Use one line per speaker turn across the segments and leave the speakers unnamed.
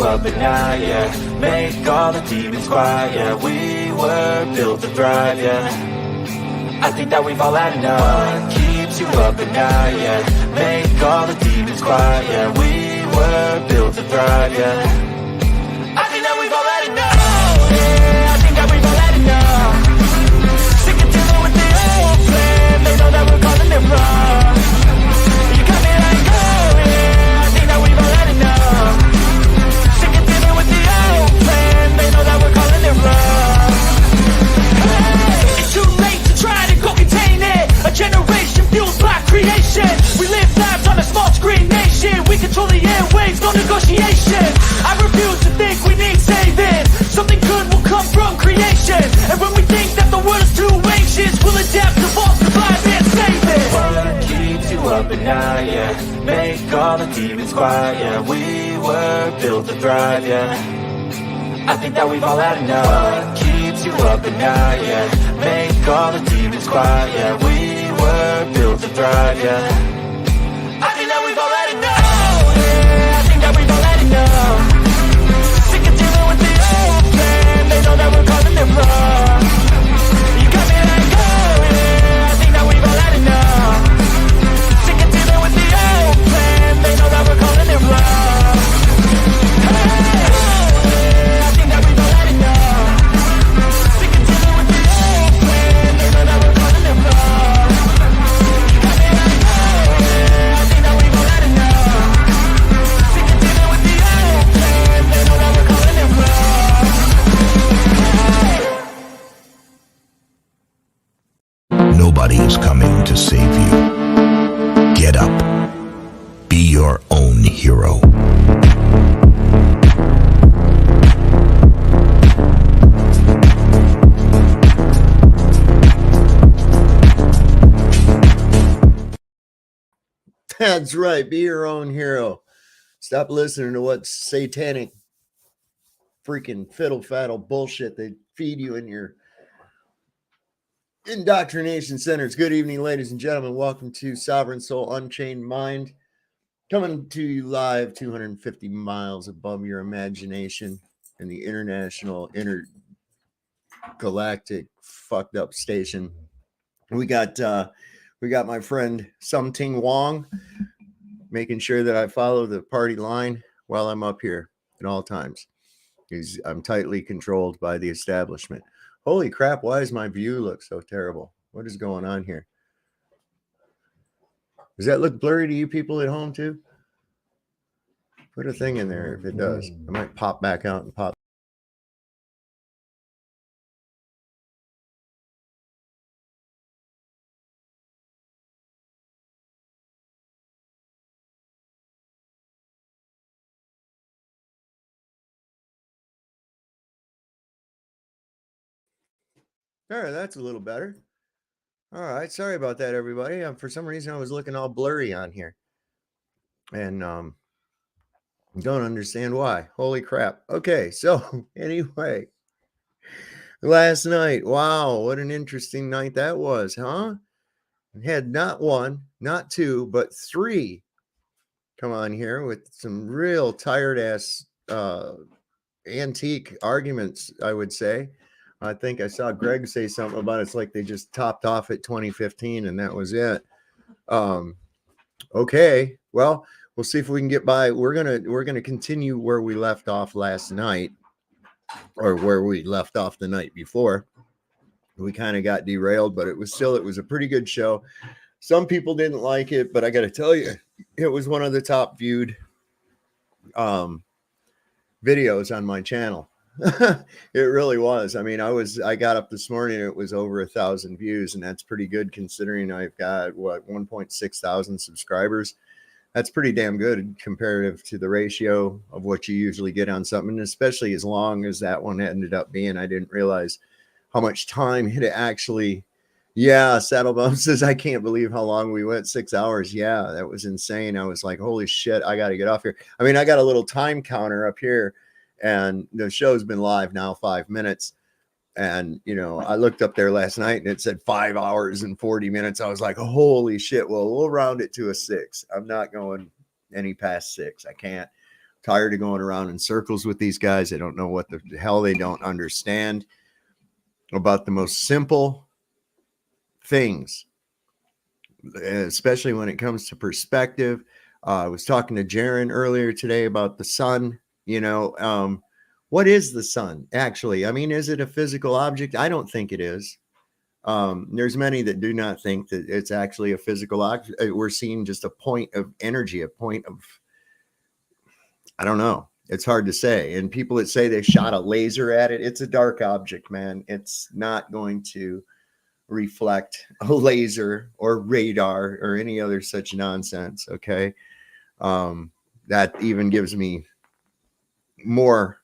up at night, yeah. Make all the demons quiet, yeah. We were built to thrive, yeah. I think that we've all had enough. What keeps you up at night, yeah. Make all the demons quiet, yeah. We were built to thrive, yeah. I think that we've all had enough, yeah. I think that we've all had enough. Sick of dealing with the old plan. They know that we're calling it wrong. You got me like, oh yeah. I think that we've all had enough. Sick of dealing with the old plan. They know that we're calling it wrong. Hey, it's too late to try to go contain it. A generation fueled by creation. We live lives on a small screen nation. We control the airwaves, no negotiation. I refuse to think we need saving. Something good will come from creation. And when we think that the world is too anxious, we'll adapt, evolve, survive, and save it. What keeps you up at night, yeah. Make all the demons quiet, yeah. We were built to thrive, yeah. I think that we've all had enough. What keeps you up at night, yeah. Make all the demons quiet, yeah. We were built to thrive, yeah. I think that we've all had enough, yeah. I think that we've all had enough. Sick of dealing with the old plan. They know that we're calling it wrong. You got me like, oh yeah. I think that we've all had enough. Sick of dealing with the old plan. They know that we're calling it wrong. Hey, oh yeah. I think that we've all had enough. Sick of dealing with the old plan. They know that we're calling it wrong. You got me like, oh yeah. I think that we've all had enough. Sick of dealing with the old plan. They know that we're calling it wrong.
Nobody is coming to save you. Get up. Be your own hero.
That's right. Be your own hero. Stop listening to what satanic freaking fiddle faddle bullshit they feed you in your indoctrination centers. Good evening, ladies and gentlemen. Welcome to Sovereign Soul Unchained Mind. Coming to you live 250 miles above your imagination in the international, intergalactic, fucked up station. We got my friend Something Wong making sure that I follow the party line while I'm up here at all times. I'm tightly controlled by the establishment. Holy crap, why does my view look so terrible? What is going on here? Does that look blurry to you people at home too? Put a thing in there if it does. I might pop back out and pop. All right, that's a little better. All right, sorry about that, everybody. For some reason, I was looking all blurry on here, and don't understand why. Holy crap. Okay, so anyway, last night, wow, what an interesting night that was, huh? I had not one, not two, but three come on here with some real tired ass antique arguments, I would say. I think I saw Greg say something about it's like they just topped off at 2015 and that was it. Okay, well, we'll see if we can get by. We're gonna continue where we left off last night, or where we left off the night before. We kind of got derailed, but it was a pretty good show. Some people didn't like it, but I got to tell you, it was one of the top viewed videos on my channel. It really was. I mean, I got up this morning, it was over 1,000 views, and that's pretty good considering I've got 1.6 thousand subscribers. That's pretty damn good comparative to the ratio of what you usually get on something, especially as long as that one ended up being. I didn't realize how much time it actually. Yeah, Saddlebum says, I can't believe how long we went. 6 hours. Yeah, that was insane. I was like, holy shit, I got to get off here. I mean, I got a little time counter up here, and the show's been live now 5 minutes. And, you know, I looked up there last night and it said 5 hours and 40 minutes. I was like, holy shit. Well, we'll round it to a 6. I'm not going any past 6. I can't. Tired of going around in circles with these guys. I don't know what the hell they don't understand about the most simple things, especially when it comes to perspective. I was talking to Jaron earlier today about the sun. What is the sun actually? I mean, is it a physical object? I don't think it is. There's many that do not think that it's actually a physical object. We're seeing just a point of energy, a point of, I don't know. It's hard to say. And people that say they shot a laser at it, it's a dark object, man. It's not going to reflect a laser or radar or any other such nonsense. Okay. That even gives me more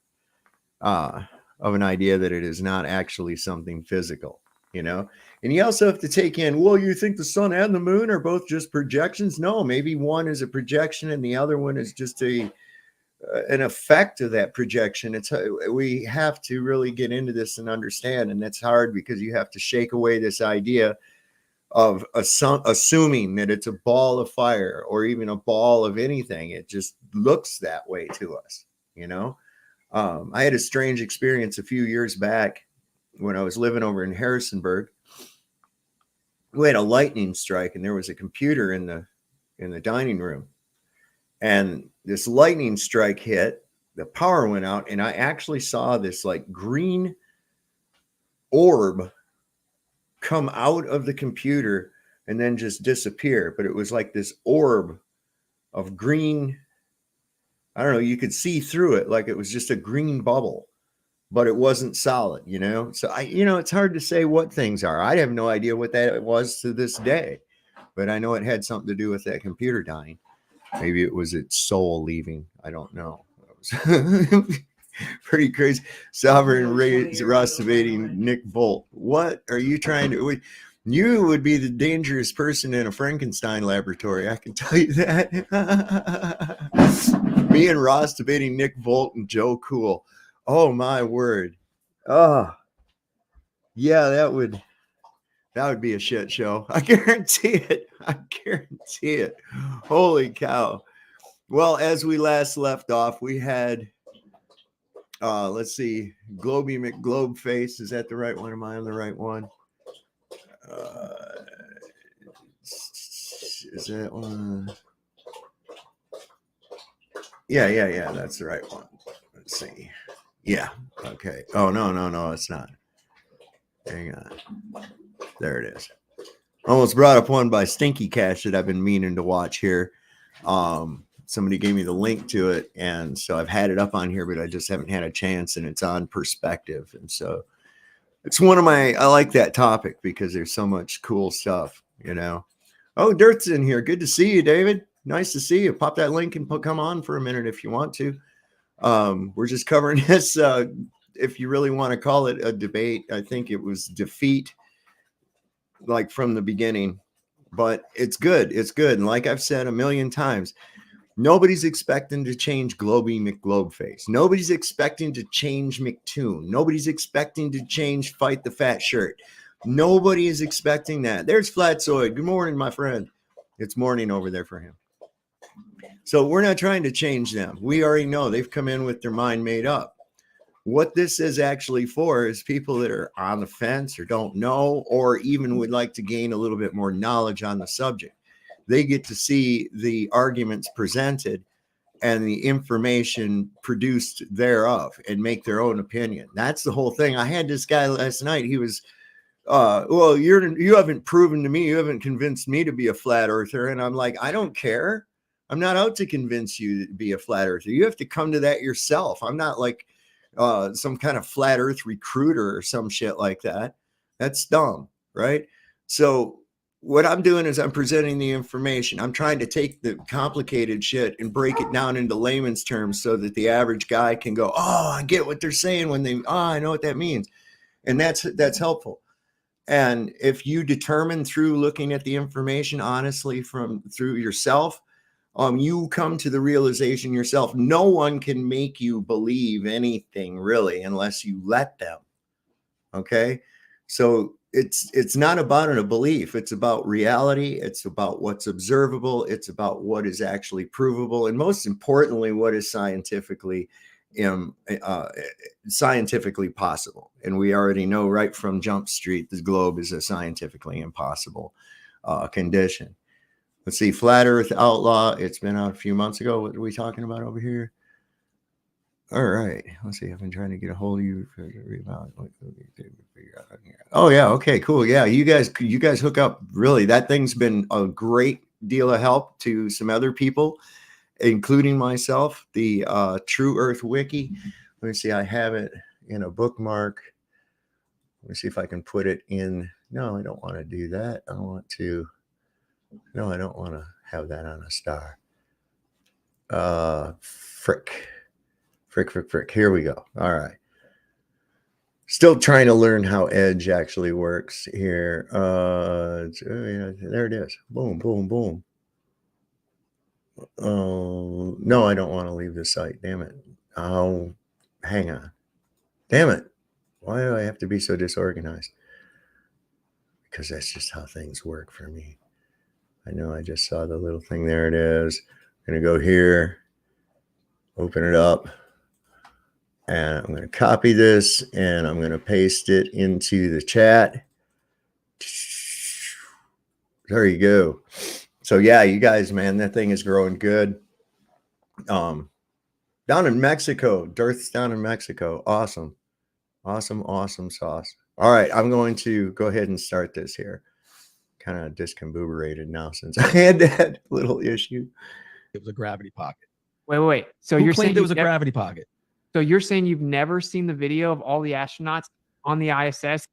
of an idea that it is not actually something physical, and you also have to take in, well, you think the sun and the moon are both just projections? No, maybe one is a projection and the other one is just an effect of that projection. We have to really get into this and understand, and that's hard because you have to shake away this idea of assuming that it's a ball of fire or even a ball of anything. It just looks that way to us, I had a strange experience a few years back when I was living over in Harrisonburg. We had a lightning strike and there was a computer in the dining room, and this lightning strike hit, the power went out, and I actually saw this like green orb come out of the computer and then just disappear. But it was like this orb of green. I don't know. You could see through it like it was just a green bubble, but it wasn't solid, So it's hard to say what things are. I have no idea what that was to this day, but I know it had something to do with that computer dying. Maybe it was its soul leaving. I don't know. It was pretty crazy. Sovereign Ross debating Nick Volt. What are you trying to? You would be the dangerous person in a Frankenstein laboratory. I can tell you that. Me and Ross debating Nick Volt and Joe Cool. Oh my word. Oh, yeah, that would be a shit show. I guarantee it. I guarantee it. Holy cow. Well, as we last left off, we had, let's see, Globie McGlobeface. Is that the right one? Am I on the right one? Is that one? Yeah. That's the right one. Let's see. Yeah. Okay. Oh, no, it's not. Hang on. There it is. Almost brought up one by Stinky Cash that I've been meaning to watch here. Somebody gave me the link to it, and so I've had it up on here, but I just haven't had a chance, and it's on perspective. And so it's I like that topic because there's so much cool stuff, Oh, Dirt's in here. Good to see you, David. Nice to see you. Pop that link and come on for a minute if you want to. We're just covering this. If you really want to call it a debate, I think it was defeat, like from the beginning, but it's good. It's good. And like I've said a million times, nobody's expecting to change Globie McGlobeface. Nobody's expecting to change McToon. Nobody's expecting to change Fight the Fat Shirt. Nobody is expecting that. There's Flatsoid. Good morning, my friend. It's morning over there for him. So we're not trying to change them. We already know they've come in with their mind made up. What this is actually for is people that are on the fence or don't know, or even would like to gain a little bit more knowledge on the subject. They get to see the arguments presented and the information produced thereof and make their own opinion. That's the whole thing. I had this guy last night. He was, well, you haven't proven to me, you haven't convinced me to be a flat earther. And I'm like, I don't care. I'm not out to convince you to be a flat earther. You have to come to that yourself. I'm not like some kind of flat earth recruiter or some shit like that. That's dumb, right? So what I'm doing is I'm presenting the information. I'm trying to take the complicated shit and break it down into layman's terms so that the average guy can go, oh, I get what they're saying I know what that means. And that's helpful. And if you determine through looking at the information honestly through yourself, you come to the realization yourself. No one can make you believe anything really unless you let them. Okay. So it's not about a belief. It's about reality. It's about what's observable. It's about what is actually provable, and most importantly, what is scientifically possible. And we already know right from Jump Street, the globe is a scientifically impossible condition. Let's see, Flat Earth Outlaw. It's been out a few months ago. What are we talking about over here? All right. Let's see. I've been trying to get a hold of you. Oh yeah. Okay. Cool. Yeah. You guys hook up. Really, that thing's been a great deal of help to some other people, including myself. The True Earth Wiki. Let me see. I have it in a bookmark. Let me see if I can put it in. No, I don't want to do that. I want to. No, I don't want to have that on a star. Frick. Here we go. All right. Still trying to learn how Edge actually works here. Yeah, there it is. Boom, boom, boom. Oh, no, I don't want to leave the site. Damn it. Oh, hang on. Damn it. Why do I have to be so disorganized? Because that's just how things work for me. I know I just saw the little thing. There it is. I'm going to go here, open it up, and I'm going to copy this, and I'm going to paste it into the chat. There you go. So yeah, you guys, man, that thing is growing good. Down in Mexico, Dirth's down in Mexico. Awesome sauce. All right, I'm going to go ahead and start this here. Kind of discombobulated now since I had that little issue.
It was a gravity pocket.
Wait. So
Who
you're
claimed
saying
it was a gravity pocket?
So you're saying you've never seen the video of all the astronauts on the ISS?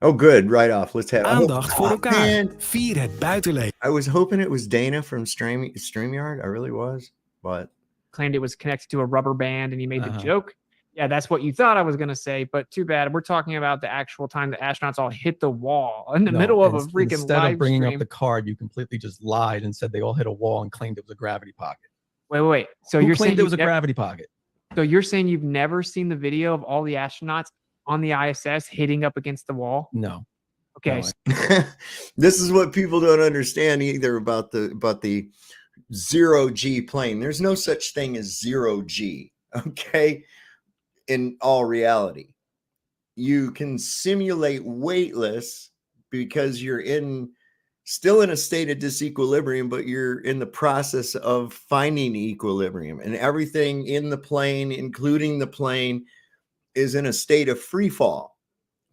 Oh, good. Right off. Let's have
aandacht voor elkaar. Vier het buitenleven.
I was hoping it was Dana from StreamYard. I really was, but
claimed it was connected to a rubber band, and he made the joke. Yeah, that's what you thought I was going to say, but too bad. We're talking about the actual time the astronauts all hit the wall in the middle of a freaking
Instead
live
of bringing
stream.
up the card, you completely just lied and said they all hit a wall and claimed it was a gravity pocket.
Wait. So
Who
you're
claimed
saying
it was a gravity pocket?
So you're saying you've never seen the video of all the astronauts on the ISS hitting up against the wall?
No.
Okay.
No, this is what people don't understand either about the zero G plane. There's no such thing as zero G. Okay. In all reality, you can simulate weightless because you're still in a state of disequilibrium, but you're in the process of finding equilibrium, and everything in the plane, including the plane, is in a state of free fall.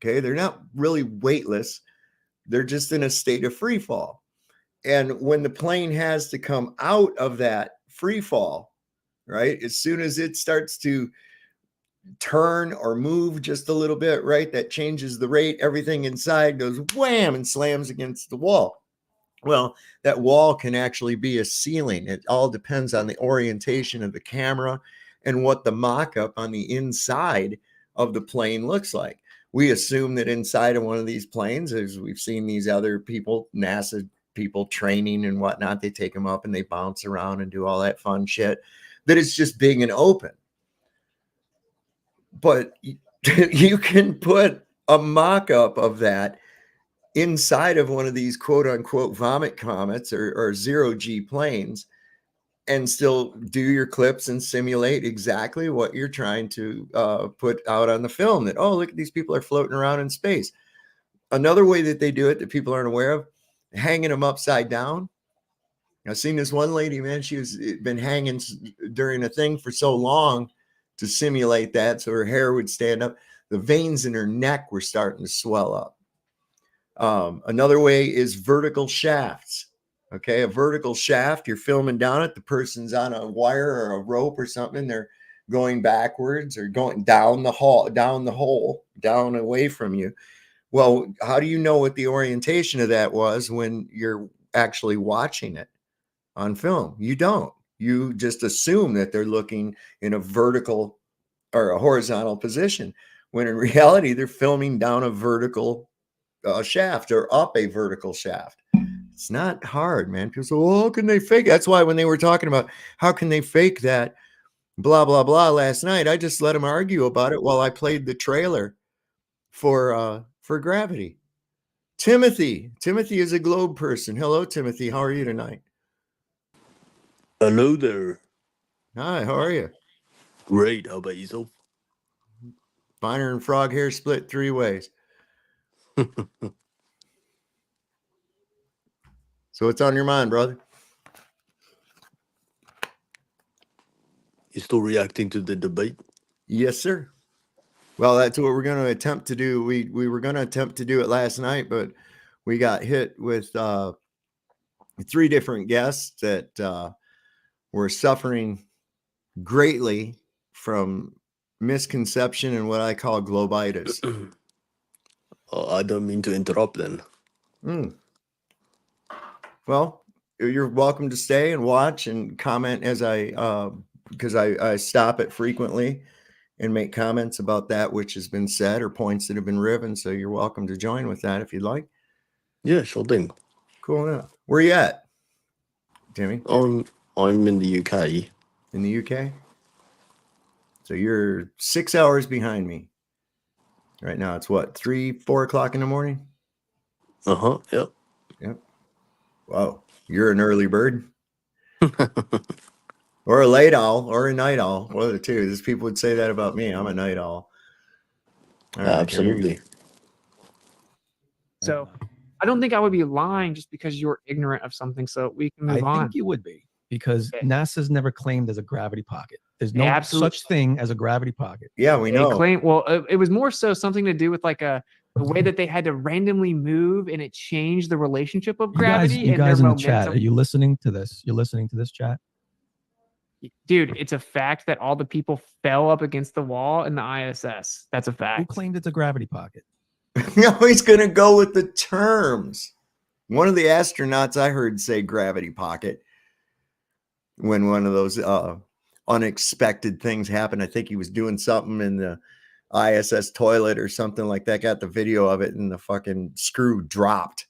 Okay. They're not really weightless. They're just in a state of free fall. And when the plane has to come out of that free fall, right, as soon as it starts to turn or move just a little bit, right, that changes the rate. Everything inside goes wham and slams against the wall. Well, that wall can actually be a ceiling. It all depends on the orientation of the camera and what the mock-up on the inside of the plane looks like. We assume that inside of one of these planes, as we've seen these other people, NASA people training and whatnot, they take them up and they bounce around and do all that fun shit, that it's just big and open. But you can put a mock-up of that inside of one of these quote unquote vomit comets or zero G planes and still do your clips and simulate exactly what you're trying to put out on the film, that, oh, look at these people are floating around in space. Another way that they do it that people aren't aware of, hanging them upside down. I've seen this one lady, man, she was been hanging during a thing for so long to simulate that, so her hair would stand up. The veins in her neck were starting to swell up. Another way is vertical shafts. Okay, a vertical shaft, you're filming down it, the person's on a wire or a rope or something, they're going backwards or going down the hole, down away from you. Well, how do you know what the orientation of that was when you're actually watching it on film? You don't. You just assume that they're looking in a vertical or a horizontal position, when in reality, they're filming down a vertical shaft or up a vertical shaft. It's not hard, man. People say, well, how can they fake it? That's why when they were talking about how can they fake that, blah, blah, blah, last night, I just let them argue about it while I played the trailer for Gravity. Timothy. Timothy is a globe person. Hello, Timothy. How are you tonight?
Hello there.
Hi, how are you?
Great. How about yourself?
Finer and frog hair split 3 ways. So what's on your mind, brother?
You still reacting to the debate?
Yes, sir. Well, that's what we're going to attempt to do. We were going to attempt to do it last night, but we got hit with 3 different guests that were suffering greatly from misconception and what I call globitis.
I don't mean to interrupt then.
Well, you're welcome to stay and watch and comment as because I stop it frequently and make comments about that which has been said or points that have been riven. So you're welcome to join with that if you'd like.
Yeah, sure thing.
Cool enough. Where you at, Timmy?
I'm in the UK.
In the UK? So you're 6 hours behind me. Right now it's what, 3-4 o'clock in the morning?
Yep.
Yep. Wow. You're an early bird. Or a late owl or a night owl. One of the two. These people would say that about me. I'm a night owl. All right,
Absolutely.
So I don't think I would be lying just because you're ignorant of something. So we can move on.
I think you would be, because
Okay.
NASA's never claimed there's a gravity pocket. There's no such thing as a gravity pocket.
Yeah, we know.
It was more so something to do with like the way that they had to randomly move, and it changed the relationship of gravity.
You guys in the chat, are you listening to this? You're listening to this chat?
Dude, it's a fact that all the people fell up against the wall in the ISS. That's a fact.
Who claimed it's a gravity pocket?
No, he's going to go with the terms. One of the astronauts I heard say gravity pocket when one of those unexpected things happened. I think he was doing something in the ISS toilet or something like that. Got the video of it, and the fucking screw dropped.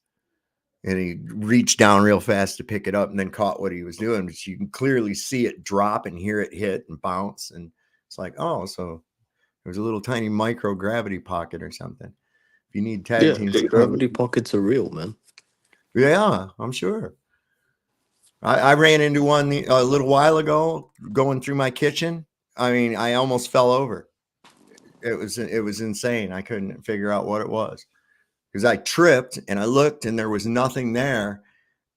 And he reached down real fast to pick it up and then caught what he was doing. But you can clearly see it drop and hear it hit and bounce. And it's like, oh, so there was a little tiny microgravity pocket or something. If you need tag teams,
gravity pockets are real, man.
Yeah, I'm sure. I ran into one a little while ago going through my kitchen. I mean, I almost fell over. It was insane. I couldn't figure out what it was. Because I tripped and I looked and there was nothing there.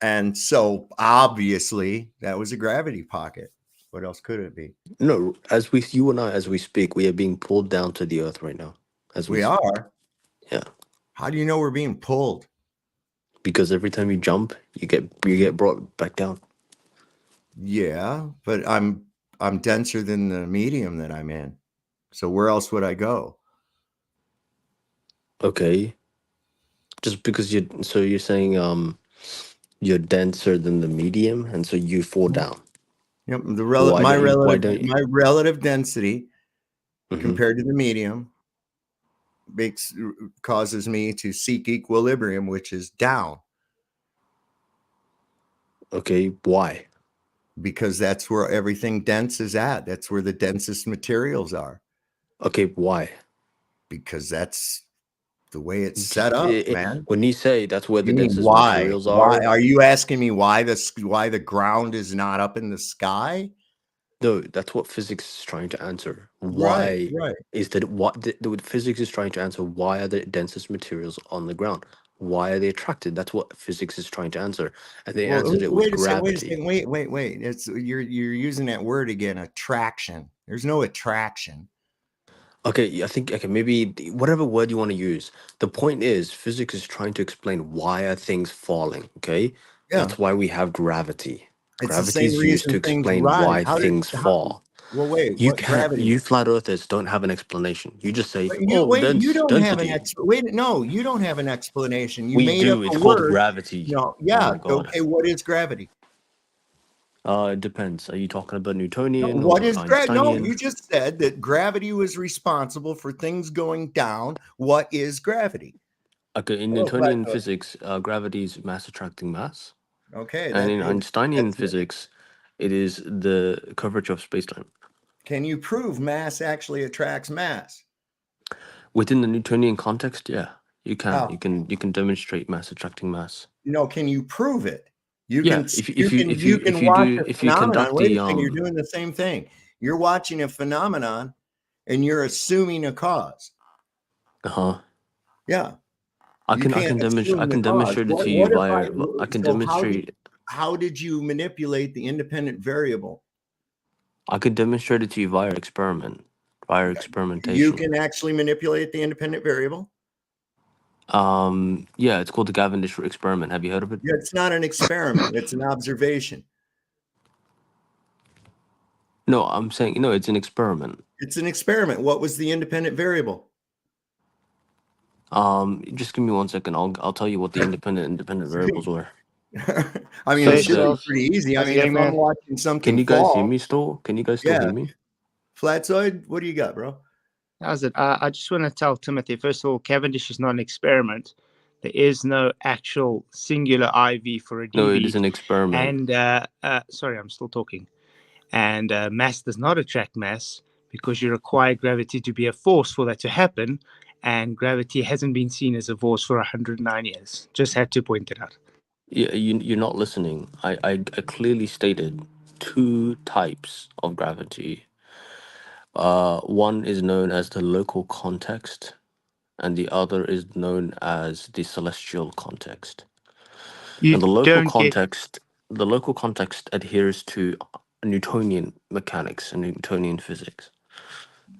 And so obviously that was a gravity pocket. What else could it be?
No, you and I, as we speak, we are being pulled down to the earth right now. As we
are?
Yeah.
How do you know we're being pulled?
Because every time you jump, you get brought back down.
Yeah, but I'm denser than the medium that I'm in. So where else would I go?
Okay. Just because you're saying you're denser than the medium, and so you fall down.
Yep, my relative density compared to the medium causes me to seek equilibrium, which is down.
Okay, why?
Because that's where everything dense is at. That's where the densest materials are.
Okay, why?
Because that's the way it's set up, man.
When you say that's where the densest materials are,
why are you asking me why the ground is not up in the sky?
No, that's what physics is trying to answer. Why is that? What the physics is trying to answer? Why are the densest materials on the ground? Why are they attracted? That's what physics is trying to answer, and they answered it with gravity.
Wait! It's you're using that word again. Attraction. There's no attraction.
Okay, I think maybe whatever word you want to use. The point is, physics is trying to explain why are things falling. Okay, that's why we have gravity. Gravity is used to explain why things fall.
Well, wait.
You flat earthers don't have an explanation. You just say,
you don't have an
explanation.
No, you don't have an explanation. You
We
made
do.
up
It's
a
called
word.
gravity.
No, yeah. Okay, what is gravity?
It depends. Are you talking about Newtonian?
What is
gravity?
No, you just said that gravity was responsible for things going down. What is gravity?
Okay, in Newtonian physics, gravity is mass attracting mass.
Okay.
And in Einsteinian physics, it is the curvature of spacetime.
Can you prove mass actually attracts mass?
Within the Newtonian context, yeah. You can.
How?
You can demonstrate mass attracting mass.
Can you prove it? You
Yeah,
can
if you
watch
do
a
if you
phenomenon.
conduct
Wait
the
a second, you're doing the same thing. You're watching a phenomenon and you're assuming a cause. Yeah.
I can demonstrate it to you
What if
via I can demonstrate
how did you manipulate the independent variable?
I could demonstrate it to you via
You
experimentation.
can actually manipulate the independent variable?
Yeah, it's called the Cavendish experiment. Have you heard of it?
Yeah, it's not an experiment, it's an observation.
No, I'm saying no, it's an experiment.
It's an experiment. What was the independent variable?
Just give me 1 second. I'll tell you what the independent variables were.
I mean, it should be pretty easy. I mean, if I'm watching something
Can you guys hear me still? Can you guys still hear me?
Flatzoid, what do you got, bro?
How's it? I just want to tell Timothy, first of all, Cavendish is not an experiment. There is no actual singular IV for a DV.
No, it is an experiment.
And sorry, I'm still talking. And mass does not attract mass because you require gravity to be a force for that to happen. And gravity hasn't been seen as a force for 109 years. Just had to point it out.
Yeah, you're not listening. I clearly stated 2 types of gravity. One is known as the local context, and the other is known as the celestial context. And the local context adheres to Newtonian mechanics and Newtonian physics.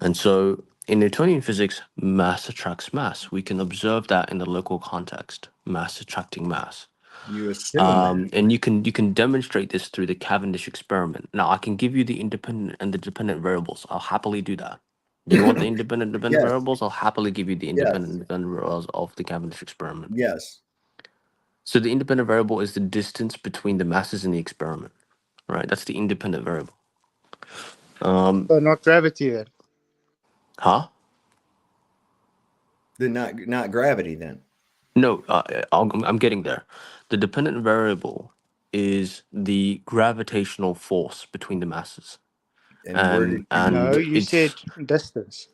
And so in Newtonian physics, mass attracts mass. We can observe that in the local context, mass attracting mass.
You assume
and you can demonstrate this through the Cavendish experiment. Now I can give you the independent and the dependent variables. I'll happily do that. Do you want the independent
Yes.
variables? I'll happily give you the independent variables of the Cavendish experiment.
Yes.
So the independent variable is the distance between the masses in the experiment, right? That's the independent variable.
So not gravity then.
Huh?
Then not gravity then.
No, I'm getting there. The dependent variable is the gravitational force between the masses. And
no, you said distance.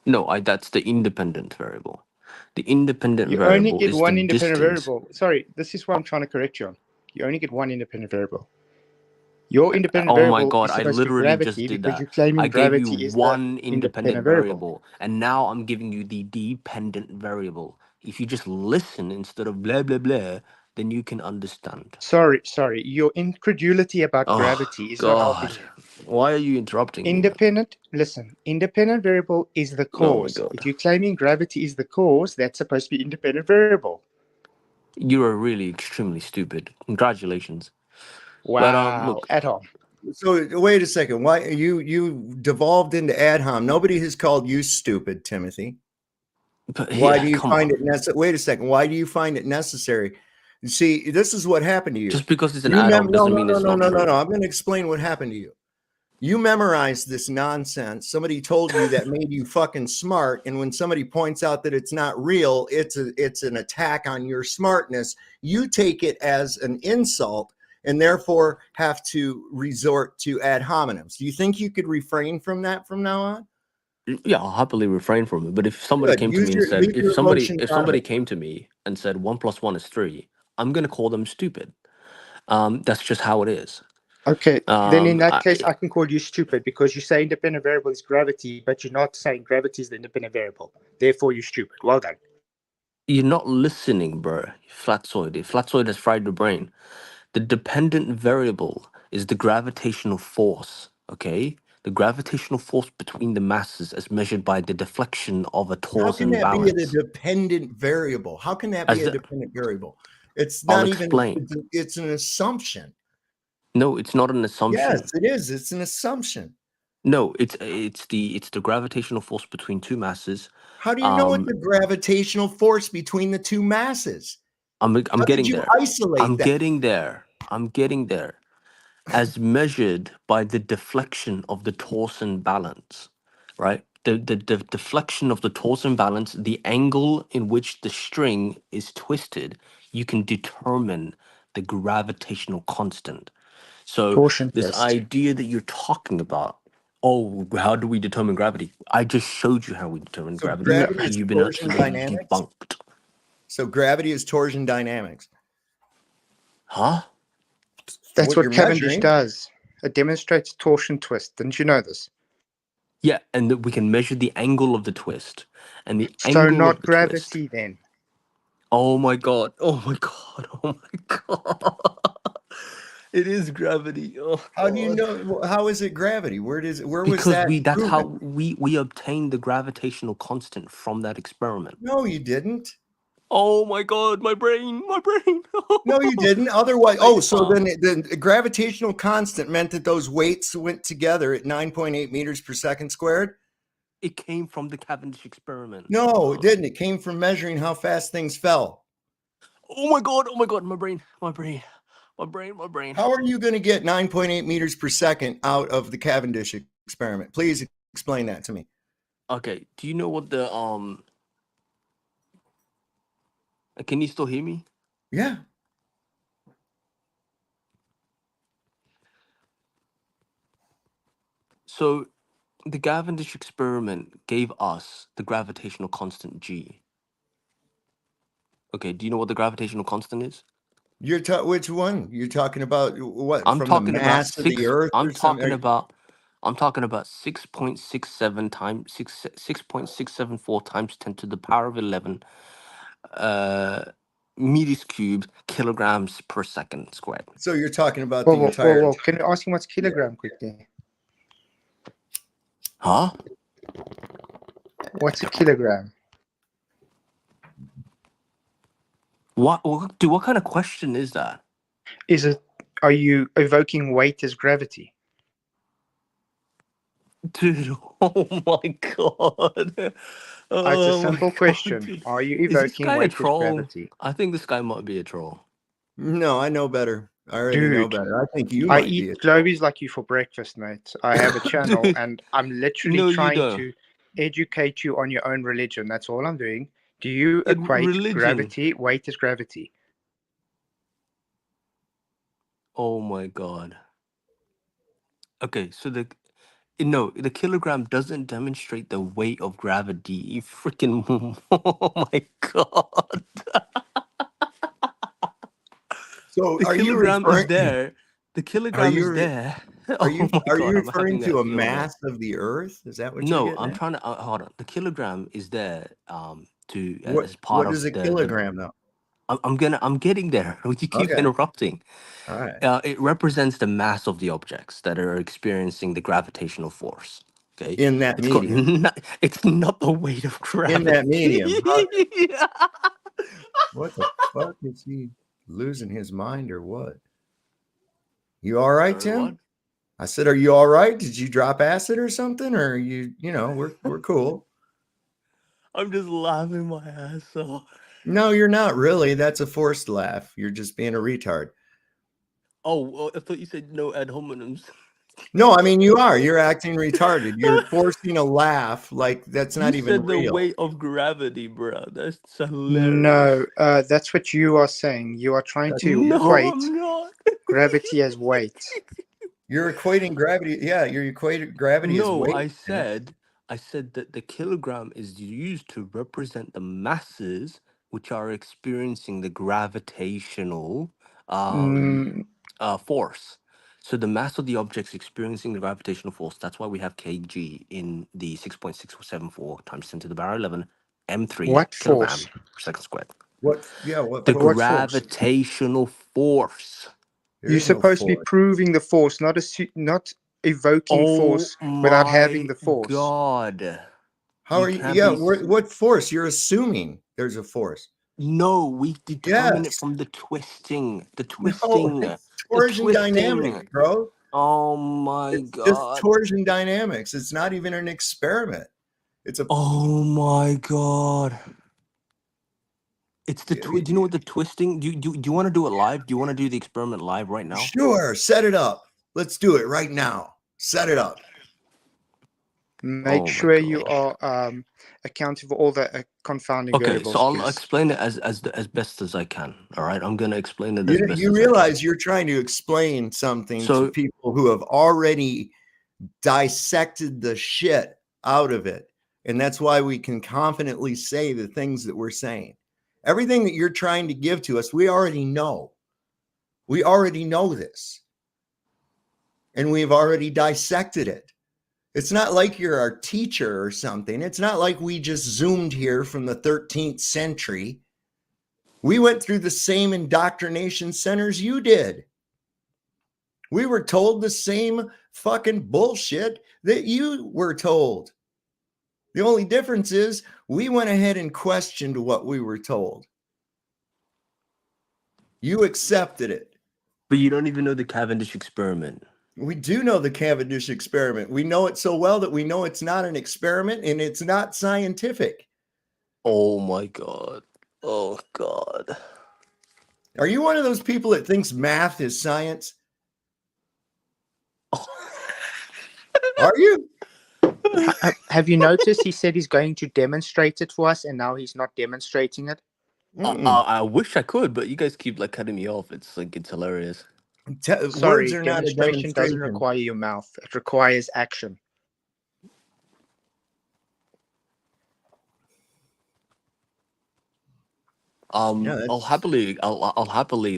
No, that's the independent variable. The independent
you
variable
only get
is
one
the
independent
distance.
variable. Sorry, this is what I'm trying to correct you on. You only get one independent variable. Your independent variable.
Oh my god,
is
I
supposed to be
literally
gravity
just did
because
that.
you're claiming
I gave
gravity
you
is
one
the
independent variable, and now I'm giving you the dependent variable. If you just listen instead of blah blah blah, then you can understand.
Sorry. Your incredulity about gravity is not helping you.
Why are you interrupting me?
Listen, independent variable is the cause.
Oh my god.
If you're claiming gravity is the cause, that's supposed to be independent variable.
You are really extremely stupid. Congratulations.
Wow,
But look,
at home.
So wait a second. Why you devolved into ad hom? Nobody has called you stupid, Timothy. Why do you find it necessary? Wait a second. Why do you find it necessary? You see, this is what happened to you.
Just because it's an ad hom doesn't mean it's not true.
No. I'm going to explain what happened to you. You memorized this nonsense. Somebody told you that made you fucking smart, and when somebody points out that it's not real, it's an attack on your smartness. You take it as an insult, and therefore have to resort to ad hominems. Do you think you could refrain from that from now on?
Yeah, I'll happily refrain from it. But if somebody came to me and said, if somebody came to me and said 1 + 1 is 3, I'm gonna call them stupid. That's just how it is.
Okay, then in that case, I can call you stupid because you say independent variable is gravity, but you're not saying gravity is the independent variable. Therefore, you're stupid. Well done.
You're not listening, bro. Flatzoid. Flatzoid has fried your brain. The dependent variable is the gravitational force, okay? The gravitational force between the masses as measured by the deflection of a torsion balance.
How can that be a dependent variable? How can that be a dependent variable? It's not it's an assumption.
No, it's not an assumption.
Yes, it is. It's an assumption.
No, it's the gravitational force between two masses.
How do you know it's the gravitational force between the two masses?
I'm getting there.
Isolate
I'm
that?
getting there. As measured by the deflection of the torsion balance, right? The deflection of the torsion balance, the angle in which the string is twisted, you can determine the gravitational constant. So
Torsion
this
test.
idea that you're talking about Oh, how do we determine gravity? I just showed you how we determine
So
gravity.
gravity is
You've been
torsion
absolutely
dynamics.
debunked.
So gravity is torsion dynamics.
Huh?
That's what
you're
Cavendish
measuring.
does. It demonstrates torsion twist. Didn't you know this?
Yeah, and we can measure the angle of the twist. And the
So
angle
not
of the twist.
gravity then.
Oh my god. Oh my god. Oh my god. It is gravity. Oh
How do you
god.
know? How is it gravity? Where was
Because
that
that's how
proven?
we obtained the gravitational constant from that experiment.
No, you didn't.
Oh my god, my brain, my brain.
No, you didn't. Otherwise, so
Wow.
then the gravitational constant meant that those weights went together at 9.8 meters per second squared.
It came from the Cavendish experiment.
No, it didn't. It came from measuring how fast things fell.
Oh my god, my brain, my brain, my brain, my brain.
How are you going to get 9.8 meters per second out of the Cavendish experiment? Please explain that to me.
Okay, do you know what the can you still hear me?
Yeah.
So the Cavendish experiment gave us the gravitational constant G. Okay, do you know what the gravitational constant is?
Which one? You're talking about what?
I'm
From the
talking about
mass of the Earth or something?
I'm talking about 6.67 times 6.674 times 10 to the power of 11 meters cubed kilograms per second squared.
So you're talking about
Whoa,
the
whoa,
entire.
whoa, whoa. Can you ask him what's kilogram quickly?
Huh?
What's a kilogram?
What kind of question is that?
Are you evoking weight as gravity?
Dude, oh my god.
It's a
Oh my
simple
god,
question.
dude.
Are you
Is this
evoking
guy a
weight as
troll?
gravity?
I think this guy might be a troll.
No, I know better. I already know
Dude,
better. I think you
I
might
eat
be.
Globies like you for breakfast, mate. I have a channel
Dude,
and I'm literally
no, you
trying
don't.
to educate you on your own religion. That's all I'm doing. Do you
And
equate
religion.
weight as gravity?
Oh my god. Okay, so the kilogram doesn't demonstrate the weight of gravity. You freaking oh my god.
So
The
are you
kilogram is
referring?
there. The
Are
kilogram is
you
there.
are
Oh
you
my
are
god,
you
I'm
referring
having a
to a
field day.
mass of the Earth? Is that what you're
No,
getting
I'm
at?
trying to hold on. The kilogram is there to as part
What
of
is a
the
kilogram though?
I'm getting there. You keep
Okay.
interrupting.
All right.
It represents the mass of the objects that are experiencing the gravitational force. Okay,
In that medium.
it's not the weight of
In that
gravity.
medium. What the fuck is he losing his mind or what? You all right,
Sorry, what?
Tim? I said, are you all right? Did you drop acid or something? Or we're cool.
I'm just laughing my ass off.
No, you're not really. That's a forced laugh. You're just being a retard.
Oh, well, I thought you said no ad hominems.
No, I mean you are. You're acting retarded. You're forcing a laugh like that's
You
not even
said the
real.
weight of gravity, bro. That's
No,
hilarious.
that's what you are saying. You are trying to
No,
equate
I'm not.
gravity as weight.
You're equating gravity. Yeah, you're equating gravity as
No,
weight.
I said that the kilogram is used to represent the masses which are experiencing the gravitational
Mm,
force. So the mass of the objects experiencing the gravitational force, that's why we have kg in the 6.674 times 10 to the power 11 m3
what
kilogram
force?
per second squared.
What? Yeah. What
The
force?
What force?
gravitational force.
There
You're
is no
supposed to be
force.
proving the force, not evoking
Oh
force without having
my
the force.
god.
How
You
are you?
can't
Yeah.
be.
What force? You're assuming there's a force.
No, we determine it
Yes.
from the twisting. The
No,
twisting.
it's
The
torsion dynamics,
twisting.
bro.
Oh my
It's just
god.
torsion dynamics. It's not even an experiment. It's a.
Oh my god. It's the do you know what the twisting? Do you want to do it live? Do you want to do the experiment live right now?
Sure, set it up. Let's do it right now. Set it up.
Make
Oh my
sure you
god.
are accounting for all the confounding
Okay, so
variables.
I'll
'Cause
explain it as best as I can. All right, I'm gonna explain it as
You
best
you
as I can.
realize you're trying to explain something to
So
people who have already dissected the shit out of it. And that's why we can confidently say the things that we're saying. Everything that you're trying to give to us, we already know. We already know this. And we've already dissected it. It's not like you're our teacher or something. It's not like we just zoomed here from the 13th century. We went through the same indoctrination centers you did. We were told the same fucking bullshit that you were told. The only difference is we went ahead and questioned what we were told. You accepted it.
But you don't even know the Cavendish experiment.
We do know the Cavendish experiment. We know it so well that we know it's not an experiment and it's not scientific.
Oh my God. Oh God.
Are you one of those people that thinks math is science? Are you?
Have you noticed he said he's going to demonstrate it for us, and now he's not demonstrating it?
I wish I could, but you guys keep like cutting me off. It's like it's hilarious.
Sorry,
Words are not a
demonstration doesn't require your mouth. It requires action.
I'll happily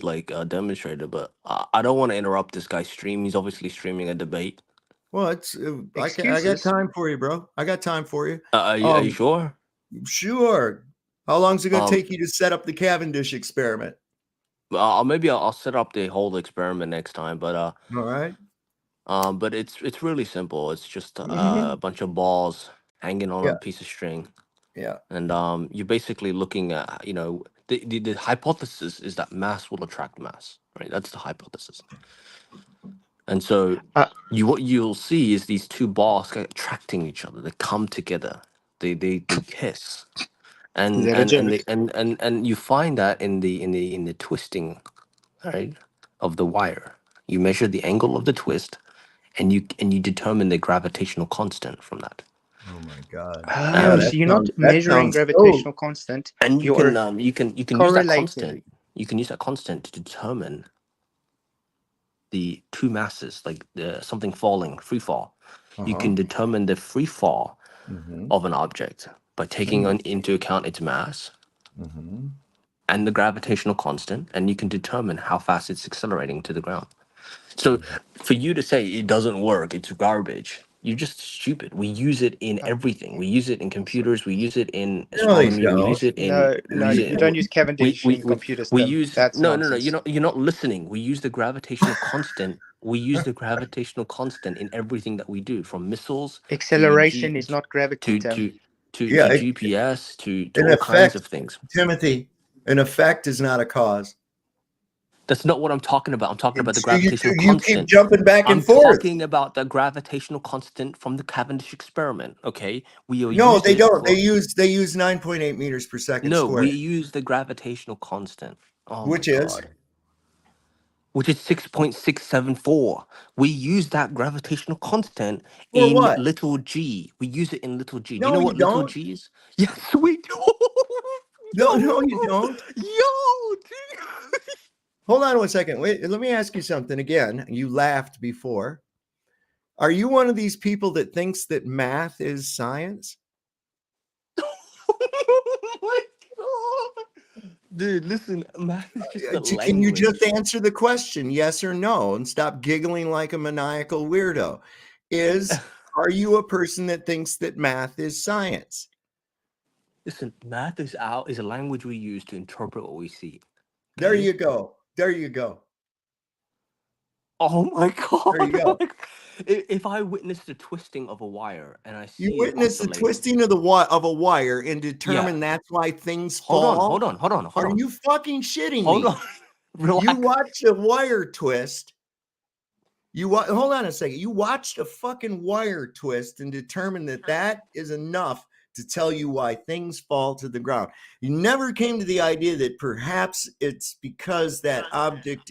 like demonstrate it, but I don't want to interrupt this guy's stream. He's obviously streaming a debate.
Well, it's I got time for you, bro. I got time for you.
Are you sure?
Sure. How long is it going to take you to set up the Cavendish experiment?
Maybe I'll set up the whole experiment next time, but
all right.
But it's really simple. It's just a bunch of balls hanging on a piece of string.
Yeah.
And you're basically looking at, you know, the hypothesis is that mass will attract mass, right? That's the hypothesis. And so what you'll see is these two balls attracting each other. They come together. They kiss. And you find that in the twisting, right, of the wire. You measure the angle of the twist, and you determine the gravitational constant from that.
Oh my God!
So you're not measuring gravitational constant,
and you can use that constant. You can use that constant to determine the two masses, like something falling, free fall. You can determine the free fall of an object by taking into account its mass and the gravitational constant, and you can determine how fast it's accelerating to the ground. So for you to say it doesn't work, it's garbage, you're just stupid. We use it in everything. We use it in computers. We use it in astronomy. We use it in
you don't use Cavendish in computers.
We use no. You're not listening. We use the gravitational constant. We use the gravitational constant in everything that we do, from missiles.
Acceleration is not gravity.
To GPS to all kinds of things.
Timothy, an effect is not a cause.
That's not what I'm talking about. I'm talking about the gravitational constant.
You keep jumping back and forth.
I'm talking about the gravitational constant from the Cavendish experiment. Okay,
no, they don't. They use 9.8 meters per second.
No,
squared.
We use the gravitational constant,
which is
6.674. We use that gravitational constant in little g. We use it in little g. Do you know what little g is? Yes, we do.
No, you don't.
Yo,
hold on 1 second. Wait, let me ask you something again. You laughed before. Are you one of these people that thinks that math is science?
Oh my God. Dude, listen, math is just a language.
Can you just answer the question, yes or no, and stop giggling like a maniacal weirdo? Are you a person that thinks that math is science?
Listen, math is a language we use to interpret what we see. Okay?
There you go. There you go.
Oh my God.
There you go.
If I witness the twisting of a wire and I see
you witness the twisting of a wire and determine that's why things fall.
Hold on.
Are you fucking shitting me?
Hold on. Relax.
You watched a wire twist. Hold on a second. You watched a fucking wire twist and determined that is enough to tell you why things fall to the ground. You never came to the idea that perhaps it's because that object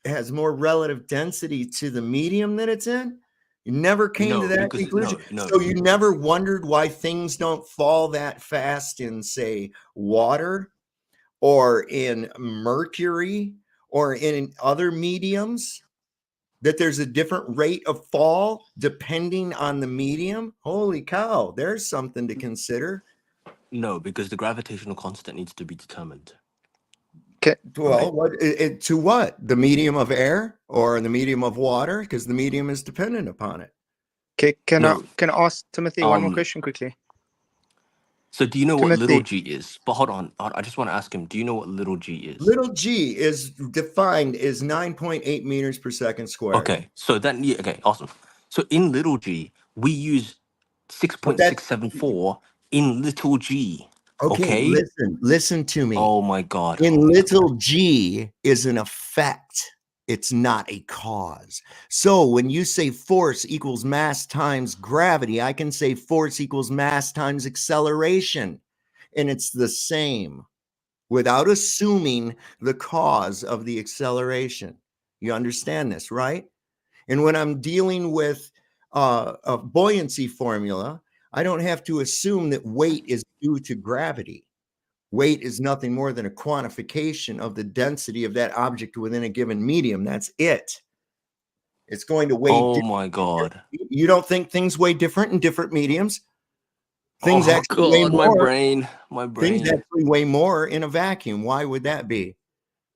has more relative density to the medium that it's in. You never came to that conclusion. So you never wondered why things don't fall that fast in, say, water or in mercury or in other mediums. That there's a different rate of fall depending on the medium? Holy cow, there's something to consider.
No, because the gravitational constant needs to be determined.
Well, to what? The medium of air or the medium of water? Because the medium is dependent upon it.
Okay, can I ask Timothy one more question quickly?
So do you know what little g is? But hold on, I just want to ask him, do you know what little g is?
Little g is defined as 9.8 meters per second squared.
Okay, so then, okay, awesome. So in little g, we use 6.674 in little g.
Okay, listen to me.
Oh my God.
In little g is an effect. It's not a cause. So when you say force equals mass times gravity, I can say force equals mass times acceleration. And it's the same without assuming the cause of the acceleration. You understand this, right? And when I'm dealing with a buoyancy formula, I don't have to assume that weight is due to gravity. Weight is nothing more than a quantification of the density of that object within a given medium. That's it. It's going to weigh.
Oh my God.
You don't think things weigh different in different mediums? Things actually weigh more.
My brain.
Things actually weigh more in a vacuum. Why would that be?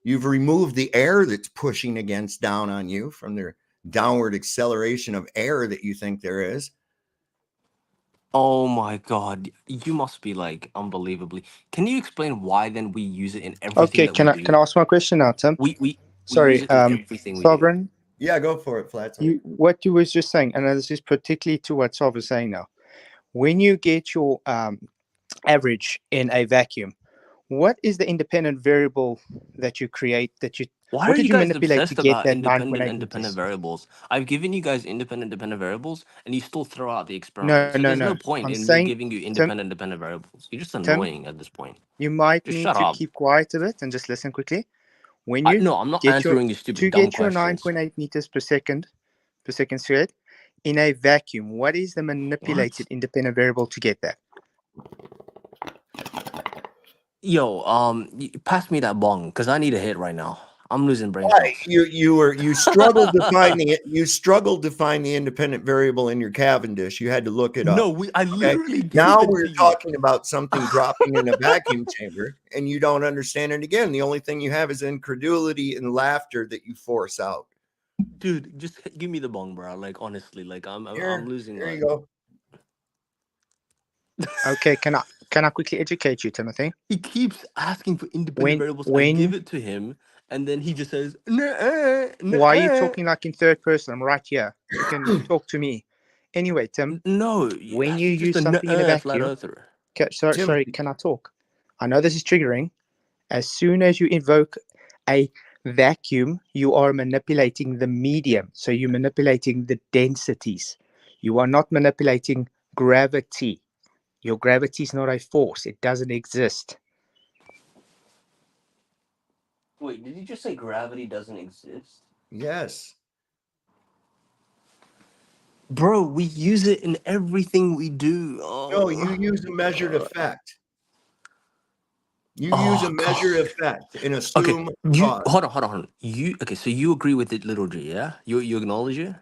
You've removed the air that's pushing against down on you from the downward acceleration of air that you think there is.
Oh my God, you must be like unbelievably. Can you explain why then we use it in everything?
Okay, can I ask my question now, Tim?
We
sorry,
use it in everything
Sovereign.
We do.
Yeah, go for it, Flats.
What you was just saying, and this is particularly to what Sovereign is saying now. When you get your average in a vacuum, what is the independent variable that you create?
Why
what
are
did
you guys
manipulate
obsessed
to get
about
that
independent variables? I've given you guys independent variables, and you still throw out the experiment. So there's no point in me giving you independent variables. You're just annoying at this point.
You might
just
need to keep quiet a bit and just listen quickly. When you
no, I'm not answering your stupid dumb questions.
To get your 9.8 meters per second squared in a vacuum, what is the manipulated independent variable to get that?
Yo, pass me that bong because I need a hit right now. I'm losing brain
cells. You struggled to find the independent variable in your Cavendish. You had to look it up.
No, I literally
now we're talking about something dropping in a vacuum chamber, and you don't understand it again. The only thing you have is incredulity and laughter that you force out.
Dude, just give me the bong, bro. Like honestly, like I'm losing.
There you go.
Okay, can I quickly educate you, Timothy?
He keeps asking for independent variables. I give it to him, and then he just says, nah.
Why are you talking like in third person? I'm right here. You can talk to me. Anyway, Tim.
No.
When you use something in a vacuum. Sorry, can I talk? I know this is triggering. As soon as you invoke a vacuum, you are manipulating the medium. So you're manipulating the densities. You are not manipulating gravity. Your gravity is not a force. It doesn't exist.
Wait, did you just say gravity doesn't exist?
Yes.
Bro, we use it in everything we do.
No, you use a measured effect. You use a measured effect and assume cause.
Hold on. So you agree with it, little g, yeah? You acknowledge it?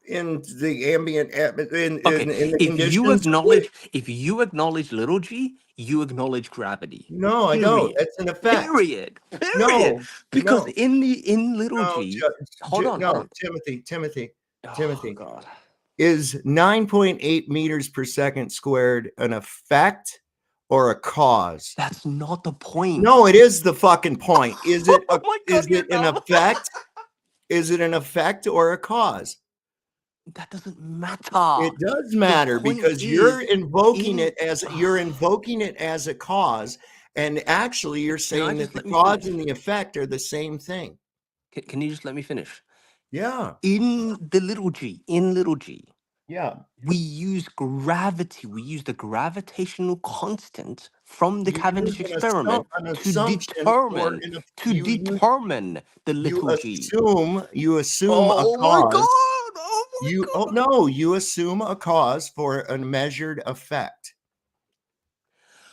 In the ambient in the
if you acknowledge little g, you acknowledge gravity.
No, I don't. That's an effect.
Period.
No,
because in little g, hold on.
Timothy.
God.
Is 9.8 meters per second squared an effect or a cause?
That's not the point.
No, it is the fucking point. Is it an effect? Is it an effect or a cause?
That doesn't matter.
It does matter because you're invoking it as a cause, and actually you're saying that the cause and the effect are the same thing.
Can you just let me finish?
Yeah.
In little g,
yeah,
we use gravity. We use the gravitational constant from the Cavendish experiment to determine the little g.
You assume a cause. You assume a cause for a measured effect.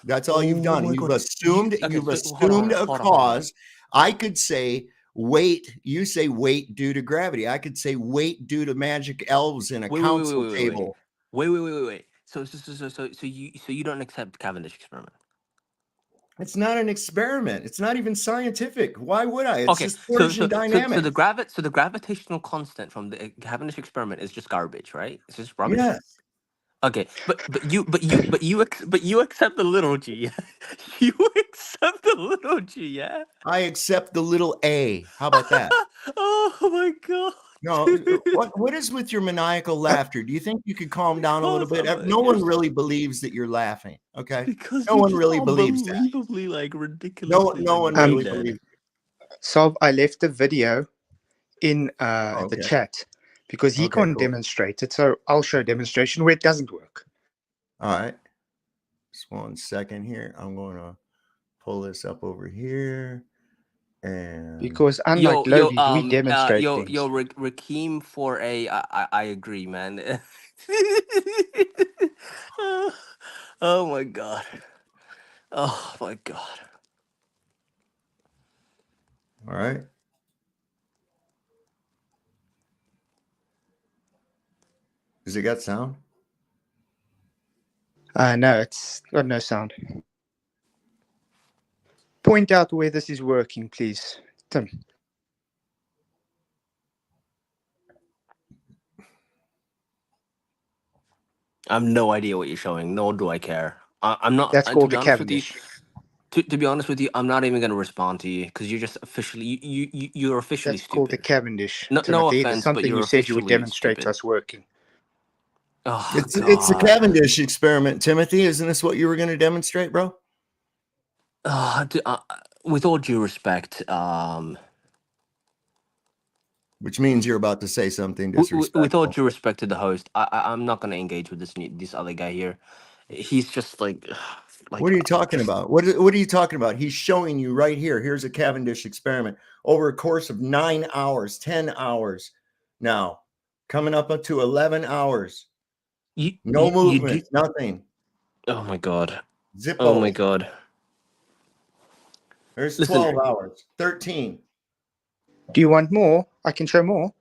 That's all you've done. You've assumed a cause. I could say weight. You say weight due to gravity. I could say weight due to magic elves in a council table.
Wait. So you don't accept Cavendish experiment?
It's not an experiment. It's not even scientific. Why would I? It's just torsion dynamics.
So the gravitational constant from the Cavendish experiment is just garbage, right? It's just rubbish.
Yes.
Okay, but you accept the little g. You accept the little g, yeah.
I accept the little a. How about that?
Oh my god.
No, what is with your maniacal laughter? Do you think you could calm down a little bit?
Oh,
No one really believes that you're laughing. Okay,
because
no one really believes that.
unbelievably like ridiculous.
No one really believes.
So I left the video in the chat because he can't demonstrate it. So I'll show a demonstration where it doesn't work.
All right, just 1 second here. I'm going to pull this up over here. And
because unlike Globie, we demonstrate things.
Rakeem for a I agree, man. Oh my god. Oh my god.
All right. Does it got sound?
No, it's got no sound. Point out where this is working, please, Tim.
I have no idea what you're showing, nor do I care. I'm not.
That's called a Cavendish.
To be honest with you, I'm not even going to respond to you because you're just officially you're officially
That's
stupid.
called a Cavendish.
No offense,
something
but you're
you said you would demonstrate
stupid.
us working.
Oh,
it's a Cavendish experiment, Timothy. Isn't this what you were going to demonstrate, bro?
With all due respect,
which means you're about to say something disrespectful.
With all due respect to the host, I'm not going to engage with this other guy here. He's just like
what are you talking about? What are you talking about? He's showing you right here. Here's a Cavendish experiment over a course of 9 hours, 10 hours. Now, coming up to 11 hours. No movement, nothing.
Oh my god.
Zippo.
Oh my god.
There's 12 hours, 13.
Do you want more? I can show more.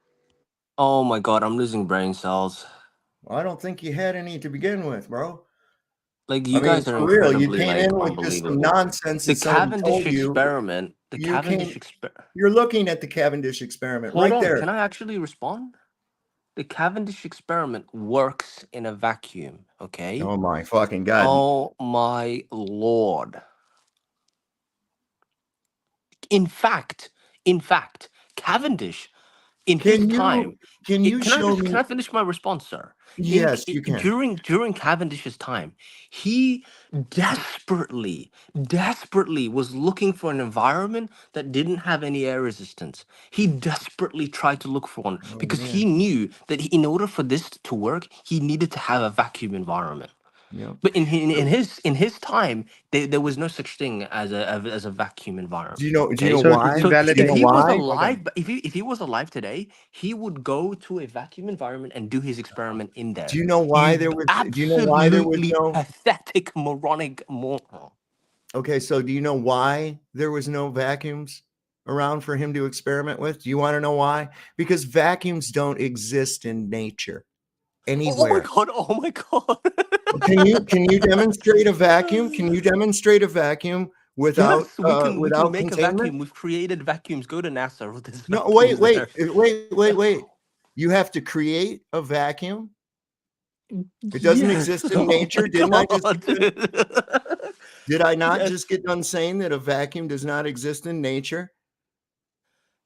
Oh my god, I'm losing brain cells.
Well, I don't think you had any to begin with, bro.
Like you guys are
real. You came in with just some nonsense.
The Cavendish experiment. The Cavendish experiment.
You're looking at the Cavendish experiment
Hold
right
on.
there.
Can I actually respond? The Cavendish experiment works in a vacuum. Okay.
Oh my fucking god.
Oh my lord. In fact, Cavendish, in his time,
can
I finish my response, sir?
Yes, you can.
During Cavendish's time, he desperately was looking for an environment that didn't have any air resistance. He desperately tried to look for one because he knew that in order for this to work, he needed to have a vacuum environment.
Yeah.
But in his time, there was no such thing as a vacuum environment.
Do you know why?
So if he was alive today, he would go to a vacuum environment and do his experiment in there.
Do you know why there was? Do you know why there was no
pathetic moronic moron?
Okay, so do you know why there was no vacuums around for him to experiment with? Do you want to know why? Because vacuums don't exist in nature anywhere.
Oh my god.
Can you demonstrate a vacuum? Can you demonstrate a vacuum without
we can make
containment?
a vacuum. We've created vacuums. Go to NASA.
No, wait. You have to create a vacuum. It doesn't exist in nature. Did I not just get done saying that a vacuum does not exist in nature?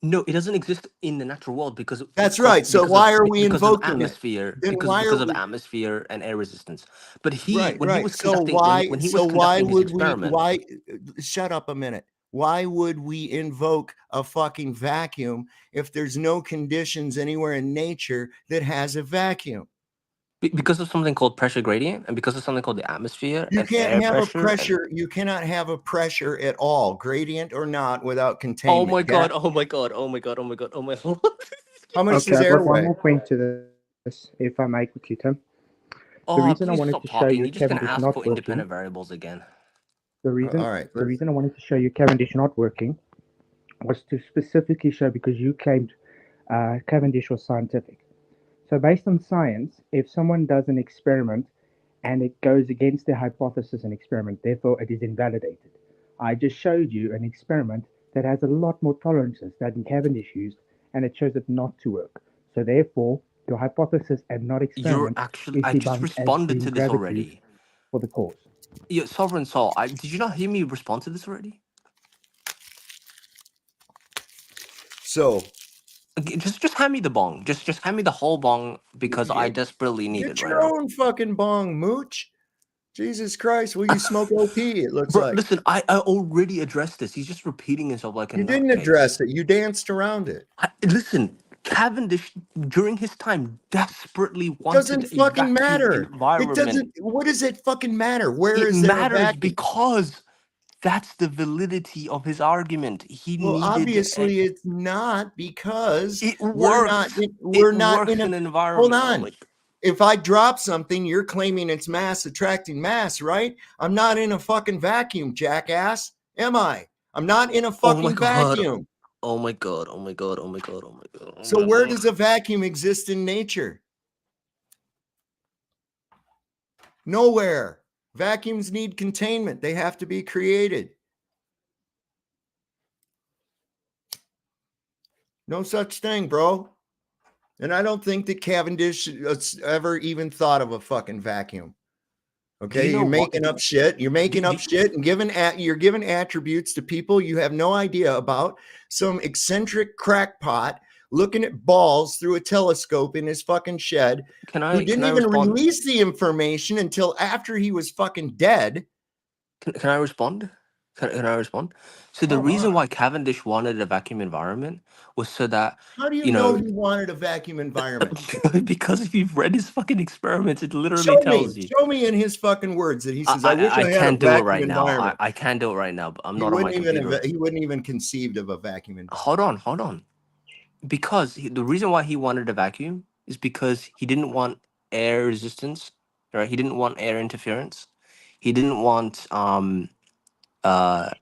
No, it doesn't exist in the natural world because
that's right. So why are we invoking
atmosphere? Because of atmosphere and air resistance. But he was
conducting why would we? Shut up a minute. Why would we invoke a fucking vacuum if there's no conditions anywhere in nature that has a vacuum?
Because of something called pressure gradient, and because of something called the atmosphere.
You can't have a pressure. You cannot have a pressure at all, gradient or not, without containment.
Oh my god! Oh my god! Oh my god! Oh my god! Oh my god!
How much is
air? One more point to this, if I may quickly, Tim.
The reason I wanted to show you Cavendish not working. Independent variables again.
The reason I wanted to show you Cavendish not working was to specifically show, because you claimed Cavendish was scientific. So based on science, if someone does an experiment and it goes against their hypothesis and experiment, therefore it is invalidated. I just showed you an experiment that has a lot more tolerances than Cavendish used, and it shows it not to work. So therefore, your hypothesis and not experiment is
I just
debunked as
responded
being
to this
gravity
already.
for the cause.
Yeah, Sovereign Soul, did you not hear me respond to this already?
So
just hand me the bong. Just hand me the whole bong, because I desperately need it
get
right
your
now.
own fucking bong, mooch. Jesus Christ, will you smoke OP? It looks
Bro,
like.
listen, I already addressed this. He's just repeating himself like a
You didn't
nutcase.
address it. You danced around it.
Listen, Cavendish during his time desperately wanted
Doesn't
a
fucking
vacuum
matter. It
environment.
doesn't. What does it fucking matter? Where
It
is there a
matters
vacuum?
because that's the validity of his argument. He
Well,
needed.
obviously, it's not, because
It
we're not.
works.
We're
It
not
works
in a.
in an environment.
Hold on.
Like,
if I drop something, you're claiming it's mass attracting mass, right? I'm not in a fucking vacuum, jackass. Am I? I'm not in a fucking vacuum.
Oh my god. Oh my god. Oh my god. Oh my god. Oh
So
my
where
god.
does a vacuum exist in nature? Nowhere. Vacuums need containment. They have to be created. No such thing, bro. And I don't think that Cavendish ever even thought of a fucking vacuum. Okay, you're making up shit. You're making up shit and you're giving attributes to people you have no idea about. Some eccentric crackpot looking at balls through a telescope in his fucking shed, who didn't even release the information until after he was fucking dead.
Can I respond? Can I respond? So the reason why Cavendish wanted a vacuum environment was so that,
how do you know he wanted a vacuum environment?
Because if you've read his fucking experiments, it literally tells you.
Show me in his fucking words that he says, "I wish I had
can't
a
do it
vacuum
right now.
environment."
I can't do it right now, but I'm not on my computer.
He wouldn't even conceived of a vacuum environment.
Hold on. Because the reason why he wanted a vacuum is because he didn't want air resistance, right? He didn't want air interference. He didn't want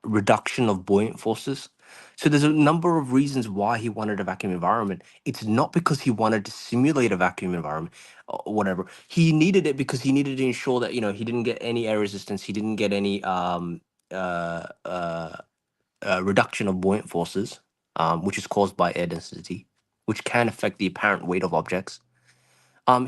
reduction of buoyant forces. So there's a number of reasons why he wanted a vacuum environment. It's not because he wanted to simulate a vacuum environment or whatever. He needed it because he needed to ensure that, he didn't get any air resistance. He didn't get any reduction of buoyant forces, which is caused by air density, which can affect the apparent weight of objects.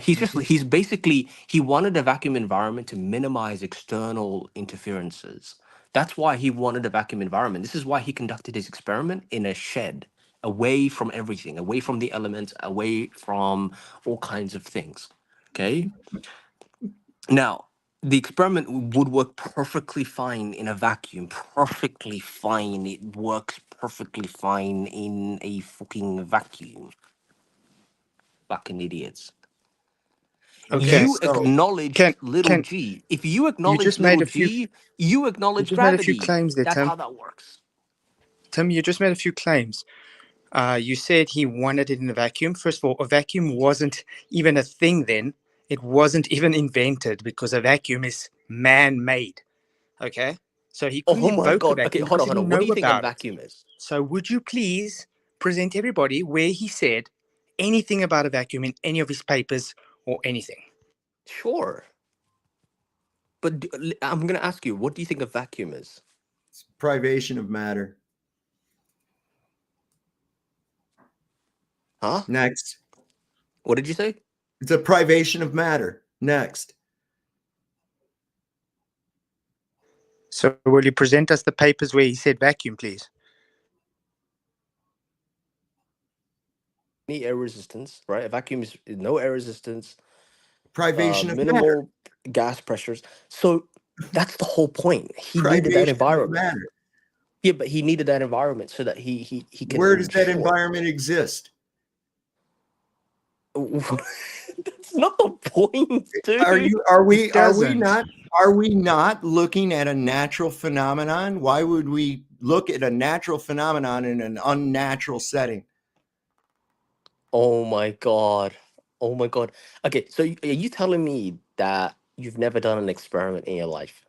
He wanted a vacuum environment to minimize external interferences. That's why he wanted a vacuum environment. This is why he conducted his experiment in a shed, away from everything, away from the elements, away from all kinds of things. Okay. Now, the experiment would work perfectly fine in a vacuum. Perfectly fine. It works perfectly fine in a fucking vacuum. Fucking idiots.
Okay,
You acknowledged little g. If you acknowledge little g, you acknowledge gravity.
Made a few claims there,
That's
Tim.
how that works.
Tim, you just made a few claims. You said he wanted it in a vacuum. First of all, a vacuum wasn't even a thing then. It wasn't even invented, because a vacuum is man-made. Okay? So he couldn't invoke a vacuum.
Okay, hold on. What do you think a vacuum is?
So would you please present everybody where he said anything about a vacuum in any of his papers or anything?
Sure. But I'm going to ask you, what do you think a vacuum is?
It's privation of matter.
Huh?
Next.
What did you say?
It's a privation of matter. Next.
So will you present us the papers where he said vacuum, please?
Any air resistance, right? A vacuum is no air resistance.
Privation of
minimal
matter.
Gas pressures. So that's the whole point. He needed that environment. Yeah, but he needed that environment so that he can.
Where does that environment exist?
That's not the point, dude.
Are we not looking at a natural phenomenon? Why would we look at a natural phenomenon in an unnatural setting?
Oh my god. Okay, so are you telling me that you've never done an experiment in your life?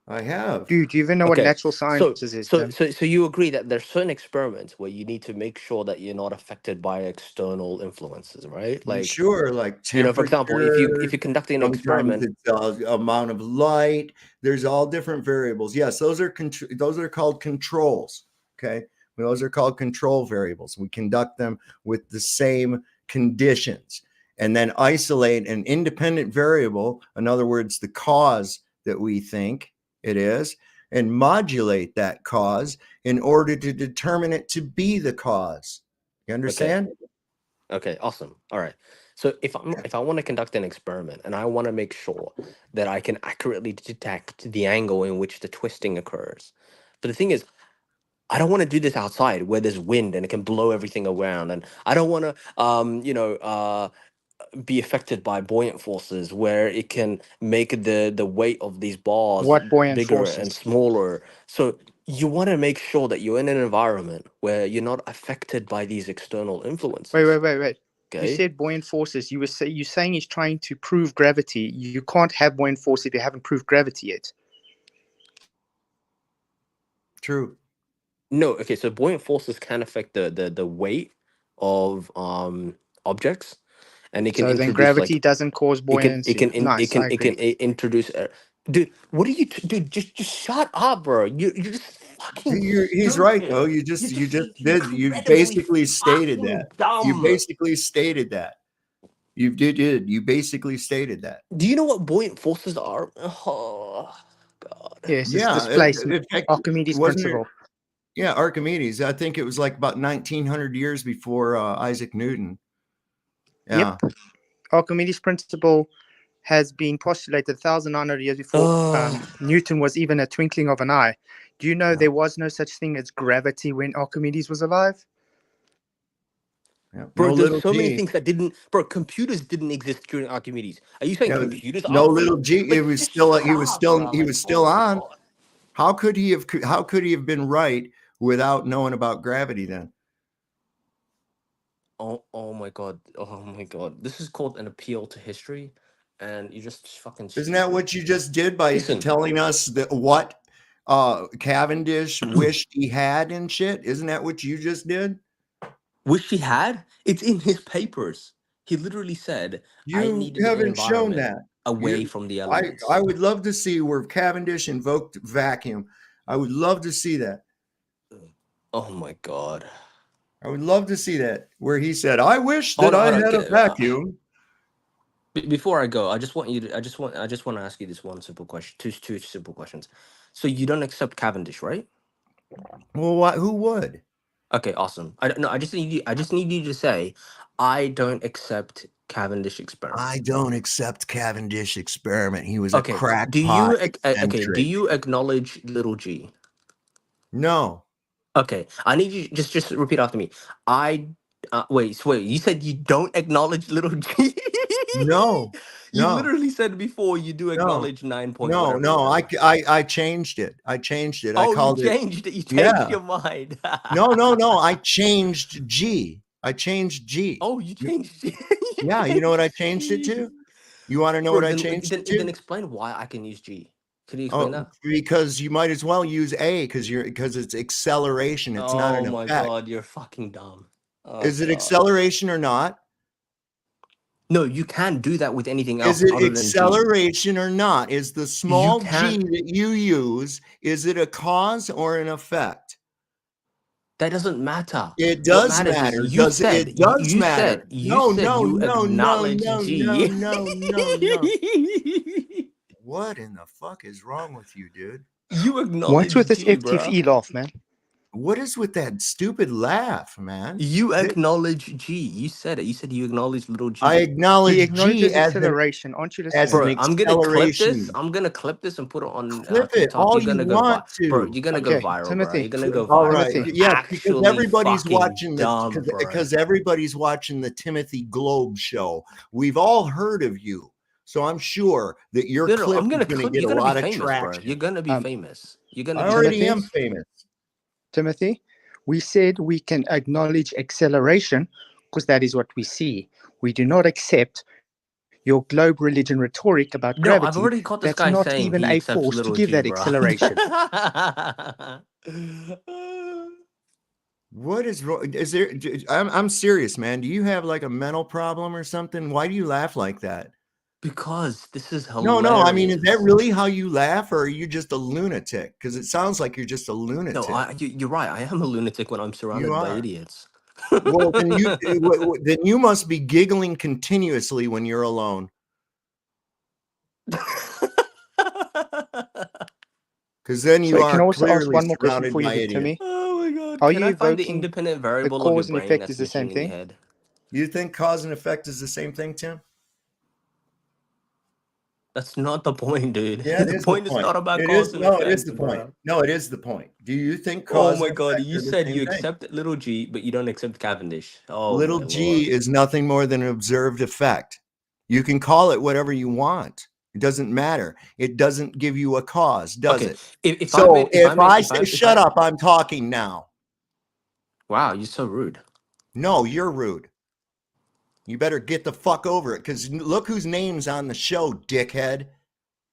I have.
Dude, do you even know what natural sciences is?
So you agree that there's certain experiments where you need to make sure that you're not affected by external influences, right? Like,
sure, like
for example, if you're conducting an
sometimes
experiment,
it's amount of light. There's all different variables. Yes, those are called controls. Okay, those are called control variables. We conduct them with the same conditions, and then isolate an independent variable. In other words, the cause that we think it is, and modulate that cause in order to determine it to be the cause. You understand?
Okay, awesome. All right. So if I want to conduct an experiment and I want to make sure that I can accurately detect the angle in which the twisting occurs, but the thing is, I don't want to do this outside where there's wind and it can blow everything around, and I don't want to be affected by buoyant forces where it can make the weight of these bars
What buoyant
bigger
forces?
and smaller. So you want to make sure that you're in an environment where you're not affected by these external influences.
Wait.
Okay.
You said buoyant forces. You're saying he's trying to prove gravity. You can't have buoyant force if you haven't proved gravity yet.
True.
No, okay, so buoyant forces can affect the weight of objects, and it can
So then
introduce
gravity doesn't cause buoyancy. Nice, I agree.
introduce dude, what are you dude, just shut up, bro. You're just fucking
He's right
stupid.
though. You
Incredibly
basically stated
fucking
that.
dumb.
You basically stated that. You did. You basically stated that.
Do you know what buoyant forces are? Oh god.
Yes, it's displacement. Archimedes
wasn't
principle.
it? Yeah, Archimedes. I think it was like about 1900 years before Isaac Newton. Yeah.
Yep. Archimedes principle has been postulated 1,900 years before Newton was even a twinkling of an eye. Do you know there was no such thing as gravity when Archimedes was alive?
Yeah.
Bro, there's so many things that didn't. Bro, computers didn't exist during Archimedes. Are you saying computers?
No little G.
Like,
It was still. He was still on.
God.
How could he have been right without knowing about gravity then?
Oh my god. Oh my god. This is called an appeal to history, and you just fucking.
Isn't that what you just did by telling us that what Cavendish wished he had and shit? Isn't that what you just did?
Wish he had? It's in his papers. He literally said, "I
You
needed an
haven't shown
environment
that
away from the elements."
I would love to see where Cavendish invoked vacuum. I would love to see that.
Oh my god.
I would love to see that where he said, "I wish that I had a vacuum."
Before I go, I just want to ask you this one simple question. Two simple questions. So you don't accept Cavendish, right?
Well, who would?
Okay, awesome. I just need you to say, I don't accept Cavendish experiment.
I don't accept Cavendish experiment. He was
a
crackpot.
Do you acknowledge little g?
No.
Okay, I need you just repeat after me. Wait. You said you don't acknowledge little g?
No.
You literally said before you do acknowledge 9 point.
No. I changed it. I changed it. I called
it. You changed your mind.
No. I changed G. I changed G.
Oh, you changed G.
Yeah. You know what I changed it to? You want to know what I changed it to?
Then explain why I can use G. Can you explain that?
Because you might as well use A because it's acceleration. It's not an effect. Oh my
god, you're fucking dumb.
Is it acceleration or not?
No, you can't do that with anything else.
Is it acceleration or not? Is the small g that you use, is it a cause or an effect?
That doesn't matter.
It does matter. It does matter. No. What in the fuck is wrong with you, dude?
You acknowledge
What's with this
G,
FTFE laugh, man?
What is with that stupid laugh, man?
You acknowledge G. You said it. You said you acknowledge little G.
I acknowledge G as
acceleration. Aren't you listening?
Bro,
I'm gonna clip this and put it on
TikTok.
It all you're gonna want to. Bro, you're gonna go viral,
Timothy.
Bro. You're gonna go viral.
All right.
Bro.
Yeah, because everybody's watching
because
everybody's watching the Timothy Globe show. We've all heard of you. So I'm sure that your clip is going to get a lot of traction.
Bro. You're going to be famous. You're going to.
I already am famous.
Timothy, we said we can acknowledge acceleration because that is what we see. We do not accept your globe religion rhetoric about
No, I've
gravity,
already got this
that's
guy
not
saying
even
he
a
accepts
force to
little
give
G,
that
bro.
acceleration.
What is wrong? Is there? I'm serious, man. Do you have like a mental problem or something? Why do you laugh like that?
Because this is
No,
hilarious.
I mean, is that really how you laugh, or are you just a lunatic? Because it sounds like you're just a lunatic.
No, you're right. I am a lunatic when I'm surrounded by idiots.
Well, then you must be giggling continuously when you're alone. Because then you
can I
are
also ask
clearly
one more question
surrounded
before you
by
give it to me?
idiots.
Oh my god!
Are
Can
you
I find the
voting
independent
the
variable of your
cause and
brain
effect
that's
is the same
missing in your
thing?
head?
You think cause and effect is the same thing, Tim?
That's not the point, dude.
Yeah, it
The
is the
point is
point.
not about
It
cause
is
and
it is
effect,
the point.
bro.
No, it is the point. Do you think
Oh
cause
my
and
god!
effect
You
are the
said
same
you
thing?
accept little g, but you don't accept Cavendish. Oh
Little
my
g
lord!
is nothing more than an observed effect. You can call it whatever you want. It doesn't matter. It doesn't give you a cause, does
Okay,
it?
if
So if I
if
say shut up, I'm talking now.
Wow, you're so rude.
No, you're rude. You better get the fuck over it, because look whose name's on the show, dickhead.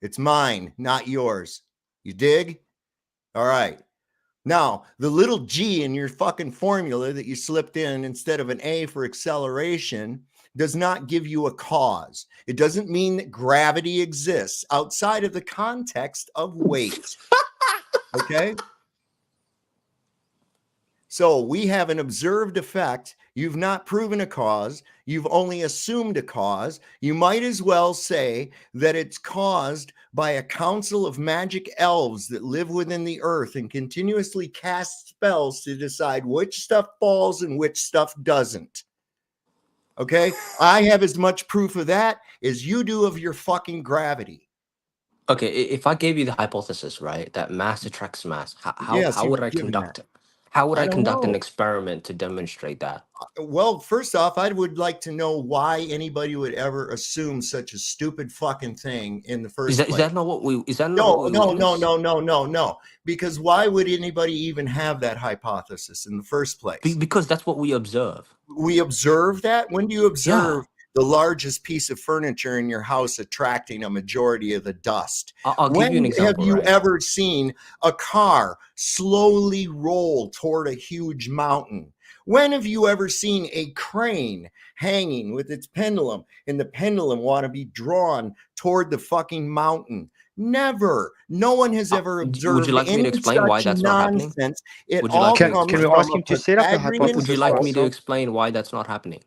It's mine, not yours. You dig? All right. Now, the little g in your fucking formula that you slipped in instead of an A for acceleration does not give you a cause. It doesn't mean that gravity exists outside of the context of weight. Okay? So we have an observed effect. You've not proven a cause. You've only assumed a cause. You might as well say that it's caused by a council of magic elves that live within the earth and continuously cast spells to decide which stuff falls and which stuff doesn't. Okay? I have as much proof of that as you do of your fucking gravity.
Okay, if I gave you the hypothesis, right, that mass attracts mass, how would I conduct it? How would I conduct an experiment to demonstrate that?
Well, first off, I would like to know why anybody would ever assume such a stupid fucking thing in the first place.
Is that not what we? Is that not
No,
what we
no. Because why would anybody even have that hypothesis in the first place?
Because that's what we observe.
We observe that. When do you observe the largest piece of furniture in your house attracting a majority of the dust?
I'll give you an example.
Have you ever seen a car slowly roll toward a huge mountain? When have you ever seen a crane hanging with its pendulum and the pendulum want to be drawn toward the fucking mountain? Never. No one has ever observed.
Would you like me to explain why that's not happening?
It
Would you
all
like
comes
Can we
from
ask him to set up the hypothesis?
Would you like me to explain why that's not happening?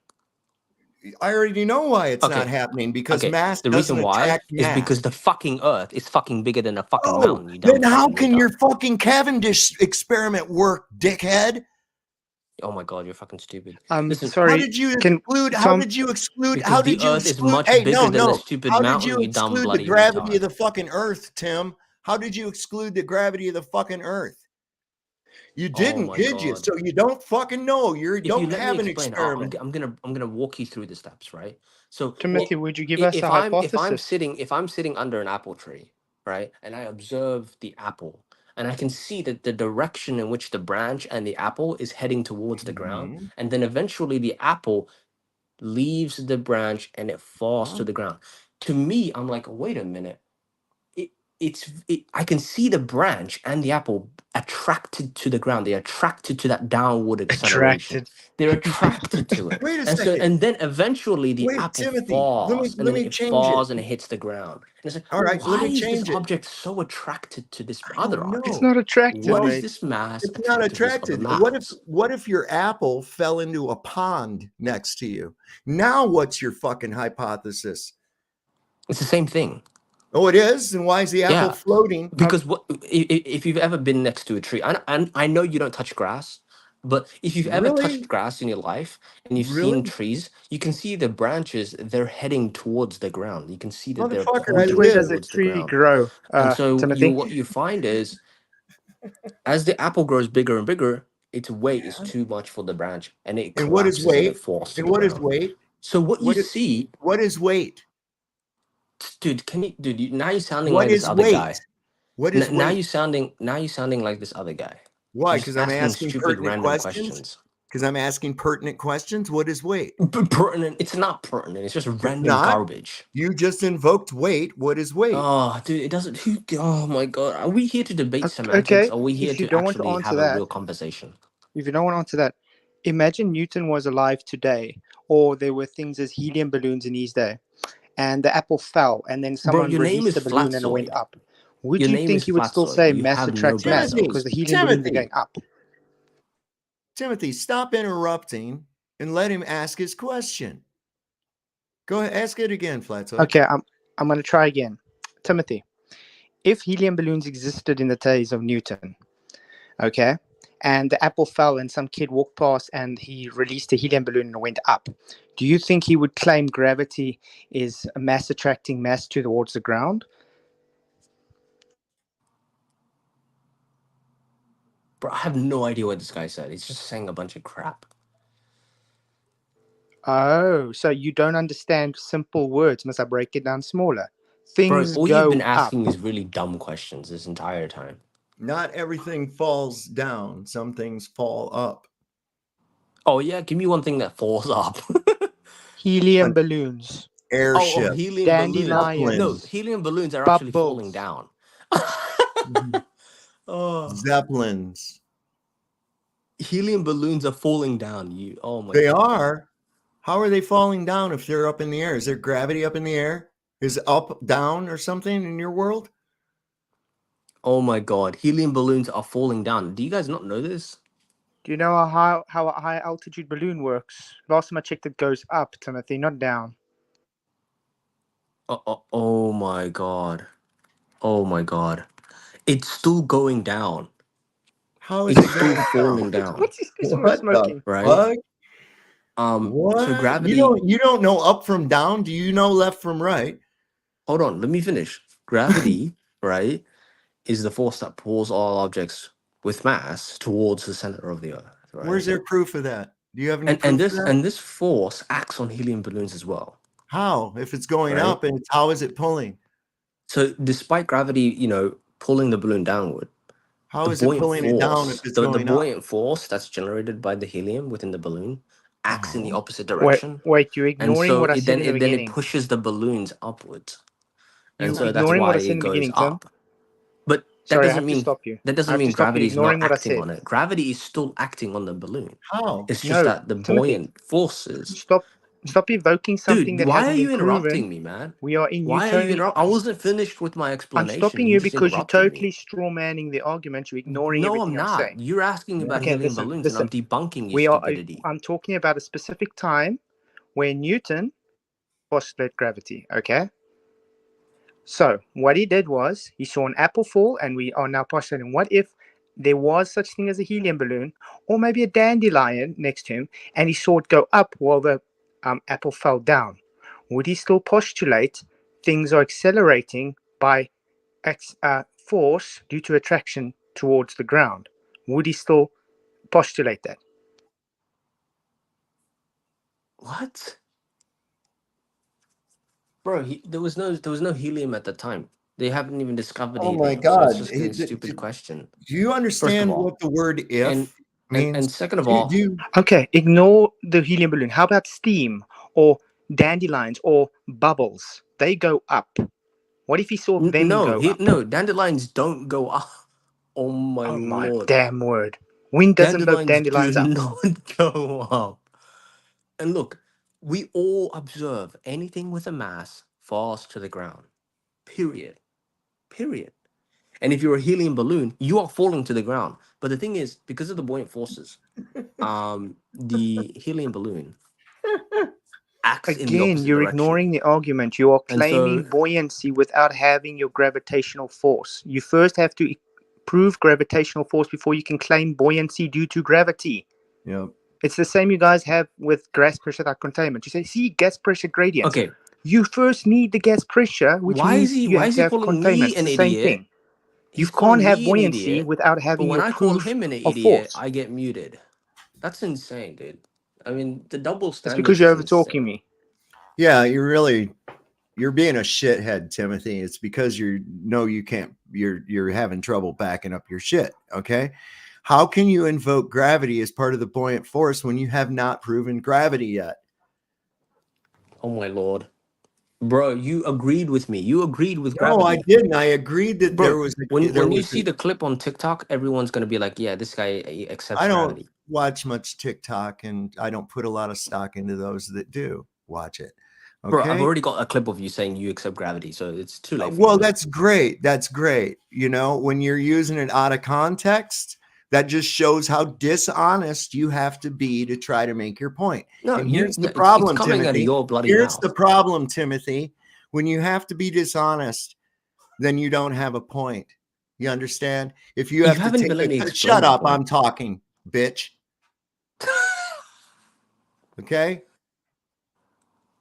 I already know why it's not happening, because mass
the reason why is because the fucking Earth is fucking bigger than a fucking mountain. You
then how can your fucking Cavendish experiment work, dickhead?
Oh my god, you're fucking stupid.
Listen, sorry.
How did you exclude? How did you exclude?
Because
how did
the
you
Earth
exclude?
is much
Hey,
bigger than a stupid
how
mountain.
did you
You dumb
exclude
bloody
the gravity
retard.
of the fucking Earth, Tim? How did you exclude the gravity of the fucking Earth? You didn't, did you? So you don't fucking know. You don't have an experiment.
I'm gonna walk you through the steps, right? So
Timothy, would you give us a hypothesis?
if I'm sitting under an apple tree, right, and I observe the apple, and I can see that the direction in which the branch and the apple is heading towards the ground, and then eventually the apple leaves the branch and it falls to the ground. To me, I'm like, wait a minute. I can see the branch and the apple attracted to the ground. They're attracted to that downward acceleration. They're attracted to it.
Wait a second.
And then eventually the apple
Timothy,
falls,
let me
it
change
falls
it.
and it hits the ground. And it's like,
all right,
why
let me
is
change
this
it.
object so attracted to this other object?
It's not attracted.
What is this mass?
It's not attracted. What if your apple fell into a pond next to you? Now what's your fucking hypothesis?
It's the same thing.
Oh, it is? And why is the apple floating?
Because if you've ever been next to a tree, I know you don't touch grass, but if you've ever touched grass in your life and you've seen trees, you can see the branches, they're heading towards the ground. You can see that they're pointing
Where does a
towards the
tree
ground.
grow?
And so
Timothy?
what you find is, as the apple grows bigger and bigger, its weight is too much for the branch, and it collapses.
And what is weight?
And it falls to
and
the
what
ground.
is weight?
So what you see,
what is weight?
Dude, now you're sounding like this other guy.
What is
now
weight?
you're sounding like this other guy.
Why?
Because
I'm asking
stupid
pertinent
random
questions. Because I'm asking pertinent questions. What is weight?
Pertinent. It's not pertinent. It's just random garbage.
You just invoked weight. What is weight?
Oh, dude, it doesn't. Oh my god. Are we here to debate semantics? Or are we here to actually have a real conversation?
If you don't want to answer that, imagine Newton was alive today, or there were things as helium balloons in his day, and the apple fell, and then someone released the balloon and it went up. Would you think he would still say mass attracts mass because the helium balloons are going up?
Timothy, stop interrupting and let him ask his question. Go ahead, ask it again, Flatfoot.
Okay, I'm going to try again. Timothy, if helium balloons existed in the days of Newton, okay, and the apple fell and some kid walked past and he released a helium balloon and it went up, do you think he would claim gravity is a mass attracting mass towards the ground?
Bro, I have no idea what this guy said. He's just saying a bunch of crap.
Oh, so you don't understand simple words. Must I break it down smaller? Things
Bro, all
go
you've been asking
up.
is really dumb questions this entire time.
Not everything falls down. Some things fall up.
Oh, yeah? Give me one thing that falls up.
Helium balloons.
Airship.
Helium balloons. No, helium balloons are actually falling down.
Zeppelins.
Helium balloons are falling down. Oh my
They
God.
are. How are they falling down if they're up in the air? Is there gravity up in the air? Is up, down, or something in your world?
Oh my God. Helium balloons are falling down. Do you guys not know this?
Do you know how a high altitude balloon works? Last time I checked, it goes up, Timothy, not down.
Oh my God. Oh my God. It's still going down.
How is
it's
it
still
going
falling
down?
down?
What's this guy smoking?
Right?
What?
So gravity.
You don't know up from down. Do you know left from right?
Hold on, let me finish. Gravity, right, is the force that pulls all objects with mass towards the center of the Earth. Right?
Where's there proof of that? Do you have any proof of that?
And this force acts on helium balloons as well.
How? If it's going
Right?
up, and how is it pulling?
So despite gravity, pulling the balloon downward,
how is it pulling it down if it's
the
going
buoyant
up?
force that's generated by the helium within the balloon acts in the opposite direction.
Wait, you're ignoring what I said in the beginning.
Then it pushes the balloons upwards. And
You're
so that's
ignoring
why
what I said
it
in the
goes
beginning, Tim.
up. But that
Sorry, I
doesn't
have to
mean
stop you.
that
I
doesn't
have to
mean
stop you
gravity is
ignoring
not
what I
acting
said.
on it. Gravity is still acting on the balloon.
How?
It's just that the
Timothy,
buoyant forces.
Stop evoking something
Dude,
that
why
hasn't
are you
been
interrupting
proven.
me, man?
We are in
Why are you
Newtonian.
I wasn't finished with my explanation.
I'm stopping you
just
because you're
interrupted
totally
me.
straw manning the argument. You're ignoring
No,
everything
I'm
I'm
not.
saying.
You're asking about
Okay,
helium
listen.
balloons, and I'm debunking your stupidity.
I'm talking about a specific time where Newton postulated gravity. Okay. So what he did was he saw an apple fall, and we are now postulating what if there was such thing as a helium balloon, or maybe a dandelion next to him, and he saw it go up while the apple fell down. Would he still postulate things are accelerating by force due to attraction towards the ground? Would he still postulate that?
What? Bro, there was no helium at the time. They haven't even discovered
Oh my
helium, so it's
God!
just a stupid question.
Do you understand what the word "if" means?
And second of all,
okay, ignore the helium balloon. How about steam or dandelions or bubbles? They go up. What if he saw them go up?
No, dandelions don't go up. Oh my lord!
Damn word! Wind doesn't blow dandelions up.
Not go up. And look, we all observe anything with a mass falls to the ground. Period. And if you're a helium balloon, you are falling to the ground. But the thing is, because of the buoyant forces, the helium balloon acts in the
Again,
opposite
you're
direction.
ignoring the argument. You are claiming buoyancy without having your gravitational force. You first have to prove gravitational force before you can claim buoyancy due to gravity.
Yep.
It's the same you guys have with gas pressure without containment. You say, see, gas pressure gradients.
Okay.
You first need the gas pressure, which means you have to have containment. It's the same thing. You can't have buoyancy without having your proof
But when I call him an
of
idiot,
force.
I get muted. That's insane, dude. I mean, the double
That's
standard.
because you're over talking me.
Yeah, you're being a shithead, Timothy. It's because you can't. You're having trouble backing up your shit. Okay. How can you invoke gravity as part of the buoyant force when you have not proven gravity yet?
Oh my lord. Bro, you agreed with me. You agreed with
No,
gravity.
I didn't. I agreed that
Bro,
there was
when you see the clip on TikTok, everyone's gonna be like, "Yeah, this guy accepts
I don't
gravity."
watch much TikTok, and I don't put a lot of stock into those that do watch it. Okay?
Bro, I've already got a clip of you saying you accept gravity, so it's too late.
Well, that's great. That's great. You know, when you're using it out of context, that just shows how dishonest you have to be to try to make your point.
No,
and here's the problem,
it's coming
Timothy.
out of your bloody
Here's
mouth.
the problem, Timothy. When you have to be dishonest, then you don't have a point. You understand? If you have to take shut up, I'm talking, bitch. Okay?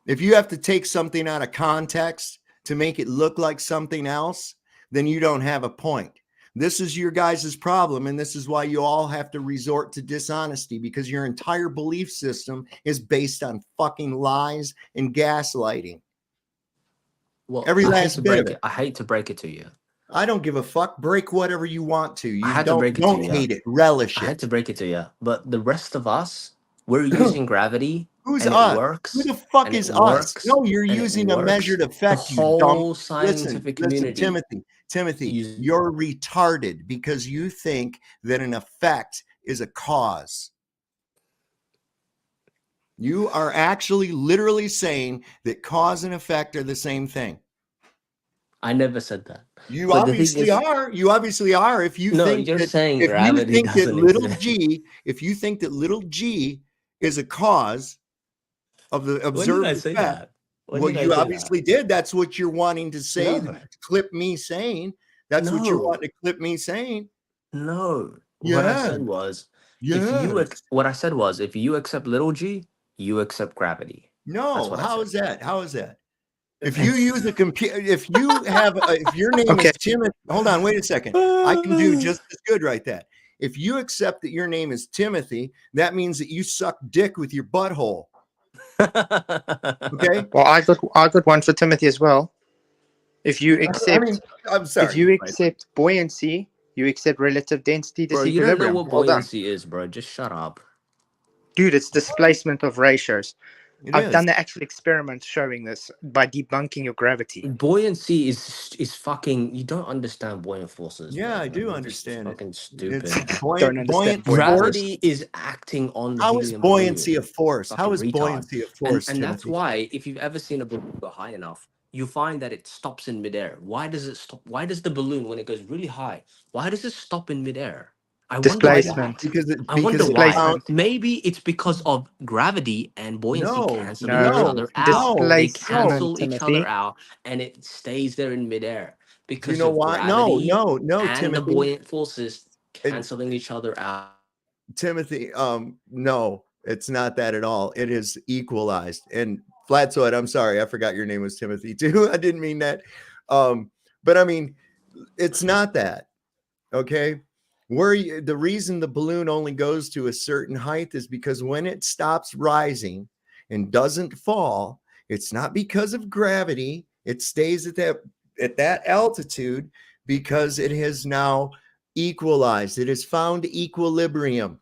If you have to take something out of context to make it look like something else, then you don't have a point. This is your guys' problem, and this is why you all have to resort to dishonesty, because your entire belief system is based on fucking lies and gaslighting.
Well,
every last bit of it.
I hate to break it to you.
I don't give a fuck. Break whatever you want to. You
I had to break it to you.
Don't hate it. Relish it.
I had to break it to you. But the rest of us, we're using gravity.
Who's
and
us?
It works.
Who the fuck is us? No, you're using a measured effect.
The whole scientific community.
Timothy, you're retarded because you think that an effect is a cause. You are actually literally saying that cause and effect are the same thing.
I never said that.
You obviously are. You obviously are. If you think
you're
that,
saying
if
gravity
you think that little
exist.
g, if you think that little g is a cause of the observed
effect,
say that? Well, you obviously did. That's what you're wanting to say. No. Clip me saying. That's what you're wanting to clip me saying.
No. Yes. What I said was, what I said was, if you accept little g, you accept gravity.
No. How is that? How is that? If you use a computer, if you have, if your name is Timothy, hold on, wait a second. I can do just as good right that. If you accept that your name is Timothy, that means that you suck dick with your butthole. Okay.
Well, I got one for Timothy as well. If you accept,
I'm sorry.
If you accept buoyancy, you accept relative density disequilibrium.
Bro, you don't know what buoyancy is, bro. Just shut up.
Dude, it's displacement of ratios. I've done the actual experiment showing this by debunking your gravity.
Buoyancy is fucking. You don't understand buoyant forces.
Yeah,
bro.
I do understand.
Fucking stupid.
Buoyant
gravity is acting on the
How is buoyancy a force? How is buoyancy a force?
And that's why, if you've ever seen a balloon go high enough, you find that it stops in midair. Why does it stop? Why does the balloon, when it goes really high, why does it stop in midair?
Displacement.
I wonder why. Maybe it's because of gravity and buoyancy canceling each other out. They cancel each other out, and it stays there in midair because
you know why?
Gravity
no,
and
Timothy.
the buoyant forces canceling each other out.
Timothy, no, it's not that at all. It is equalized. And Flatsoid, I'm sorry, I forgot your name was Timothy too. I didn't mean that. But I mean, it's not that. Okay. The reason the balloon only goes to a certain height is because when it stops rising and doesn't fall, it's not because of gravity. It stays at that altitude because it has now equalized. It has found equilibrium.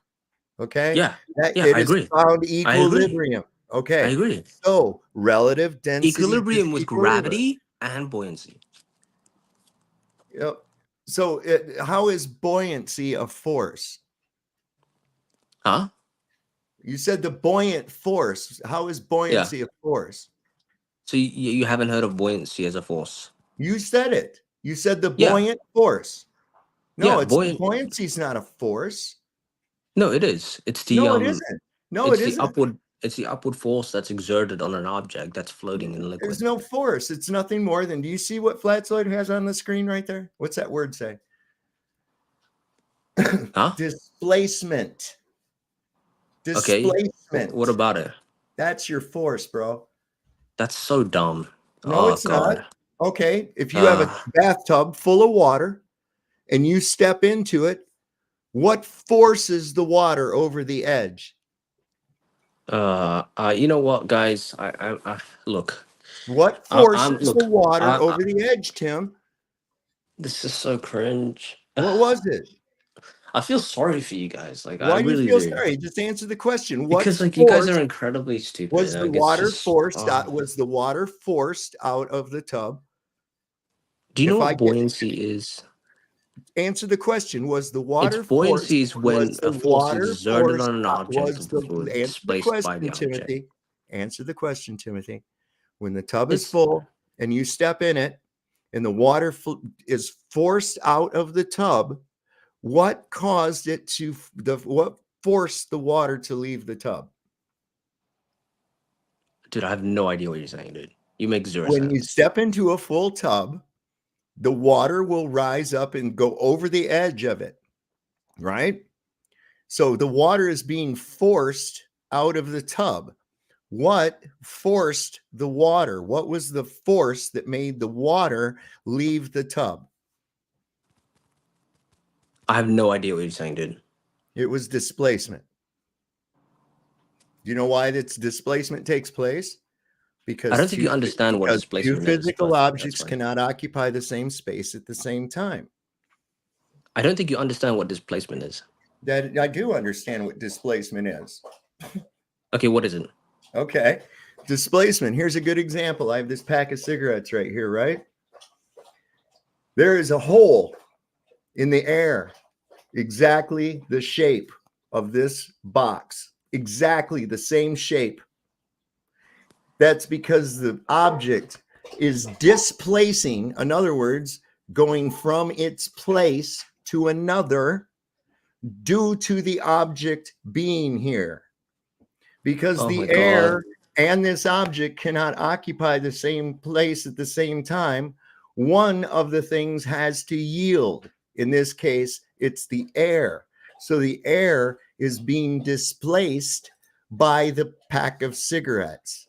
Okay.
Yeah.
I agree. Found equilibrium. Okay.
I agree.
So relative density.
Equilibrium with gravity and buoyancy.
Yep. So how is buoyancy a force?
Huh?
You said the buoyant force. How is buoyancy a force?
So you haven't heard of buoyancy as a force?
You said it. You said the buoyant force. No, buoyancy is not a force.
No, it is. It's the
it isn't. No, it isn't.
It's the upward force that's exerted on an object that's floating in liquid.
There's no force. It's nothing more than. Do you see what Flatsoid has on the screen right there? What's that word say?
Huh?
Displacement.
Displacement. Okay. What about it?
That's your force, bro.
That's so dumb.
No, it's not. Okay. If you have a bathtub full of water and you step into it, what forces the water over the edge?
You know what, guys? I look.
What forces the water over the edge, Tim?
This is so cringe.
What was it?
I feel sorry for you guys. Like, I
Why do you
really
feel
do.
sorry? Just answer the question.
Because like you guys are incredibly stupid.
Was the
Like,
water
it's just,
forced out? Was the water forced out of the tub?
Do you know
If I
what
get
buoyancy is?
answer the question, was the
It's
water forced?
buoyancy is when
Was
a
the
force
water
exerted
forced?
on an object
Was the
before
answer the
displaced by the
question,
object.
Timothy? Answer the question, Timothy. When the tub is
It's
full and you step in it, and the water is forced out of the tub, what caused it to what forced the water to leave the tub?
Dude, I have no idea what you're saying, dude. You make zero
When you
sense.
step into a full tub, the water will rise up and go over the edge of it, right? So the water is being forced out of the tub. What forced the water? What was the force that made the water leave the tub?
I have no idea what you're saying, dude.
It was displacement. Do you know why this displacement takes place? Because
I don't think you understand what displacement
two
is.
physical objects cannot occupy the same space at the same time.
I don't think you understand what displacement is.
That I do understand what displacement is.
Okay, what is it?
Okay. Displacement. Here's a good example. I have this pack of cigarettes right here, right? There is a hole in the air, exactly the shape of this box, exactly the same shape. That's because the object is displacing, in other words, going from its place to another due to the object being here. Because the air and this object cannot occupy the same place at the same time, one of the things has to yield. In this case, it's the air. So the air is being displaced by the pack of cigarettes.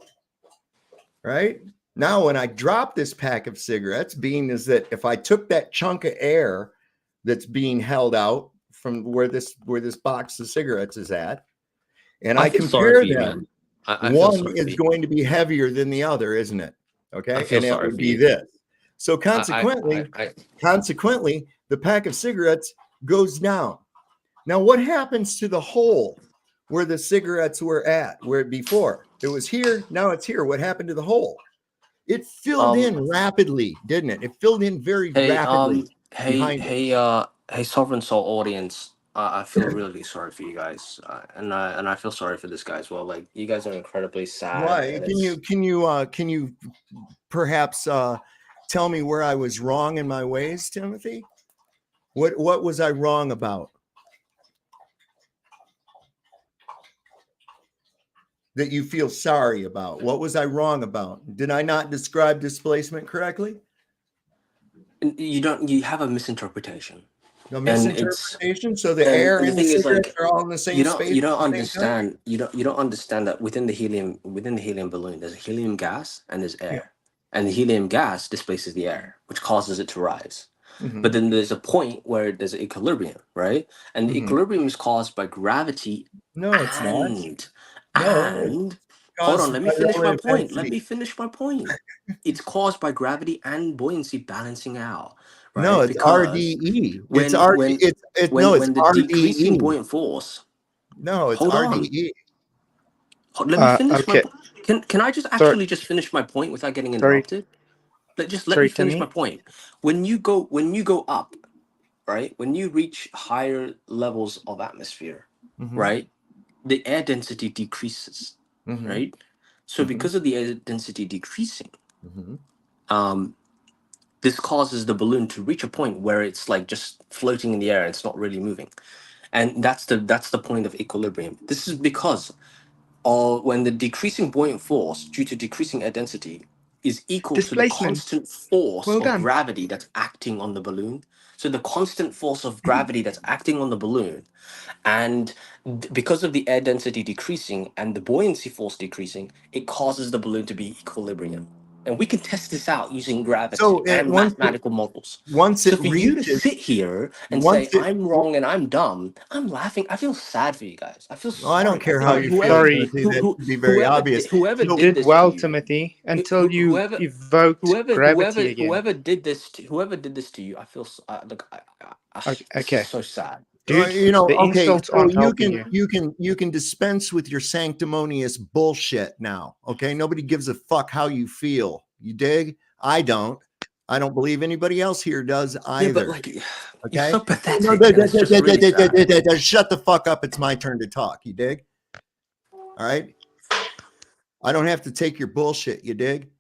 Right? Now, when I drop this pack of cigarettes, being is that if I took that chunk of air that's being held out from where this box of cigarettes is at, and I compare them, one is going to be heavier than the other, isn't it? Okay, and it would be this. So consequently, the pack of cigarettes goes down. Now, what happens to the hole where the cigarettes were at? Where before it was here, now it's here. What happened to the hole? It filled in rapidly, didn't it? It filled in very rapidly.
Hey, Sovereign Soul audience. I feel really sorry for you guys, and I feel sorry for this guy as well. Like, you guys are incredibly sad.
Why? Can you perhaps tell me where I was wrong in my ways, Timothy? What was I wrong about? That you feel sorry about? What was I wrong about? Did I not describe displacement correctly?
You have a misinterpretation.
No misinterpretation. So the air and the cigarettes are all in the same space.
You don't understand. You don't understand that within the helium balloon, there's helium gas and there's air, and the helium gas displaces the air, which causes it to rise. But then there's a point where there's an equilibrium, right? And the equilibrium is caused by gravity.
No, it's not.
And hold on, let me finish my point. Let me finish my point. It's caused by gravity and buoyancy balancing out. Right?
No, it's RDE. It's RDE.
When the decreasing buoyant force.
No, it's RDE.
Let me finish my point. Can I just actually just finish my point without getting interrupted? Let me finish my point. When you go up, right? When you reach higher levels of atmosphere, right? The air density decreases, right? So because of the air density decreasing, this causes the balloon to reach a point where it's like just floating in the air and it's not really moving. And that's the point of equilibrium. This is because when the decreasing buoyant force due to decreasing air density is equal to the constant force of gravity that's acting on the balloon. So the constant force of gravity that's acting on the balloon, and because of the air density decreasing and the buoyancy force decreasing, it causes the balloon to be equilibrium. And we can test this out using gravity and mathematical models. So for you to sit here and say I'm wrong and I'm dumb, I'm laughing. I feel sad for you guys. I feel sorry.
I don't care how you feel.
Sorry.
To be very obvious.
Whoever did this well, Timothy, until you evoked gravity again.
Whoever did this to you, I feel okay. So sad.
Dude,
you know,
the
okay,
insults
so
aren't helping
you can dispense with your sanctimonious bullshit now. Okay, nobody gives a fuck how you feel. You dig? I don't. I don't believe anybody else here does either.
Yeah, but like,
okay,
you're so pathetic. And it's just really sad.
Shut the fuck up. It's my turn to talk. You dig? All right. I don't have to take your bullshit. You dig?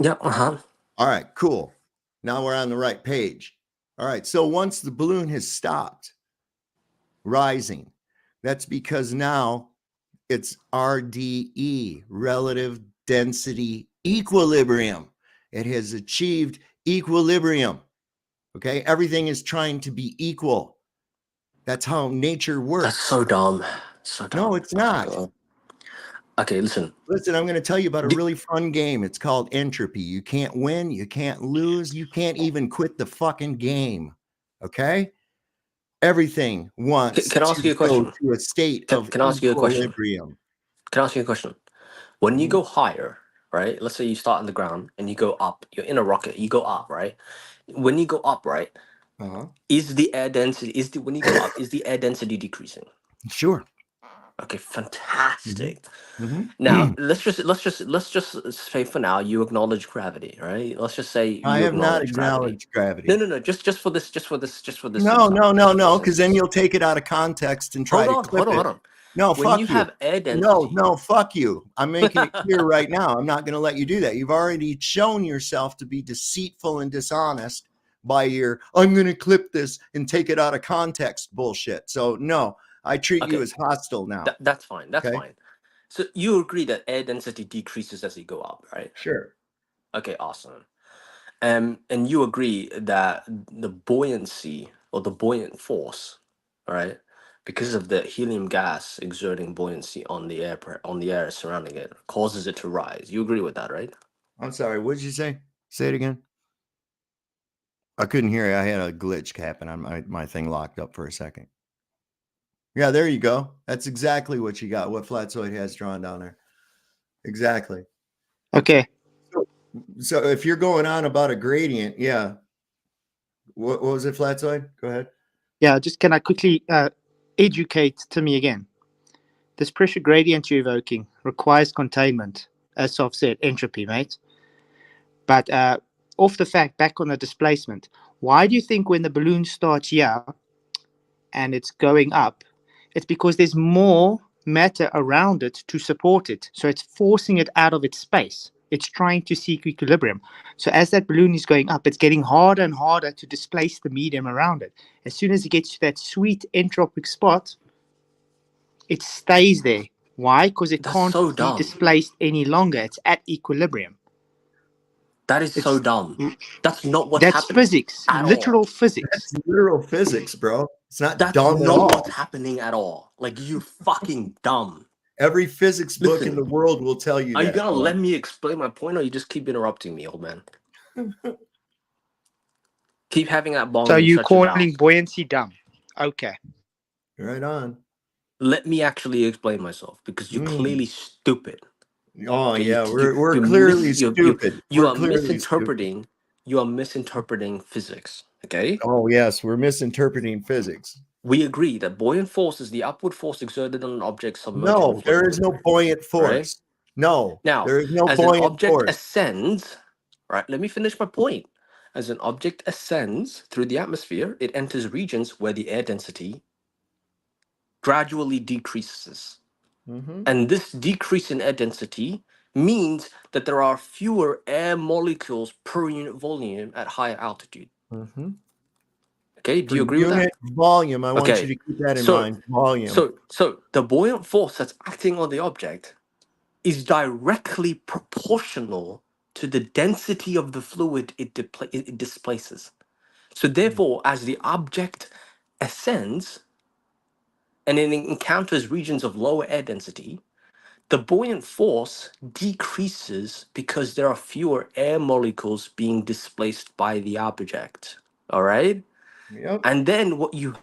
Yeah.
All right, cool. Now we're on the right page. All right. So once the balloon has stopped rising, that's because now it's RDE, relative density equilibrium. It has achieved equilibrium. Okay. Everything is trying to be equal. That's how nature works.
That's so dumb. So dumb.
No, it's not.
Okay, listen.
Listen, I'm going to tell you about a really fun game. It's called entropy. You can't win. You can't lose. You can't even quit the fucking game. Okay? Everything wants
Can I ask you a question?
go to a state of
can I ask you a question?
equilibrium.
Can I ask you a question? When you go higher, right? Let's say you start on the ground and you go up. You're in a rocket. You go up, right? When you go up, right? Is the air density when you go up? Is the air density decreasing?
Sure.
Okay, fantastic. Now let's just say for now you acknowledge gravity, right? Let's just say
I
you
have not
acknowledge
acknowledged gravity.
No. Just for this.
No. Because then you'll take it out of context and try to clip it.
Hold on.
No,
when
fuck
you
you.
have air density.
No, fuck you. I'm making it clear right now. I'm not going to let you do that. You've already shown yourself to be deceitful and dishonest by your, I'm going to clip this and take it out of context bullshit. So no, I treat you as hostile now.
That's fine. That's fine. So you agree that air density decreases as you go up, right?
Sure.
Okay, awesome. And you agree that the buoyancy or the buoyant force, right, because of the helium gas exerting buoyancy on the air surrounding it, causes it to rise. You agree with that, right?
I'm sorry. What did you say? Say it again. I couldn't hear you. I had a glitch happen on my thing locked up for a second. Yeah, there you go. That's exactly what you got. What Flatzoid has drawn down there. Exactly.
Okay.
So if you're going on about a gradient, yeah. What was it, Flatzoid? Go ahead.
Yeah, just can I quickly educate Timmy again? This pressure gradient you're evoking requires containment, as Sof said, entropy, mate. But off the fact, back on the displacement, why do you think when the balloon starts here and it's going up, it's because there's more matter around it to support it. So it's forcing it out of its space. It's trying to seek equilibrium. So as that balloon is going up, it's getting harder and harder to displace the medium around it. As soon as it gets to that sweet entropic spot, it stays there. Why? Because it can't be displaced any longer. It's at equilibrium.
That is so dumb. That's not what's happening.
That's physics. Literal physics.
That's literal physics, bro. It's not
That's
dumb at
not
all.
what's happening at all. Like, you're fucking dumb.
Every physics book in the world will tell you that.
Are you gonna let me explain my point, or you just keep interrupting me, old man? Keep having that ball.
So you calling buoyancy dumb? Okay.
Right on.
Let me actually explain myself, because you're clearly stupid.
Oh yeah, we're clearly stupid.
You are misinterpreting. You are misinterpreting physics. Okay.
Oh yes, we're misinterpreting physics.
We agree that buoyant force is the upward force exerted on an object submerged.
No, there is no buoyant force. Right? No.
Now,
there is no
as
buoyant
an object
force.
ascends, right? Let me finish my point. As an object ascends through the atmosphere, it enters regions where the air density gradually decreases. And this decrease in air density means that there are fewer air molecules per unit volume at higher altitude. Okay, do you agree with that?
Unit volume, I want you to keep that in mind. Volume.
So the buoyant force that's acting on the object is directly proportional to the density of the fluid it displaces. So therefore, as the object ascends and it encounters regions of lower air density, the buoyant force decreases because there are fewer air molecules being displaced by the object. All right?
Yep.
And then what you...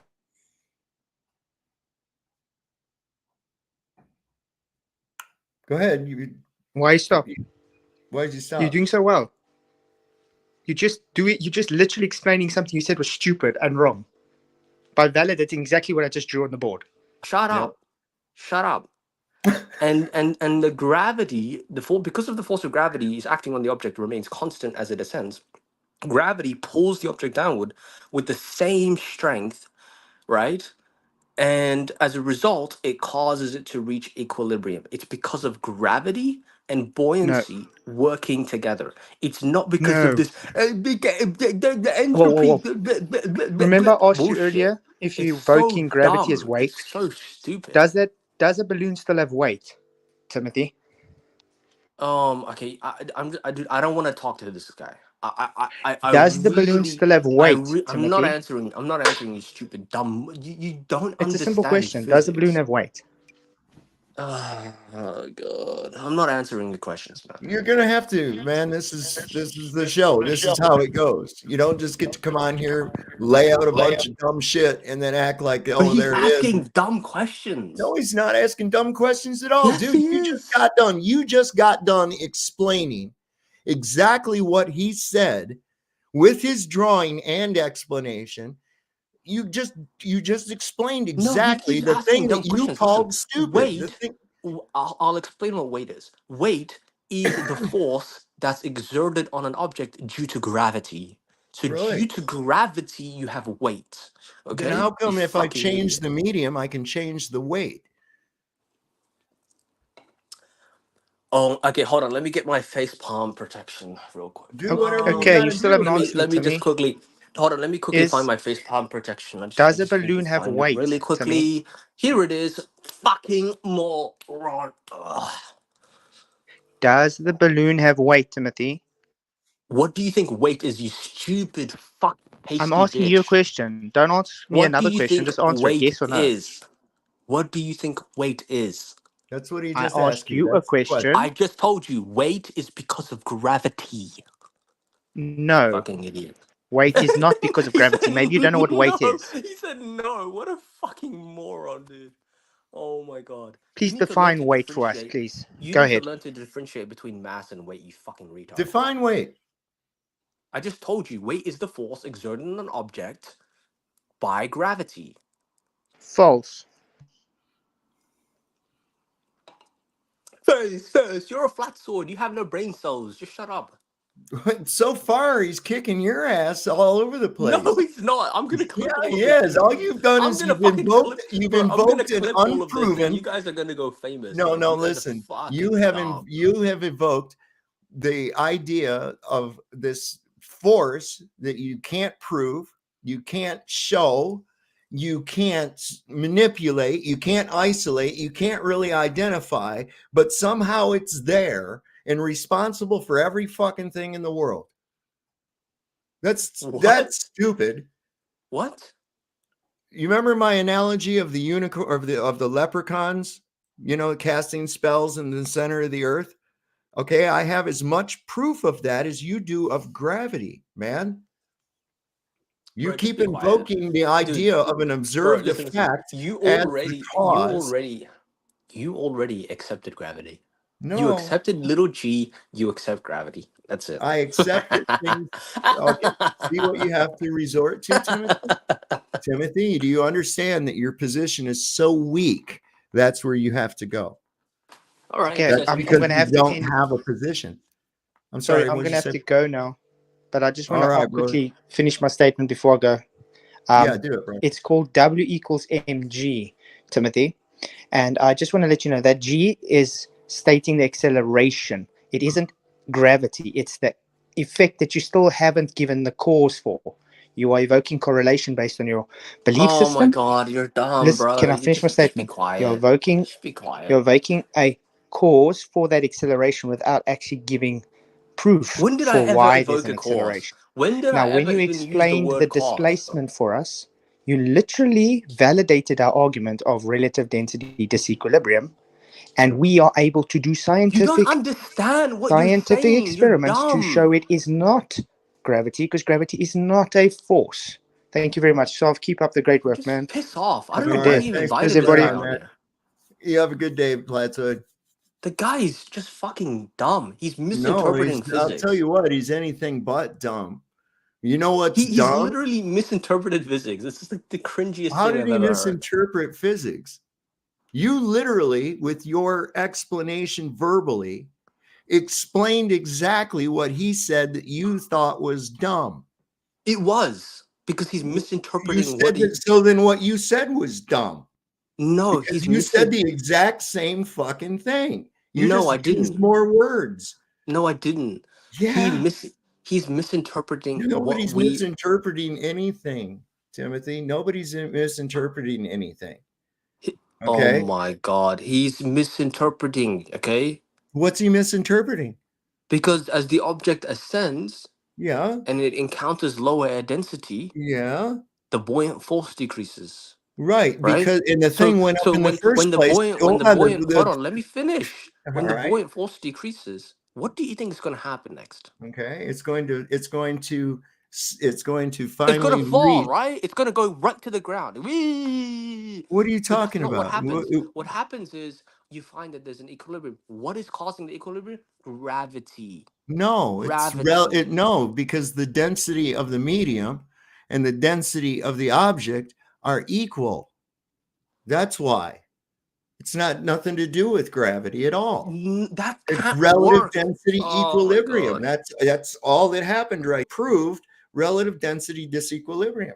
Go ahead.
Why you stop?
Why did you stop?
You're doing so well. You just do it. You're just literally explaining something you said was stupid and wrong.
by validating exactly what I just drew on the board.
Shut up. Shut up. and the gravity, because of the force of gravity is acting on the object remains constant as it ascends. Gravity pulls the object downward with the same strength, right? And as a result, it causes it to reach equilibrium. It's because of gravity and buoyancy working together. It's not because of this the entropy.
Whoa. Remember I asked you earlier if you're evoking gravity as weight.
It's so stupid.
Does a balloon still have weight, Timothy?
Okay. I don't want to talk to this guy.
Does the balloon still have weight?
I'm not answering. I'm not answering. You stupid dumb. You don't understand.
It's a simple question.
Physics.
Does the balloon have weight?
Oh God! I'm not answering the questions, man.
You're gonna have to, man. This is the show. This is how it goes. You don't just get to come on here, lay out a bunch of dumb shit, and then act like, oh,
he's
there it is.
asking dumb questions.
No, he's not asking dumb questions at all, dude. You just got done explaining exactly what he said with his drawing and explanation. You just explained exactly the thing that you called stupid.
Weight, I'll explain what weight is. Weight is the force that's exerted on an object due to gravity. So due to gravity, you have weight. Okay.
Then how come if I change the medium, I can change the weight?
Oh, okay. Hold on. Let me get my face palm protection real quick.
Do whatever.
Okay, you still have an answer.
Let me just quickly. Hold on. Let me quickly find my face palm protection.
Does a balloon have weight?
Really quickly. Here it is. Fucking moron. Ugh.
Does the balloon have weight, Timothy?
What do you think weight is, you stupid fuck?
I'm asking you a question. Don't ask me another question. Just answer it, yes or no.
What do you think weight is?
That's what he just
asked you a question.
I just told you weight is because of gravity.
No.
Fucking idiot.
Weight is not because of gravity. Maybe you don't know what weight is.
He said no. What a fucking moron, dude. Oh my God.
Please define weight for us, please.
Go ahead. You need to learn to differentiate between mass and weight, you fucking retard.
Define weight.
I just told you, weight is the force exerted on an object by gravity.
False.
First, you're a flat sword. You have no brain cells. Just shut up.
So far, he's kicking your ass all over the place.
No, he's not. I'm gonna clip.
Yeah, he is. All you've done is you've invoked an unproven.
You guys are gonna go famous.
No, listen. You have evoked the idea of this force that you can't prove, you can't show, you can't manipulate, you can't isolate, you can't really identify, but somehow it's there and responsible for every fucking thing in the world. That's stupid.
What?
You remember my analogy of the unicorn of the leprechauns, casting spells in the center of the earth? Okay, I have as much proof of that as you do of gravity, man. You keep invoking the idea of an observed effect.
You already accepted gravity.
No.
You accepted little g, you accept gravity. That's it.
I accepted things. Okay. See what you have to resort to, Timothy? Timothy, do you understand that your position is so weak? That's where you have to go.
All right.
Okay, I'm going to have
to have a position. I'm sorry.
I'm going to have to go now, but I just want to quickly finish my statement before I go.
Yeah, do it, bro.
It's called W equals mg, Timothy. And I just want to let you know that g is stating the acceleration. It isn't gravity. It's the effect that you still haven't given the cause for. You are evoking correlation based on your belief system.
Oh my God, you're dumb, bro.
Can I finish my statement?
Be quiet.
You're evoking a cause for that acceleration without actually giving proof for why there's an acceleration.
When
you explained the displacement for us, you literally validated our argument of relative density disequilibrium, and we are able to do scientific experiments to show it is not gravity, because gravity is not a force. Thank you very much. So keep up the great work, man.
Piss off. I don't know why you invited me.
You have a good day, Plato.
The guy is just fucking dumb. He's misinterpreting physics.
I'll tell you what, he's anything but dumb. You know what's
He's
dumb?
literally misinterpreted physics. This is like the cringiest
How
thing
did
I've
he
ever heard.
misinterpret physics? You literally, with your explanation verbally, explained exactly what he said that you thought was dumb.
It was because he's
You
misinterpreting
said that, so then what you said was dumb.
No,
Because you said the exact same fucking thing. You
No,
just
I didn't.
used more words.
No, I didn't.
Yeah.
He's misinterpreting
Nobody's
what we.
misinterpreting anything, Timothy. Nobody's misinterpreting anything.
Oh
Okay.
my God, he's misinterpreting. Okay.
What's he misinterpreting?
Because as the object ascends,
yeah,
and it encounters lower air density,
yeah,
the buoyant force decreases.
Right,
Right.
because and the thing went up in the first place.
Hold on, let me finish. When the
right.
buoyant force decreases, what do you think is going to happen next?
Okay, it's going to finally
it's going to fall, right? It's going to go right to the ground. Whee!
What are you
But that's
talking
not
about?
what happens. What happens is you find that there's an equilibrium. What is causing the equilibrium? Gravity.
No,
Gravity.
no, because the density of the medium and the density of the object are equal. That's why. It's nothing to do with gravity at all.
That
it's
can't
relative
work.
density equilibrium. That's all that happened, right? Proved relative density disequilibrium.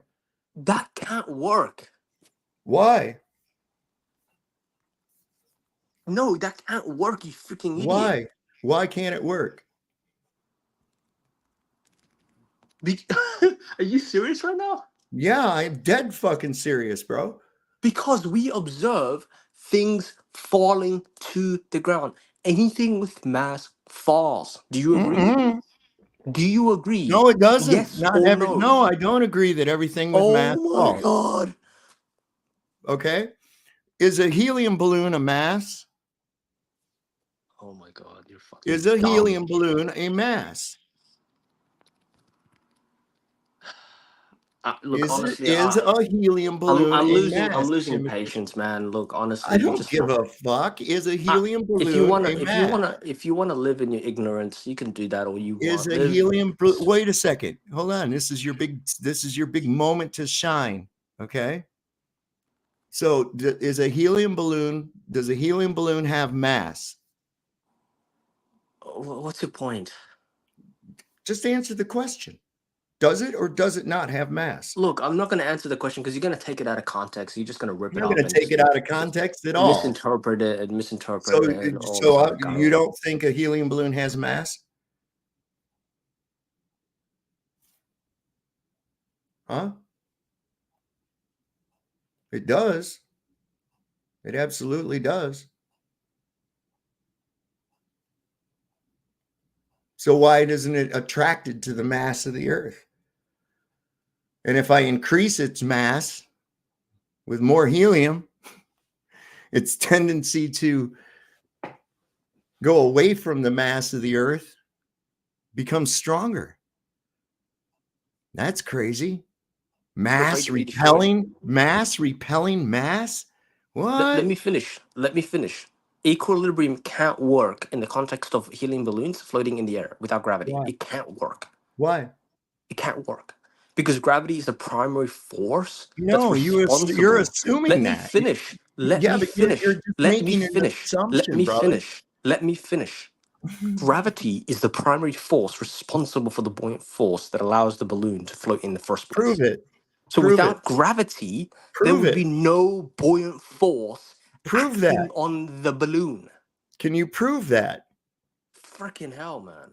That can't work.
Why?
No, that can't work, you freaking idiot.
Why? Why can't it work?
Are you serious right now?
Yeah, I'm dead fucking serious, bro.
Because we observe things falling to the ground. Anything with mass falls. Do you agree?
Mm-mm.
Do you agree?
No, it doesn't.
Yes or no?
No, I don't agree that everything with mass falls.
Oh my God.
Okay. Is a helium balloon a mass?
Oh my God, you're fucking
Is a
dumb.
helium balloon a mass?
Look, honestly,
is a helium balloon
I'm losing.
mass,
I'm losing
Timothy?
patience, man. Look, honestly,
I don't give a fuck. Is a helium balloon
if you
mass?
if you wanna live in your ignorance, you can do that all you
Is
want.
a helium? Wait a second. Hold on. This is your big moment to shine. Okay. So, does a helium balloon have mass?
What's your point?
Just answer the question. Does it or does it not have mass?
Look, I'm not going to answer the question because you're going to take it out of context. You're just going to rip it off.
I'm not going to take it out of context at all.
Misinterpret it.
So you don't think a helium balloon has mass? Huh? It does. It absolutely does. So why isn't it attracted to the mass of the Earth? And if I increase its mass with more helium, its tendency to go away from the mass of the Earth becomes stronger. That's crazy. Mass repelling mass? What?
Let me finish. Equilibrium can't work in the context of helium balloons floating in the air without gravity.
Why?
It can't work.
Why?
It can't work. Because gravity is the primary force.
No, you're assuming
Let me finish. Let me finish. Gravity is the primary force responsible for the buoyant force that allows the balloon to float in the first place.
Prove it.
So without gravity, there would be no buoyant force acting on the balloon.
Can you prove that?
Freaking hell, man.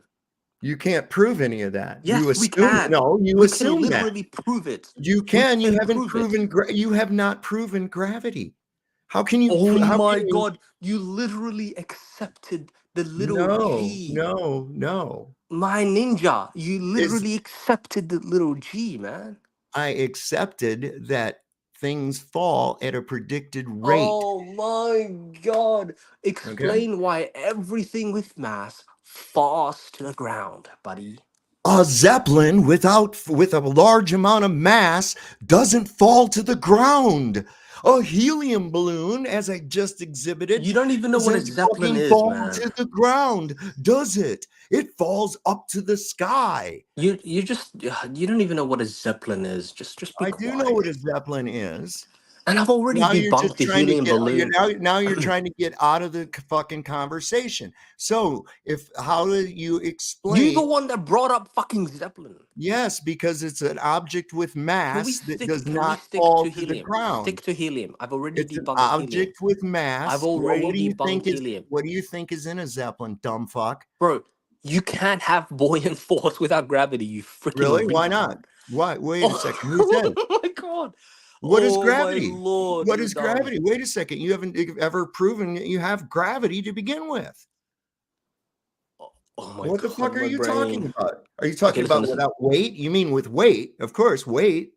You can't prove any of that.
Yes, we can.
No, you assume that.
We can literally prove it.
You can. You haven't proven. You have not proven gravity. How can you?
Oh my God! You literally accepted the little g.
No.
My ninja, you literally accepted the little g, man.
I accepted that things fall at a predicted rate.
Oh my God! Explain why everything with mass falls to the ground, buddy.
A Zeppelin with a large amount of mass doesn't fall to the ground. A helium balloon, as I just exhibited,
You don't even know what a
doesn't
zeppelin
fucking
is,
fall
man.
to the ground, does it? It falls up to the sky.
You don't even know what a zeppelin is. Just be
I do know what a
quiet.
zeppelin is.
And I've already
Now you're just
debunked the
trying to
helium
get
balloon.
now you're trying to get out of the fucking conversation. So how do you explain?
You're the one that brought up fucking zeppelin.
Yes, because it's an object with mass that does not
stick
fall
to
to the
helium?
ground.
Stick to helium. I've already
It's an
debunked
object
helium.
with mass.
I've already
What do you think
debunked helium.
What do you think is in a zeppelin, dumb fuck?
Bro, you can't have buoyant force without gravity, you freaking
Really? Why
retard.
not? Why? Wait a second. Who said it?
Oh my god.
What is
Oh my
gravity?
lord.
What
you're
is
dumb.
gravity? Wait a second. You haven't ever proven that you have gravity to begin with.
Oh my
What the
god,
fuck are
my
you
brain.
talking about? Are you talking
listen,
about
listen.
without weight? You mean with weight? Of course, weight.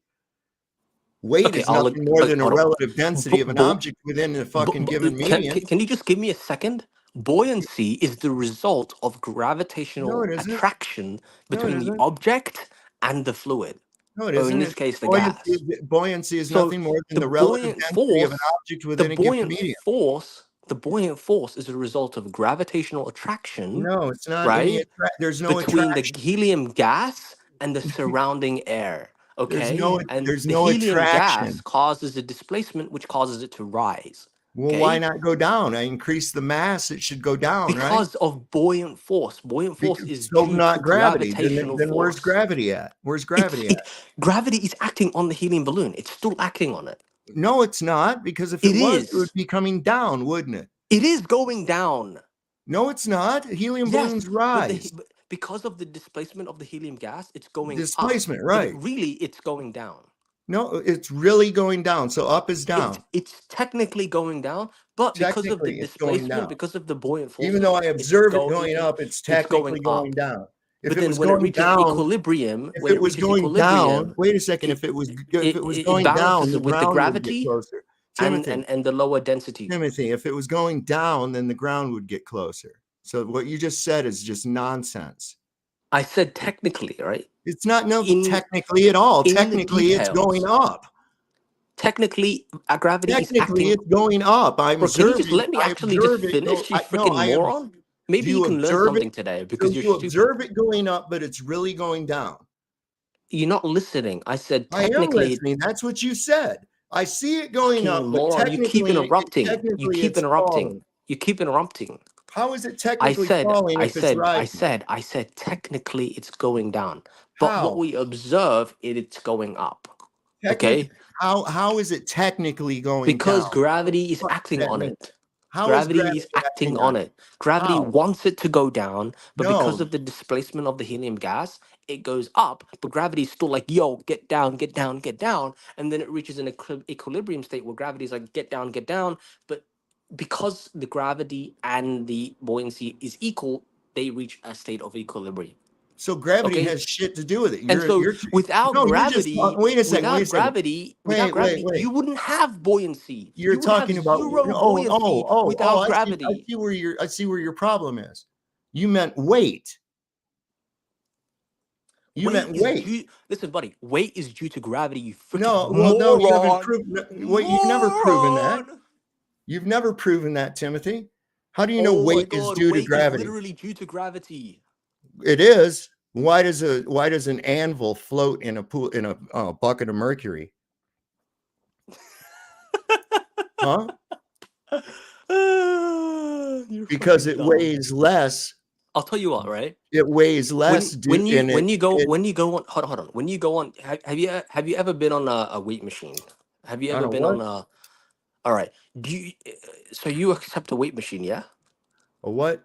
Weight
Okay,
is nothing more than a
hold on.
relative density of an object within a fucking given medium.
Can you just give me a second? Buoyancy is the result of
No,
gravitational
it isn't.
attraction
No, it
between the
isn't.
object and the fluid.
No, it
Or
isn't.
in this case, the gas.
Buoyancy is
So
nothing more than
the
the relative
buoyant
density of an
force,
object
the
within a given
buoyant
medium.
force, the buoyant force is a result of gravitational attraction,
No, it's not any
right?
there's no
Between the
attraction.
helium gas and the surrounding air.
There's
Okay,
no
and
there's
the
no
helium gas
attraction.
causes a displacement, which causes it to rise.
Well,
Okay,
why not go down? I increase the mass, it should go down, right?
because of buoyant force. Buoyant force is
So
due
not
to
gravity.
gravitational
Then where's
force.
gravity at? Where's gravity at?
Gravity is acting on the helium balloon. It's still acting on it.
No, it's not, because if
It
it was,
is.
it would be coming down, wouldn't it?
It is going down.
No, it's not. Helium balloons rise.
But because of the displacement of the helium gas, it's going
Displacement,
up.
right.
But really, it's going down.
No, it's really going down. So up is down.
It's technically going down, but because of the
Technically, it's going
displacement,
down.
because of the buoyant force,
Even though I observe it going up, it's technically going down. If
But
it
then
was
when it
going
reaches
down,
equilibrium,
if it was going down, wait a second. If it was going down,
balances
the
with the
ground would
gravity
get closer.
and
Timothy,
the lower density.
Timothy, if it was going down, then the ground would get closer. So what you just said is just nonsense.
I said technically, right?
It's not technically at all. Technically, it's going up.
Technically, gravity is acting.
Technically, it's going up. I'm
Bro, can you
observing.
just let me actually just finish, you freaking moron? Maybe you can learn something today because you're stupid.
You observe it going up, but it's really going down.
You're not listening. I said
I am
technically.
listening. That's what you said. I see it going up, but
moron, you keep interrupting. You keep interrupting.
Falling.
You keep interrupting.
How is it technically falling if it's rising?
I said technically it's going down. But what we observe it's going up. Okay?
How is it technically going down?
Because gravity is acting on it. Gravity is acting on it. Gravity wants it to go down, but because of the displacement of the helium gas, it goes up. But gravity is still like, yo, get down, get down, get down. And then it reaches an equilibrium state where gravity is like, get down, get down. But because the gravity and the buoyancy is equal, they reach a state of equilibrium.
So gravity has shit to do with it.
Without gravity,
wait a second.
Without gravity, you wouldn't have buoyancy.
You're talking about
without gravity.
I see where your problem is. You meant weight. You meant weight.
Listen, buddy, weight is due to gravity. You freaking
no, you haven't proven. You've never proven that. You've never proven that, Timothy. How do you know weight is due to gravity?
Is literally due to gravity.
It is. Why does an anvil float in a pool in a bucket of mercury? Huh? Because it weighs less.
I'll tell you what, right?
It weighs less.
When you go on, hold on. When you go on, have you ever been on a weight machine? Have you ever been on a? All right. So you accept a weight machine, yeah?
A what?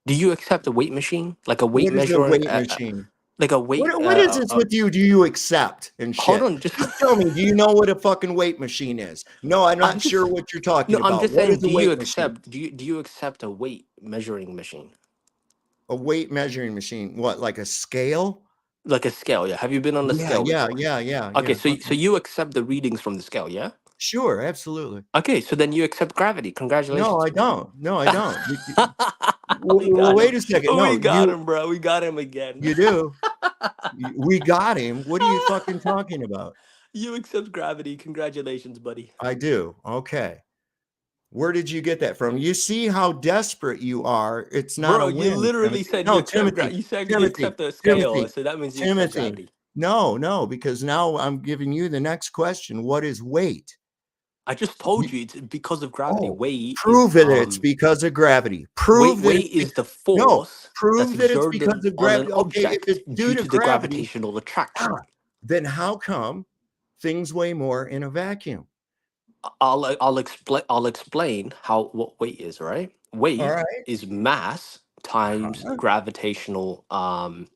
Do you accept a weight machine, like a weight measuring
weight machine?
Like a weight.
What is this with you? Do you accept and shit?
Hold on, just
tell me. Do you know what a fucking weight machine is? No, I'm not sure what you're talking about.
I'm just saying. Do you accept? Do you accept a weight measuring machine?
A weight measuring machine? What, like a scale?
Like a scale, yeah. Have you been on the scale?
Yeah.
Okay, so you accept the readings from the scale, yeah?
Sure, absolutely.
Okay, so then you accept gravity. Congratulations.
No, I don't. Well, wait a second. No,
we got him, bro. We got him again.
You do. We got him. What are you fucking talking about?
You accept gravity. Congratulations, buddy.
I do. Okay. Where did you get that from? You see how desperate you are. It's not
Bro,
a
you
win.
literally
Timothy.
said you
No,
accept
Timothy.
you said you
Timothy.
accept the scale,
Timothy.
so that means you accept
Timothy.
gravity.
No, because now I'm giving you the next question. What is weight?
I just told you it's because of gravity.
Oh,
Weight is
prove that it's because of gravity. Prove that
weight is the force that's
prove that it's
exerted
because of
on an
gravity. Okay, if
object
it's due
due
to
to the
gravity,
gravitational attraction.
then how come things weigh more in a vacuum?
I'll explain what weight is, right? Weight
All right.
is mass times gravitational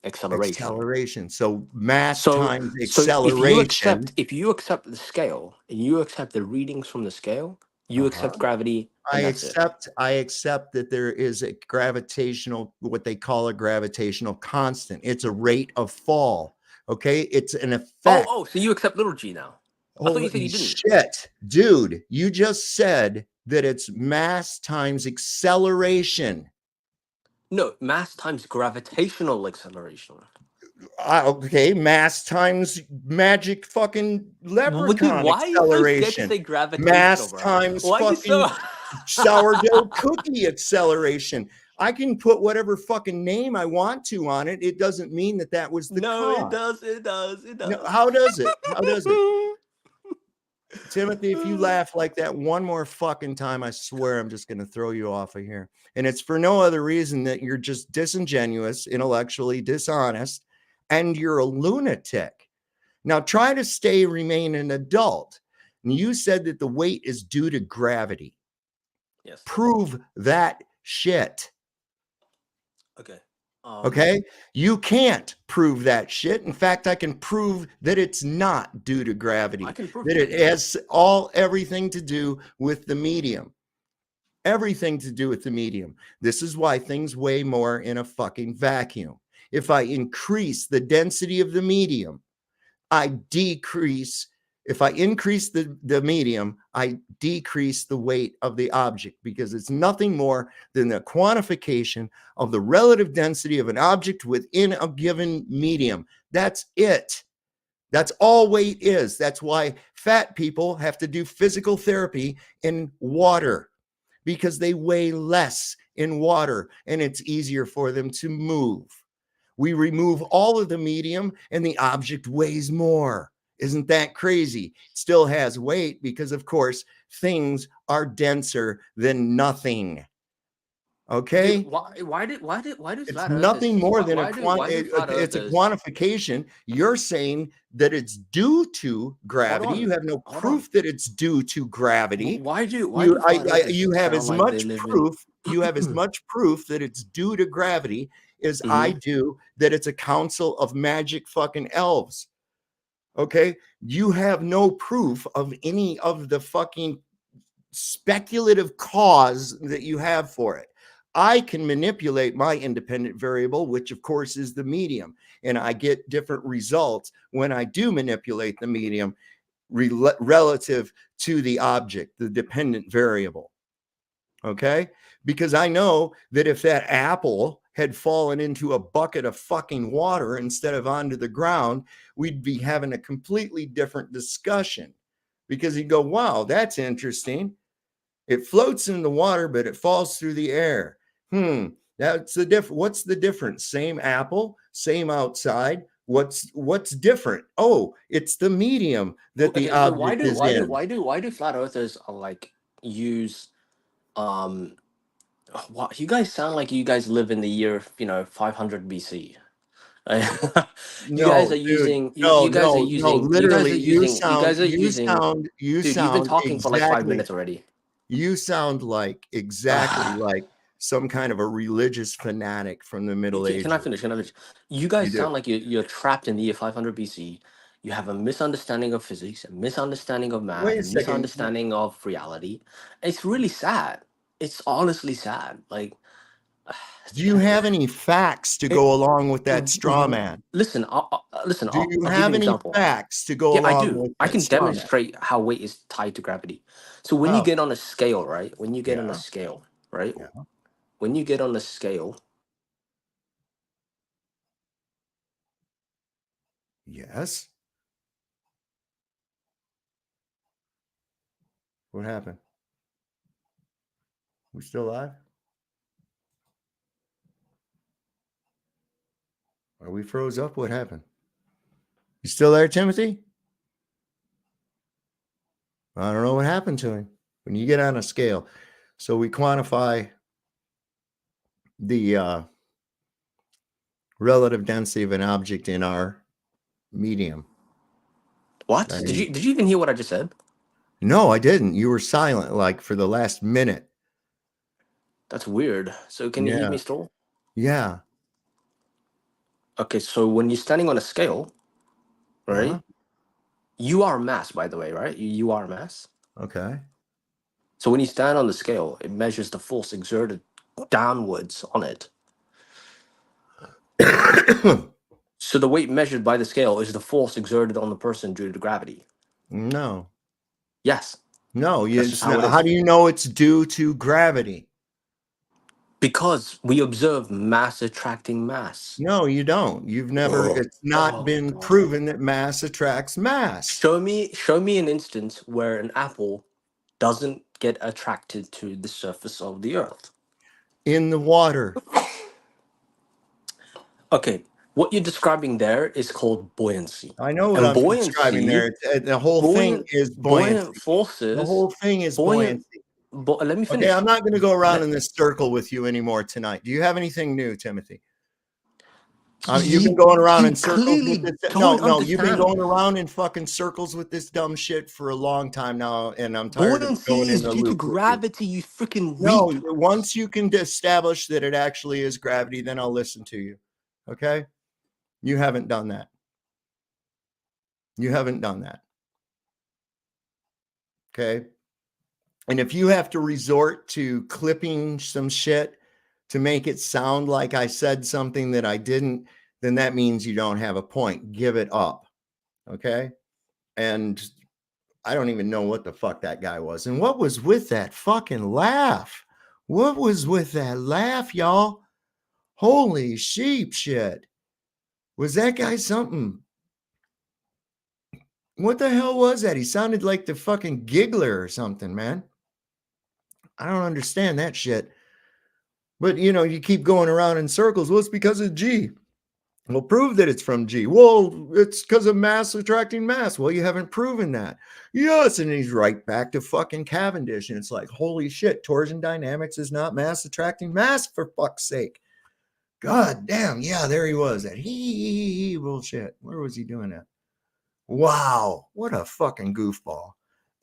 acceleration.
So mass
So
times
if
acceleration.
you accept the scale and you accept the readings from the scale, you accept gravity, and that's it.
I accept that there is a gravitational, what they call a gravitational constant. It's a rate of fall. Okay, it's an effect.
Oh, so you accept little g now. I thought you said you didn't.
Shit, dude, you just said that it's mass times acceleration.
No, mass times gravitational acceleration.
Okay, mass times magic fucking leprechaun
Why are you so scared to
acceleration.
say gravitational,
Mass
bro?
times
Why are you
fucking
so
sourdough cookie acceleration. I can put whatever fucking name I want to on it. It doesn't mean that that was the
No,
cause.
it does. It does. It does.
No, how does it? How does it? Timothy, if you laugh like that one more fucking time, I swear I'm just going to throw you off of here. And it's for no other reason that you're just disingenuous, intellectually dishonest, and you're a lunatic. Now try to remain an adult. And you said that the weight is due to gravity.
Yes.
Prove that shit.
Okay.
Okay. You can't prove that shit. In fact, I can prove that it's not due to gravity.
I can prove
that it has everything to do with the medium. Everything to do with the medium. This is why things weigh more in a fucking vacuum. If I increase the density of the medium, if I increase the medium, I decrease the weight of the object, because it's nothing more than the quantification of the relative density of an object within a given medium. That's it. That's all weight is. That's why fat people have to do physical therapy in water, because they weigh less in water and it's easier for them to move. We remove all of the medium and the object weighs more. Isn't that crazy? It still has weight because, of course, things are denser than nothing. Okay.
Dude, why do
it's
flat
nothing
earthers,
more than it's a
earthers,
quantification. You're saying that it's due to gravity. You have no proof that it's due to gravity.
Why do
you have as much proof you have as much proof that it's due to gravity as I do that it's a council of magic fucking elves. Okay, you have no proof of any of the fucking speculative cause that you have for it. I can manipulate my independent variable, which of course is the medium, and I get different results when I do manipulate the medium relative to the object, the dependent variable. Okay, because I know that if that apple had fallen into a bucket of fucking water instead of onto the ground, we'd be having a completely different discussion, because you'd go, wow, that's interesting. It floats in the water, but it falls through the air. That's the difference. What's the difference? Same apple, same outside. What's different? Oh, it's the medium that the object is in.
Why do flat earthers use what you guys sound like you guys live in the year 500 BC. You guys are using
literally you sound
dude, you've been talking for like 5 minutes already.
You sound like exactly like some kind of a religious fanatic from the Middle Ages.
Can I finish? You guys sound like you're trapped in the year 500 BC. You have a misunderstanding of physics, a misunderstanding of math, a misunderstanding of reality. It's really sad. It's honestly sad. Like,
do you have any facts to go along with that straw man?
Listen.
Do you have any facts to go along with that?
I can demonstrate how weight is tied to gravity. So when you get on a scale, right? When you get on a scale, right?
Yeah.
When you get on a scale.
Yes. What happened? We still live? Are we froze up? What happened? You still there, Timothy? I don't know what happened to him. When you get on a scale, so we quantify the relative density of an object in our medium.
What? Did you even hear what I just said?
No, I didn't. You were silent like for the last minute.
That's weird. So can you hear me still?
Yeah.
Okay, so when you're standing on a scale, right? You are mass, by the way, right? You are mass.
Okay.
So when you stand on the scale, it measures the force exerted downwards on it. So the weight measured by the scale is the force exerted on the person due to gravity.
No.
Yes.
No, how do you know it's due to gravity?
Because we observe mass attracting mass.
No, you don't. You've never, it's not been proven that mass attracts mass.
Show me an instance where an apple doesn't get attracted to the surface of the earth.
In the water.
Okay, what you're describing there is called buoyancy.
I know what I'm describing there. The whole thing is buoyancy.
Buoyant forces.
The whole thing is buoyancy.
Let me finish.
Okay, I'm not going to go around in this circle with you anymore tonight. Do you have anything new, Timothy? You've been going around in circles with this. No, you've been going around in fucking circles with this dumb shit for a long time now, and I'm tired of going in the loop.
Due to gravity, you freaking
no. Once you can establish that it actually is gravity, then I'll listen to you. Okay, you haven't done that. You haven't done that. Okay, and if you have to resort to clipping some shit to make it sound like I said something that I didn't, then that means you don't have a point. Give it up. Okay. And I don't even know what the fuck that guy was. And what was with that fucking laugh? What was with that laugh, y'all? Holy sheep shit. Was that guy something? What the hell was that? He sounded like the fucking giggler or something, man. I don't understand that shit. But, you know, you keep going around in circles. Well, it's because of G. Well, prove that it's from G. Well, it's because of mass attracting mass. Well, you haven't proven that. Yes, and he's right back to fucking Cavendish. And it's like, holy shit, torsion dynamics is not mass attracting mass, for fuck's sake. God damn. Yeah, there he was. That he bullshit. Where was he doing that? Wow. What a fucking goofball.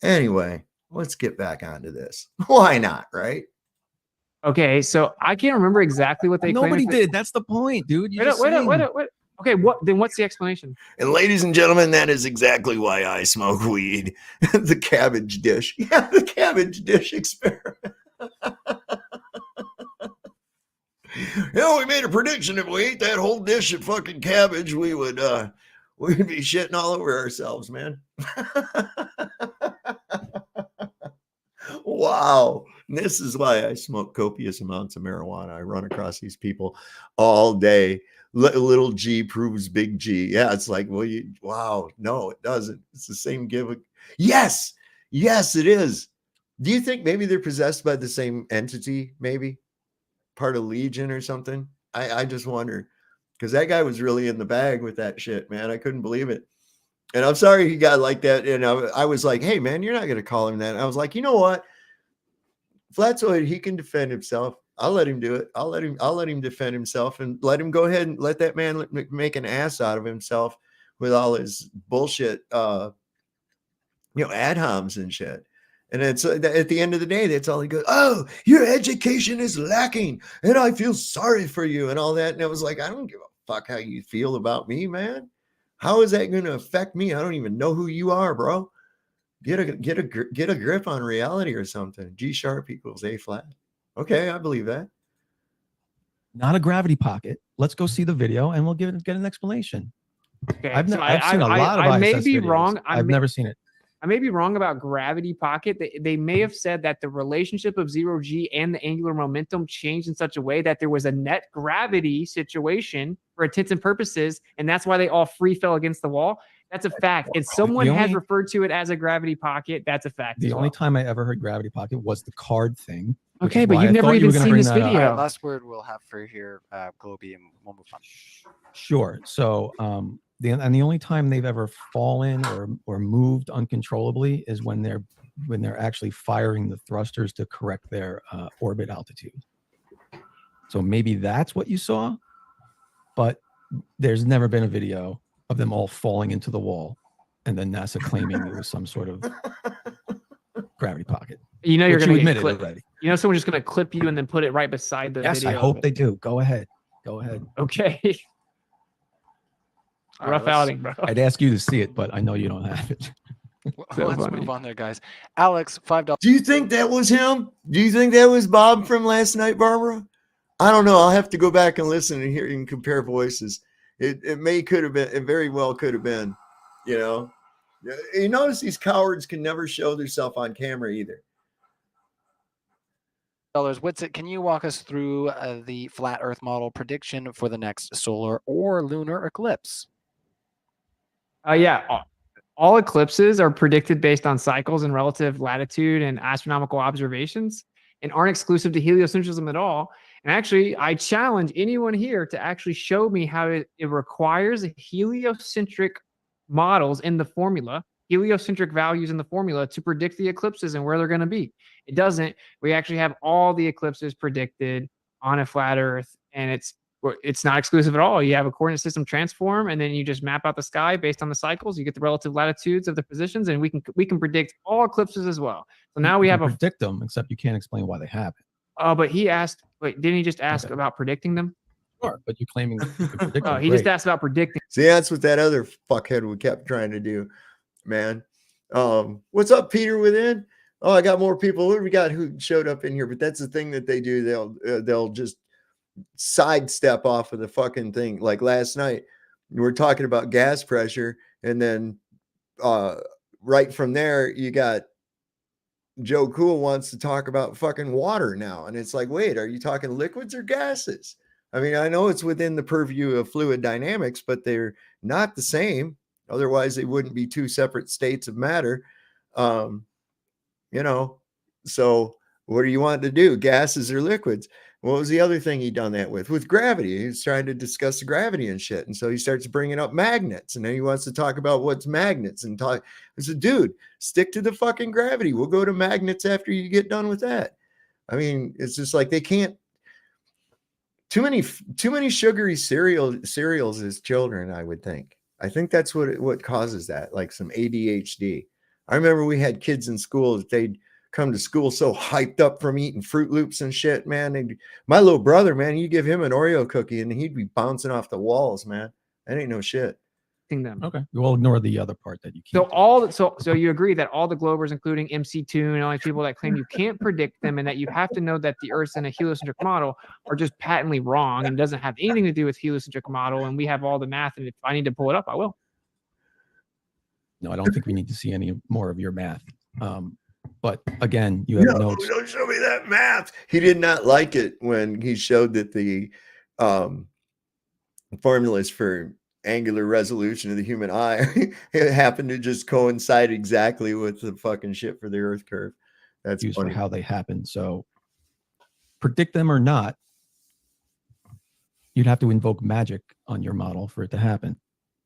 Anyway, let's get back onto this. Why not, right?
Okay, so I can't remember exactly what they claimed.
Nobody did. That's the point, dude.
Wait. Okay, what's the explanation?
And ladies and gentlemen, that is exactly why I smoke weed. The cabbage dish. Yeah, the cabbage dish experiment. We made a prediction. If we ate that whole dish of fucking cabbage, we'd be shitting all over ourselves, man. Wow. This is why I smoke copious amounts of marijuana. I run across these people all day. Little G proves big G. Yeah, it's like, well, wow. No, it doesn't. It's the same give. Yes, it is. Do you think maybe they're possessed by the same entity? Maybe part of Legion or something? I just wonder, because that guy was really in the bag with that shit, man. I couldn't believe it. And I'm sorry he got like that. And I was like, hey, man, you're not going to call him that. And I was like, you know what? Flatzoid, he can defend himself. I'll let him do it. I'll let him defend himself, and let him go ahead and let that man make an ass out of himself with all his bullshit, ad homs and shit. And it's at the end of the day, that's all he goes, oh, your education is lacking, and I feel sorry for you and all that. And I was like, I don't give a fuck how you feel about me, man. How is that going to affect me? I don't even know who you are, bro. Get a grip on reality or something. G sharp equals A flat. Okay, I believe that.
Not a gravity pocket. Let's go see the video and we'll get an explanation.
Okay,
I've seen a lot of
I may
ISS
be
videos.
wrong.
I've never seen it.
I may be wrong about gravity pocket. They may have said that the relationship of 0G and the angular momentum changed in such a way that there was a net gravity situation for intents and purposes, and that's why they all free fell against the wall. That's a fact. If someone has referred to it as a gravity pocket, that's a fact.
The only time I ever heard gravity pocket was the card thing.
Okay, but you've never even seen this video.
All right, last word we'll have for here, Globie, and we'll move on.
Sure. So the only time they've ever fallen or moved uncontrollably is when they're actually firing the thrusters to correct their orbit altitude. So maybe that's what you saw, but there's never been a video of them all falling into the wall and then NASA claiming it was some sort of gravity pocket.
You know, you're going to
admit
get
it
clipped.
already.
You know, someone's just going to clip you and then put it right beside the
Yes,
video.
I hope they do. Go ahead.
Okay.
All
Rough
right,
outing, bro.
I'd ask you to see it, but I know you don't have it.
Let's move on there, guys. Alex, $5.
Do you think that was him? Do you think that was Bob from last night, Barbara? I don't know. I'll have to go back and listen and hear and compare voices. It could have been. It very well could have been. You know, you notice these cowards can never show themselves on camera either.
Witsit, can you walk us through the flat Earth model prediction for the next solar or lunar eclipse?
Yeah. All eclipses are predicted based on cycles and relative latitude and astronomical observations and aren't exclusive to heliocentrism at all. And actually, I challenge anyone here to actually show me how it requires heliocentric models in the formula, heliocentric values in the formula to predict the eclipses and where they're going to be. It doesn't. We actually have all the eclipses predicted on a flat Earth, and it's not exclusive at all. You have a coordinate system transform, and then you just map out the sky based on the cycles. You get the relative latitudes of the positions, and we can predict all eclipses as well. So now we have a
predict them, except you can't explain why they happen.
But he asked. Wait, didn't he just ask about predicting them?
Sure, but you're claiming you can predict them.
He just asked about predicting.
See, that's what that other fuckhead we kept trying to do, man. What's up, Peter? Within? Oh, I got more people. What do we got who showed up in here? But that's the thing that they do. They'll just sidestep off of the fucking thing. Like last night, we were talking about gas pressure, and then right from there, you got Joe Cool wants to talk about fucking water now. And it's like, wait, are you talking liquids or gases? I mean, I know it's within the purview of fluid dynamics, but they're not the same. Otherwise, they wouldn't be two separate states of matter. You know, so what do you want to do? Gases or liquids? What was the other thing he done that with gravity? He's trying to discuss the gravity and shit. And so he starts bringing up magnets, and then he wants to talk about what's magnets and talk. I said, dude, stick to the fucking gravity. We'll go to magnets after you get done with that. I mean, it's just like they can't. Too many sugary cereals as children, I would think. I think that's what causes that, like some ADHD. I remember we had kids in school that they'd come to school so hyped up from eating Fruit Loops and shit, man. My little brother, man, you give him an Oreo cookie and he'd be bouncing off the walls, man. That ain't no shit.
Them.
Okay, we'll ignore the other part that you can't.
So you agree that all the Globers, including MC2 and all these people that claim you can't predict them, and that you have to know that the Earth's in a heliocentric model are just patently wrong and doesn't have anything to do with heliocentric model. And we have all the math, and if I need to pull it up, I will.
No, I don't think we need to see any more of your math. But again, you have notes.
Don't show me that math. He did not like it when he showed that the formulas for angular resolution of the human eye it happened to just coincide exactly with the fucking shit for the Earth curve. That's
used
funny.
For how they happen. So predict them or not, you'd have to invoke magic on your model for it to happen.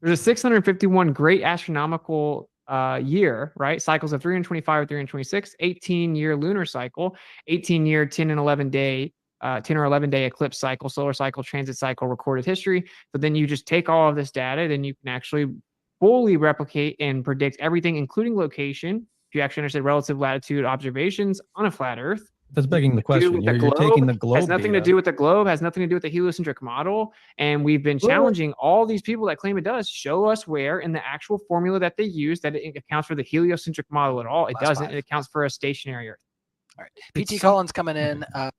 There's a 651 great astronomical year, right? Cycles of 325 or 326, 18-year lunar cycle, 18-year 10 and 11 day 10 or 11 day eclipse cycle, solar cycle, transit cycle, recorded history. So then you just take all of this data, then you can actually fully replicate and predict everything, including location. If you actually understand relative latitude observations on a flat Earth.
That's begging the question. You're taking the globe.
Has nothing to do with the globe, has nothing to do with the heliocentric model. And we've been challenging all these people that claim it does. Show us where in the actual formula that they use that it accounts for the heliocentric model at all. It doesn't. It accounts for a stationary Earth.
All right. PT Collins coming in.
I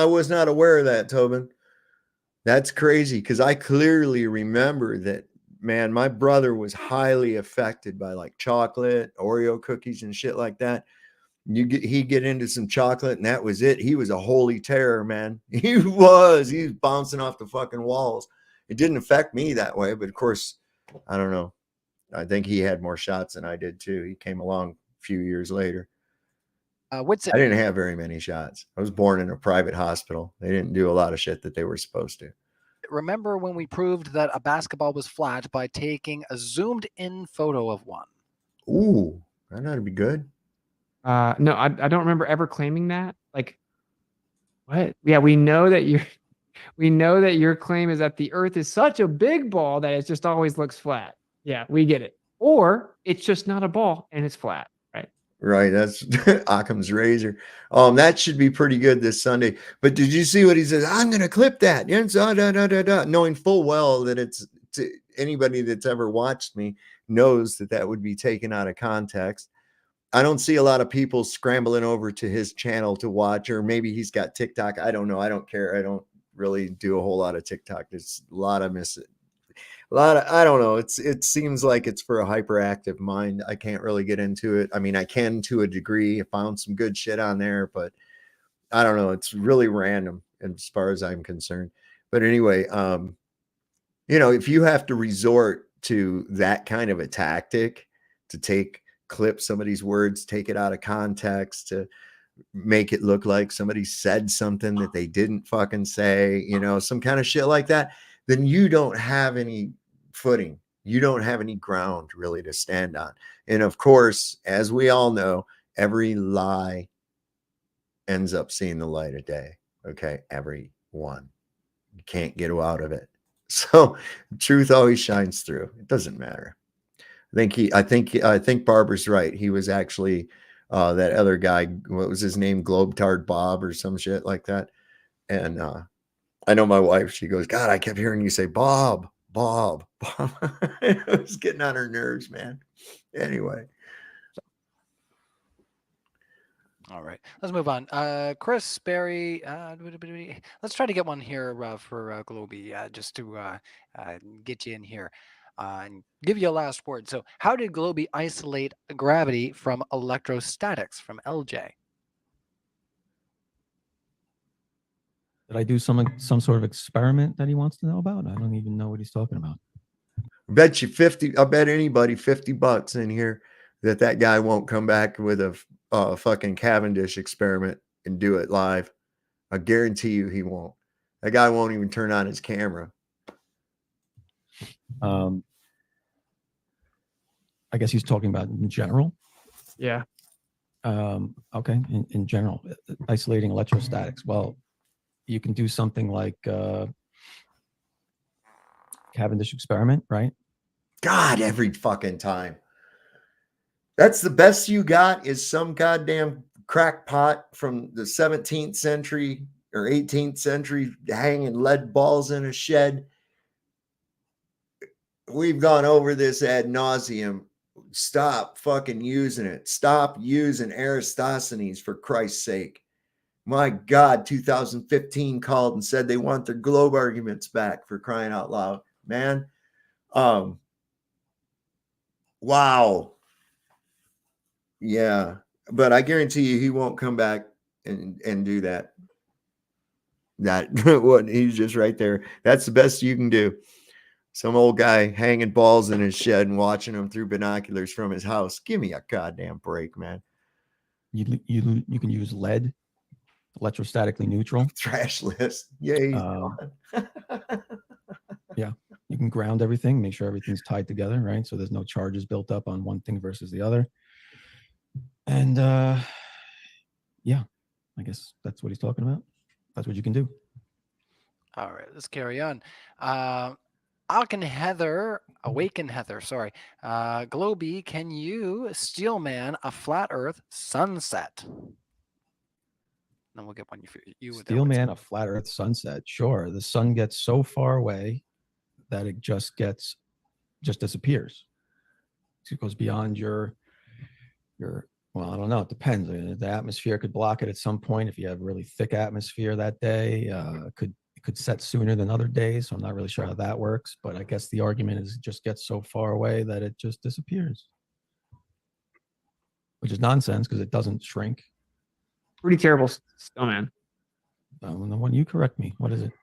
was not aware of that, Tobin. That's crazy, because I clearly remember that, man, my brother was highly affected by like chocolate, Oreo cookies and shit like that. He'd get into some chocolate and that was it. He was a holy terror, man. He was bouncing off the fucking walls. It didn't affect me that way, but of course, I don't know. I think he had more shots than I did too. He came along a few years later.
Witsit.
I didn't have very many shots. I was born in a private hospital. They didn't do a lot of shit that they were supposed to.
Remember when we proved that a basketball was flat by taking a zoomed in photo of one?
Ooh, that ought to be good.
No, I don't remember ever claiming that. Like, what? Yeah, we know that your claim is that the Earth is such a big ball that it just always looks flat. Yeah, we get it. Or it's just not a ball and it's flat, right?
Right, that's Occam's razor. That should be pretty good this Sunday. But did you see what he says? I'm going to clip that, knowing full well that it's anybody that's ever watched me knows that would be taken out of context. I don't see a lot of people scrambling over to his channel to watch, or maybe he's got TikTok. I don't know. I don't care. I don't really do a whole lot of TikTok. There's a lot of I don't know. It seems like it's for a hyperactive mind. I can't really get into it. I mean, I can to a degree. I found some good shit on there, but I don't know. It's really random as far as I'm concerned. But anyway, if you have to resort to that kind of a tactic to clip somebody's words, take it out of context, to make it look like somebody said something that they didn't fucking say, some kind of shit like that, then you don't have any footing. You don't have any ground really to stand on. And of course, as we all know, every lie ends up seeing the light of day. Okay. Every one. You can't get out of it. So truth always shines through. It doesn't matter. I think Barbara's right. He was actually that other guy. What was his name? Globetard Bob or some shit like that. And I know my wife, she goes, God, I kept hearing you say Bob. It was getting on her nerves, man. Anyway.
All right, let's move on. Chris Barry, let's try to get one here for Globie, just to get you in here and give you a last word. So how did Globie isolate gravity from electrostatics, from LJ?
Did I do some sort of experiment that he wants to know about? I don't even know what he's talking about.
I bet anybody $50 in here that guy won't come back with a fucking Cavendish experiment and do it live. I guarantee you he won't. That guy won't even turn on his camera.
I guess he's talking about in general.
Yeah.
Okay. In general, isolating electrostatics. Well, you can do something like Cavendish experiment, right?
God, every fucking time. That's the best you got is some goddamn crackpot from the 17th century or 18th century hanging lead balls in a shed. We've gone over this ad nauseum. Stop fucking using it. Stop using Eratosthenes, for Christ's sake. My God, 2015 called and said they want their globe arguments back, for crying out loud, man. Wow. Yeah, but I guarantee you he won't come back and do that. What he's just right there. That's the best you can do. Some old guy hanging balls in his shed and watching them through binoculars from his house. Give me a goddamn break, man.
You can use lead, electrostatically neutral.
Trash list. Yay.
Yeah. You can ground everything, make sure everything's tied together, right? So there's no charges built up on one thing versus the other. And yeah, I guess that's what he's talking about. That's what you can do.
All right, let's carry on. Awaken Heather, sorry. Globie, can you steelman a flat Earth sunset? Then we'll get one you with
steelman a flat Earth sunset. Sure, the sun gets so far away that it just disappears. It goes beyond your. Well, I don't know. It depends. The atmosphere could block it at some point. If you have really thick atmosphere that day, it could set sooner than other days. So I'm not really sure how that works. But I guess the argument is it just gets so far away that it just disappears, which is nonsense because it doesn't shrink.
Pretty terrible, man.
The one you correct me. What is it?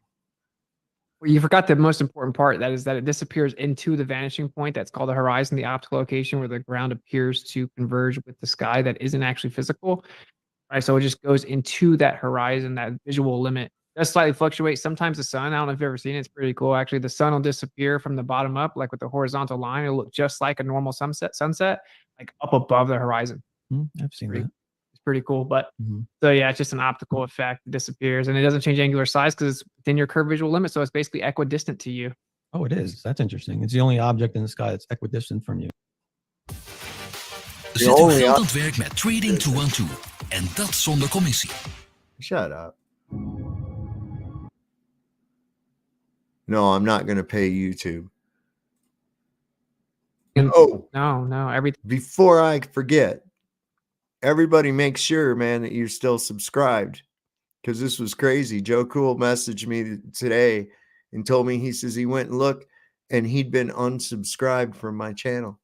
Well, you forgot the most important part. That is that it disappears into the vanishing point. That's called the horizon, the optical location where the ground appears to converge with the sky. That isn't actually physical. Right, so it just goes into that horizon, that visual limit. Does slightly fluctuate. Sometimes the sun, I don't know if you've ever seen it, it's pretty cool. Actually, the sun will disappear from the bottom up, like with the horizontal line. It'll look just like a normal sunset, like up above the horizon.
I've seen
Pretty,
that.
it's pretty cool. But
Mhm.
so yeah, it's just an optical effect. It disappears and it doesn't change angular size because it's within your curved visual limit. So it's basically equidistant to you.
Oh, it is. That's interesting. It's the only object in the sky that's equidistant from you.
Zit uw geld aan het werk met Trading 212. En dat zonder commissie.
Shut up. No, I'm not going to pay YouTube. Oh,
no.
Before I forget, everybody make sure, man, that you're still subscribed, because this was crazy. Joe Cool messaged me today and told me, he says he went and looked and he'd been unsubscribed from my channel.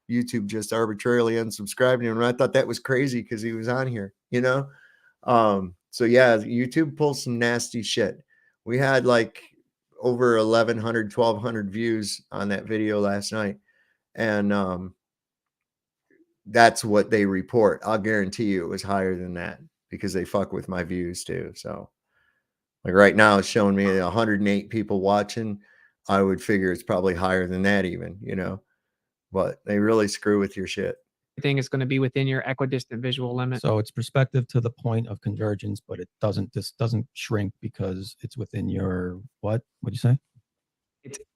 YouTube just arbitrarily unsubscribed him. And I thought that was crazy because he was on here, you know? So yeah, YouTube pulls some nasty shit. We had like over 1,100, 1,200 views on that video last night. And that's what they report. I'll guarantee you it was higher than that because they fuck with my views too. So like right now it's showing me 108 people watching. I would figure it's probably higher than that even, you know, but they really screw with your shit.
Everything is going to be within your equidistant visual limit.
So it's perspective to the point of convergence, but it doesn't shrink because it's within your what? What'd you say?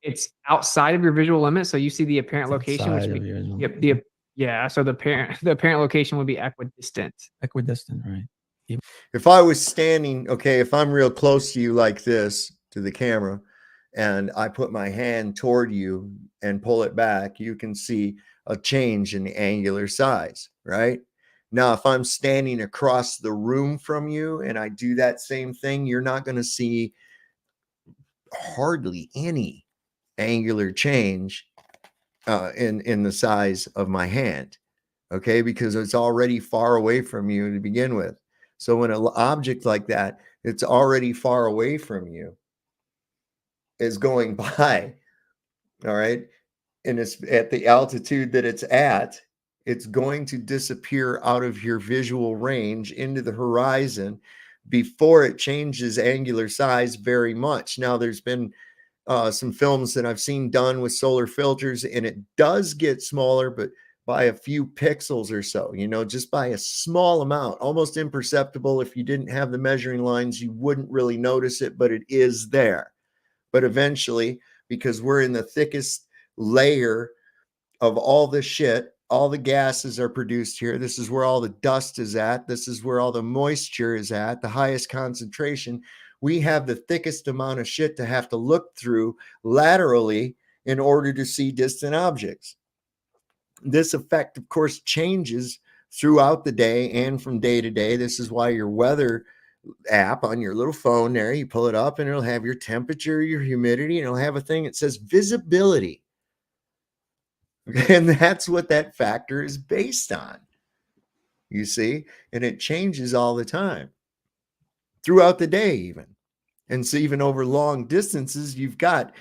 It's outside of your visual limit. So you see the apparent
It's
location, which
outside
would
of
be,
your-
yeah. So the apparent location would be equidistant.
Equidistant, right?
If I was standing, okay, if I'm real close to you like this to the camera and I put my hand toward you and pull it back, you can see a change in the angular size, right? Now, if I'm standing across the room from you and I do that same thing, you're not going to see hardly any angular change in the size of my hand, okay? Because it's already far away from you to begin with. So when an object like that, it's already far away from you, is going by, all right, and it's at the altitude that it's at, it's going to disappear out of your visual range into the horizon before it changes angular size very much. Now, there's been some films that I've seen done with solar filters, and it does get smaller, but by a few pixels or so, you know, just by a small amount, almost imperceptible. If you didn't have the measuring lines, you wouldn't really notice it, but it is there. But eventually, because we're in the thickest layer of all the shit, all the gases are produced here. This is where all the dust is at. This is where all the moisture is at, the highest concentration. We have the thickest amount of shit to have to look through laterally in order to see distant objects. This effect, of course, changes throughout the day and from day to day. This is why your weather app on your little phone there, you pull it up and it'll have your temperature, your humidity, and it'll have a thing that says visibility. And that's what that factor is based on, you see, and it changes all the time throughout the day, even. And so even over long distances, you've got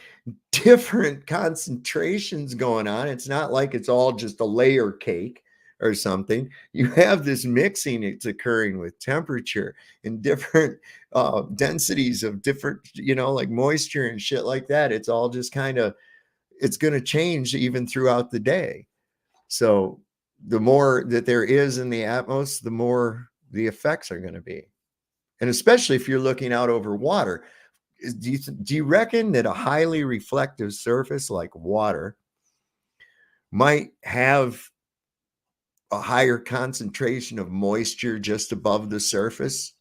different concentrations going on. It's not like it's all just a layer cake or something. You have this mixing, it's occurring with temperature and different densities of different, you know, like moisture and shit like that. It's all just kind of, it's going to change even throughout the day. So the more that there is in the atmos, the more the effects are going to be. And especially if you're looking out over water, do you reckon that a highly reflective surface like water might have a higher concentration of moisture just above the surface?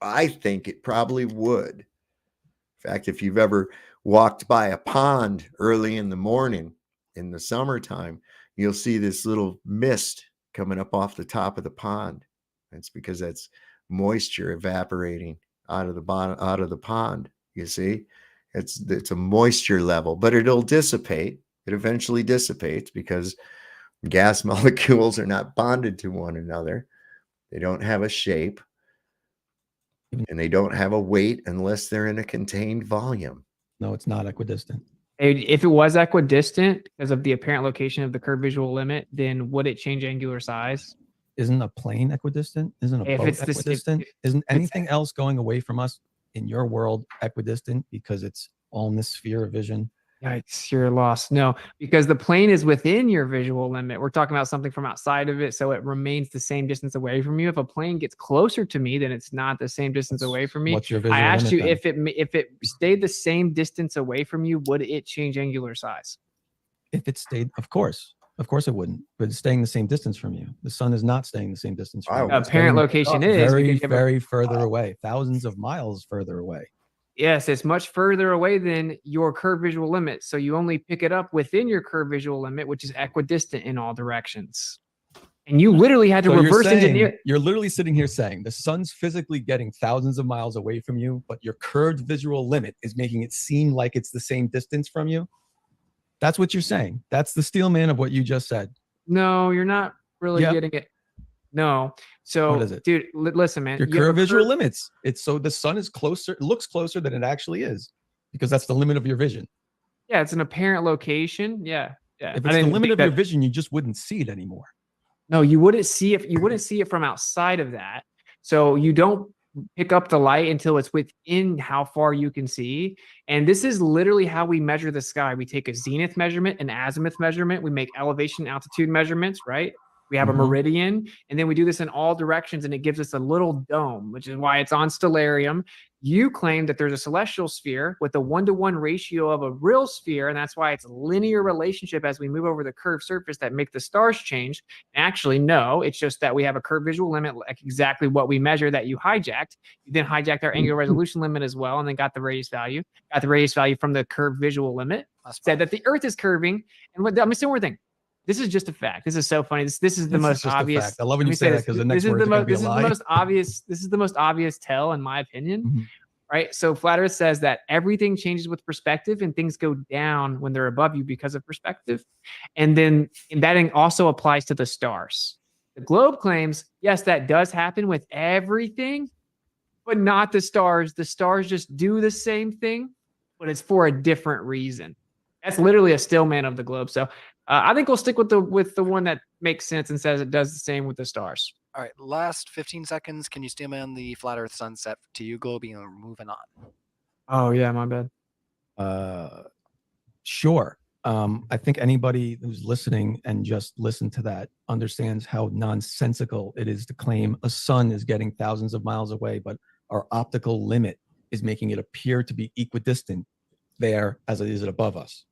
I think it probably would. In fact, if you've ever walked by a pond early in the morning in the summertime, you'll see this little mist coming up off the top of the pond. It's because that's moisture evaporating out of the bottom, out of the pond. You see, it's a moisture level, but it'll dissipate. It eventually dissipates because gas molecules are not bonded to one another. They don't have a shape and they don't have a weight unless they're in a contained volume.
No, it's not equidistant.
If it was equidistant because of the apparent location of the curved visual limit, then would it change angular size?
Isn't a plane equidistant? Isn't a
If
boat
it's this,
equidistant? Isn't
if it's-
anything else going away from us in your world equidistant because it's all in this sphere of vision?
Yikes, you're lost. No, because the plane is within your visual limit. We're talking about something from outside of it, so it remains the same distance away from you. If a plane gets closer to me, then it's not the same distance away from me.
What's your visual
I asked
limit
you
then?
if it stayed the same distance away from you, would it change angular size?
If it stayed, of course it wouldn't. But it's staying the same distance from you. The sun is not staying the same distance from you. It's
Apparent
getting
location is
very,
because you have a-
very further away, thousands of miles further away.
Yes, it's much further away than your curved visual limit. So you only pick it up within your curved visual limit, which is equidistant in all directions. And you literally had to
So
reverse engineer.
you're literally sitting here saying the sun's physically getting thousands of miles away from you, but your curved visual limit is making it seem like it's the same distance from you. That's what you're saying. That's the steel man of what you just said.
No, you're not really
Yep.
getting it. No. So,
What is it?
dude, listen, man.
Your
you have a
curved visual
curve-
limits. It's so the sun is closer, it looks closer than it actually is because that's the limit of your vision.
Yeah, it's an apparent location. Yeah. Yeah.
If
I
it's the
didn't
limit
think
of your
that-
vision, you just wouldn't see it anymore.
No, you wouldn't see it from outside of that. So you don't pick up the light until it's within how far you can see. And this is literally how we measure the sky. We take a zenith measurement, an azimuth measurement, we make elevation altitude measurements, right? We have a meridian, and then we do this in all directions, and it gives us a little dome, which is why it's on Stellarium. You claim that there's a celestial sphere with a 1-to-1 ratio of a real sphere, and that's why it's a linear relationship as we move over the curved surface that make the stars change. Actually, no, it's just that we have a curved visual limit, like exactly what we measure that you hijacked. You then hijacked our angular resolution limit as well, and then got the radius value. Got the radius value from the curved visual limit. Said that the Earth is curving, and what I'm missing one thing. This is just a fact. This is so funny. This is the most obvious.
I love when you say that because the next word is going to be a lie.
This is the most obvious tell, in my opinion. Right. So Flat Earth says that everything changes with perspective, and things go down when they're above you because of perspective. And that also applies to the stars. The globe claims, yes, that does happen with everything, but not the stars. The stars just do the same thing, but it's for a different reason. That's literally a stillman of the globe. So I think we'll stick with the one that makes sense and says it does the same with the stars.
All right, last 15 seconds. Can you steelman the flat Earth sunset to you, Globie, and we're moving on?
Oh yeah, my bad.
Sure. I think anybody who's listening and just listened to that understands how nonsensical it is to claim a sun is getting thousands of miles away, but our optical limit is making it appear to be equidistant there as it is above us.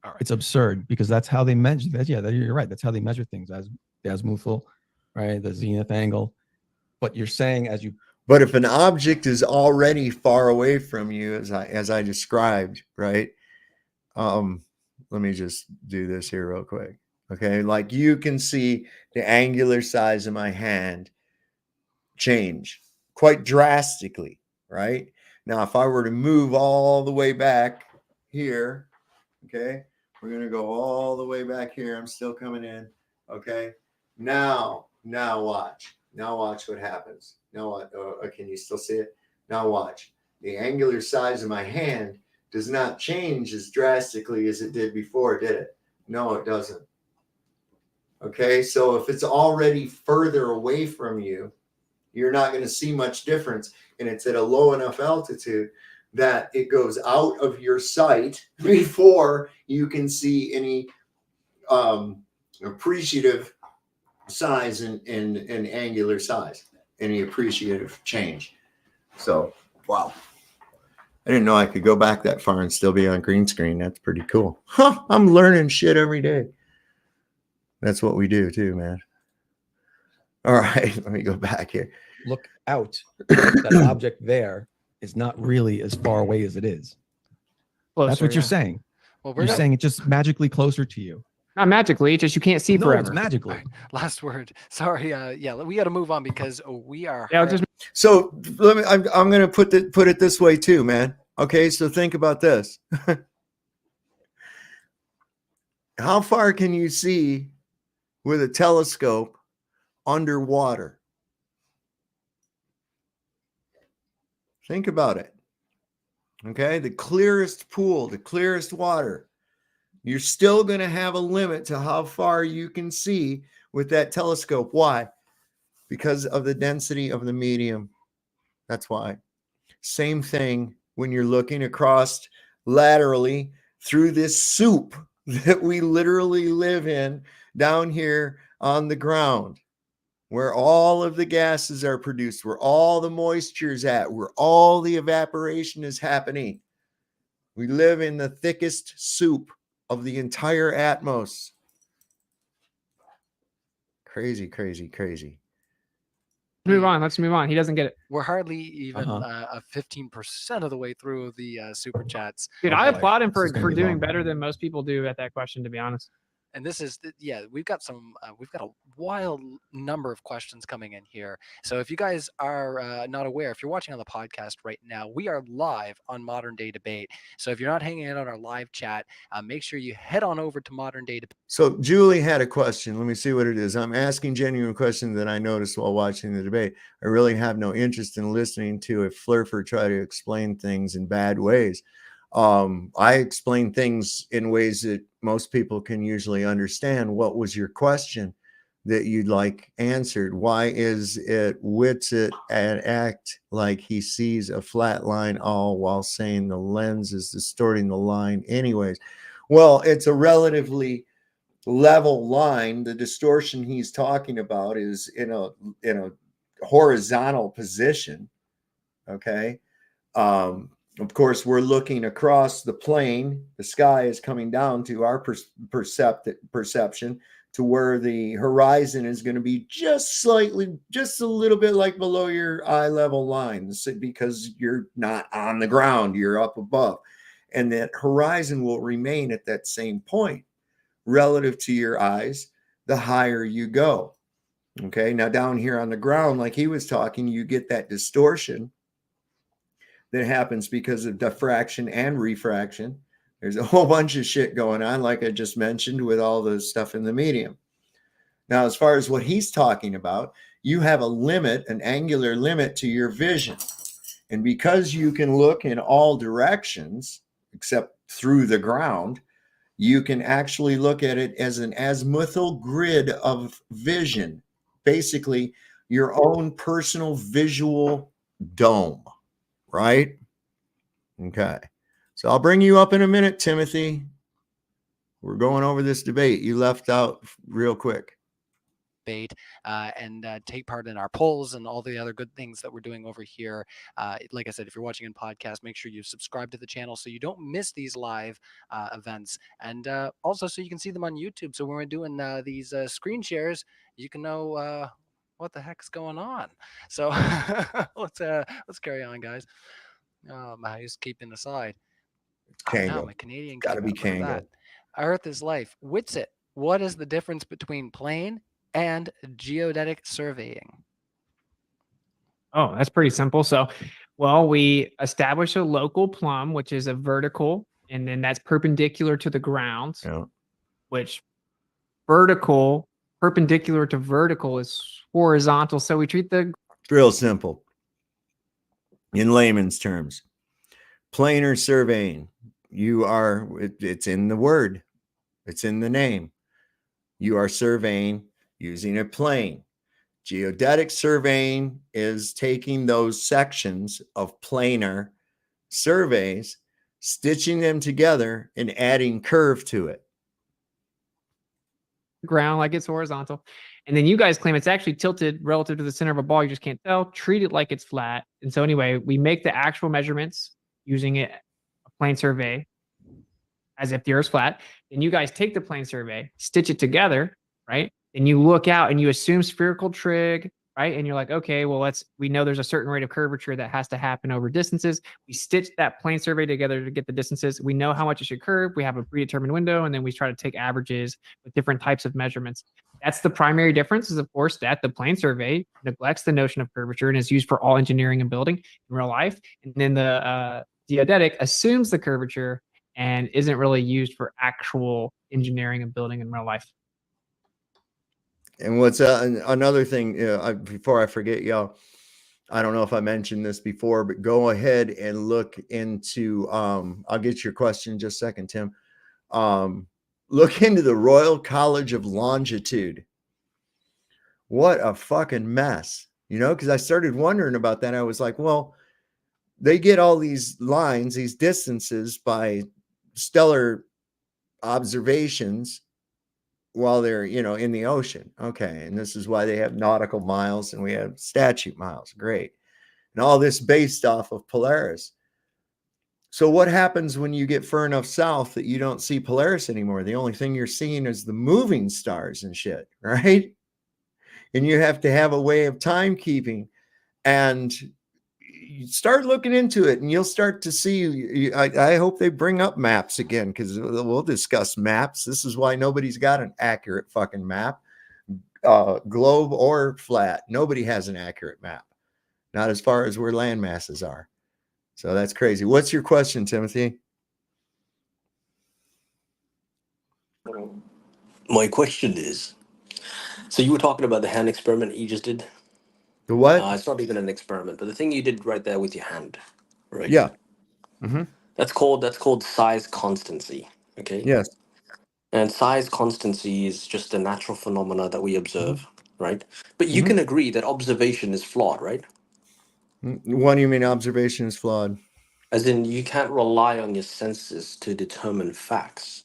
All right.
It's absurd because that's how they measure that. Yeah, you're right. That's how they measure things, as the azimuthal, right? The zenith angle. But you're saying
but if an object is already far away from you, as I described, right? Let me just do this here real quick. Okay, like you can see the angular size of my hand change quite drastically, right? Now, if I were to move all the way back here, okay, we're going to go all the way back here. I'm still coming in. Okay. Now watch. Now watch what happens. Now what? Can you still see it? Now watch. The angular size of my hand does not change as drastically as it did before, did it? No, it doesn't. Okay. So if it's already further away from you, you're not going to see much difference. And it's at a low enough altitude that it goes out of your sight before you can see any appreciative size and angular size, any appreciative change. So, wow. I didn't know I could go back that far and still be on green screen. That's pretty cool. Huh, I'm learning shit every day. That's what we do too, man. All right, let me go back here.
look out, that object there is not really as far away as it is.
Closer,
That's what you're
yeah.
saying.
Well,
You're saying it's just magically closer to you.
Not magically, it's just you can't see
No,
forever.
it's magically.
last word. Sorry. Yeah, we got to move on because we are.
Yeah, just
So let me. I'm going to put it this way too, man. Okay, so think about this. How far can you see with a telescope underwater? Think about it. Okay, the clearest pool, the clearest water. You're still going to have a limit to how far you can see with that telescope. Why? Because of the density of the medium. That's why. Same thing when you're looking across laterally through this soup that we literally live in down here on the ground, where all of the gases are produced, where all the moisture is at, where all the evaporation is happening. We live in the thickest soup of the entire atmos. Crazy, crazy, crazy.
Move on. Let's move on. He doesn't get it.
We're hardly even 15% of the way through the super chats.
Dude, I applaud him for doing better than most people do at that question, to be honest.
And this is, yeah, we've got a wild number of questions coming in here. So if you guys are not aware, if you're watching on the podcast right now, we are live on Modern Day Debate. So if you're not hanging out on our live chat, make sure you head on over to Modern Day Debate.
So Julie had a question. Let me see what it is. I'm asking genuine questions that I noticed while watching the debate. I really have no interest in listening to a flirter try to explain things in bad ways. I explain things in ways that most people can usually understand. What was your question that you'd like answered? Why is it Witsit and act like he sees a flat line all while saying the lens is distorting the line anyways? Well, it's a relatively level line. The distortion he's talking about is in a horizontal position. Okay. Of course, we're looking across the plane. The sky is coming down to our perception to where the horizon is going to be just slightly, just a little bit like below your eye level line, because you're not on the ground, you're up above. And that horizon will remain at that same point relative to your eyes the higher you go. Okay, now down here on the ground, like he was talking, you get that distortion that happens because of diffraction and refraction. There's a whole bunch of shit going on, like I just mentioned, with all the stuff in the medium. Now, as far as what he's talking about, you have a limit, an angular limit to your vision. And because you can look in all directions, except through the ground, you can actually look at it as an azimuthal grid of vision, basically your own personal visual dome. Right? Okay. So I'll bring you up in a minute, Timothy. We're going over this debate. You left out real quick.
And take part in our polls and all the other good things that we're doing over here. Like I said, if you're watching in podcast, make sure you subscribe to the channel so you don't miss these live events. And also so you can see them on YouTube. So when we're doing these screen shares, you can know what the heck's going on. So let's carry on, guys. My just keeping aside.
Kango.
My Canadian
Gotta be Kango.
Earth is life. Witsit. What is the difference between plane and geodetic surveying?
Oh, that's pretty simple. So, well, we establish a local plumb, which is a vertical, and then that's perpendicular to the ground, which perpendicular to vertical is horizontal. So we treat the...
It's real simple. In layman's terms, planar surveying, it's in the word, it's in the name. You are surveying using a plane. Geodetic surveying is taking those sections of planar surveys, stitching them together, and adding curve to it.
Ground like it's horizontal. And then you guys claim it's actually tilted relative to the center of a ball. You just can't tell. Treat it like it's flat. And so anyway, we make the actual measurements using a plane survey as if the Earth's flat. Then you guys take the plane survey, stitch it together, right? And you look out and you assume spherical trig, right? And you're like, okay, well, we know there's a certain rate of curvature that has to happen over distances. We stitch that plane survey together to get the distances. We know how much it should curve. We have a predetermined window, and then we try to take averages with different types of measurements. That's the primary difference, is of course that the plane survey neglects the notion of curvature and is used for all engineering and building in real life. And then the geodetic assumes the curvature and isn't really used for actual engineering and building in real life.
And what's another thing, before I forget, y'all, I don't know if I mentioned this before, but go ahead and look into, I'll get your question in just a second, Tim. Look into the Royal College of Longitude. What a fucking mess, you know, because I started wondering about that. I was like, well, they get all these lines, these distances by stellar observations while they're, you know, in the ocean. Okay. And this is why they have nautical miles and we have statute miles. Great. And all this based off of Polaris. So what happens when you get far enough south that you don't see Polaris anymore? The only thing you're seeing is the moving stars and shit, right? And you have to have a way of timekeeping. And you start looking into it and you'll start to see. I hope they bring up maps again, because we'll discuss maps. This is why nobody's got an accurate fucking map, globe or flat. Nobody has an accurate map, not as far as where land masses are. So that's crazy. What's your question, Timothy?
My question is, so you were talking about the hand experiment you just did?
The what?
It's not even an experiment, but the thing you did right there with your hand, right?
Yeah. Mm-hmm.
That's called size constancy. Okay.
Yes.
And size constancy is just a natural phenomena that we observe, right? But you can agree that observation is flawed, right?
What do you mean observation is flawed?
As in, you can't rely on your senses to determine facts.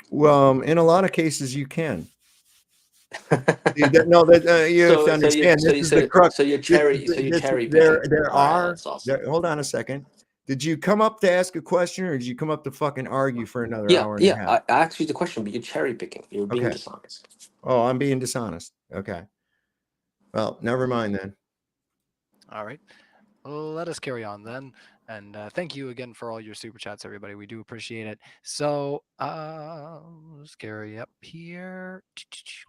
Well, in a lot of cases, you can. No, that you have to understand. This is the crux.
So you're cherry picking.
Hold on a second. Did you come up to ask a question, or did you come up to fucking argue for another hour and a half?
I asked you the question, but you're cherry picking. You're being dishonest.
Oh, I'm being dishonest. Okay. Well, never mind then.
All right. Let us carry on then. And thank you again for all your super chats, everybody. We do appreciate it. So let's carry up here.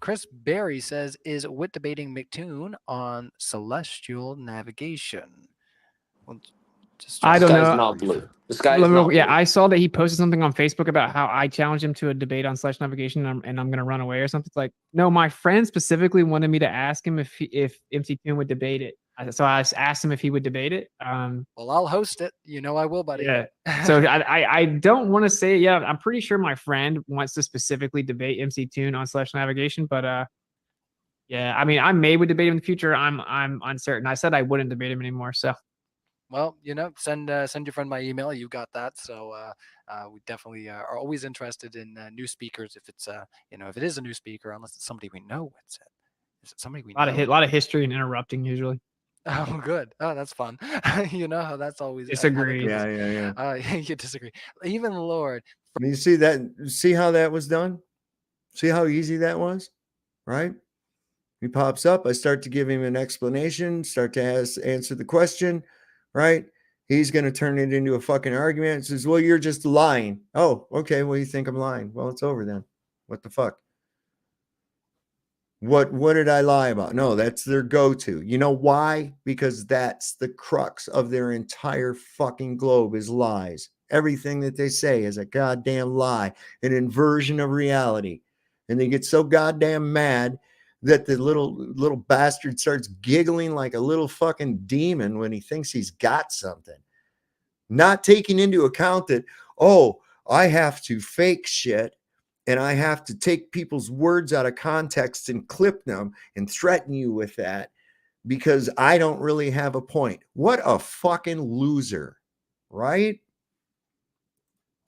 Chris Berry says, is Wit debating McToon on celestial navigation? Well,
I don't know.
Not blue. This guy is not blue.
I saw that he posted something on Facebook about how I challenged him to a debate on celestial navigation, and I'm going to run away or something. It's like, no, my friend specifically wanted me to ask him if MC2 would debate it. So I asked him if he would debate it.
Well, I'll host it. You know I will, buddy.
Yeah. So I don't want to say, yeah, I'm pretty sure my friend wants to specifically debate MC2 on celestial navigation, but yeah, I mean, I may would debate him in the future. I'm uncertain. I said I wouldn't debate him anymore. So.
Well, you know, send your friend my email. You got that. So we definitely are always interested in new speakers. If it's you know, if it is a new speaker, unless it's somebody we know. Is it somebody we know?
A lot of history and interrupting usually.
Oh, good. Oh, that's fun. You know how that's always
disagree.
Yeah.
You disagree. Even Lord.
You see that? See how that was done? See how easy that was, right? He pops up. I start to give him an explanation. Start to answer the question. Right? He's going to turn it into a fucking argument and says, well, you're just lying. Oh, okay. Well, you think I'm lying. Well, it's over then. What the fuck? What did I lie about? No, that's their go-to. You know why? Because that's the crux of their entire fucking globe is lies. Everything that they say is a goddamn lie, an inversion of reality. And they get so goddamn mad that the little bastard starts giggling like a little fucking demon when he thinks he's got something. Not taking into account that, oh, I have to fake shit and I have to take people's words out of context and clip them and threaten you with that because I don't really have a point. What a fucking loser, right?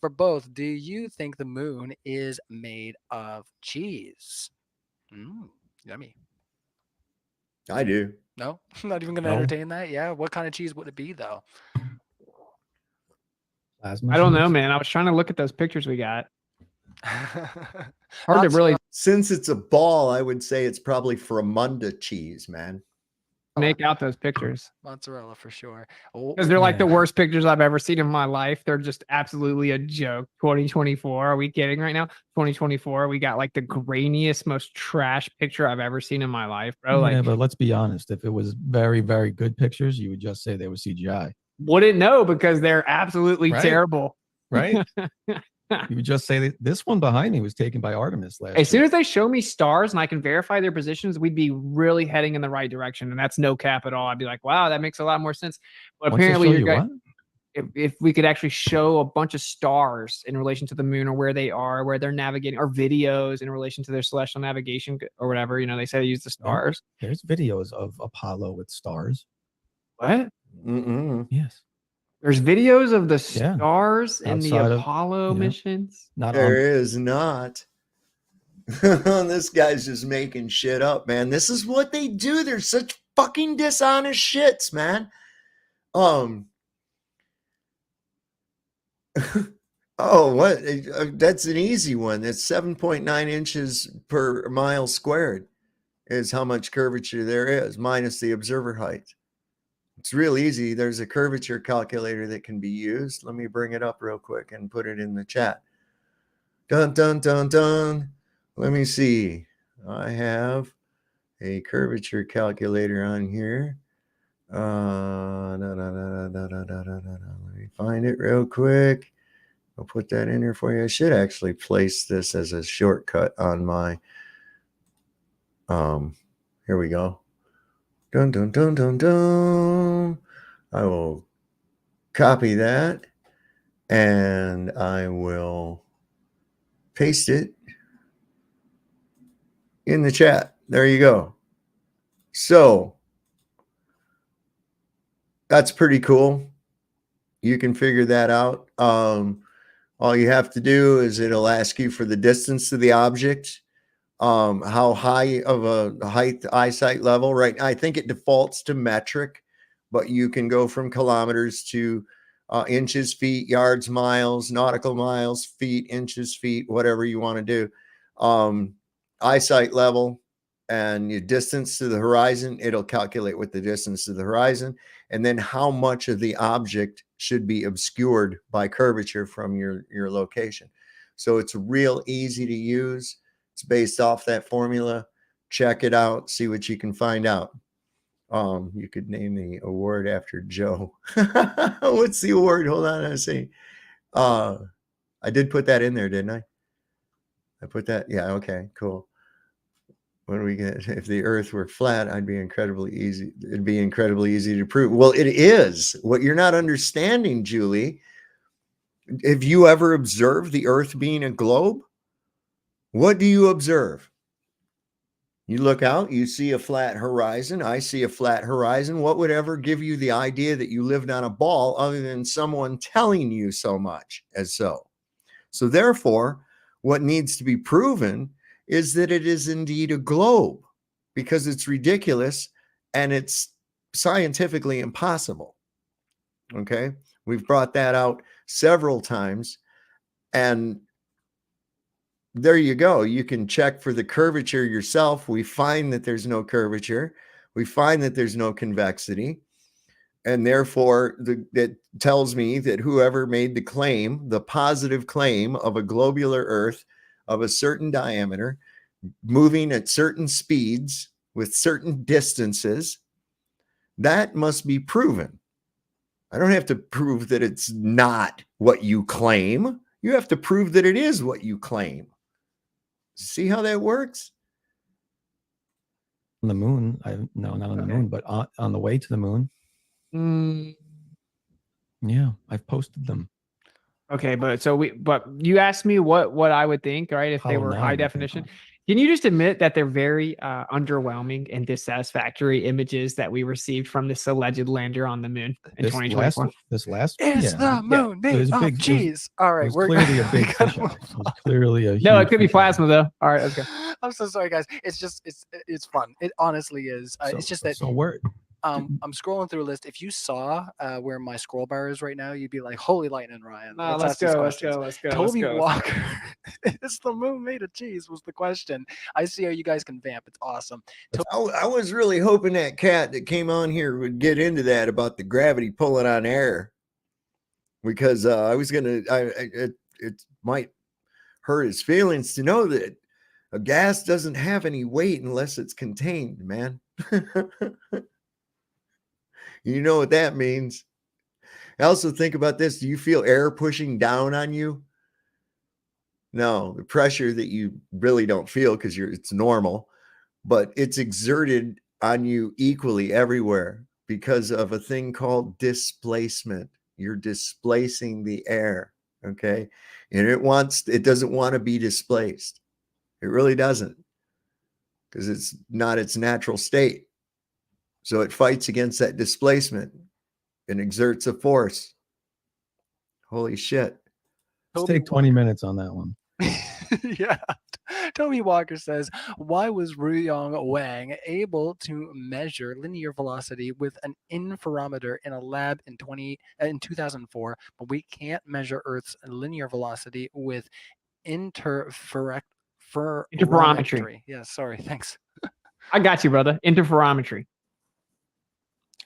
For both, do you think the moon is made of cheese? Yummy.
I do.
No, not even going to entertain that. Yeah. What kind of cheese would it be, though?
I don't know, man. I was trying to look at those pictures we got. Hard to really.
Since it's a ball, I would say it's probably Fremunda cheese, man.
Make out those pictures.
Mozzarella for sure.
Because they're like the worst pictures I've ever seen in my life. They're just absolutely a joke. 2024. Are we kidding right now? 2024. We got like the grainiest, most trash picture I've ever seen in my life, bro.
Yeah, but let's be honest. If it was very, very good pictures, you would just say they were CGI.
Wouldn't know because they're absolutely terrible.
Right? You would just say that this one behind me was taken by Artemis last
As soon
year.
as they show me stars and I can verify their positions, we'd be really heading in the right direction. And that's no cap at all. I'd be like, wow, that makes a lot more sense. But
Once they
apparently,
show
your
you
guy,
what?
if we could actually show a bunch of stars in relation to the moon or where they are, where they're navigating, or videos in relation to their celestial navigation or whatever, they say they use the stars.
There's videos of Apollo with stars.
What?
Yes.
There's videos of the
Yeah.
stars in the
Outside of-
Apollo
yeah.
missions.
Not
There
on.
is not. This guy's just making shit up, man. This is what they do. They're such fucking dishonest shits, man. Oh, what? That's an easy one. That's 7.9 inches per mile squared is how much curvature there is, minus the observer height. It's real easy. There's a curvature calculator that can be used. Let me bring it up real quick and put it in the chat. Dun, dun, dun, dun. Let me see. I have a curvature calculator on here. Let me find it real quick. I'll put that in here for you. I should actually place this as a shortcut on my, here we go. Dun, dun, dun, dun, dun. I will copy that and I will paste it in the chat. There you go. So that's pretty cool. You can figure that out. All you have to do is it'll ask you for the distance to the object, how high of a height eyesight level, right? I think it defaults to metric, but you can go from kilometers to inches, feet, yards, miles, nautical miles, feet, inches, feet, whatever you want to do. Eyesight level and your distance to the horizon, it'll calculate with the distance to the horizon, and then how much of the object should be obscured by curvature from your location. So it's real easy to use. It's based off that formula. Check it out, see what you can find out. You could name the award after Joe. What's the award? Hold on, I see. I did put that in there, didn't I? I put that. Yeah. Okay, cool. What do we get? If the earth were flat, I'd be incredibly easy. It'd be incredibly easy to prove. Well, it is. What you're not understanding, Julie, have you ever observed the earth being a globe? What do you observe? You look out, you see a flat horizon. I see a flat horizon. What would ever give you the idea that you lived on a ball other than someone telling you so much as so? So therefore, what needs to be proven is that it is indeed a globe, because it's ridiculous and it's scientifically impossible. Okay. We've brought that out several times, and there you go. You can check for the curvature yourself. We find that there's no curvature. We find that there's no convexity. And therefore, that tells me that whoever made the claim, the positive claim of a globular Earth of a certain diameter, moving at certain speeds with certain distances, that must be proven. I don't have to prove that it's not what you claim. You have to prove that it is what you claim. See how that works?
On the moon, no, not on the moon, but on the way to the moon. Yeah, I've posted them.
Okay, but you asked me what I would think, right? If they were high definition. Can you just admit that they're very underwhelming and dissatisfactory images that we received from this alleged lander on the moon in 2024?
This last
Is the moon made of cheese? All right,
we're clearly a big fish. It was clearly a
no, it could be plasma though. All right, okay.
I'm so sorry, guys. It's just it's fun. It honestly is. It's just that.
So word.
I'm scrolling through a list. If you saw where my scroll bar is right now, you'd be like, "Holy lightning, Ryan!"
Let's go.
Toby Walker, is the moon made of cheese? Was the question. I see how you guys can vamp. It's awesome.
I was really hoping that cat that came on here would get into that about the gravity pulling on air, because I was gonna. It might hurt his feelings to know that a gas doesn't have any weight unless it's contained, man. You know what that means. I also think about this. Do you feel air pushing down on you? No, the pressure that you really don't feel because it's normal, but it's exerted on you equally everywhere because of a thing called displacement. You're displacing the air, okay? And it doesn't want to be displaced. It really doesn't, because it's not its natural state. So it fights against that displacement and exerts a force. Holy shit.
Let's take 20 minutes on that one.
Yeah. Toby Walker says, why was Ruyong Wang able to measure linear velocity with an interferometer in a lab in 2004, but we can't measure Earth's linear velocity with interferometry? Yeah, sorry, thanks.
I got you, brother. Interferometry.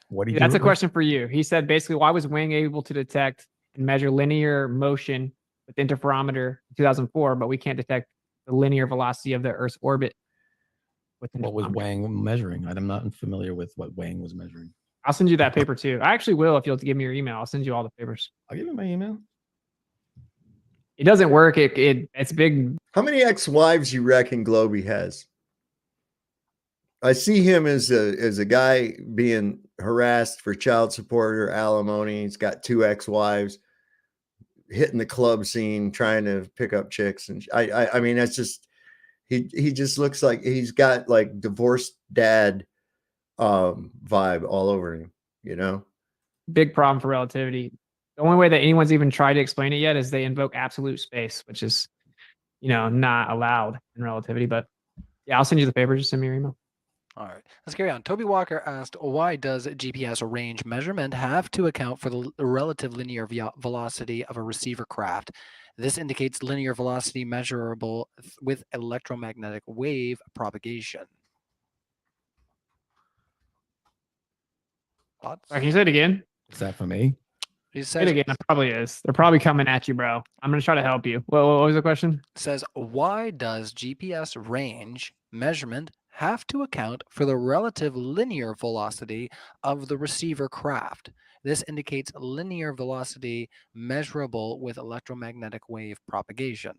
What do you
That's a question for you. He said basically, why was Wang able to detect and measure linear motion with interferometer in 2004, but we can't detect the linear velocity of the Earth's orbit with
What was
interferometry?
Wang measuring? I'm not familiar with what Wang was measuring.
I'll send you that paper too. I actually will if you'll give me your email. I'll send you all the papers.
I'll give you my email.
It doesn't work. It's big.
How many ex-wives you reckon Globie has? I see him as a guy being harassed for child support or alimony. He's got 2 ex-wives, hitting the club scene, trying to pick up chicks, and I mean, that's just he just looks like he's got like divorced dad vibe all over him, you know.
Big problem for relativity. The only way that anyone's even tried to explain it yet is they invoke absolute space, which is, not allowed in relativity. But yeah, I'll send you the paper. Just send me your email.
All right, let's carry on. Toby Walker asked, why does GPS range measurement have to account for the relative linear velocity of a receiver craft? This indicates linear velocity measurable with electromagnetic wave propagation. Thoughts?
Can you say it again?
Is that for me?
He
Say it
says,
again. It probably is. They're probably coming at you, bro. I'm going to try to help you. What was the question?
says, why does GPS range measurement have to account for the relative linear velocity of the receiver craft? This indicates linear velocity measurable with electromagnetic wave propagation.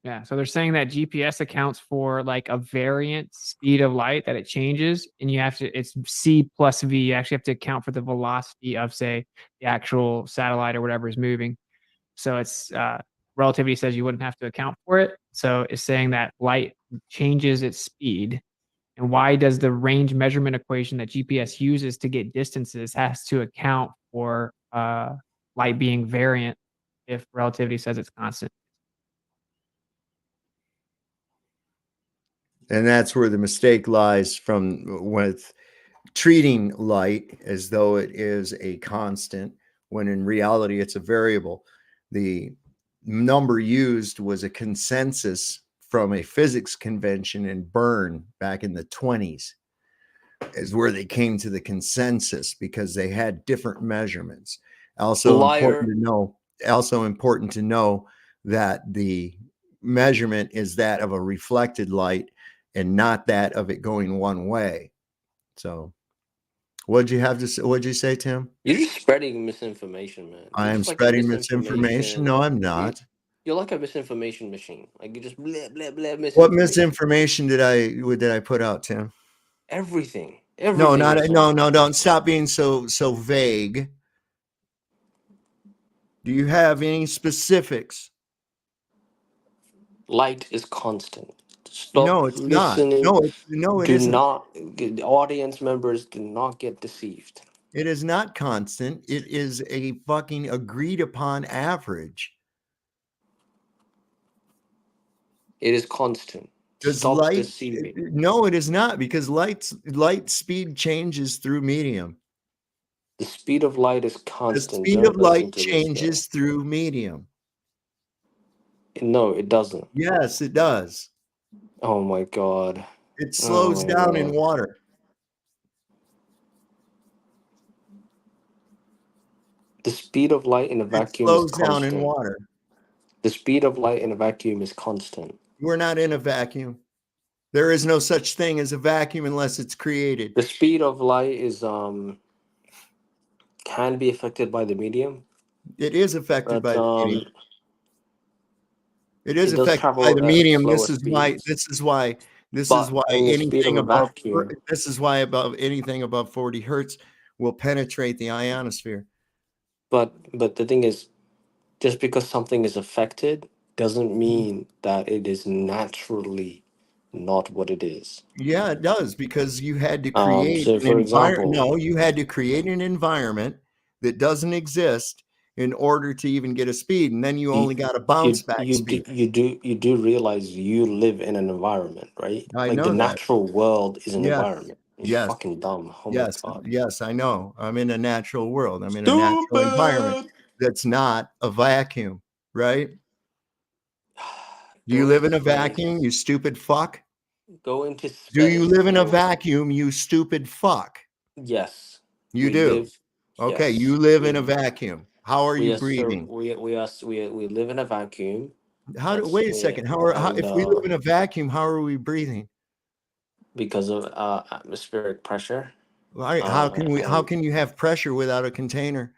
Yeah. So they're saying that GPS accounts for like a variant speed of light that it changes, and it's C plus V. You actually have to account for the velocity of, say, the actual satellite or whatever is moving. So it's relativity says you wouldn't have to account for it. So it's saying that light changes its speed. And why does the range measurement equation that GPS uses to get distances has to account for light being variant if relativity says it's constant?
And that's where the mistake lies with treating light as though it is a constant, when in reality it's a variable. The number used was a consensus from a physics convention in Bern back in the 20s, is where they came to the consensus, because they had different measurements. Also important to know that the measurement is that of a reflected light and not that of it going one way. So what'd you say, Tim?
You're just spreading misinformation, man.
I am spreading misinformation. No, I'm not.
You're like a misinformation machine. Like you just blah blah blah misinformation.
What misinformation did I put out, Tim?
Everything.
No, don't stop being so vague. Do you have any specifics?
Light is constant. Stop
No, it's
listening.
not. No, it isn't.
The audience members do not get deceived.
It is not constant. It is a fucking agreed upon average.
It is constant.
Stop deceiving. No, it is not, because light speed changes through medium.
The speed of light is constant.
The speed of light changes through medium.
No, it doesn't.
Yes, it does.
Oh my God.
It slows down in water.
The speed of light in a vacuum
slows down in water.
The speed of light in a vacuum is constant.
We're not in a vacuum. There is no such thing as a vacuum unless it's created.
The speed of light is can be affected by the medium.
It is affected by the medium. It is
It does
affected by
travel
the
at
medium.
slower
This is why.
speeds,
This is why. This is
but
why
in the speed of
anything
a
above.
vacuum.
This is why above anything above 40 hertz will penetrate the ionosphere.
But the thing is, just because something is affected doesn't mean that it is naturally not what it is.
Yeah, it does, because you had to create
So
an
for
environment.
example,
No, you had to create an environment that doesn't exist in order to even get a speed, and then you
you
only got a bounce back speed.
you do realize you live in an environment, right?
I
Like the
know that.
natural world is an
Yes,
environment. You're
yes,
fucking dumb. Oh my
yes,
god.
yes. I know. I'm in a natural world. I'm in a natural environment
Stupid.
that's not a vacuum, right? Do you
Go
live
into
in a vacuum,
space.
you stupid fuck?
Go into
Do you
space.
live in a vacuum, you stupid fuck?
Yes,
You
we
do.
live.
Okay,
Yes,
you live in a vacuum. How are
we
you
are.
breathing?
We live in a vacuum.
Wait a second. How
And
if we live in a vacuum, how are we breathing?
because of atmospheric pressure.
All right, how
And
can you have pressure without a container?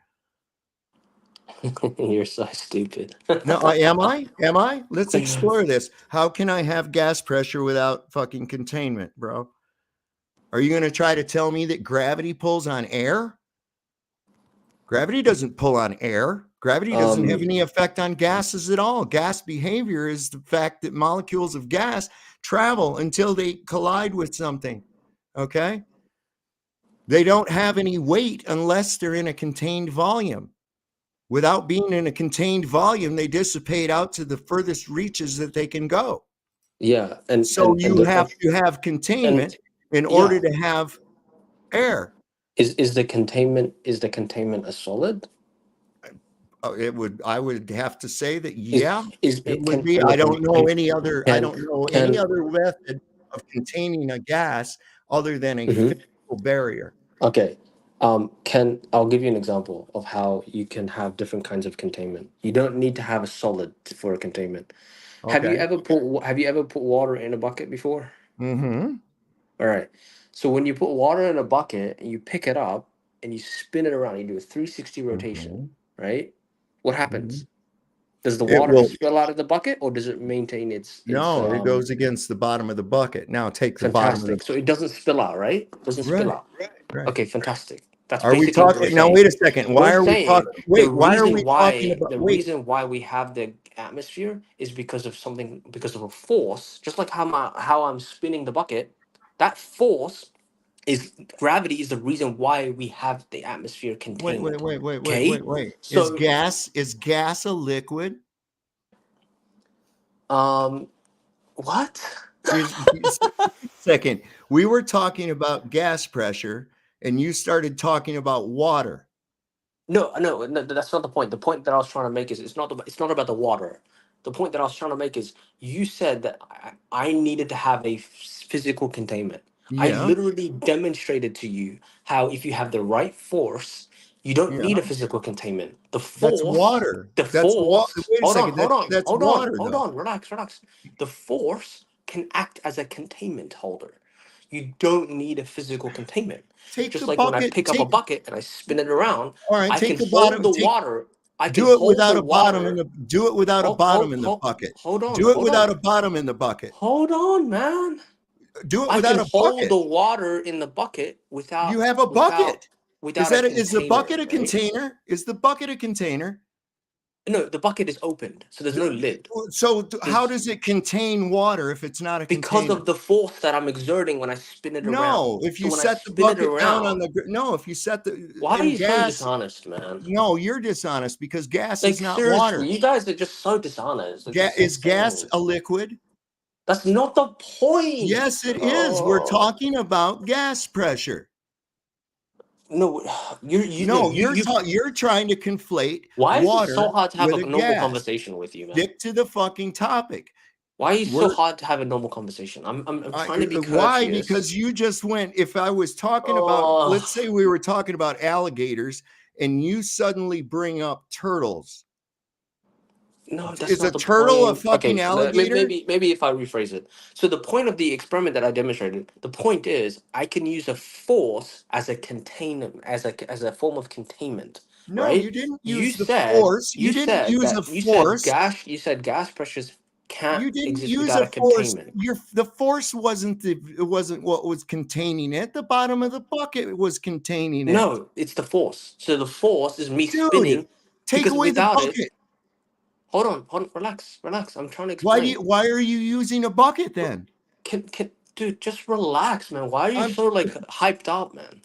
you're so stupid.
No, am I? Am I? Let's explore this. How can I have gas pressure without fucking containment, bro? Are you going to try to tell me that gravity pulls on air? Gravity doesn't pull on air. Gravity doesn't have any effect on gases at all. Gas behavior is the fact that molecules of gas travel until they collide with something. Okay? They don't have any weight unless they're in a contained volume. Without being in a contained volume, they dissipate out to the furthest reaches that they can go.
Yeah,
So you have to have containment in order to have air.
Is the containment a solid?
I would have to say that
Is
it
it
would
can
be. I don't know any other. I
can
don't know any
can
other method of containing a gas other than a
Mhm.
physical barrier.
Okay. I'll give you an example of how you can have different kinds of containment. You don't need to have a solid for a containment.
Okay.
Have you ever put water in a bucket before?
Mm-hmm.
All right. So when you put water in a bucket and you pick it up and you spin it around, you do a 360 rotation, right? What
Mm-hmm.
happens? Does the
It
water
will.
spill out of the bucket or does it maintain its
No, it goes against the bottom of the bucket. Now take the bottom of the.
fantastic. So it doesn't spill out, right? Doesn't spill
Right.
out.
Right.
Okay, fantastic. That's
Are we
basically what we're
talking now?
saying.
Wait a second. Why
We're
are we
saying
talking? Wait. Why are we talking about?
the
Wait.
reason why we have the atmosphere is because of something, because of a force, just like how I'm spinning the bucket. That force is gravity is the reason why we have the atmosphere
Wait. Wait.
contained.
Wait. Wait. Wait.
Okay?
Wait. Wait.
So
Is gas a liquid?
what?
Second, we were talking about gas pressure, and you started talking about water.
No, that's not the point. The point that I was trying to make is it's not about the water. The point that I was trying to make is you said that I needed to have a physical containment. I
Yeah.
literally demonstrated to you how if you have the right force, you don't
Yeah.
need a physical containment.
That's water.
The
That's water.
force.
Wait a
Hold on,
second.
hold on,
That's
hold on,
water,
hold
though.
on. Relax, relax. The force can act as a containment holder. You don't need a physical containment.
Take
Just
the
like when I
bucket.
pick up a bucket and I spin it around,
All right.
I can
Take the
hold
bottom.
the water. I can
Do it
hold the
without a bottom
water.
do it without a bottom in the bucket.
Hold on,
Do it
hold
without a
on.
bottom in the bucket.
Hold on, man.
Do it
I can
without a
hold
bucket.
the water in the bucket
You have a bucket.
without a
Is the
container,
bucket a
right?
container? Is the bucket a container?
No, the bucket is opened, so there's no lid.
So how
There's
does it contain water if it's not a
because
container?
of the force that I'm exerting when I spin it around.
No, if
So
you
when I
set the
spin it
bucket down on
around,
the no, if you set the
why are
in
you so
gas,
dishonest, man?
no, you're dishonest because gas is
Like
not
seriously,
water.
you guys are just so dishonest. It's just
Is gas
insane.
a liquid?
That's not the point.
Yes, it is. We're
Oh.
talking about gas pressure.
No,
No,
you.
you're trying to conflate
Why is it so
water
hard to have
with
a
a
normal
gas.
conversation with you, man?
Stick to the fucking topic.
Why is it so
We're
hard to have a normal conversation? I'm trying to be
why?
courteous.
Because you just went. If I was talking about,
Oh,
let's say we were talking about alligators, and you suddenly bring up turtles.
no, that's
Is a
not the
turtle a
point.
fucking
Okay,
alligator?
maybe if I rephrase it. So the point of the experiment that I demonstrated, the point is I can use a force as a container, as a form of containment,
No,
right?
you didn't
You
use the
said
force. You didn't use a
you said
force.
gas pressures. can't
You didn't
exist
use
without
a
a
force.
containment.
The force wasn't what was containing it. The bottom of the bucket was containing it.
No, it's the force. So the force is me
Dude,
spinning,
take
because
away the
without it,
bucket.
hold on, relax. I'm trying to explain.
Why are you using a bucket then?
Can dude, just relax, man. Why are you
I'm
so like hyped up, man?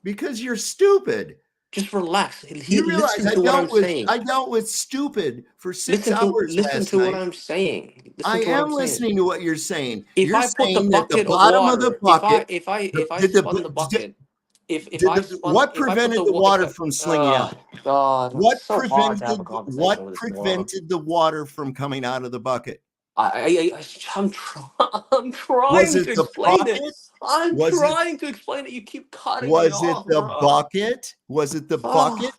because you're stupid.
Just relax.
You realize
Listen to what I'm saying.
I dealt with stupid for 6 hours
Listen
last
to what
night.
I'm saying.
I
Listen to what I'm
am
saying.
listening to what you're saying.
If
You're
I put the
saying that the
bucket of
bottom of the
water,
bucket,
if I
did
spun the bucket,
what
if I put
prevented
the
the
if
water
I,
from slinging out?
God, it's so hard to have a conversation
What
with this moron.
prevented the water from coming out of the bucket?
I'm I'm
Was
trying
it
to
the
explain it.
bucket?
I'm
Was it
trying to explain it. You keep cutting me
was it
off,
the
bro.
bucket? Was it the bucket?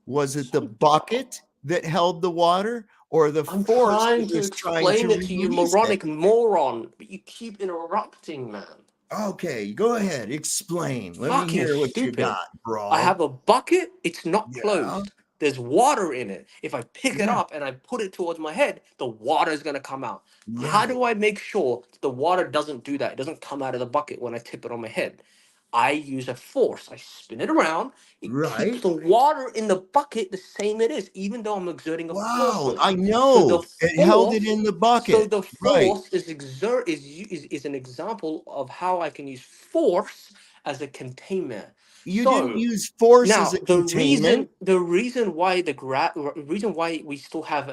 Was it the
So dumb.
bucket that held the water or the
I'm
force that
trying to
was trying to
explain it to you,
release it?
moronic moron, but you keep interrupting, man.
Okay, go ahead. Explain. Let me
Fucking
hear what you
stupid.
got,
I
bro.
have a bucket, it's not
Yeah.
closed. There's water in it. If I pick it
Yeah.
up and I put it towards my head, the water is going to come out. How
Right.
do I make sure that the water doesn't do that? It doesn't come out of the bucket when I tip it on my head. I use a force. I spin it around. It keeps
Right.
the water in the bucket the same it is, even though I'm exerting a force
Wow.
on it.
I
So the
know. It held it
force,
in the
so
bucket.
the
Right.
force is an example of how I can use force as a containment.
You didn't
So
use force as
now
a containment.
the reason why reason why we still have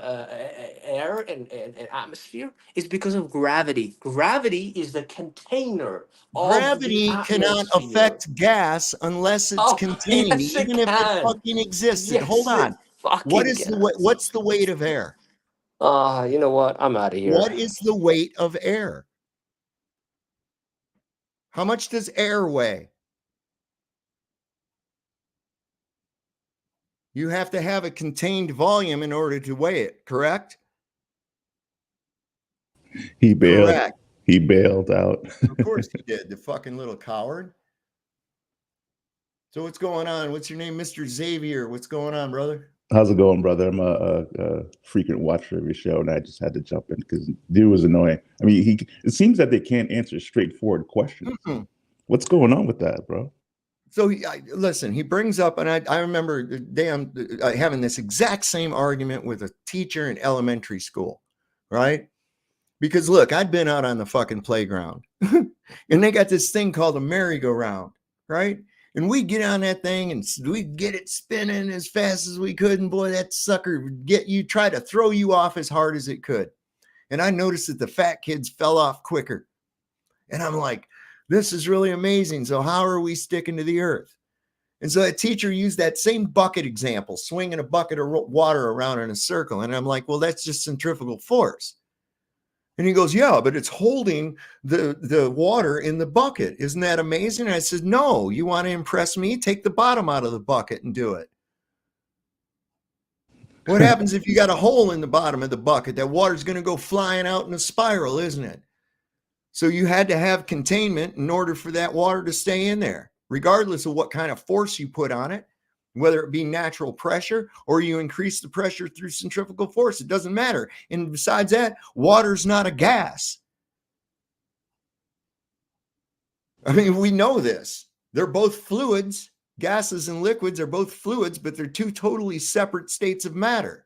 air and atmosphere is because of gravity. Gravity is the container of the
Gravity cannot
atmosphere.
affect gas unless it's
Oh
contained,
yes, it
even if it
can.
fucking existed. Hold
Yes, it
on.
fucking can.
What's the weight of air?
You know what? I'm out of
What
here.
is the weight of air? How much does air weigh? You have to have a contained volume in order to weigh it, correct?
He bailed.
Correct.
He bailed out.
Of course he did, the fucking little coward. So what's going on? What's your name, Mr. Xavier? What's going on, brother?
How's it going, brother? I'm a frequent watcher of your show, and I just had to jump in because dude was annoying. I mean, it seems that they can't answer straightforward questions. What's going on with that, bro?
So listen, he brings up, and I remember the day I'm having this exact same argument with a teacher in elementary school, right? Because look, I'd been out on the fucking playground and they got this thing called a merry-go-round, right? And we get on that thing and we'd get it spinning as fast as we could. And boy, that sucker would try to throw you off as hard as it could. And I noticed that the fat kids fell off quicker. And I'm like, this is really amazing. So how are we sticking to the earth? And so that teacher used that same bucket example, swinging a bucket of water around in a circle. And I'm like, well, that's just centrifugal force. And he goes, yeah, but it's holding the water in the bucket. Isn't that amazing? And I said, no, you want to impress me? Take the bottom out of the bucket and do it. What happens if you got a hole in the bottom of the bucket? That water's going to go flying out in a spiral, isn't it? So you had to have containment in order for that water to stay in there, regardless of what kind of force you put on it, whether it be natural pressure or you increase the pressure through centrifugal force. It doesn't matter. And besides that, water's not a gas. I mean, we know this. They're both fluids. Gases and liquids are both fluids, but they're two totally separate states of matter.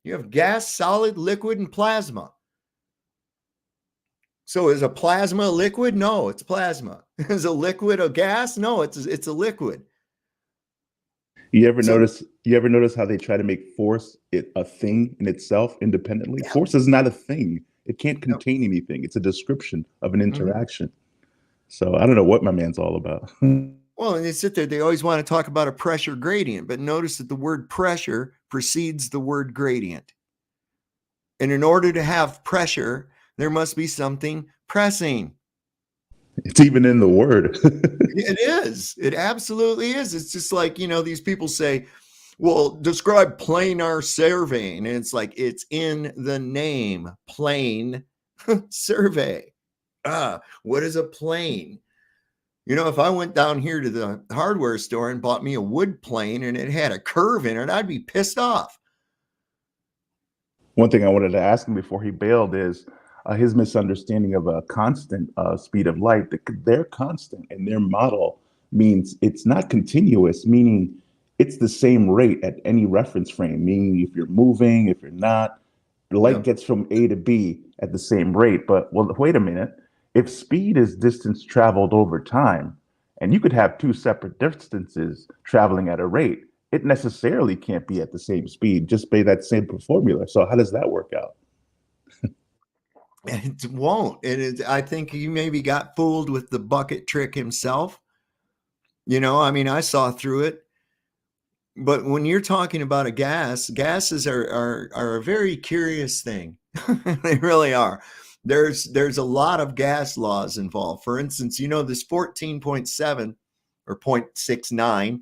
You have gas, solid, liquid, and plasma. So is a plasma a liquid? No, it's plasma. Is a liquid a gas? No, it's a liquid.
You ever notice how they try to make force a thing in itself independently? Yeah. Force is not a thing. It can't contain anything. It's a description of an interaction. So I don't know what my man's all about.
Well, and they sit there, they always want to talk about a pressure gradient, but notice that the word pressure precedes the word gradient. And in order to have pressure, there must be something pressing.
It's even in the word.
It is. It absolutely is. It's just like, these people say, well, describe planar surveying. And it's like, it's in the name, plane survey. What is a plane? If I went down here to the hardware store and bought me a wood plane and it had a curve in it, I'd be pissed off.
One thing I wanted to ask him before he bailed is his misunderstanding of a constant speed of light. Their constant and their model means it's not continuous, meaning it's the same rate at any reference frame, meaning if you're moving, if you're not, the light gets from A to B at the same rate. But well, wait a minute. If speed is distance traveled over time, and you could have two separate distances traveling at a rate, it necessarily can't be at the same speed just by that same formula. So how does that work out?
It won't. I think he maybe got fooled with the bucket trick himself. You know, I mean, I saw through it. But when you're talking about a gas, gases are a very curious thing. They really are. There's a lot of gas laws involved. For instance, you know, this 14.7 or 0.69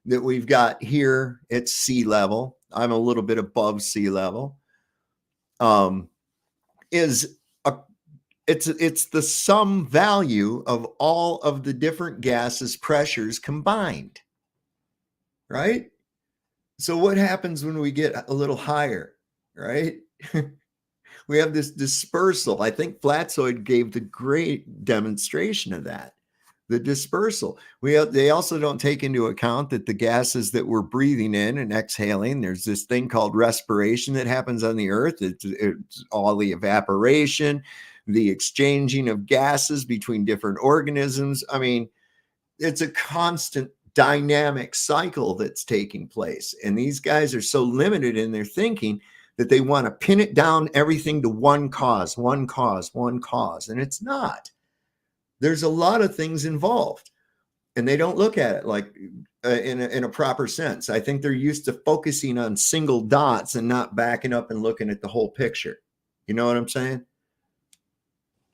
that we've got here at sea level. I'm a little bit above sea level. It's the sum value of all of the different gases pressures combined, right? So what happens when we get a little higher, right? We have this dispersal. I think Flatzoid gave the great demonstration of that. The dispersal. They also don't take into account that the gases that we're breathing in and exhaling, there's this thing called respiration that happens on the earth. It's all the evaporation, the exchanging of gases between different organisms. I mean, it's a constant dynamic cycle that's taking place. And these guys are so limited in their thinking that they want to pin it down everything to one cause. And it's not. There's a lot of things involved, and they don't look at it like in a proper sense. I think they're used to focusing on single dots and not backing up and looking at the whole picture. You know what I'm saying?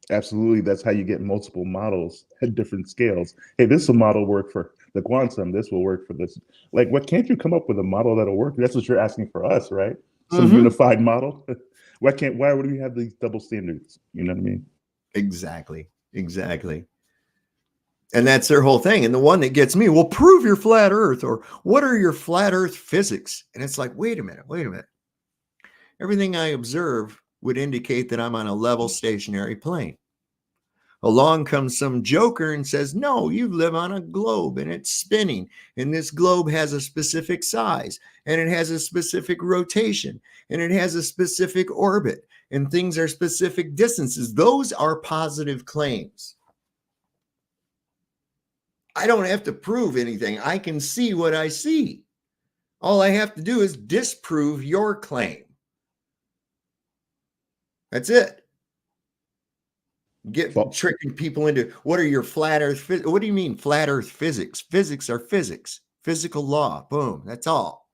Absolutely. That's how you get multiple models at different scales. Hey, this will model work for the quantum. This will work for this. Like, what can't you come up with a model that'll work? That's what you're asking for us, right? Some unified model. Why would we have these double standards? You know what I mean?
Exactly. And that's their whole thing. And the one that gets me, well, prove your flat earth, or what are your flat earth physics? And it's like, wait a minute. Everything I observe would indicate that I'm on a level stationary plane. Along comes some joker and says, no, you live on a globe and it's spinning. And this globe has a specific size, and it has a specific rotation, and it has a specific orbit, and things are specific distances. Those are positive claims. I don't have to prove anything. I can see what I see. All I have to do is disprove your claim. That's it. Tricking people into, what are your flat earth? What do you mean flat earth physics? Physics are physics, physical law. Boom. That's all.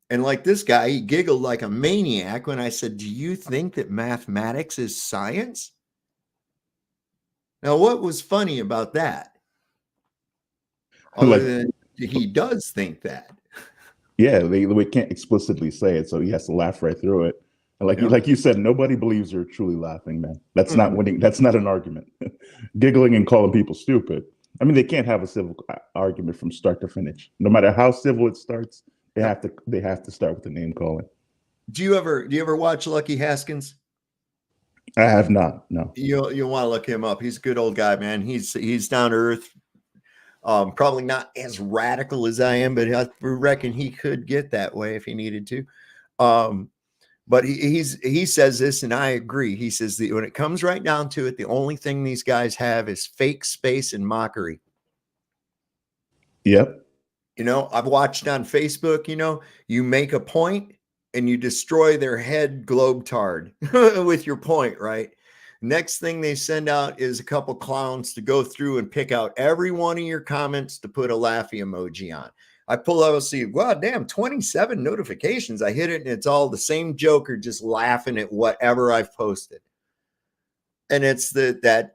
And like this guy, he giggled like a maniac when I said, do you think that mathematics is science? Now, what was funny about that? Other than he does think that.
Yeah, they can't explicitly say it, so he has to laugh right through it. And like you said, nobody believes you're truly laughing, man. That's not winning. That's not an argument. Giggling and calling people stupid. I mean, they can't have a civil argument from start to finish. No matter how civil it starts, they have to start with the name calling.
Do you ever watch Lucky Haskins?
I have not. No.
You'll want to look him up. He's a good old guy, man. He's down to earth. Probably not as radical as I am, but I reckon he could get that way if he needed to. But he says this, and I agree. He says that when it comes right down to it, the only thing these guys have is fake space and mockery.
Yep.
You know, I've watched on Facebook, you make a point and you destroy their head globetard with your point, right? Next thing they send out is a couple clowns to go through and pick out every one of your comments to put a laughy emoji on. I pull up and see, wow, damn, 27 notifications. I hit it and it's all the same joker just laughing at whatever I've posted. And it's that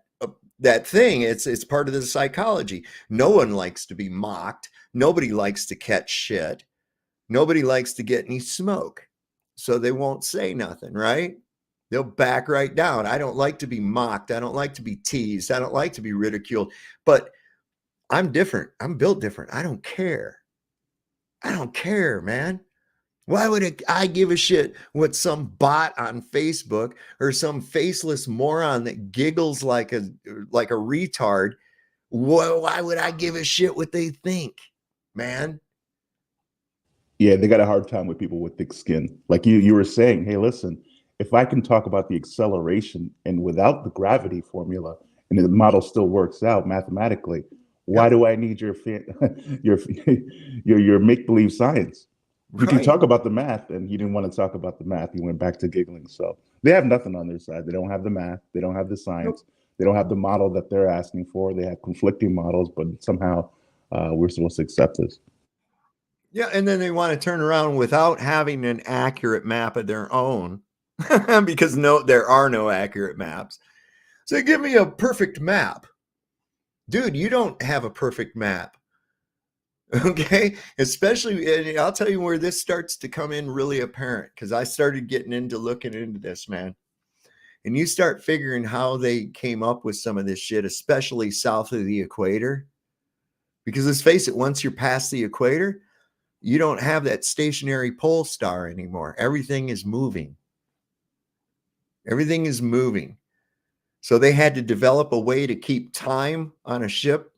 thing. It's part of the psychology. No one likes to be mocked. Nobody likes to catch shit. Nobody likes to get any smoke. So they won't say nothing, right? They'll back right down. I don't like to be mocked. I don't like to be teased. I don't like to be ridiculed. But I'm different. I'm built different. I don't care. I don't care, man. Why would I give a shit what some bot on Facebook or some faceless moron that giggles like a retard? Why would I give a shit what they think, man?
Yeah, they got a hard time with people with thick skin. Like you were saying, hey, listen, if I can talk about the acceleration and without the gravity formula, and the model still works out mathematically, why do I need your your make believe science? You can talk about the math, and he didn't want to talk about the math. He went back to giggling. So they have nothing on their side. They don't have the math. They don't have the science. They don't have the model that they're asking for. They have conflicting models, but somehow we're supposed to accept this.
Yeah, and then they want to turn around without having an accurate map of their own, because there are no accurate maps. So give me a perfect map. Dude, you don't have a perfect map. Okay, especially, and I'll tell you where this starts to come in really apparent, because I started getting into looking into this, man. And you start figuring how they came up with some of this shit, especially south of the equator. Because let's face it, once you're past the equator, you don't have that stationary pole star anymore. Everything is moving. Everything is moving. So they had to develop a way to keep time on a ship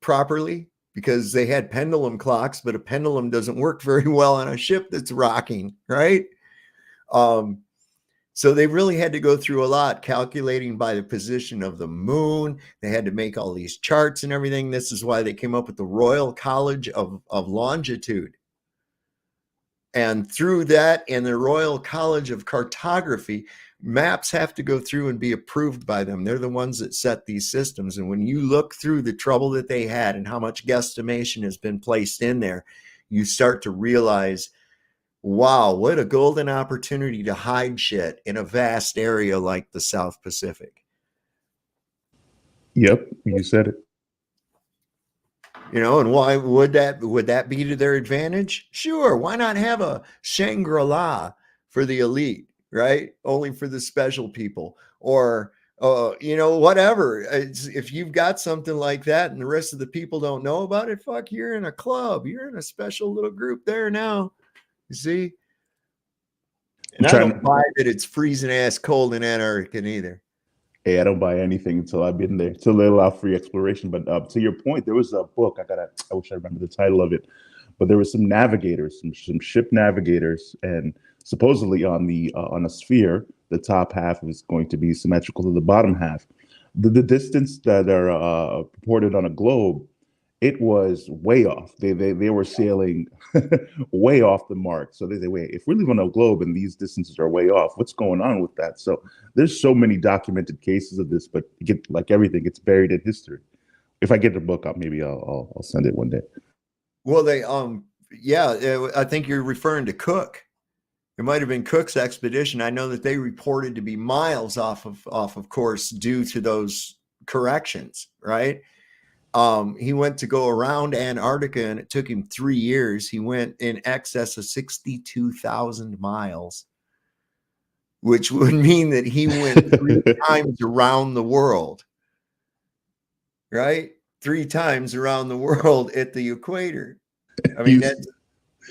properly, because they had pendulum clocks, but a pendulum doesn't work very well on a ship that's rocking, right? So they really had to go through a lot, calculating by the position of the moon. They had to make all these charts and everything. This is why they came up with the Royal College of Longitude. And through that and the Royal College of Cartography, maps have to go through and be approved by them. They're the ones that set these systems. And when you look through the trouble that they had and how much guesstimation has been placed in there, you start to realize, wow, what a golden opportunity to hide shit in a vast area like the South Pacific.
Yep, you said it.
You know, and why would that be to their advantage? Sure, why not have a Shangri-La for the elite, right? Only for the special people, or whatever. If you've got something like that and the rest of the people don't know about it, fuck, you're in a club. You're in a special little group there now. You see? And I don't buy that it's freezing ass cold in Antarctica either.
Hey, I don't buy anything until I've been there, till they allow free exploration. But to your point, there was a book, I wish I remember the title of it, but there were some navigators, some ship navigators, and supposedly on a sphere, the top half is going to be symmetrical to the bottom half. The distance that are reported on a globe, it was way off. They were sailing way off the mark. So they say, wait, if we're living on a globe and these distances are way off, what's going on with that? So there's so many documented cases of this, but like everything, it's buried in history. If I get the book out, maybe I'll send it one day.
Well, I think you're referring to Cook. It might have been Cook's expedition. I know that they reported to be miles off of course due to those corrections, right? He went to go around Antarctica and it took him 3 years. He went in excess of 62,000 miles, which would mean that he went 3 times around the world, right? 3 times around the world at the equator. I mean,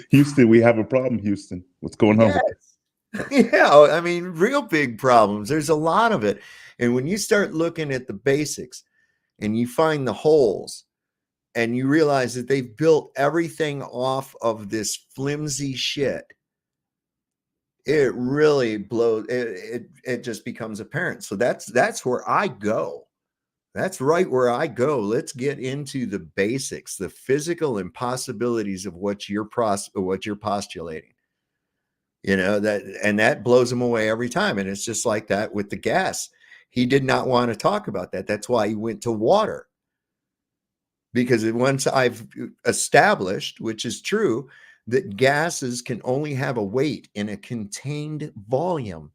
Houston, we have a problem, Houston. What's going on?
Yeah, I mean, real big problems. There's a lot of it. And when you start looking at the basics and you find the holes and you realize that they've built everything off of this flimsy shit, it really blows. It just becomes apparent. So that's where I go. That's right where I go. Let's get into the basics, the physical impossibilities of what you're postulating. You know, that blows him away every time. And it's just like that with the gas. He did not want to talk about that. That's why he went to water. Because once I've established, which is true, that gases can only have a weight in a contained volume,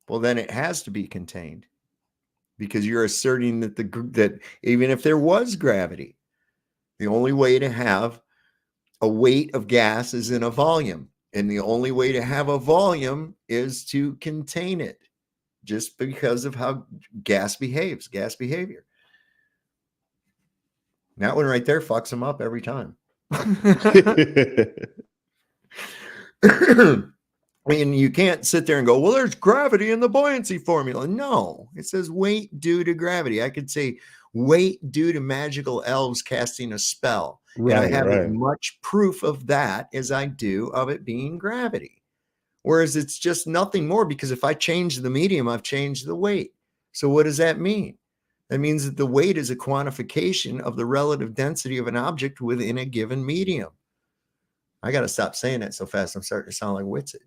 well, then it has to be contained, because you're asserting that even if there was gravity, the only way to have a weight of gas is in a volume. And the only way to have a volume is to contain it, just because of how gas behavior. That one right there fucks them up every time. I mean, you can't sit there and go, well, there's gravity in the buoyancy formula. No, it says weight due to gravity. I could say weight due to magical elves casting a spell. And I have as much proof of that as I do of it being gravity. Whereas it's just nothing more, because if I change the medium, I've changed the weight. So what does that mean? That means that the weight is a quantification of the relative density of an object within a given medium. I got to stop saying that so fast. I'm starting to sound like Witsit.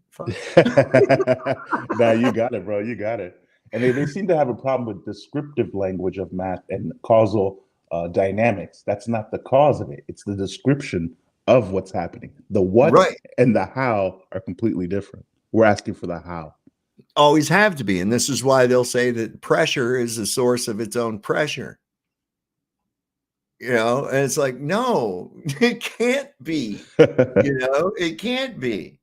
Nah, you got it, bro. You got it. And they seem to have a problem with descriptive language of math and causal dynamics. That's not the cause of it. It's the description of what's happening. The what and the how are completely different. We're asking for the how.
Always have to be. And this is why they'll say that pressure is the source of its own pressure. You know, and it's like, no, it can't be. You know, it can't be.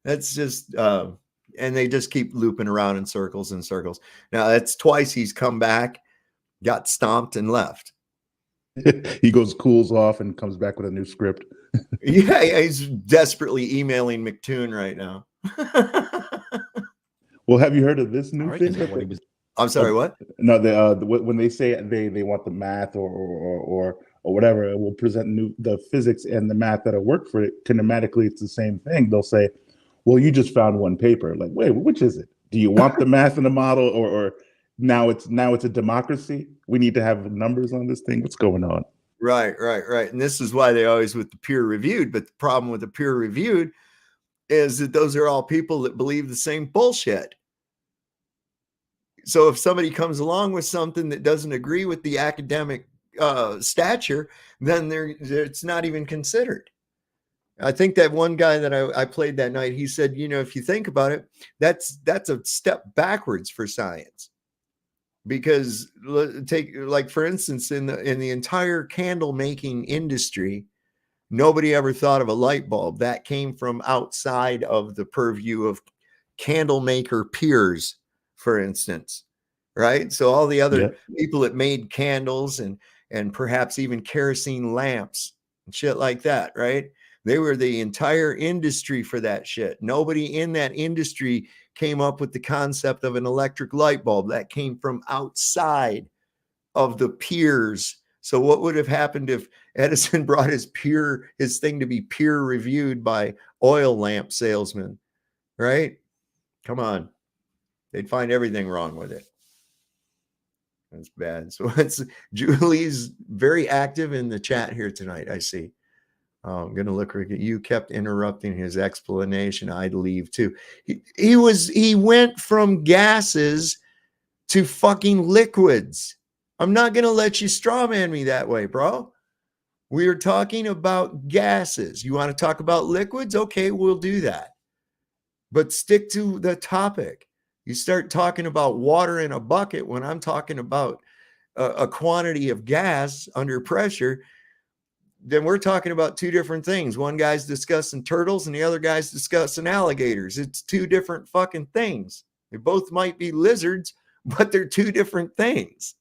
That's just, and they just keep looping around in circles and circles. Now, that's twice he's come back, got stomped, and left.
He goes, cools off, and comes back with a new script.
Yeah, he's desperately emailing McToon right now.
Well, have you heard of this new thing?
I'm sorry, what?
No, when they say they want the math or whatever, we'll present the physics and the math that'll work for it. Kinematically, it's the same thing. They'll say, well, you just found one paper. Like, wait, which is it? Do you want the math in the model, or now it's a democracy? We need to have numbers on this thing. What's going on?
Right. And this is why they always with the peer reviewed. But the problem with the peer reviewed is that those are all people that believe the same bullshit. So if somebody comes along with something that doesn't agree with the academic stature, then it's not even considered. I think that one guy that I played that night, he said, you know, if you think about it, that's a step backwards for science. Because take, like, for instance, in the entire candle making industry, nobody ever thought of a light bulb. That came from outside of the purview of candle maker peers, for instance, right? So all the other people that made candles and perhaps even kerosene lamps and shit like that, right? They were the entire industry for that shit. Nobody in that industry came up with the concept of an electric light bulb. That came from outside of the peers. So what would have happened if Edison brought his thing to be peer reviewed by oil lamp salesmen, right? Come on. They'd find everything wrong with it. That's bad. So Julie's very active in the chat here tonight, I see. I'm going to look at you. Kept interrupting his explanation. I'd leave too. He went from gases to fucking liquids. I'm not going to let you straw man me that way, bro. We are talking about gases. You want to talk about liquids? Okay, we'll do that. But stick to the topic. You start talking about water in a bucket when I'm talking about a quantity of gas under pressure, then we're talking about two different things. One guy's discussing turtles and the other guy's discussing alligators. It's two different fucking things. They both might be lizards, but they're two different things.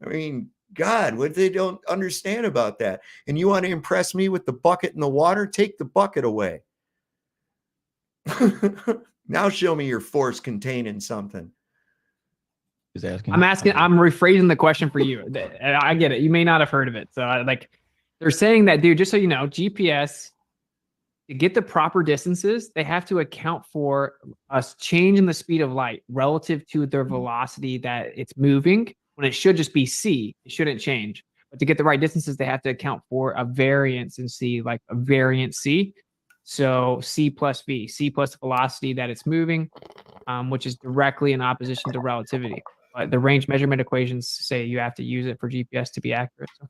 I mean, God, what they don't understand about that. And you want to impress me with the bucket and the water? Take the bucket away. Now show me your force contained in something.
Is asking.
I'm rephrasing the question for you. I get it. You may not have heard of it. So they're saying that, dude, just so you know, GPS, to get the proper distances, they have to account for a change in the speed of light relative to their velocity that it's moving, when it should just be c. It shouldn't change. But to get the right distances, they have to account for a variance in c, like a variant c. So c plus v, c plus the velocity that it's moving, which is directly in opposition to relativity. But the range measurement equations say you have to use it for GPS to be accurate. So.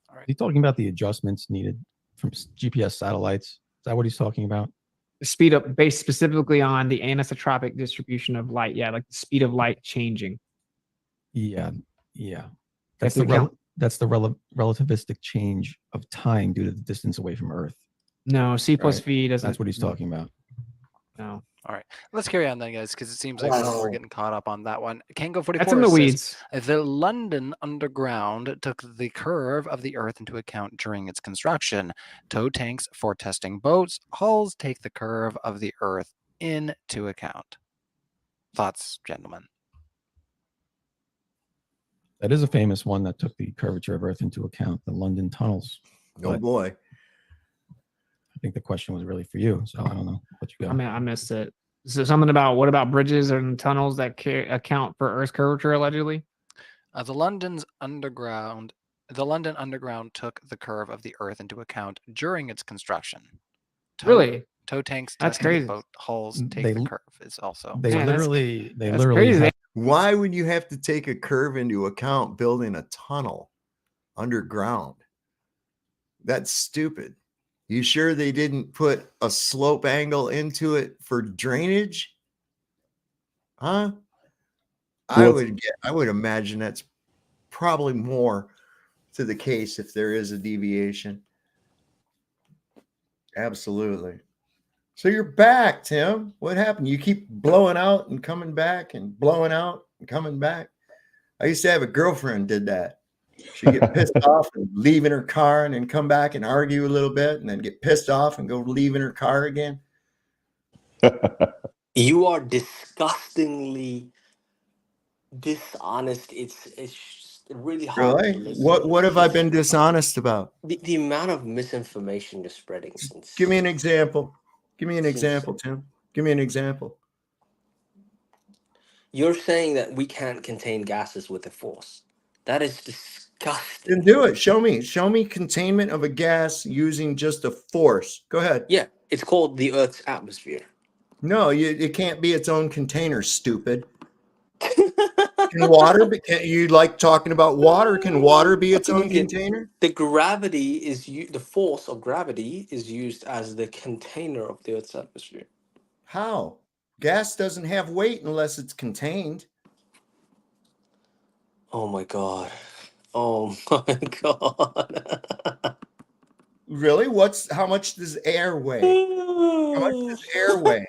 All right. Are you talking about the adjustments needed from GPS satellites? Is that what he's talking about?
The speed up based specifically on the anisotropic distribution of light. Yeah, like the speed of light changing.
Yeah. That's the relativistic change of time due to the distance away from Earth.
No, C plus V doesn't.
That's what he's talking about.
No.
All right, let's carry on then, guys, because it seems like we're getting caught up on that one. Kango 44
That's in the
says,
weeds.
the London Underground took the curve of the Earth into account during its construction. Tow tanks for testing boats. Hulls take the curve of the Earth into account. Thoughts, gentlemen?
That is a famous one that took the curvature of Earth into account, the London tunnels.
Oh boy.
I think the question was really for you, so I don't know what you got.
I mean, I missed it. So something about what about bridges and tunnels that account for Earth's curvature allegedly?
The London Underground took the curve of the Earth into account during its construction.
Really?
Tow tanks,
That's
testing
crazy.
boat hulls take the curve is also.
They
Man,
literally
crazy.
Why would you have to take a curve into account building a tunnel underground? That's stupid. You sure they didn't put a slope angle into it for drainage? Huh? I would imagine that's probably more to the case if there is a deviation. Absolutely. So you're back, Tim. What happened? You keep blowing out and coming back and blowing out and coming back. I used to have a girlfriend did that. She'd get pissed off and leave in her car and then come back and argue a little bit and then get pissed off and go leave in her car again.
You are disgustingly dishonest. It's really hard to
Really?
listen.
What have I been dishonest about?
The amount of misinformation you're spreading.
Give me an example. Give me an example, Tim. Give me an example.
You're saying that we can't contain gases with a force. That is disgusting.
Then do it. Show me containment of a gas using just a force. Go ahead.
Yeah, it's called the Earth's atmosphere.
No, it can't be its own container, stupid. Can water be, you like talking about water? Can water be its own container?
The gravity is the force of gravity is used as the container of the Earth's atmosphere.
How? Gas doesn't have weight unless it's contained.
Oh my god. Oh my god.
Really? How much does air weigh? How much does air weigh?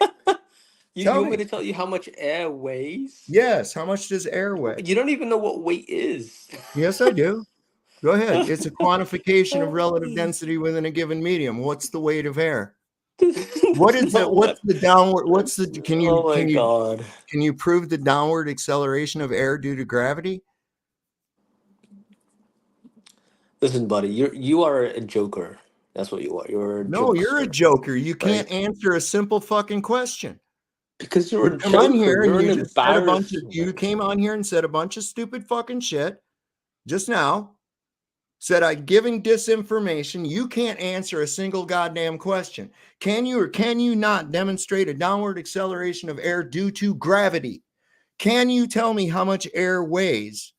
You want me to tell you how much air weighs?
Yes. How much does air weigh?
You don't even know what weight is.
Yes, I do. Go ahead. It's a quantification of relative density within a given medium. What's the weight of air? What is it? What's the downward? What's the? Can you prove the downward acceleration of air due to gravity?
Listen, buddy, you are a joker. That's what you are. You're a
no, you're a joker. You can't answer a simple fucking question.
Because you're a
come
joker.
on here
You're
and
an
you just said you came on here and said a bunch of stupid fucking shit just now. Said I'd given disinformation. You can't answer a single goddamn question. Can you or can you not demonstrate a downward acceleration of air due to gravity? Can you tell me how much air weighs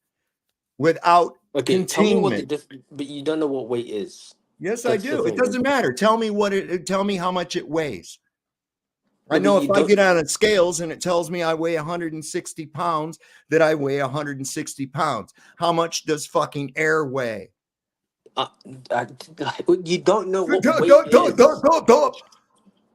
without containment?
Tell me what but you don't know what weight is.
Yes, that's I do. It doesn't matter. Tell me tell me how much it weighs. I know if I get on a scales and it tells me I weigh 160 pounds, that I weigh 160 pounds. How much does fucking air weigh?
You don't know what weight is.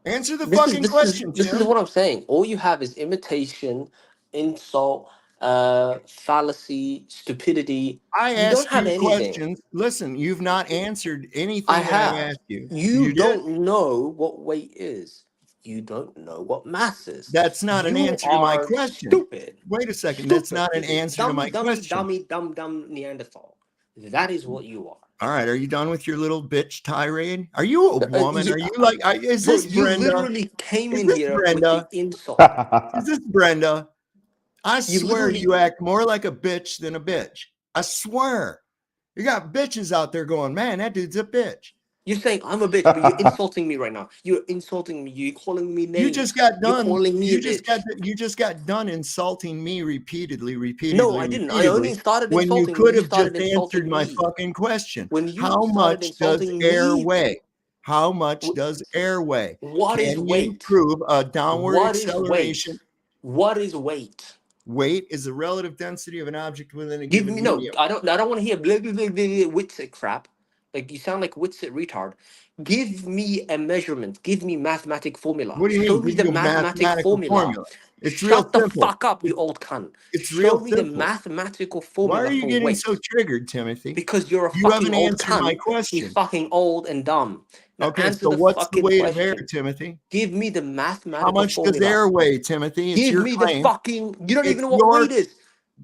Answer the fucking question.
This is what I'm saying. All you have is imitation, insult, fallacy, stupidity.
I asked you questions. Listen, you've not answered anything that I asked you.
You don't know what weight is. You don't know what mass is.
That's not an answer to my question.
Stupid.
Wait a second. That's not an answer to my question.
Dumb Neanderthal. That is what you are.
All right. Are you done with your little bitch tirade? Are you a woman? Are you like, is this Brenda?
You literally came in here
Brenda?
with the insult.
Is this Brenda? I swear you act more like a bitch than a bitch. I swear. You got bitches out there going, man, that dude's a bitch.
You're saying I'm a bitch, but you're insulting me right now. You're insulting me. You're calling me names.
You just got done.
You
just got done insulting me repeatedly.
No, I didn't. I only started
when
insulting
you could have just
answered
answered my fucking question.
How
much does air weigh? How much does air weigh?
What is weight?
Can you prove a downward acceleration?
What is weight?
Weight is the relative density of an object within a
Give
given
me
medium.
I don't want to hear blah blah blah blah Witsit crap. Like you sound like Witsit retard. Give me a measurement. Give me mathematic formula.
What do you
Show
mean?
me
Give
the
you a
mathematic
mathematical
formula.
formula. It's real
Shut the
simple.
fuck up, you old cunt.
It's
Show
real
me the
simple.
mathematical
Why
formula
are you
for
getting
weight.
so triggered, Timothy?
Because you're a
You
fucking
haven't
old
answered my
cunt.
question.
He's fucking old and dumb. Now
Okay,
answer
so
the
what's the
fucking
weight of air,
question.
Timothy?
Give me the
How
mathematical
much does
formula.
air weigh, Timothy? It's
Give
your
me the
claim.
fucking. You don't even
It's
know what
your
weight is.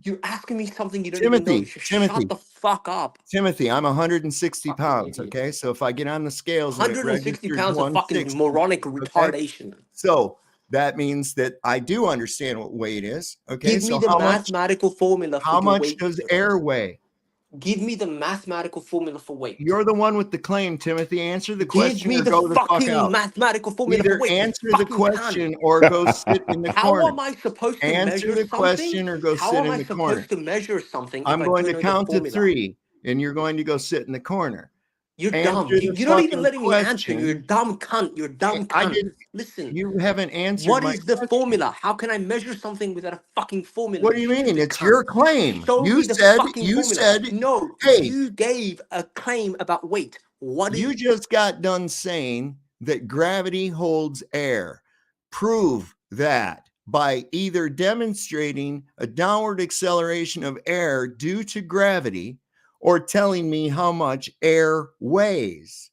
You're asking me something you don't even know.
Timothy.
Just
Timothy.
shut the fuck up.
Timothy, I'm 160
Fucking
pounds.
idiot.
Okay, so if I get on the scales and it
160
registers
pounds of fucking
160,
moronic
okay,
retardation.
so that means that I do understand what weight is. Okay,
Give me
so
the
how
mathematical formula for
how
your
much
weight.
does air weigh?
Give me the mathematical formula for weight.
You're the one with the claim, Timothy. Answer the
Give
question
me
or
the
go the fuck
fucking
out.
mathematical formula for
Either
weight.
answer
You
the
fucking
question
cunt.
or go sit in the
How
corner.
am I supposed to
Answer
measure
the
something?
question or go
How
sit
am
in
I
the corner.
supposed to measure something if
I'm
I
going
don't
to
know the
count to
formula?
3, and you're going to go sit in the corner.
You're dumb.
Answer the
You're not even
fucking
letting me answer. You're a
question.
dumb cunt. You're a dumb
I
cunt.
didn't.
Listen,
You haven't answered
what
my
is the
question.
formula? How can I measure something without a fucking formula?
What do you mean?
stupid
It's
cunt?
your claim.
Show
You
me the
said.
fucking
You
formula.
said.
No,
Hey,
you gave a claim about weight. What is
you just got done saying that gravity holds air. Prove that by either demonstrating a downward acceleration of air due to gravity or telling me how much air weighs.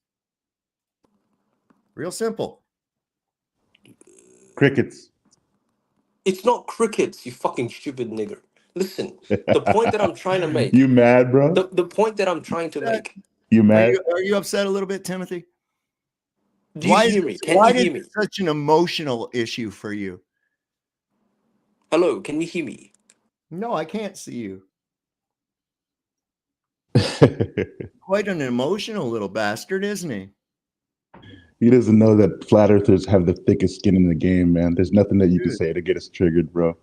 Real simple.
Crickets.
It's not crickets, you fucking stupid nigger. Listen, the point that I'm trying to make.
You mad, bro?
The point that I'm trying to make.
You
Are
mad?
you upset a little bit, Timothy?
Do you hear me? Can you hear me?
Such an emotional issue for you?
Hello, can you hear me?
No, I can't see you. Quite an emotional little bastard, isn't he?
He doesn't know that flat earthers have the thickest skin in the game, man. There's nothing that you can say to get us triggered, bro.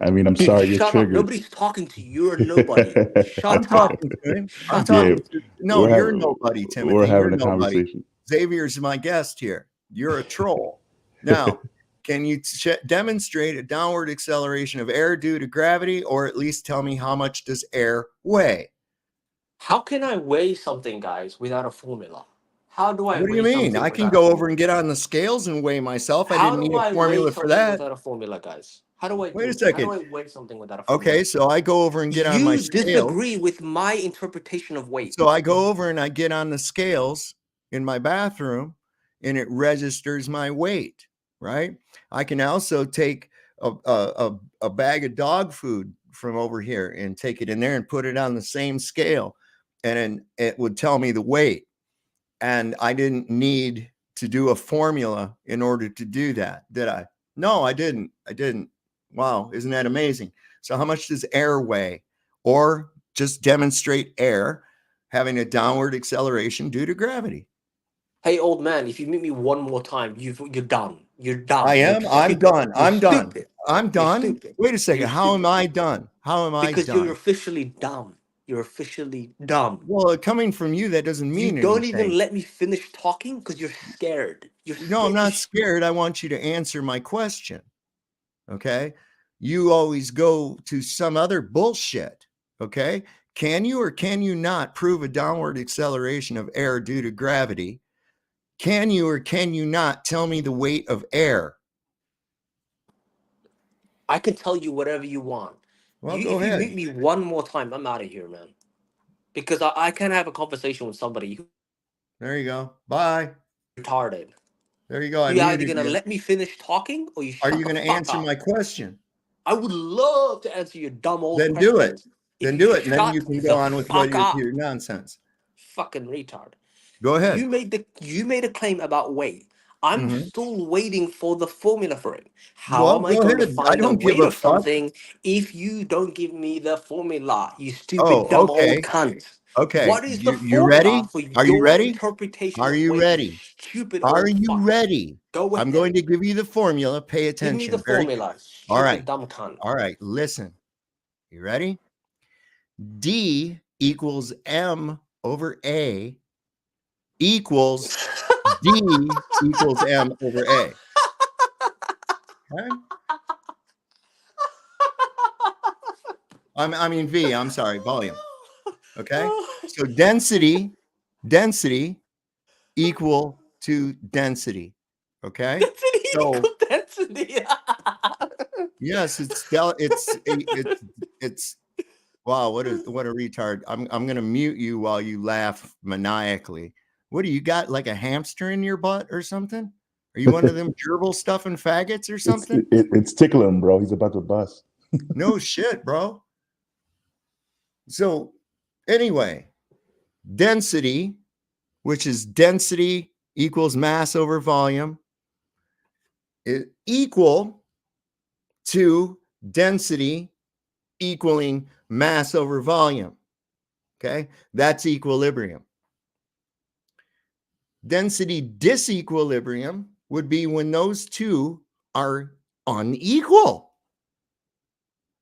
I mean, I'm
Dude,
sorry you're
shut up.
triggered.
Nobody's talking to you. You're a nobody. Shut
I'm
up.
talking to him. I'm
Shut
talking
up.
to no, you're nobody, Timothy.
We're
You're
having a
nobody.
conversation.
Xavier's my guest here. You're a troll. Now, can you demonstrate a downward acceleration of air due to gravity, or at least tell me how much does air weigh?
How can I weigh something, guys, without a formula? How do I
What do you
weigh
mean?
something
I can
without
go
a
over
formula?
and get on the scales and weigh myself. I
How
didn't
do
need a
I weigh
formula for
something
that.
without a formula, guys? How do I
Wait a
do? How do
second.
I weigh something without a formula?
Okay, so I go over and get on my
You
scale.
disagree with my interpretation of weight.
So I go over and I get on the scales in my bathroom and it registers my weight, right? I can also take a bag of dog food from over here and take it in there and put it on the same scale, and then it would tell me the weight. And I didn't need to do a formula in order to do that, did I? No, I didn't. I didn't. Wow, isn't that amazing? So how much does air weigh? Or just demonstrate air having a downward acceleration due to gravity.
Hey, old man, if you meet me one more time, you're done. You're done.
I am. I'm done. I'm done. I'm done.
Stupid.
Wait a second.
You're
How am
stupid.
I done? How am I
Because you're
done?
officially dumb. You're officially dumb.
Well, coming from you, that doesn't mean
You don't
anything.
even let me finish talking because you're scared.
No, I'm not scared. I want you to answer my question. Okay. You always go to some other bullshit. Okay. Can you or can you not prove a downward acceleration of air due to gravity? Can you or can you not tell me the weight of air?
I can tell you whatever you want.
Well, go
if
ahead.
you meet me one more time, I'm out of here, man. Because I can't have a conversation with somebody who
There you go. Bye.
retarded.
There you go.
You're either gonna let me finish talking or you
Are
shut
you
the
going to
fuck
answer
up.
my question?
I would love to answer your dumb old
Then
questions.
do it. Then do it. And then you
Shut
can
the
go on with what
fuck up.
your nonsense.
Fucking retard.
Go ahead.
You made a claim about weight. I'm still waiting for the formula for it. How am I
go
going to
ahead. I
find the
don't give
weight
a
of
fuck.
something if you don't give me the formula? You stupid
Oh,
dumb
okay.
old cunt.
Okay.
What is the
You
formula
ready?
for
Are you
your
ready?
interpretation
Are
of
you
weight?
ready?
Stupid
Are
old
you
fuck.
ready?
Go ahead.
I'm going to give you the formula. Pay
Give me
attention.
the formula. Stupid
All right.
dumb cunt.
All right. Listen. You ready? D equals M over A equals D equals M over A. Okay? I mean V, I'm sorry, volume. Okay? So density density equal to density. Okay.
Density
So
equal density.
yes, it's wow, what a retard. I'm gonna mute you while you laugh maniacally. What do you got, like a hamster in your butt or something? Are you one of them gerbil stuffing faggots or something?
It's tickling, bro. He's about to bust.
No shit, bro. So anyway, density, which is density equals mass over volume, is equal to density equaling mass over volume. Okay, that's equilibrium. Density disequilibrium would be when those two are unequal.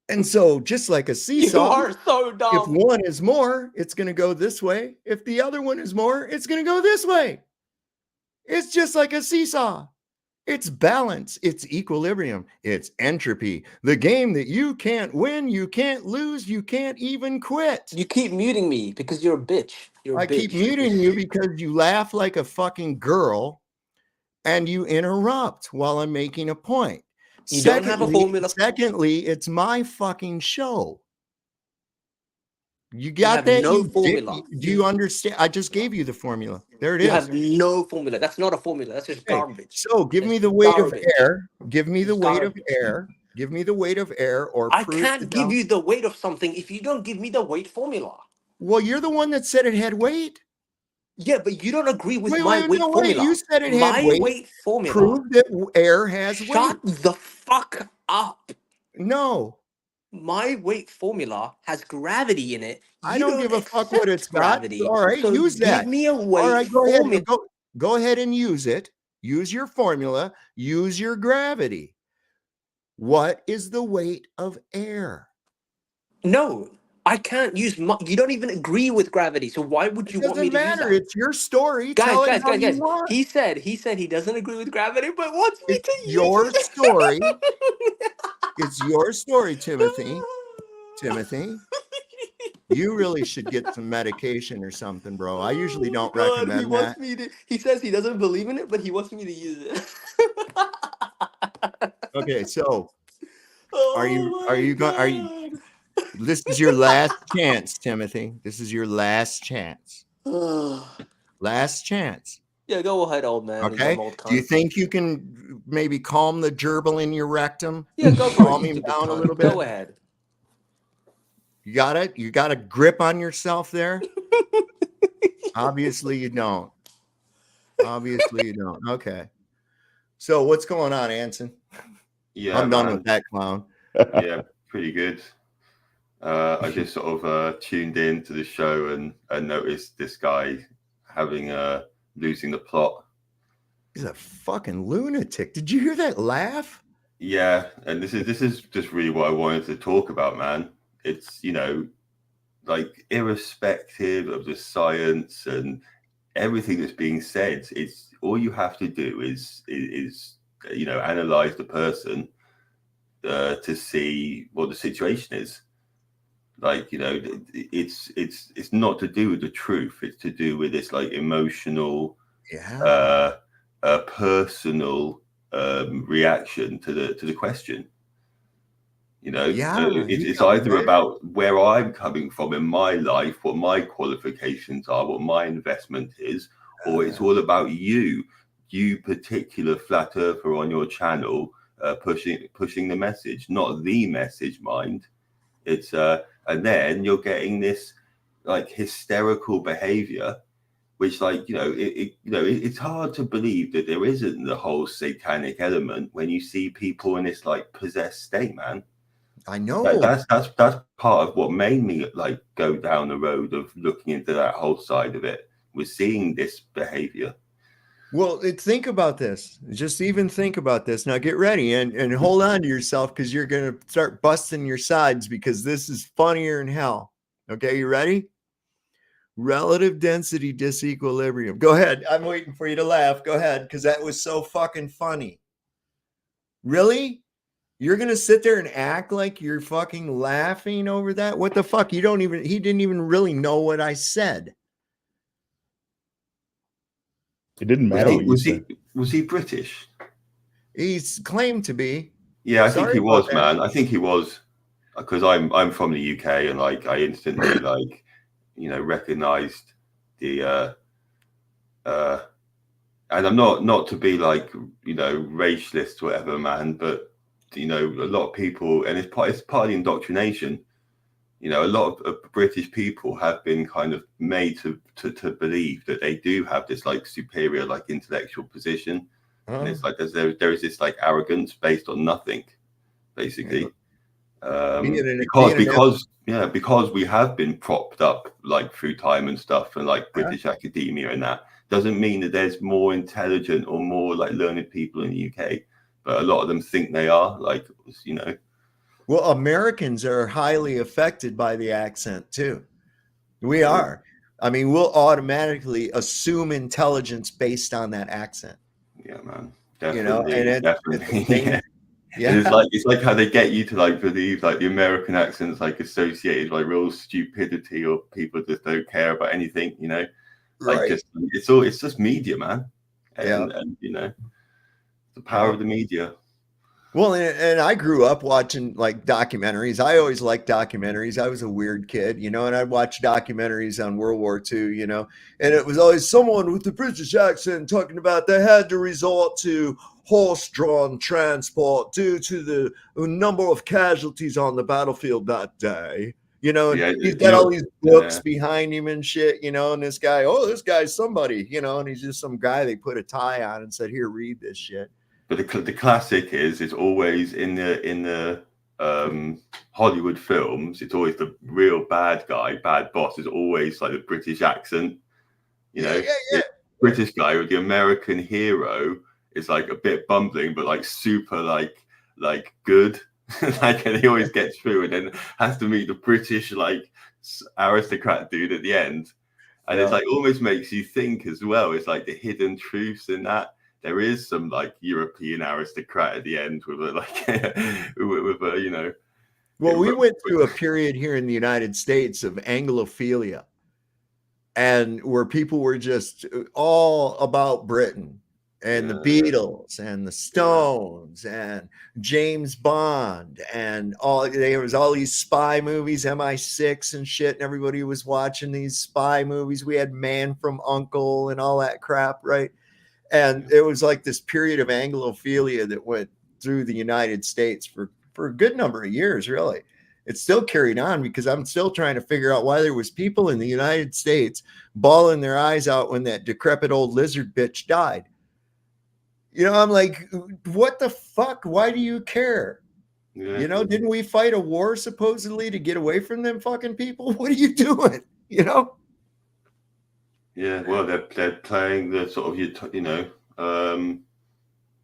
And so, just like a
You
seesaw,
are so
if
dumb.
one is more, it's going to go this way. If the other one is more, it's going to go this way. It's just like a seesaw. It's balance. It's equilibrium. It's entropy. The game that you can't win, you can't lose, you can't even quit.
You keep muting me because you're a bitch. You're a
I keep
bitch.
muting you because you laugh like a fucking girl and you interrupt while I'm making a point.
You don't have a formula.
Secondly, it's my fucking show. You
You
got
have
that?
no
You did.
formula.
Do you understand? I just gave you the formula. There it
You
is.
have no formula. That's not a formula. That's just
Okay,
garbage.
so give
That's
me the weight
garbage.
of air. Give me the
It's
weight of
garbage.
air. Give me the weight of air, or
I
prove
can't give you the weight of something if you don't give me the weight formula.
Well, you're the one that said it had weight.
Yeah, but you don't agree with
Wait,
my weight
no,
formula.
You said it had
My
weight.
weight formula.
Prove that air has weight.
Shut the fuck up.
No.
My weight formula has gravity in it.
I don't give a fuck what it's
gravity.
got. All right,
so
use that.
Give me a weight
All right, go
formula.
ahead. Go ahead and use it. Use your formula. Use your gravity. What is the weight of air?
No, I can't use. You don't even agree with gravity. So why would you want me to use that?
It's your story.
Guys,
Tell it
guys,
how
guys,
you
guys.
want.
He said he doesn't agree with gravity, but wants me
It's
to
your
use it.
story. It's your story, Timothy. Timothy, you really should get some medication or something, bro. I usually don't
God, he
recommend
wants
that.
me to. He says he doesn't believe in it, but he wants me to use it.
Okay, so
Oh
are you
my
going? Are you?
God.
This is your last chance, Timothy. This is your last chance. Last chance.
Yeah, go ahead, old man. You
Okay.
dumb old
Do you
cunt.
think you can maybe calm the gerbil in your rectum?
Yeah, go for it,
Calm
you
him
stupid
down a
cunt.
little bit.
Go ahead.
You got it? You got a grip on yourself there? Obviously you don't. Obviously you don't. Okay. So what's going on, Anson?
Yeah,
I'm done with that clown.
Yeah, pretty good. I just sort of tuned in to the show and noticed this guy having losing the plot.
He's a fucking lunatic. Did you hear that laugh?
Yeah, and this is just really what I wanted to talk about, man. It's, you know, like irrespective of the science and everything that's being said, it's all you have to do is you know, analyze the person to see what the situation is. Like, you know, it's not to do with the truth. It's to do with this like emotional, personal reaction to the question. You know, it's either about where I'm coming from in my life, what my qualifications are, what my investment is, or it's all about you particular flat earther on your channel, pushing the message, not the message, mind. It's and then you're getting this like hysterical behavior, which, like, you know, it's hard to believe that there isn't the whole satanic element when you see people in this like possessed state, man.
I know.
That's part of what made me like go down the road of looking into that whole side of it, was seeing this behavior.
Well, think about this. Just even think about this. Now get ready and hold on to yourself, because you're going to start busting your sides, because this is funnier than hell. Okay, you ready? Relative density disequilibrium. Go ahead. I'm waiting for you to laugh. Go ahead, because that was so fucking funny. Really? You're going to sit there and act like you're fucking laughing over that? What the fuck? He didn't even really know what I said.
It didn't
Was
matter
he
what you
was
said.
he was he British?
He's claimed to be.
Yeah, I think
Sorry
he
about
was,
that.
man. I think he was, because I'm from the UK, and like I instantly like, you know, recognized the and I'm not to be like, you know, racialist or whatever, man, but you know, a lot of people, and it's part of the indoctrination. You know, a lot of British people have been kind of made to believe that they do have this like superior like intellectual position, and it's like there is this like arrogance based on nothing, basically. Because we have been propped up like through time and stuff, and like British academia and that doesn't mean that there's more intelligent or more like learned people in the UK, but a lot of them think they are, like, you know.
Well, Americans are highly affected by the accent too. We are. I mean, we'll automatically assume intelligence based on that accent.
Yeah, man.
You know,
Definitely,
and
definitely.
yeah.
And it's like how they get you to like believe like the American accent's like associated like real stupidity, or people just don't care about anything, you know. Like just it's just media, man. And you know, the power of the media.
Well, and I grew up watching like documentaries. I always liked documentaries. I was a weird kid, you know, and I'd watch documentaries on World War II, you know, and it was always someone with a British accent talking about they had to resort to horse-drawn transport due to the number of casualties on the battlefield that day. You know, and he's got all these books behind him and shit, you know, and this guy's somebody, you know, and he's just some guy they put a tie on and said, here, read this shit.
But the classic is it's always in the Hollywood films, it's always the real bad guy, bad boss is always like the British accent, you know. The British guy with the American hero is like a bit bumbling, but like super like good. Like, and he always gets through, and then has to meet the British like aristocrat dude at the end, and it's like almost makes you think as well. It's like the hidden truths in that. There is some like European aristocrat at the end with a like with a, you know.
Well, we went through a period here in the United States of Anglophilia, and where people were just all about Britain and the Beatles and the Stones and James Bond and there was all these spy movies, MI6 and shit, and everybody was watching these spy movies. We had Man from U.N.C.L.E. and all that crap, right? And it was like this period of Anglophilia that went through the United States for a good number of years, really. It's still carried on because I'm still trying to figure out why there was people in the United States bawling their eyes out when that decrepit old lizard bitch died. You know, I'm like, what the fuck? Why do you care?
Yeah.
You know, didn't we fight a war supposedly to get away from them fucking people? What are you doing? You know?
Yeah, well, they're playing the sort of, you know,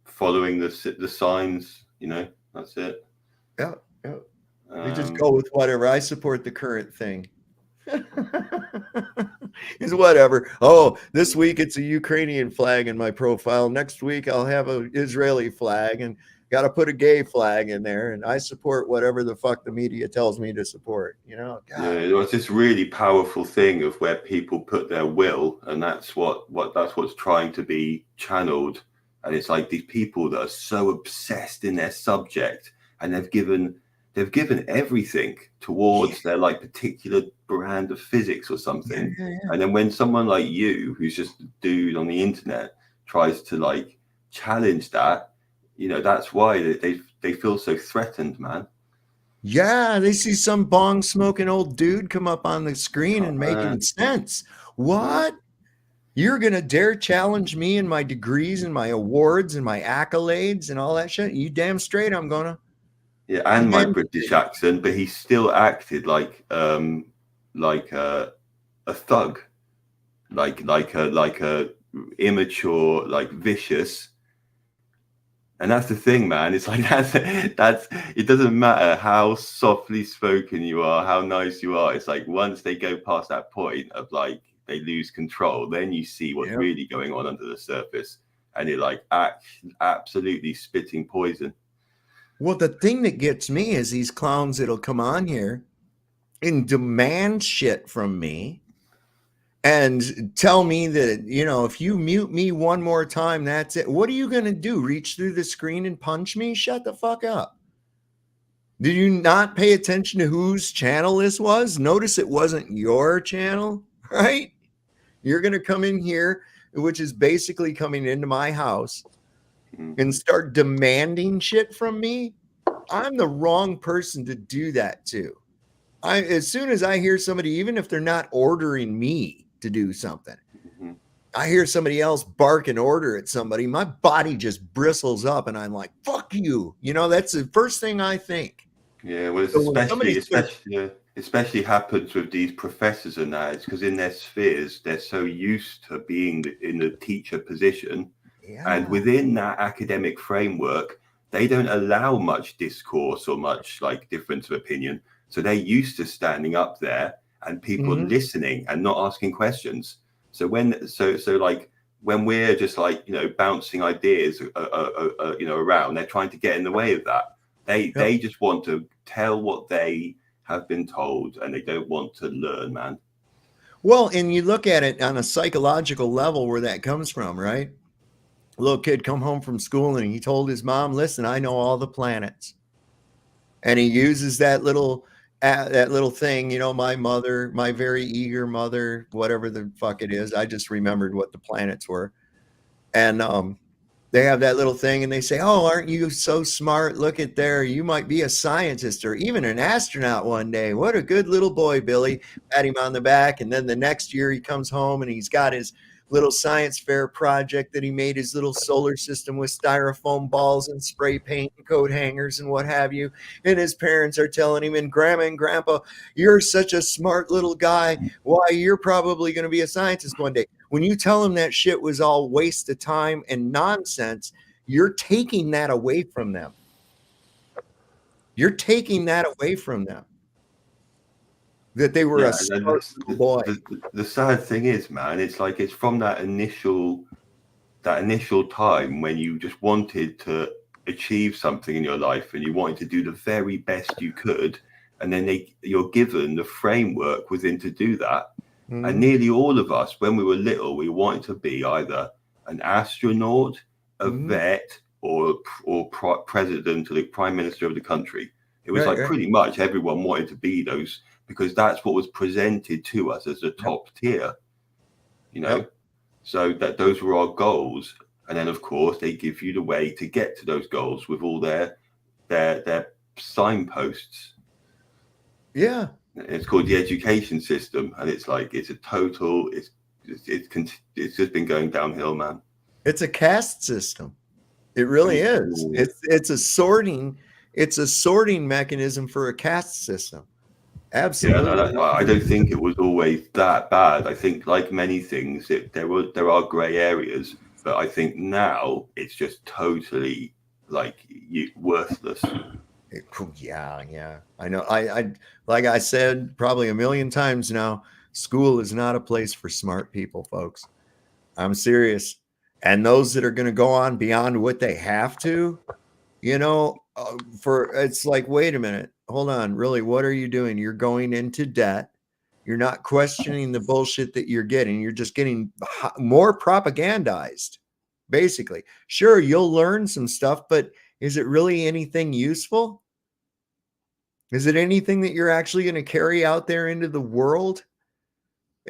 following the signs, you know, that's it.
Yeah. We just go with whatever. I support the current thing. Is whatever. Oh, this week it's a Ukrainian flag in my profile. Next week I'll have an Israeli flag, and got to put a gay flag in there. And I support whatever the fuck the media tells me to support. You know. God.
Yeah, it was this really powerful thing of where people put their will, and that's what's trying to be channeled. And it's like these people that are so obsessed in their subject, and they've given everything towards their like particular brand of physics or something. And then when someone like you, who's just a dude on the internet, tries to like challenge that, you know, that's why they feel so threatened, man.
Yeah, they see some bong smoking old dude come up on the screen and making sense. What? You're going to dare challenge me and my degrees and my awards and my accolades and all that shit? You damn straight I'm going to.
Yeah, and my British accent, but he still acted like a thug, like a immature, like vicious. And that's the thing, man. It's like that's it doesn't matter how softly spoken you are, how nice you are. It's like once they go past that point of like they lose control, then you see what's really going on under the surface, and you're like absolutely spitting poison.
Well, the thing that gets me is these clowns that'll come on here and demand shit from me. and tell me that, you know, if you mute me one more time, that's it. What are you going to do? Reach through the screen and punch me? Shut the fuck up. Did you not pay attention to whose channel this was? Notice it wasn't your channel, right? You're going to come in here, which is basically coming into my house, and start demanding shit from me. I'm the wrong person to do that to. As soon as I hear somebody, even if they're not ordering me to do something, I hear somebody else bark an order at somebody, my body just bristles up and I'm like, fuck you. You know, that's the first thing I think.
Yeah, well, it's
So
especially happens with these professors and that. It's because in their spheres, they're so used to being in the teacher position. And within that academic framework, they don't allow much discourse or much like difference of opinion. So they're used to standing up there and people listening and not asking questions. So when we're just like, you know, bouncing ideas, you know, around, they're trying to get in the way of that. They just want to tell what they have been told, and they don't want to learn, man.
Well, and you look at it on a psychological level where that comes from, right? A little kid come home from school and he told his mom, listen, I know all the planets. And he uses that little thing, you know, my mother, my very eager mother, whatever the fuck it is. I just remembered what the planets were. And they have that little thing and they say, oh, aren't you so smart? Look at there. You might be a scientist or even an astronaut one day. What a good little boy, Billy. Pat him on the back. And then the next year he comes home and he's got his little science fair project that he made, his little solar system with styrofoam balls and spray paint and coat hangers and what have you. And his parents are telling him, and grandma and grandpa, you're such a smart little guy. Why, you're probably going to be a scientist one day. When you tell them that shit was all waste of time and nonsense, you're taking that away from them. You're taking that away from them. That they were a smart little boy.
The sad thing is, man, it's like it's from that initial time when you just wanted to achieve something in your life and you wanted to do the very best you could, and then you're given the framework within to do that. And nearly all of us, when we were little, we wanted to be either an astronaut, a vet, or president or the prime minister of the country. It was pretty much everyone wanted to be those, because that's what was presented to us as the top tier, you know. So that those were our goals, and then of course they give you the way to get to those goals with all their signposts.
Yeah,
it's called the education system, and it's like it's just been going downhill, man.
It's a caste system. It really is. It's a sorting mechanism for a caste system. Absolutely.
Yeah, I don't think it was always that bad. I think, like many things, there are grey areas, but I think now it's just totally like worthless.
Yeah. I know. I like I said probably a million times now, school is not a place for smart people, folks. I'm serious. And those that are going to go on beyond what they have to, you know, it's like, wait a minute, hold on, really, what are you doing? You're going into debt. You're not questioning the bullshit that you're getting. You're just getting more propagandized, basically. Sure, you'll learn some stuff, but is it really anything useful? Is it anything that you're actually going to carry out there into the world?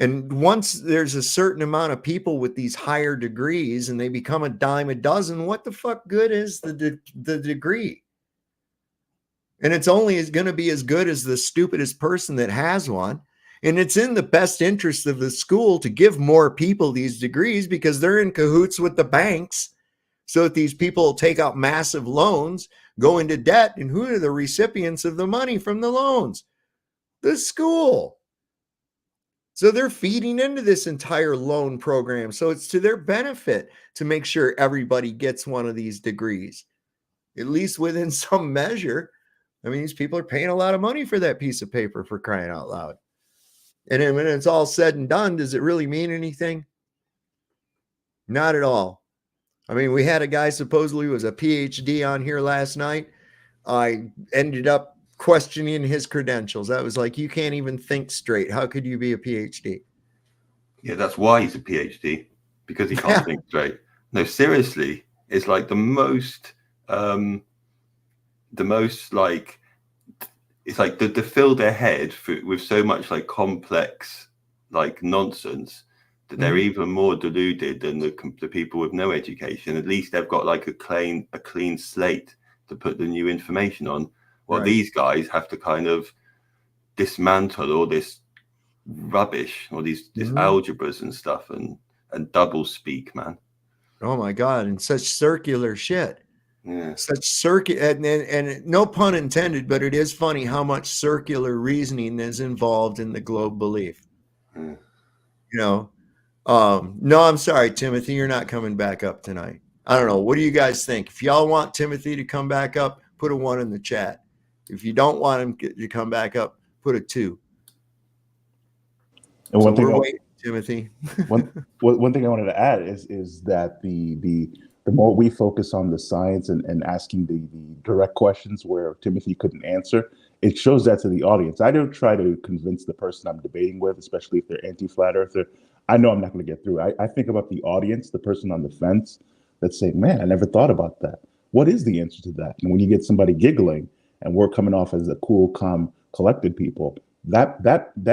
And once there's a certain amount of people with these higher degrees and they become a dime a dozen, what the fuck good is the degree? And it's only going to be as good as the stupidest person that has one. And it's in the best interest of the school to give more people these degrees because they're in cahoots with the banks so that these people take out massive loans, go into debt. And who are the recipients of the money from the loans? The school. So they're feeding into this entire loan program. So it's to their benefit to make sure everybody gets one of these degrees, at least within some measure. I mean, these people are paying a lot of money for that piece of paper, for crying out loud. And then when it's all said and done, does it really mean anything? Not at all. I mean, we had a guy supposedly was a PhD on here last night. I ended up questioning his credentials. That was like, you can't even think straight. How could you be a PhD?
Yeah, that's why he's a PhD, because he can't think straight. No, seriously, it's like the most like, it's like to fill their head with so much like complex like nonsense that they're even more deluded than the people with no education. At least they've got like a clean slate to put the new information on. Well, these guys have to kind of dismantle all this rubbish, all this algebras and stuff, and double speak, man.
Oh my God. And such circular shit.
Yeah.
Such and no pun intended, but it is funny how much circular reasoning is involved in the globe belief.
Yeah.
You know, no, I'm sorry, Timothy, you're not coming back up tonight. I don't know. What do you guys think? If y'all want Timothy to come back up, put a 1 in the chat. If you don't want him to come back up, put a 2.
And
so
one thing
we're waiting, Timothy.
one thing I wanted to add is that the more we focus on the science and asking the direct questions where Timothy couldn't answer, it shows that to the audience. I don't try to convince the person I'm debating with, especially if they're anti-flat earther. I know I'm not going to get through. I think about the audience, the person on the fence that's saying, man, I never thought about that. What is the answer to that? And when you get somebody giggling and we're coming off as a cool, calm, collected people, that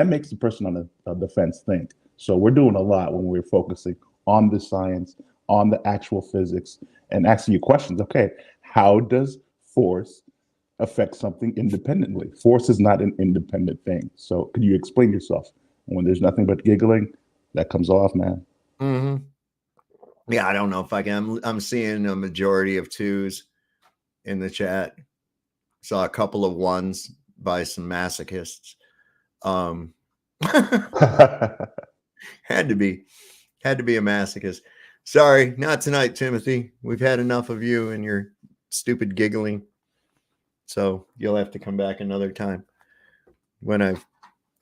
makes the person on the fence think. So we're doing a lot when we're focusing on the science, on the actual physics, and asking you questions. Okay, how does force affect something independently? Force is not an independent thing. So could you explain yourself? When there's nothing but giggling, that comes off, man.
Mm-hmm. Yeah, I don't know if I can. I'm seeing a majority of 2s in the chat. Saw a couple of 1s by some masochists. Had to be a masochist. Sorry, not tonight, Timothy. We've had enough of you and your stupid giggling. So you'll have to come back another time when I've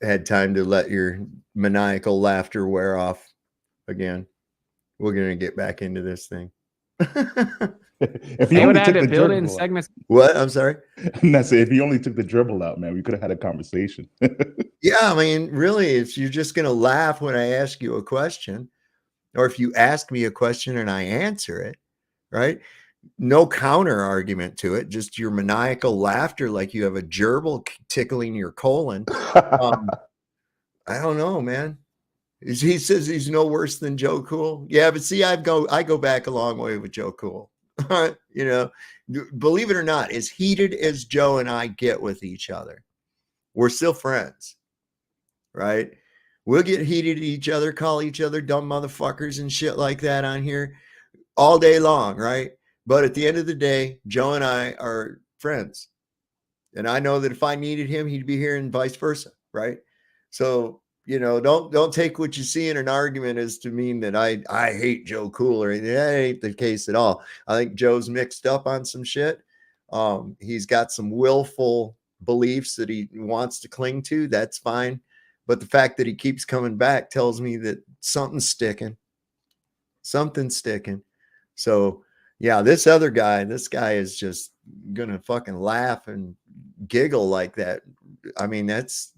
had time to let your maniacal laughter wear off again. We're going to get back into this thing.
If you only took the dribble out.
segments.
What? I'm sorry.
That's it. If you only took the dribble out, man, we could have had a conversation.
Yeah, I mean, really, if you're just going to laugh when I ask you a question, or if you ask me a question and I answer it, right? No counter argument to it, just your maniacal laughter like you have a gerbil tickling your colon. I don't know, man. He says he's no worse than Joe Cool. Yeah, but see, I go back a long way with Joe Cool. You know, believe it or not, as heated as Joe and I get with each other, we're still friends, right? We'll get heated at each other, call each other dumb motherfuckers and shit like that on here all day long, right? But at the end of the day, Joe and I are friends. And I know that if I needed him, he'd be here and vice versa, right? So, you know, don't take what you see in an argument as to mean that I hate Joe Cool or anything. That ain't the case at all. I think Joe's mixed up on some shit. He's got some willful beliefs that he wants to cling to. That's fine. But the fact that he keeps coming back tells me that something's sticking. Something's sticking. So, yeah, this guy is just going to fucking laugh and giggle like that. I mean, that's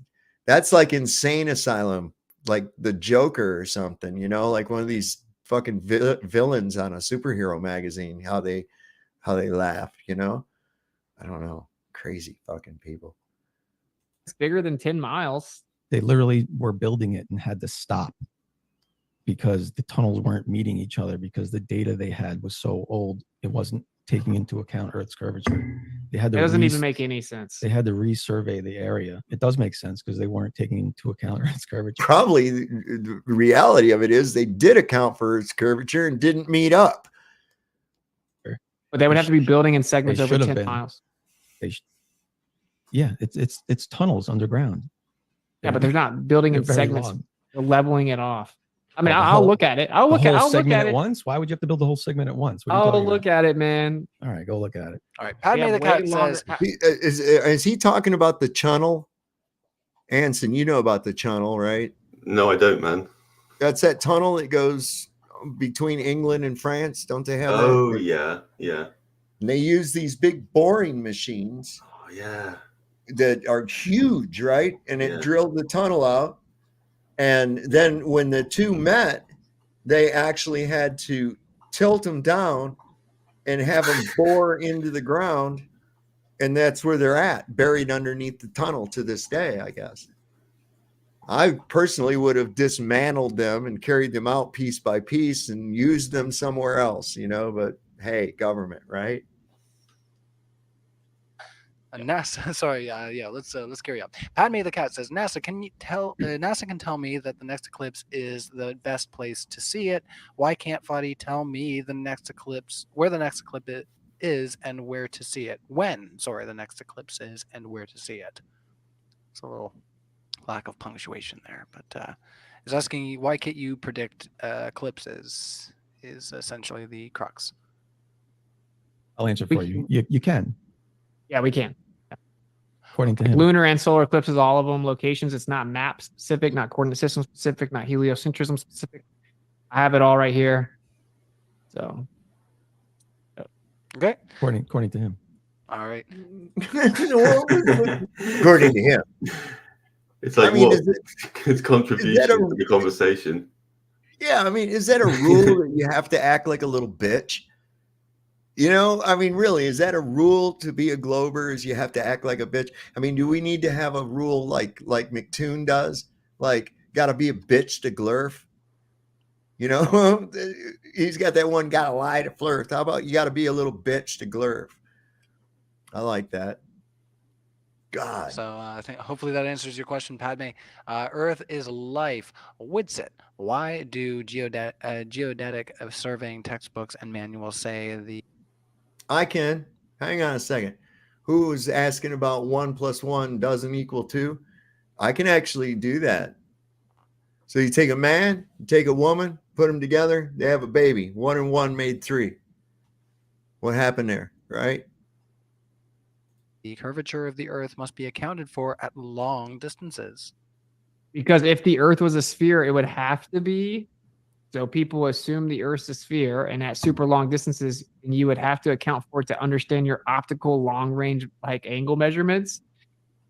like insane asylum, like the Joker or something, you know, like one of these fucking villains on a superhero magazine, how they laugh, you know? I don't know. Crazy fucking people.
It's bigger than 10 miles.
They literally were building it and had to stop because the tunnels weren't meeting each other because the data they had was so old, it wasn't taking into account Earth's curvature. They had to
It doesn't even make any sense.
They had to resurvey the area. It does make sense because they weren't taking into account Earth's curvature.
Probably the reality of it is they did account for Earth's curvature and didn't meet up.
But they would have to be building in segments over 10 miles.
Yeah, it's tunnels underground.
Yeah, but they're not building in segments.
Long.
They're leveling it off. I mean, I'll look at it. I'll look at it
once. Why would you have to build the whole segment at once?
I'll look at it, man.
All right, go look at it.
All right, Padme the Cat says,
is he talking about the channel? Anson, you know about the channel, right?
No, I don't, man.
That's that tunnel that goes between England and France. Don't they have?
Oh,
that?
yeah.
And they use these big boring machines.
Oh, yeah.
That are huge, right? And it drilled the tunnel out. And then when the two met, they actually had to tilt them down and have them bore into the ground. And that's where they're at, buried underneath the tunnel to this day, I guess. I personally would have dismantled them and carried them out piece by piece and used them somewhere else, but hey, government, right?
NASA, sorry, let's carry on. Padme the cat says, NASA can tell me that the next eclipse is the best place to see it. Why can't Fadi tell me where the next eclipse is and where to see it? The next eclipse is and where to see it. It's a little lack of punctuation there, but is asking why can't you predict eclipses is essentially the crux.
I'll answer for you. You can.
Yeah, we can.
According to him.
Lunar and solar eclipses, all of them, locations. It's not map specific, not coordinate system specific, not heliocentrism specific. I have it all right here. So,
okay.
According to him.
All right.
According to him.
It's like, his contribution to the conversation.
Yeah, I mean, is that a rule that you have to act like a little bitch? I mean, really, is that a rule to be a Glober? Is you have to act like a bitch? I mean, do we need to have a rule like McToon does? Like, got to be a bitch to glurf? He's got that one, got to lie to flirt. How about you got to be a little bitch to glurf? I like that. God.
So I think hopefully that answers your question, Padme. Earth is life. Witsit. Why do geodetic surveying textbooks and manuals say the...
I can. Hang on a second. Who was asking about 1 + 1 doesn't equal 2? I can actually do that. So you take a man, you take a woman, put them together, they have a baby. 1 and 1 made 3. What happened there, right?
The curvature of the Earth must be accounted for at long distances.
Because if the Earth was a sphere, it would have to be. So people assume the Earth's a sphere, and at super long distances, and you would have to account for it to understand your optical long range angle measurements.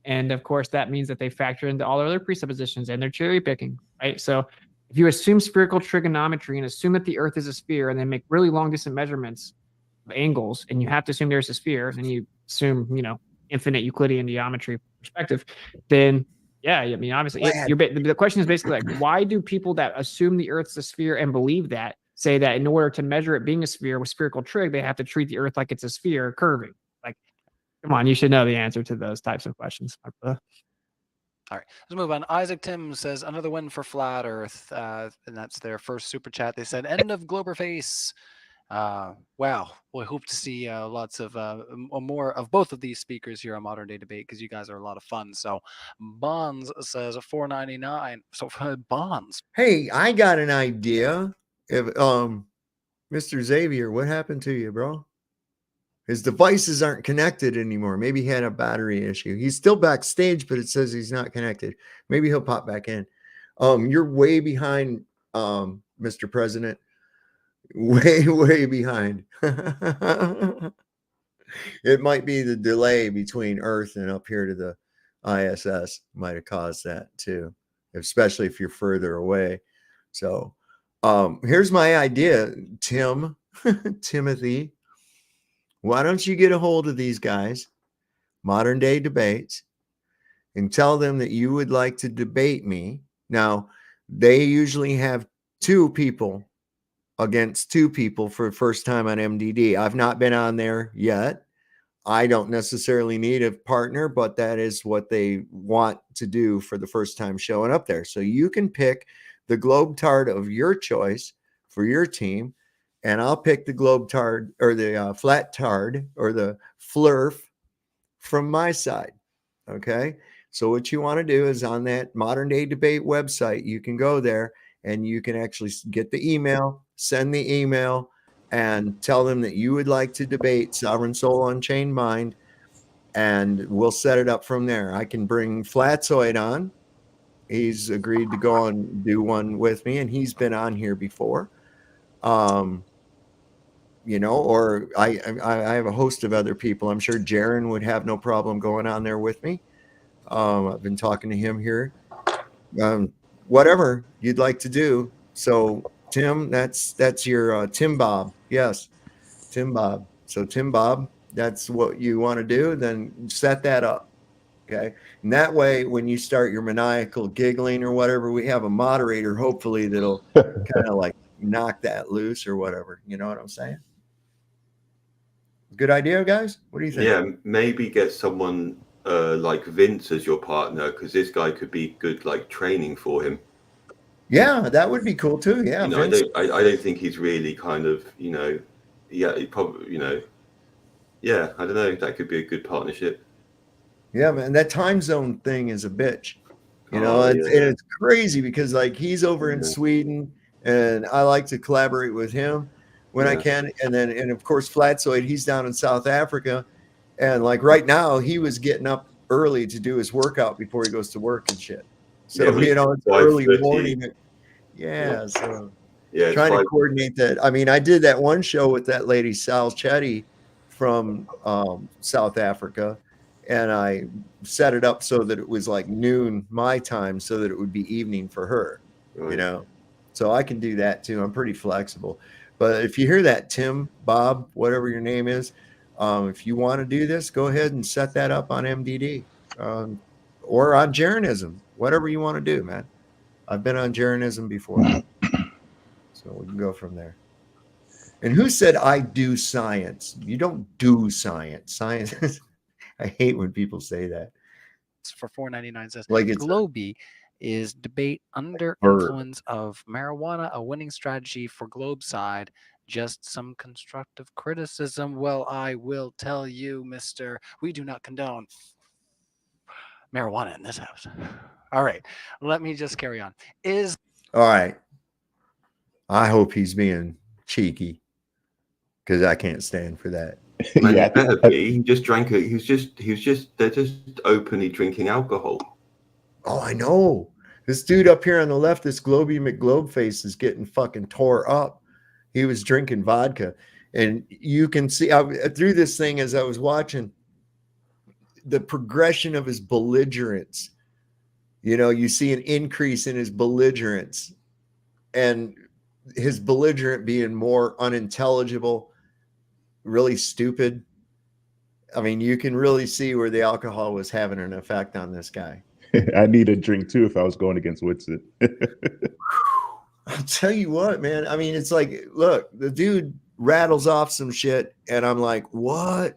And of course, that means that they factor into all other presuppositions, and they're cherry picking, right? So if you assume spherical trigonometry and assume that the Earth is a sphere, and then make really long distance measurements of angles, and you have to assume there's a sphere, and you assume infinite Euclidean geometry perspective, then yeah, I mean, obviously, the question is basically why do people that assume the Earth's a sphere and believe that say that in order to measure it being a sphere with spherical trig, they have to treat the Earth like it's a sphere curving? Come on, you should know the answer to those types of questions.
All right, let's move on. Isaac Tim says another win for Flat Earth, and that's their first super chat. They said end of Globerface. Wow, we hope to see lots of more of both of these speakers here on Modern Day Debate because you guys are a lot of fun. So Bonds says $4.99. So Bonds.
Hey, I got an idea. If Mr. Xavier, what happened to you, bro? His devices aren't connected anymore. Maybe he had a battery issue. He's still backstage, but it says he's not connected. Maybe he'll pop back in. You're way behind, Mr. President. Way behind. It might be the delay between Earth and up here to the ISS might have caused that too, especially if you're further away. So here's my idea, Timothy. Why don't you get a hold of these guys, Modern Day Debates, and tell them that you would like to debate me. Now, they usually have 2 people against 2 people for the first time on MDD. I've not been on there yet. I don't necessarily need a partner, but that is what they want to do for the first time showing up there. So you can pick the Globetard of your choice for your team, and I'll pick the Globetard or the Flat Tard or the Flurf from my side. Okay. So what you want to do is on that Modern Day Debate website, you can go there and you can actually get the email, send the email, and tell them that you would like to debate Sovereign Soul Unchained Mind, and we'll set it up from there. I can bring Flatzoid on. He's agreed to go and do one with me, and he's been on here before. Or I have a host of other people. I'm sure Jaron would have no problem going on there with me. I've been talking to him here. whatever you'd like to do. So Tim, that's your Tim Bob. Yes, Tim Bob. So Tim Bob, that's what you want to do. Then set that up. Okay. And that way, when you start your maniacal giggling or whatever, we have a moderator, hopefully, that'll kind of like knock that loose or whatever. You know what I'm saying? Good idea, guys. What do you think?
Yeah, maybe get someone like Vince as your partner, because this guy could be good like training for him.
Yeah, that would be cool too. Yeah,
you know, I don't think he's really kind of, you know, yeah, he probably, you know, yeah, I don't know. That could be a good partnership.
Yeah, man, that time zone thing is a bitch. You know, it's crazy because like he's over in Sweden, and I like to collaborate with him when I can. And of course, Flatzoid, he's down in South Africa, and like right now, he was getting up early to do his workout before he goes to work and shit. So you know, it's early morning. Yeah, so trying to coordinate that. I mean, I did that one show with that lady Sal Chetty from South Africa, and I set it up so that it was like noon my time, so that it would be evening for her. You know, so I can do that too. I'm pretty flexible. But if you hear that, Tim, Bob, whatever your name is, if you want to do this, go ahead and set that up on MDD or on Jeranism, whatever you want to do, man. I've been on Jeranism before, so we can go from there. And who said I do science? You don't do science. Science. I hate when people say that.
For $4.99 says
like it's
Globie is debate under influence of marijuana a winning strategy for Globe side. Just some constructive criticism. Well, I will tell you, Mister, we do not condone marijuana in this house. All right, let me just carry on.
All right. I hope he's being cheeky, because I can't stand for that.
Man, yeah, better be. He just drank it. They're just openly drinking alcohol.
Oh, I know. This dude up here on the left, this Globie McGlobeface, is getting fucking tore up. He was drinking vodka, and you can see through this thing as I was watching the progression of his belligerence. You know, you see an increase in his belligerence, and his belligerent being more unintelligible, really stupid. I mean, you can really see where the alcohol was having an effect on this guy.
I need a drink too if I was going against Witsit.
I'll tell you what, man. I mean, it's like, look, the dude rattles off some shit, and I'm like, what?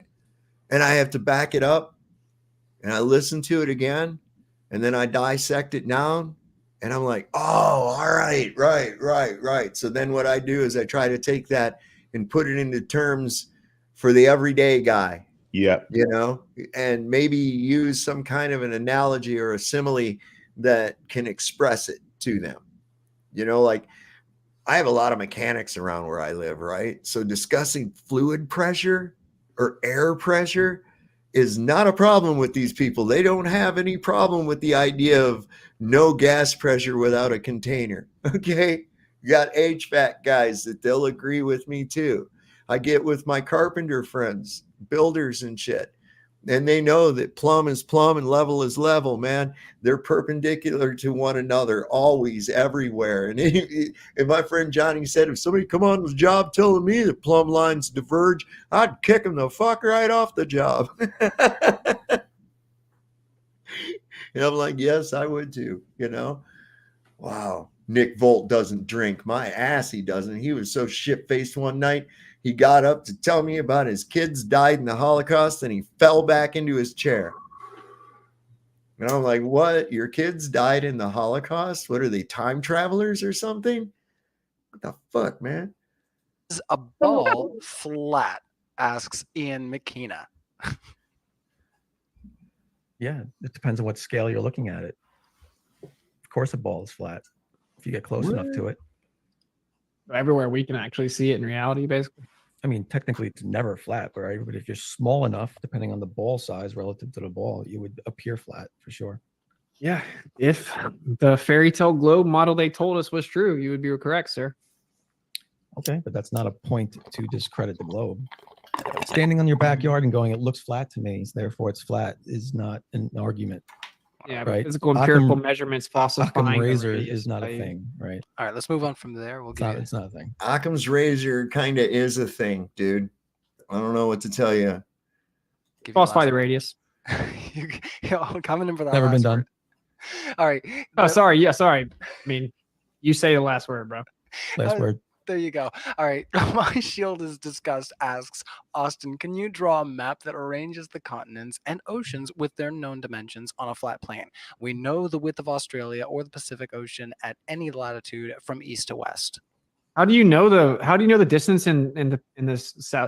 And I have to back it up, and I listen to it again, and then I dissect it down, and I'm like, oh, all right, right. So then what I do is I try to take that and put it into terms for the everyday guy.
Yeah.
You know, and maybe use some kind of an analogy or a simile that can express it to them. You know, like I have a lot of mechanics around where I live, right? So discussing fluid pressure or air pressure is not a problem with these people. They don't have any problem with the idea of no gas pressure without a container. Okay. You got HVAC guys that they'll agree with me too. I get with my carpenter friends, builders and shit, and they know that plumb is plumb and level is level, man. They're perpendicular to one another, always, everywhere. And if my friend Johnny said, if somebody come on the job telling me the plumb lines diverge, I'd kick him the fuck right off the job. And I'm like, yes, I would too, you know? Wow. Nick Volt doesn't drink. My ass, he doesn't. He was so shit-faced one night. He got up to tell me about his kids died in the Holocaust, and he fell back into his chair. And I'm like, what? Your kids died in the Holocaust? What are they, time travelers or something? What the fuck, man?
Is a ball flat? Asks Ian McKenna.
Yeah, it depends on what scale you're looking at it. Of course, a ball is flat if you get close enough to it.
Everywhere we can actually see it in reality, basically.
I mean, technically, it's never flat, right? But if you're small enough, depending on the ball size relative to the ball, you would appear flat for sure.
Yeah, if the fairy tale globe model they told us was true, you would be correct, sir.
Okay, but that's not a point to discredit the globe. Standing on your backyard and going, it looks flat to me, therefore it's flat, is not an argument.
Yeah,
right.
physical empirical measurements falsifying
Occam
the
razor
radius
is not a
value.
thing, right?
All right, let's move on from there. We'll give you.
It's not a thing.
Occam's razor kind of is a thing, dude. I don't know what to tell you.
Falsify the radius.
Coming in for that.
Never been
last
done.
word. All right.
Oh, sorry. Yeah, sorry. I mean, you say the last word, bro.
Last word.
There you go. All right. My Shield is Discussed asks, Austin, can you draw a map that arranges the continents and oceans with their known dimensions on a flat plane? We know the width of Australia or the Pacific Ocean at any latitude from east to west.
How do you know the distance in the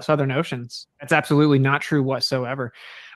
southern oceans? That's absolutely not true whatsoever.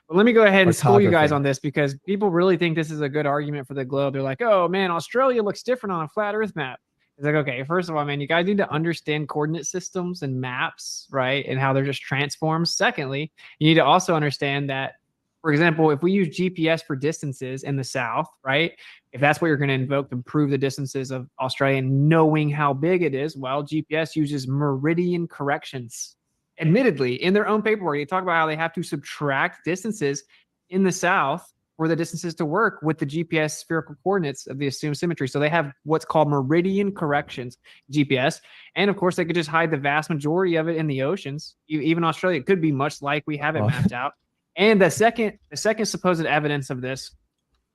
But let me go ahead and school you guys on this, because people really think this is a good argument for the globe. They're like, oh man, Australia looks different on a flat Earth map. It's like, okay, first of all, man, you guys need to understand coordinate systems and maps, right? And how they're just transforms. Secondly, you need to also understand that, for example, if we use GPS for distances in the south, right? If that's what you're going to invoke to prove the distances of Australia, knowing how big it is, well, GPS uses meridian corrections. Admittedly, in their own paperwork, they talk about how they have to subtract distances in the south for the distances to work with the GPS spherical coordinates of the assumed symmetry. So they have what's called meridian corrections GPS. And of course, they could just hide the vast majority of it in the oceans. Even Australia could be much like we have it mapped out. And the second supposed evidence of this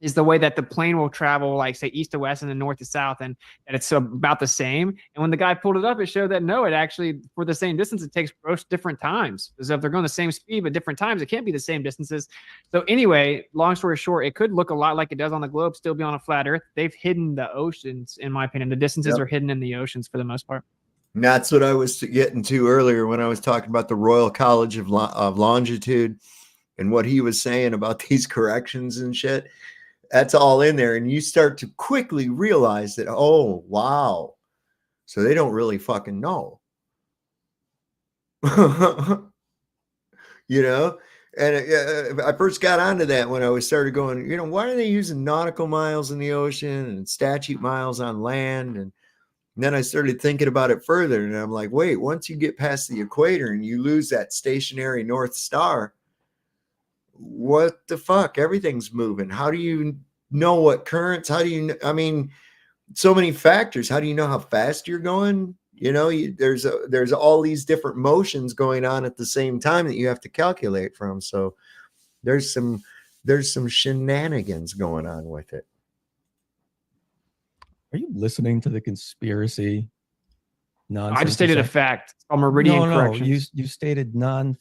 is the way that the plane will travel, like say east to west and then north to south, and it's about the same. And when the guy pulled it up, it showed that no, it actually, for the same distance, it takes both different times. Because if they're going the same speed but different times, it can't be the same distances. So anyway, long story short, it could look a lot like it does on the globe, still be on a flat Earth. They've hidden the oceans, in my opinion. The distances are hidden in the oceans for the most part.
And that's what I was getting to earlier when I was talking about the Royal College of Longitude and what he was saying about these corrections and shit. That's all in there. And you start to quickly realize that, oh, wow. So they don't really fucking know. You know? And I first got onto that when I started going, you know, why are they using nautical miles in the ocean and statute miles on land? And then I started thinking about it further. And I'm like, wait, once you get past the equator and you lose that stationary North Star, what the fuck? Everything's moving. How do you know what currents? How do you, I mean, so many factors. How do you know how fast you're going? You know, there's all these different motions going on at the same time that you have to calculate from. So there's some shenanigans going on with it.
Are you listening to the conspiracy nonsense?
I just stated a fact. It's called meridian corrections.
You stated non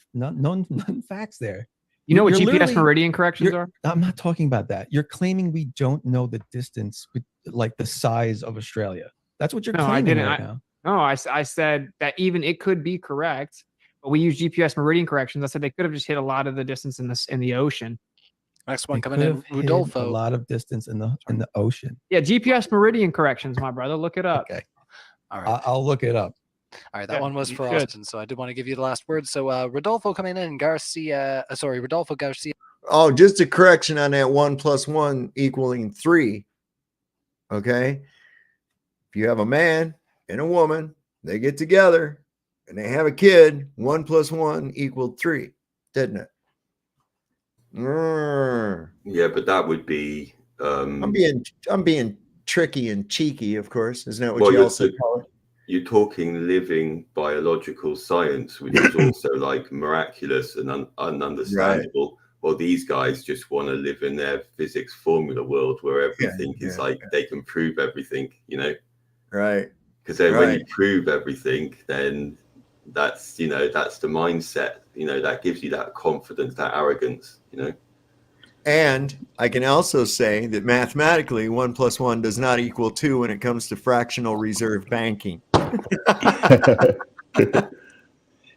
facts there.
You know what GPS meridian corrections are?
I'm not talking about that. You're claiming we don't know the distance, like the size of Australia. That's what you're claiming.
I didn't.
Right now.
No, I said that even it could be correct, but we use GPS meridian corrections. I said they could have just hit a lot of the distance in the ocean.
Next one coming in, Rudolfo.
A lot of distance in the ocean.
Yeah, GPS meridian corrections, my brother. Look it up.
Okay.
All right.
I'll look it up.
All right, that one was for Austin, so I did want to give you the last word. So Rodolfo coming in, Rodolfo Garcia.
Oh, just a correction on that 1 + 1 equaling 3. Okay. If you have a man and a woman, they get together and they have a kid, 1 + 1 = 3, didn't it?
Yeah, but that would be
I'm being tricky and cheeky, of course. Isn't that what you also call it?
You're talking living biological science, which is also like miraculous and ununderstandable. Right. Well, these guys just want to live in their physics formula world where everything is they can prove everything, you know?
Right.
Because then when you prove everything, then that's, you know, that's the mindset, you know, that gives you that confidence, that arrogance, you know?
And I can also say that mathematically 1 + 1 does not equal 2 when it comes to fractional reserve banking.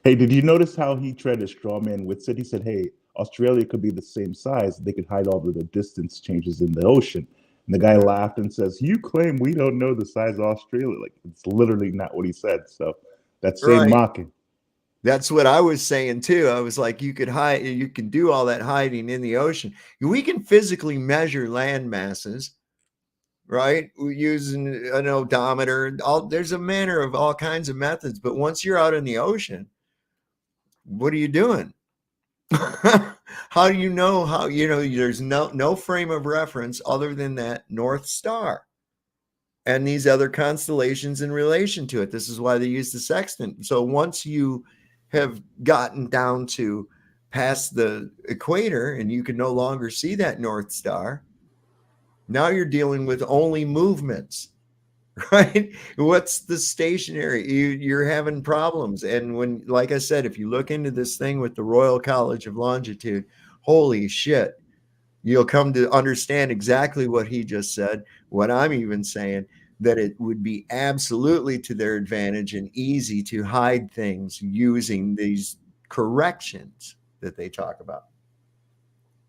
Hey, did you notice how he tried to straw man Witsit? He said, hey, Australia could be the same size. They could hide all of the distance changes in the ocean. And the guy laughed and says, you claim we don't know the size of Australia. Like, it's literally not what he said. So that's same mocking.
That's what I was saying too. I was like, you could hide, you can do all that hiding in the ocean. We can physically measure land masses, right? We're using an odometer. There's a manner of all kinds of methods. But once you're out in the ocean, what are you doing? How do you know how, there's no frame of reference other than that North Star and these other constellations in relation to it. This is why they use the sextant. So once you have gotten down to past the equator and you can no longer see that North Star, now you're dealing with only movements, right? What's the stationary? You're having problems. And when, like I said, if you look into this thing with the Royal College of Longitude, holy shit, you'll come to understand exactly what he just said, what I'm even saying, that it would be absolutely to their advantage and easy to hide things using these corrections that they talk about.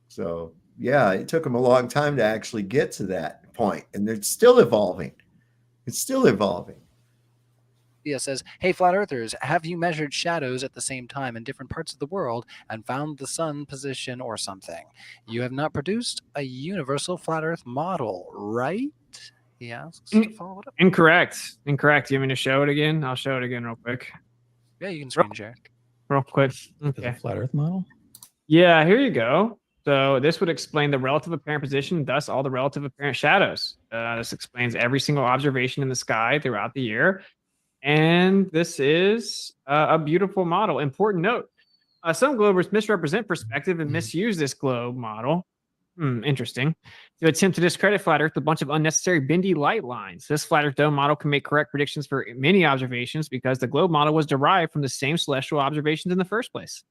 So, yeah, it took them a long time to actually get to that point, and it's still evolving. It's still evolving.
Thea says, hey, flat earthers, have you measured shadows at the same time in different parts of the world and found the sun position or something? You have not produced a universal flat earth model, right? He asks. Follow it up.
Incorrect. You want me to show it again? I'll show it again real quick.
Yeah, you can screen share.
Real quick.
Okay. Flat earth model?
Yeah, here you go. So this would explain the relative apparent position, thus all the relative apparent shadows. This explains every single observation in the sky throughout the year. And this is a beautiful model. Important note, some globers misrepresent perspective and misuse this globe model. Interesting. To attempt to discredit flat Earth with a bunch of unnecessary bendy light lines. This flat Earth dome model can make correct predictions for many observations because the globe model was derived from the same celestial observations in the first place.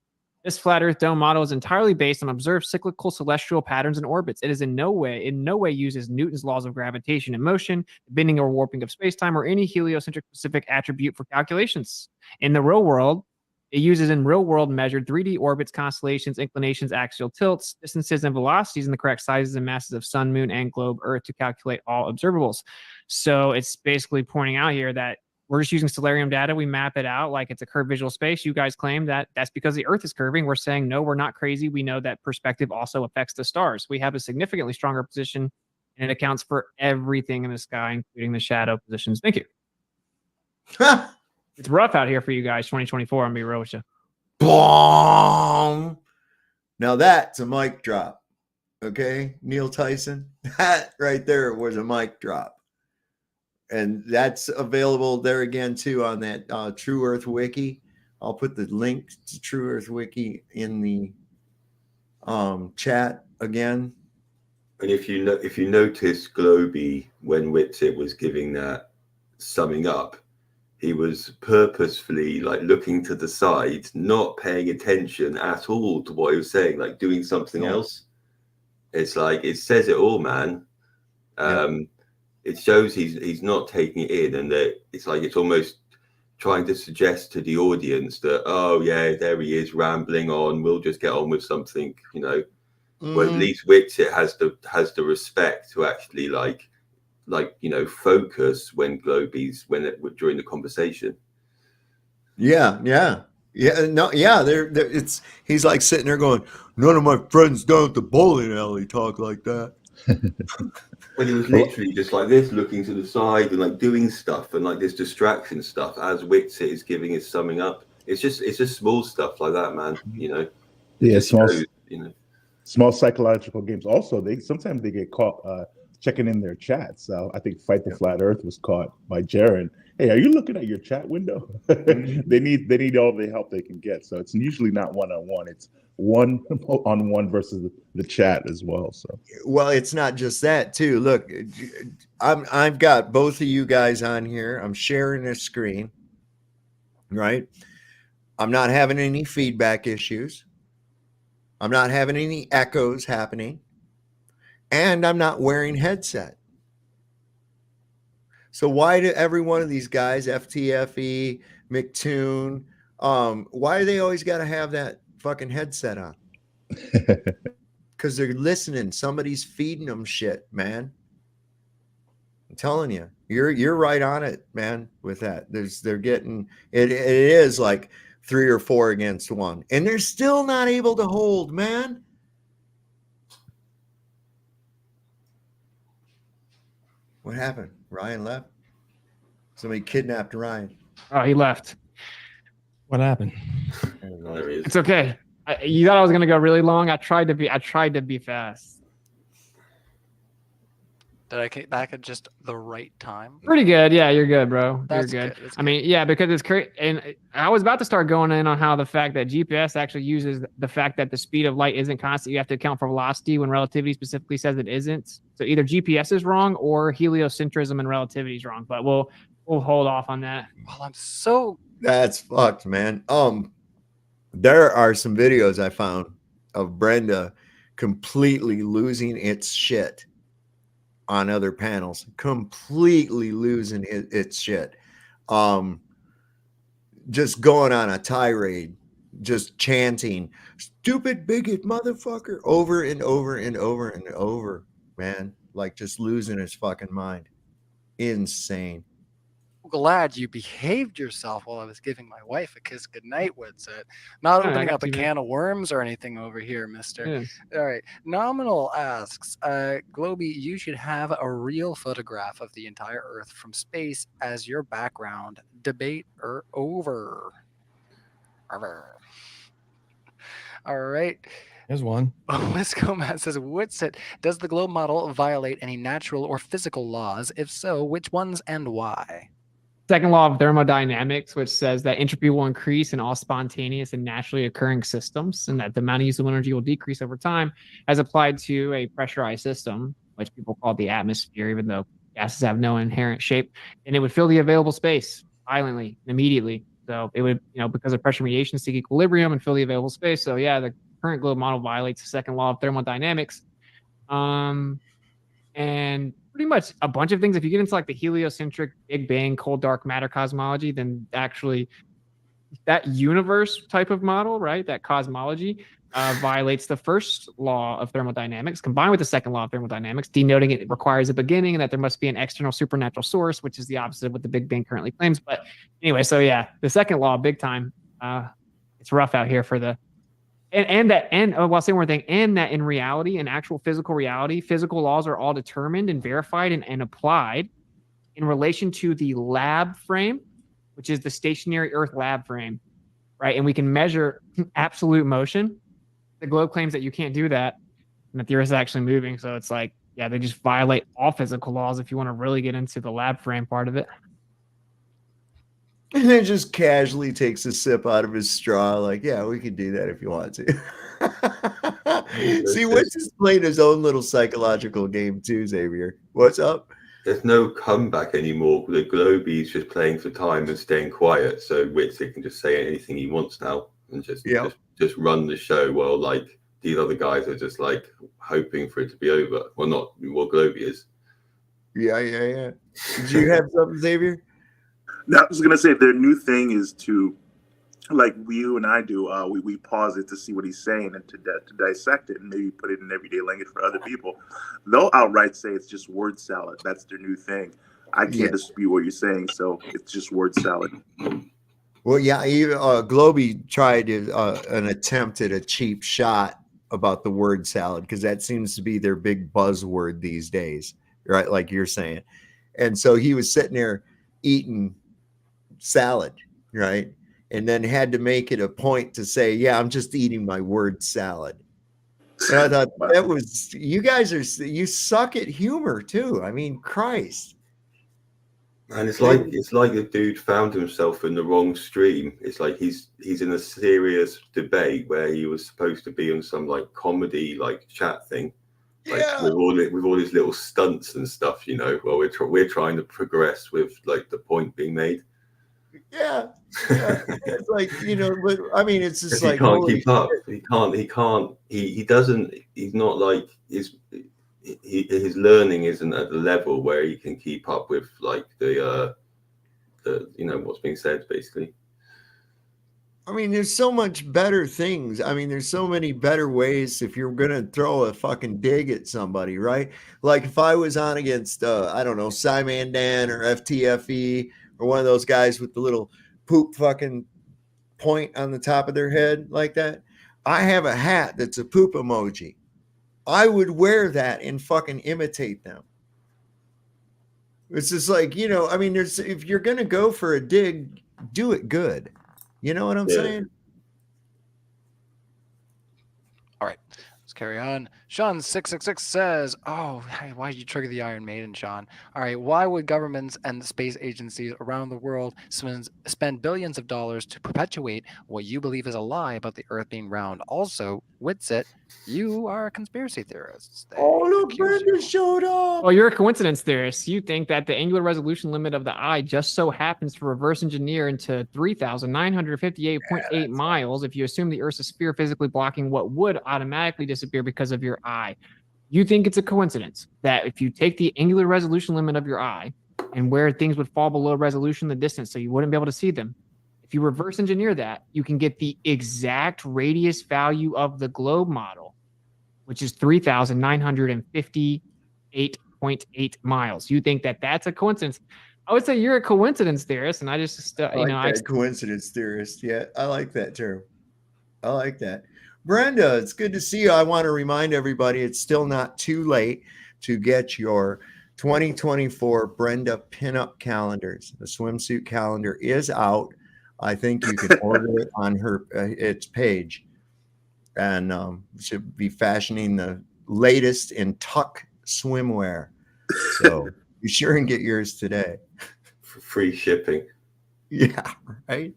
This flat Earth dome model is entirely based on observed cyclical celestial patterns and orbits. It is in no way uses Newton's laws of gravitation and motion, bending or warping of spacetime, or any heliocentric specific attribute for calculations. In the real world, it uses in real-world measured 3D orbits, constellations, inclinations, axial tilts, distances, and velocities in the correct sizes and masses of sun, moon, and globe Earth to calculate all observables. So it's basically pointing out here that we're just using stellarium data. We map it out like it's a curved visual space. You guys claim that that's because the Earth is curving. We're saying, no, we're not crazy. We know that perspective also affects the stars. We have a significantly stronger position, and it accounts for everything in the sky, including the shadow positions. Thank you. It's rough out here for you guys, 2024. I'm going to be real with you.
Boom. Now that's a mic drop. Okay, Neil Tyson. That right there was a mic drop. And that's available there again, too, on that True Earth Wiki. I'll put the link to True Earth Wiki in the chat again.
And if you notice Globie, when Witsit was giving that summing up, he was purposefully like looking to the side, not paying attention at all to what he was saying, like doing something else. It's like, it says it all, man. It shows he's not taking it in, and that it's like, it's almost trying to suggest to the audience that, oh yeah, there he is rambling on, we'll just get on with something, you know. Well, at least Witsit has the respect to actually like focus when Globie's during the conversation.
Yeah. It's he's like sitting there going, none of my friends down at the bowling alley talk like that.
When he was literally just like this, looking to the side and like doing stuff and like this distraction stuff as Witsit is giving his summing up. It's just small stuff like that, man. You know.
Yeah, small psychological games. Also, sometimes they get caught checking in their chat. So I think Fight the Flat Earth was caught by Jaron. Hey, are you looking at your chat window? They need all the help they can get. So it's usually not one-on-one. It's one-on-one versus the chat as well. So
well, it's not just that too. Look, I've got both of you guys on here. I'm sharing a screen, right? I'm not having any feedback issues. I'm not having any echoes happening. And I'm not wearing headset. So why do every one of these guys, FTFE, McToon, why do they always got to have that fucking headset on? Because they're listening. Somebody's feeding them shit, man. I'm telling you, you're right on it, man. With that, they're getting it. It is like 3 or 4 against 1, and they're still not able to hold, man. What happened? Ryan left? Somebody kidnapped Ryan.
Oh, he left.
What happened?
It's okay. You thought I was gonna go really long. I tried to be fast.
Did I get back at just the right time?
Pretty good. Yeah, you're good, bro.
That's
you're good.
good.
I mean, yeah, because it's crazy. And I was about to start going in on how the fact that GPS actually uses the fact that the speed of light isn't constant. You have to account for velocity when relativity specifically says it isn't. So either GPS is wrong or heliocentrism and relativity is wrong. But we'll hold off on that.
Well, I'm so
That's fucked, man. There are some videos I found of Brenda completely losing its shit on other panels, completely losing its shit. Just going on a tirade, just chanting "stupid bigot motherfucker" over and over and over and over, man. Like just losing his fucking mind. Insane.
glad you behaved yourself while I was giving my wife a kiss goodnight, Witsit. Not
Yeah, I
opening
got
up a
you, man.
can of worms or anything over here, mister.
Yeah.
All right. Nominal asks, Globie, you should have a real photograph of the entire Earth from space as your background. Debate or over. All right.
There's one.
Wiscomat says, Witsit, does the globe model violate any natural or physical laws? If so, which ones and why?
Second law of thermodynamics, which says that entropy will increase in all spontaneous and naturally occurring systems, and that the amount of usable energy will decrease over time, as applied to a pressurized system, which people call the atmosphere, even though gases have no inherent shape, and it would fill the available space violently and immediately. So it would, because of pressure mediation, seek equilibrium and fill the available space. So yeah, the current globe model violates the second law of thermodynamics. And pretty much a bunch of things. If you get into like the heliocentric Big Bang cold dark matter cosmology, then actually that universe type of model, right, that cosmology violates the first law of thermodynamics combined with the second law of thermodynamics, denoting it requires a beginning and that there must be an external supernatural source, which is the opposite of what the Big Bang currently claims. But anyway, so yeah, the second law, big time. It's rough out here for the I'll say one more thing, and that in reality, in actual physical reality, physical laws are all determined and verified and applied in relation to the lab frame, which is the stationary Earth lab frame, right? And we can measure absolute motion. The globe claims that you can't do that, and that the Earth is actually moving. So it's like, yeah, they just violate all physical laws if you want to really get into the lab frame part of it.
And then just casually takes a sip out of his straw, like, yeah, we can do that if you want to. See, Wit's just playing his own little psychological game too, Xavier. What's up?
There's no comeback anymore. The Globie's just playing for time and staying quiet, so Witsit can just say anything he wants now and just run the show while like these other guys are just like hoping for it to be over. Well, not what Globie is.
Yeah. Did you have something, Xavier?
No, I was gonna say their new thing is to, like you and I do, we pause it to see what he's saying and to dissect it and maybe put it in everyday language for other people. They'll outright say it's just word salad. That's their new thing. I can't dispute what you're saying, so it's just word salad.
Well, yeah, Globie tried an attempt at a cheap shot about the word salad because that seems to be their big buzzword these days, right? Like you're saying. And so he was sitting there eating salad, right? And then had to make it a point to say, yeah, I'm just eating my word salad. And I thought that was, you suck at humor too. I mean, Christ.
And it's like the dude found himself in the wrong stream. It's like he's in a serious debate where he was supposed to be on some like comedy like chat thing, like with all these little stunts and stuff, while we're trying to progress with like the point being made.
Yeah. It's like, but I mean, it's just
he
like
can't keep up. He doesn't. He's not like his learning isn't at the level where he can keep up with like the what's being said basically.
I mean, there's so much better things. I mean, there's so many better ways if you're going to throw a fucking dig at somebody, right? Like if I was on against, I don't know, Simon Dan or FTFE or one of those guys with the little poop fucking point on the top of their head like that. I have a hat that's a poop emoji. I would wear that and fucking imitate them. It's just like, I mean, if you're going to go for a dig, do it good. You know what I'm saying?
All right, let's carry on. Sean666 says, oh, hey, why did you trigger the Iron Maiden, Sean? All right, why would governments and space agencies around the world spend billions of dollars to perpetuate what you believe is a lie about the Earth being round? Also, Witsit, you are a conspiracy theorist.
Oh, look, Brenda showed up.
Well, you're a coincidence theorist. You think that the angular resolution limit of the eye just so happens to reverse engineer into 3,958.8 miles if you assume the Earth's a sphere physically blocking what would automatically disappear because of your eye. You think it's a coincidence that if you take the angular resolution limit of your eye and where things would fall below resolution, the distance, so you wouldn't be able to see them, if you reverse engineer that, you can get the exact radius value of the globe model, which is 3,958.8 miles. You think that that's a coincidence? I would say you're a coincidence theorist, and I just,
coincidence theorist. Yeah, I like that term. I like that. Brenda, it's good to see you. I want to remind everybody it's still not too late to get your 2024 Brenda pinup calendars. The swimsuit calendar is out. I think you can order it on her its page, and should be fashioning the latest in tuck swimwear. So be sure and get yours today
for free shipping.
Yeah, right.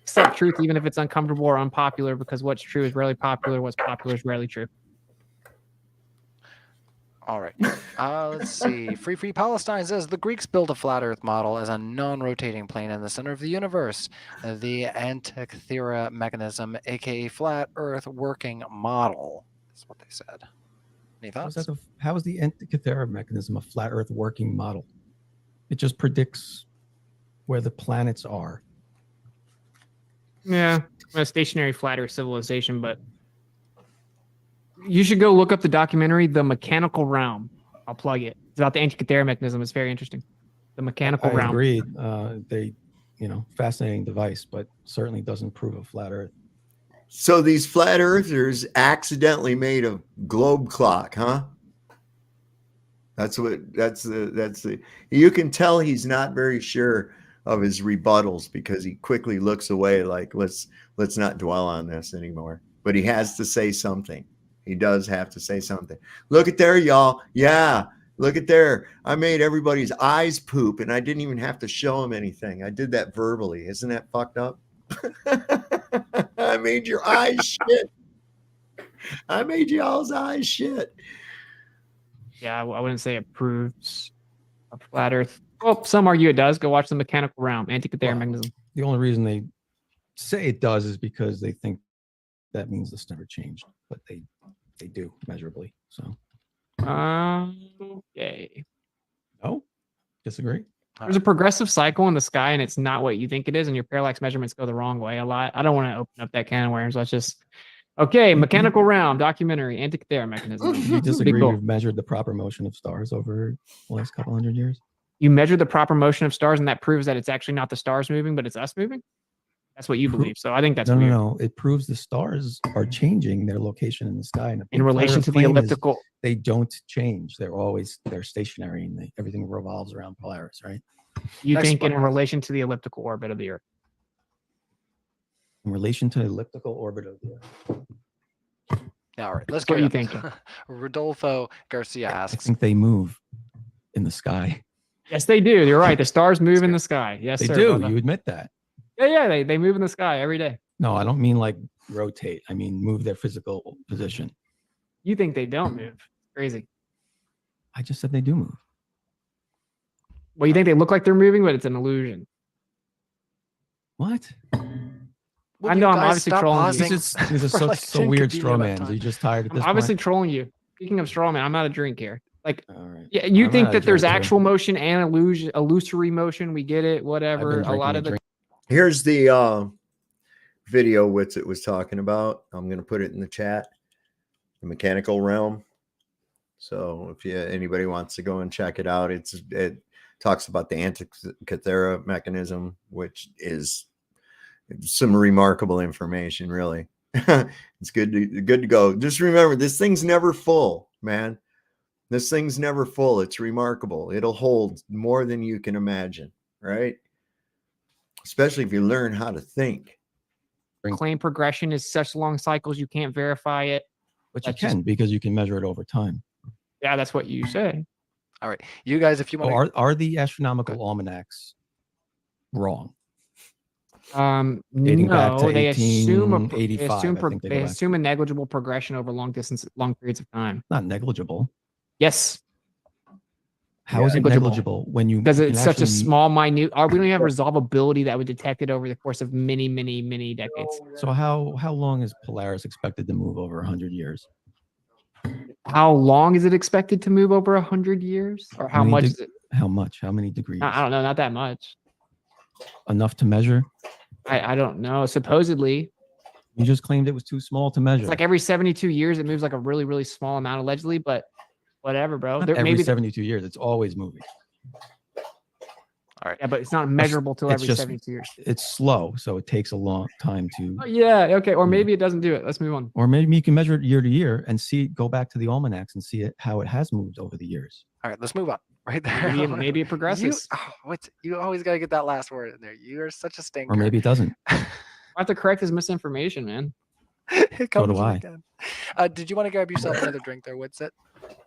Accept truth even if it's uncomfortable or unpopular, because what's true is rarely popular. What's popular is rarely true.
All right. Let's see. Free Palestine says the Greeks built a flat Earth model as a non-rotating plane in the center of the universe. The Antikythera mechanism, aka flat Earth working model, is what they said. Any thoughts?
How is the Antikythera mechanism a flat Earth working model? It just predicts where the planets are.
Yeah, a stationary flat Earth civilization, but you should go look up the documentary, The Mechanical Realm. I'll plug it. It's about the Antikythera mechanism. It's very interesting. The Mechanical Realm.
I agreed. Fascinating device, but certainly doesn't prove a flat Earth.
So these flat earthers accidentally made a globe clock, huh? That's the you can tell he's not very sure of his rebuttals because he quickly looks away like let's not dwell on this anymore. But he has to say something. He does have to say something. Look at there, y'all. Yeah, look at there. I made everybody's eyes poop and I didn't even have to show them anything. I did that verbally. Isn't that fucked up? I made your eyes shit. I made y'all's eyes shit.
Yeah, I wouldn't say it proves a flat Earth. Well, some argue it does. Go watch The Mechanical Realm, Antikythera mechanism.
The only reason they say it does is because they think that means this never changed, but they do measurably. So,
okay.
No, disagree.
There's a progressive cycle in the sky, and it's not what you think it is, and your parallax measurements go the wrong way a lot. I don't want to open up that can of worms. Let's just Mechanical Realm documentary, Antikythera mechanism.
You disagree? We've measured the proper motion of stars over the last couple hundred years.
You measure the proper motion of stars, and that proves that it's actually not the stars moving, but it's us moving. That's what you believe. So I think that's weird.
No. It proves the stars are changing their location in the sky. And
in relation to the elliptical.
They don't change. They're stationary and everything revolves around Polaris, right?
You think in relation to the elliptical orbit of the Earth?
In relation to the elliptical orbit of the Earth.
All right, let's
go.
What
you thinking?
Rodolfo Garcia asks.
I think they move in the sky.
Yes, they do. You're right. The stars move in the sky. Yes,
they
sir,
do.
brother.
You admit that.
Yeah. They move in the sky every day.
No, I don't mean like rotate. I mean move their physical position.
You think they don't move? Crazy.
I just said they do move.
Well, you think they look like they're moving, but it's an illusion.
What?
I know I'm obviously trolling you.
These are so weird straw mans. Are you just tired at this
I'm obviously
point?
Trolling you. Speaking of straw man, I'm out of drink here. Like,
right.
Yeah, you think that there's
drinker.
actual motion and illusory motion. We get it. Whatever. A lot of the.
Here's the video Witsit was talking about. I'm going to put it in the chat. The Mechanical Realm. So if anybody wants to go and check it out, it talks about the Antikythera mechanism, which is some remarkable information, really. It's good to go. Just remember, this thing's never full, man. This thing's never full. It's remarkable. It'll hold more than you can imagine, right? Especially if you learn how to think.
claim progression is such long cycles you can't verify it.
But you can, because you can measure it over time.
Yeah, that's what you say.
All right, you guys, if you want
are the astronomical almanacs wrong? Dating back to
No, they assume
1885,
they assume a negligible progression over long periods of time.
Not negligible.
Yes.
How is it negligible when you?
Because it's such a
actually-
small, minute. We don't even have resolvability that would detect it over the course of many, many, many decades.
So how long is Polaris expected to move over 100 years?
How long is it expected to move over 100 years? Or how much is it?
How much? How many degrees?
I don't know. Not that much.
Enough to measure?
I don't know. Supposedly.
You just claimed it was too small to measure.
It's like every 72 years, it moves like a really, really small amount allegedly, but whatever, bro.
Not every 72 years. It's always moving.
All right.
Yeah, but it's not measurable till
It's
every
just-
72 years.
It's slow, so it takes a long time to.
Oh, yeah. Okay. Or maybe it doesn't do it. Let's move on.
Or maybe you can measure it year to year and go back to the almanacs and see it how it has moved over the years.
All right, let's move on. Right there.
Maybe it progresses.
You always got to get that last word in there. You are such a stinker.
Or maybe it doesn't.
I have to correct his misinformation, man.
It
So do
comes
I.
again. Did you want to grab yourself another drink there, Witsit?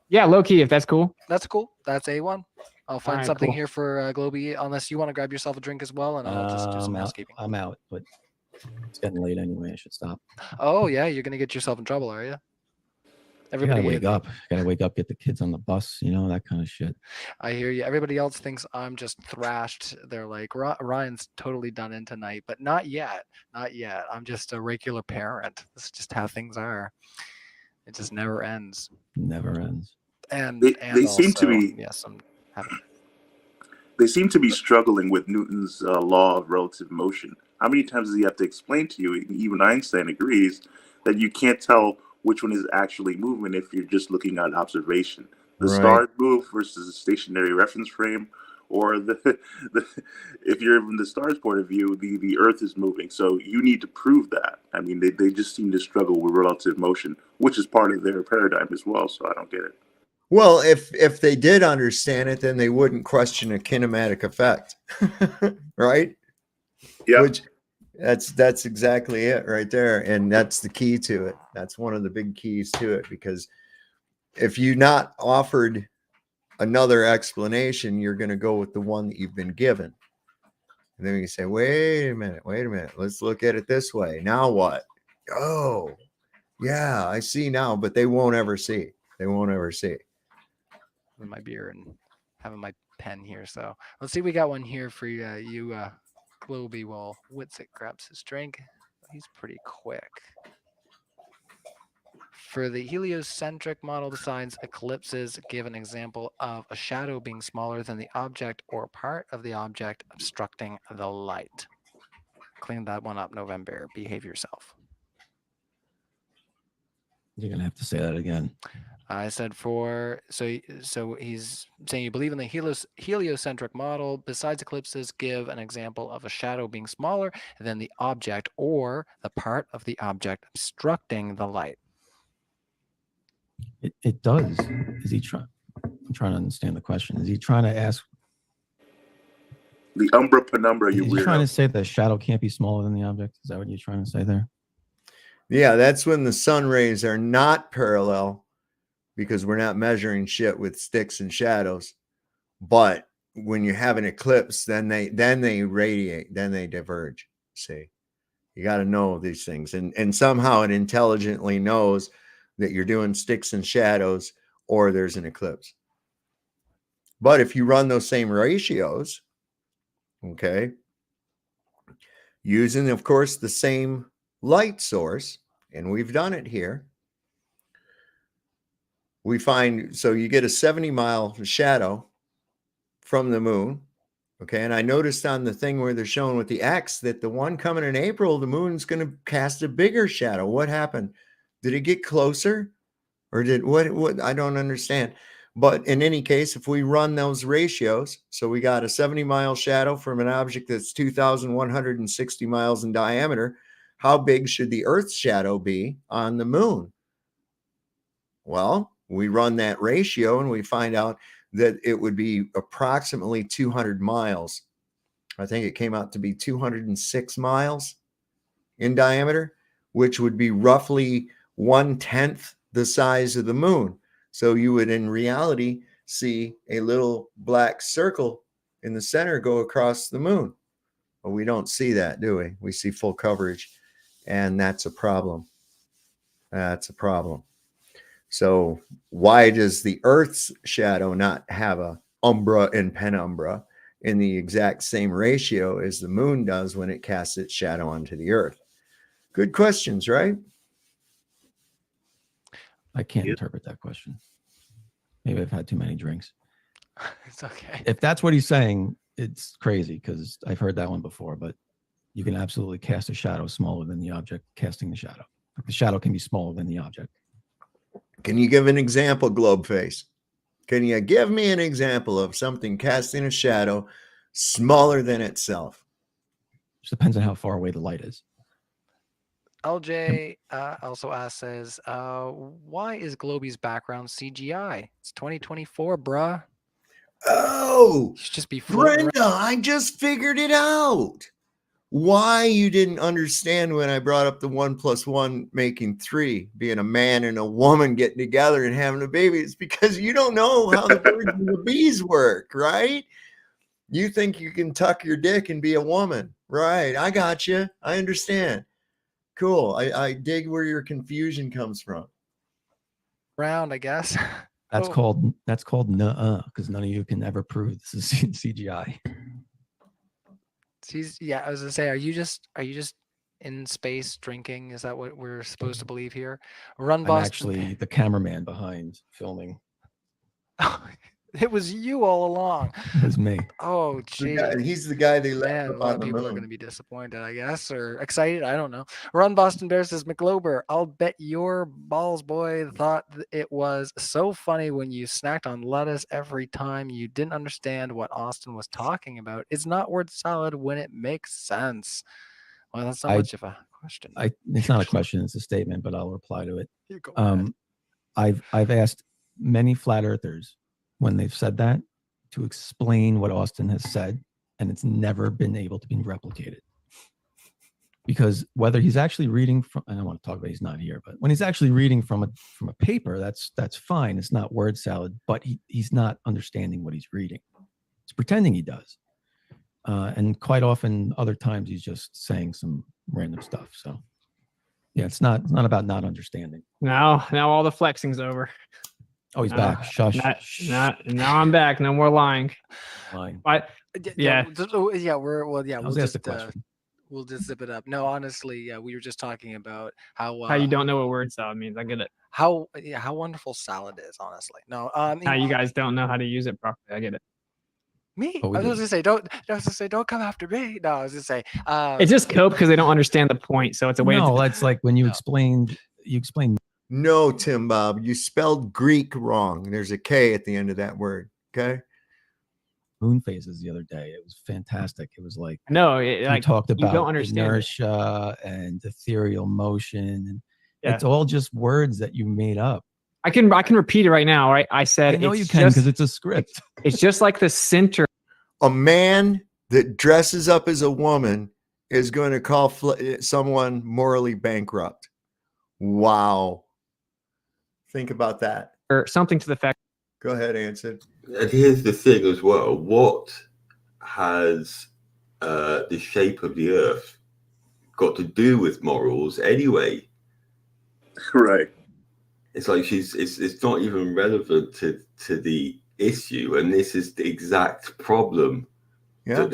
Yeah, low key, if that's cool.
That's cool. That's A1. I'll find
right,
something
cool.
here for Globie, unless you want to grab yourself a drink as well, and I'll just do some housekeeping.
I'm out, but it's getting late anyway. I should stop.
Oh, yeah, you're going to get yourself in trouble, are you?
Everybody gotta wake up. Gotta wake up, get the kids on the bus, that kind of shit.
I hear you. Everybody else thinks I'm just thrashed. They're like, Ryan's totally done in tonight, but not yet. Not yet. I'm just a regular parent. This is just how things are. It just never ends.
Never ends.
And
they seem to be.
Yes, I'm happy.
They seem to be struggling with Newton's law of relative motion. How many times does he have to explain to you? Even Einstein agrees that you can't tell which one is actually moving if you're just looking at observation. The stars move versus a stationary reference frame, or if you're in the star's point of view, the Earth is moving. So you need to prove that. I mean, they just seem to struggle with relative motion, which is part of their paradigm as well. So I don't get it.
Well, if they did understand it, then they wouldn't question a kinematic effect, right?
Yeah.
Which that's exactly it right there, and that's the key to it. That's one of the big keys to it, because if you not offered another explanation, you're going to go with the one that you've been given, and then you say, wait a minute, let's look at it this way. Now what? Oh, yeah, I see now, but they won't ever see. They won't ever see.
With my beer and having my pen here. So let's see. We got one here for you, Globie, while Witsit grabs his drink. He's pretty quick. For the heliocentric model, besides eclipses, give an example of a shadow being smaller than the object or part of the object obstructing the light. Clean that one up, November. Behave yourself.
You're gonna have to say that again.
I said so he's saying you believe in the heliocentric model. Besides eclipses, give an example of a shadow being smaller than the object or the part of the object obstructing the light.
It does. Is he trying? I'm trying to understand the question. Is he trying to ask?
The umbra penumbra, you
Is
weirdo.
he trying to say the shadow can't be smaller than the object? Is that what you're trying to say there?
Yeah, that's when the sun rays are not parallel, because we're not measuring shit with sticks and shadows. But when you have an eclipse, then they radiate, then they diverge. See, you got to know these things, and somehow it intelligently knows that you're doing sticks and shadows or there's an eclipse. But if you run those same ratios, okay, using, of course, the same light source, and we've done it here, we find, so you get a 70-mile shadow from the moon, okay? And I noticed on the thing where they're showing with the X that the one coming in April, the moon's going to cast a bigger shadow. What happened? Did it get closer? Or did what? I don't understand. But in any case, if we run those ratios, so we got a 70-mile shadow from an object that's 2,160 miles in diameter, how big should the Earth's shadow be on the moon? Well, we run that ratio and we find out that it would be approximately 200 miles. I think it came out to be 206 miles in diameter, which would be roughly 1/10 the size of the moon. So you would, in reality, see a little black circle in the center go across the moon. But we don't see that, do we? We see full coverage, and that's a problem. That's a problem. So why does the Earth's shadow not have a umbra and penumbra in the exact same ratio as the moon does when it casts its shadow onto the Earth? Good questions, right?
I can't interpret that question. Maybe I've had too many drinks.
It's okay.
If that's what he's saying, it's crazy because I've heard that one before, but you can absolutely cast a shadow smaller than the object casting the shadow. The shadow can be smaller than the object.
Can you give an example, Globeface? Can you give me an example of something casting a shadow smaller than itself?
Just depends on how far away the light is.
LJ also asks, says, why is Globie's background CGI? It's 2024, bruh.
Oh,
you should just be floating
Brenda, I just figured it out. Why you didn't understand when I brought up the 1 + 1 making 3, being a man and a woman getting together and having a baby. It's because you don't know how the birds and the bees work, right? You think you can tuck your dick and be a woman. Right. I got you. I understand. Cool. I dig where your confusion comes from.
around, I guess.
That's called nuh-uh, because none of you can ever prove this is CGI.
Yeah, I was gonna say, are you just in space drinking? Is that what we're supposed to believe here? Run,
I'm
Boston.
actually the cameraman behind filming.
It was you all along.
It was me.
Oh, gee.
He's the guy they left
Man,
up
a lot
on
of
the
people are
moon.
going to be disappointed, I guess, or excited. I don't know. Run Boston Bear says, McGlober, I'll bet your balls boy thought it was so funny when you snacked on lettuce every time you didn't understand what Austin was talking about. It's not word salad when it makes sense. Well, that's not much of a question.
It's not a question, it's a statement, but I'll reply to it.
You go ahead.
I've asked many flat earthers when they've said that to explain what Austin has said, and it's never been able to be replicated. Because whether he's actually reading from, I don't want to talk about, he's not here, but when he's actually reading from a paper, that's fine. It's not word salad, but he's not understanding what he's reading. He's pretending he does. And quite often, other times, he's just saying some random stuff. So yeah, it's not about not understanding.
Now all the flexing's over.
Oh, he's back. Shush.
Now I'm back. No more lying.
Lying.
But yeah.
We'll just zip it up. No, honestly, we were just talking about how
you don't know what word salad means. I get it.
How wonderful salad is, honestly. No,
how you guys don't know how to use it properly. I get it.
Me? I was gonna say, don't come after me. No, I was gonna say,
it's just cope because they don't understand the point. So it's a way.
No, that's like when you explain.
No, Tim Bob, you spelled Greek wrong. There's a K at the end of that word. Okay.
Moon phases the other day. It was fantastic. It was like
we
talked about
don't understand
inertia and ethereal motion, and it's all just words that you made up.
I can repeat it right now. Right? I said
I know you can because it's a script.
It's just like the center.
A man that dresses up as a woman is going to call someone morally bankrupt. Wow. Think about that.
Or something to the fact.
Go ahead, Anson.
And here's the thing as well. What has the shape of the earth got to do with morals anyway?
Right.
It's like it's not even relevant to the issue, and this is the exact problem that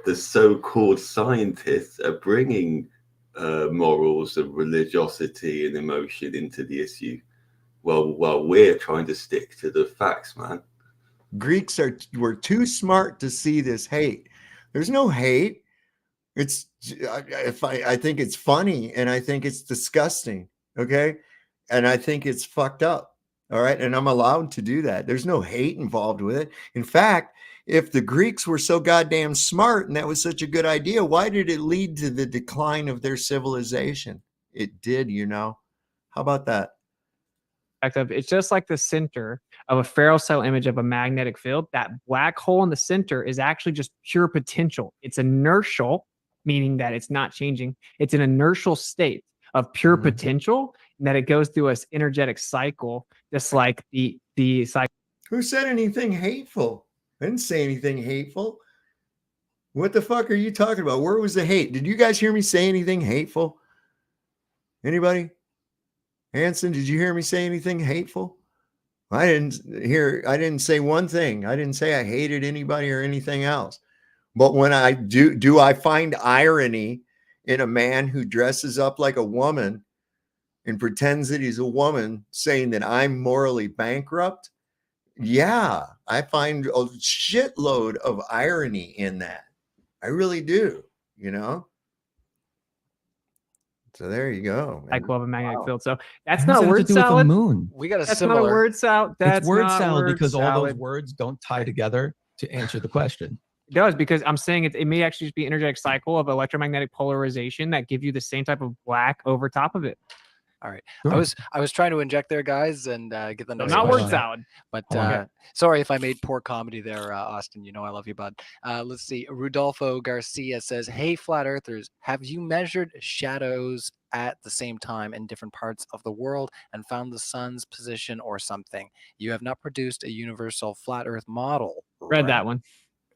the so-called scientists are bringing morals and religiosity and emotion into the issue. Well, we're trying to stick to the facts, man.
Greeks were too smart to see this hate. There's no hate. I think it's funny, and I think it's disgusting. Okay. And I think it's fucked up. All right. And I'm allowed to do that. There's no hate involved with it. In fact, if the Greeks were so goddamn smart and that was such a good idea, why did it lead to the decline of their civilization? It did, How about that?
It's just like the center of a Ferrell cell image of a magnetic field. That black hole in the center is actually just pure potential. It's inertial, meaning that it's not changing. It's an inertial state of pure potential, and that it goes through a energetic cycle, just like the cycle.
Who said anything hateful? I didn't say anything hateful. What the fuck are you talking about? Where was the hate? Did you guys hear me say anything hateful? Anybody? Hanson, did you hear me say anything hateful? I didn't say one thing. I didn't say I hated anybody or anything else. But when I do I find irony in a man who dresses up like a woman and pretends that he's a woman saying that I'm morally bankrupt? Yeah, I find a shitload of irony in that. I really do, you know? So there you go.
Cycle of a magnetic field. So that's
What does
not
that have
word
to do with the
salad.
moon?
We got a
That's
similar
not a word salad. That's
It's word
not
salad
word
because all those
salad.
words don't tie together to answer the question.
It does, because I'm saying it may actually just be energetic cycle of electromagnetic polarization that give you the same type of black over top of it.
All right.
Sure.
I was trying to inject there, guys, and get the
So
next
not
question.
word salad.
But
Okay.
sorry if I made poor comedy there, Austin. You know I love you, bud. Let's see. Rudolfo Garcia says, "Hey, flat earthers, have you measured shadows at the same time in different parts of the world and found the sun's position or something? You have not produced a universal flat Earth model."
Read that one.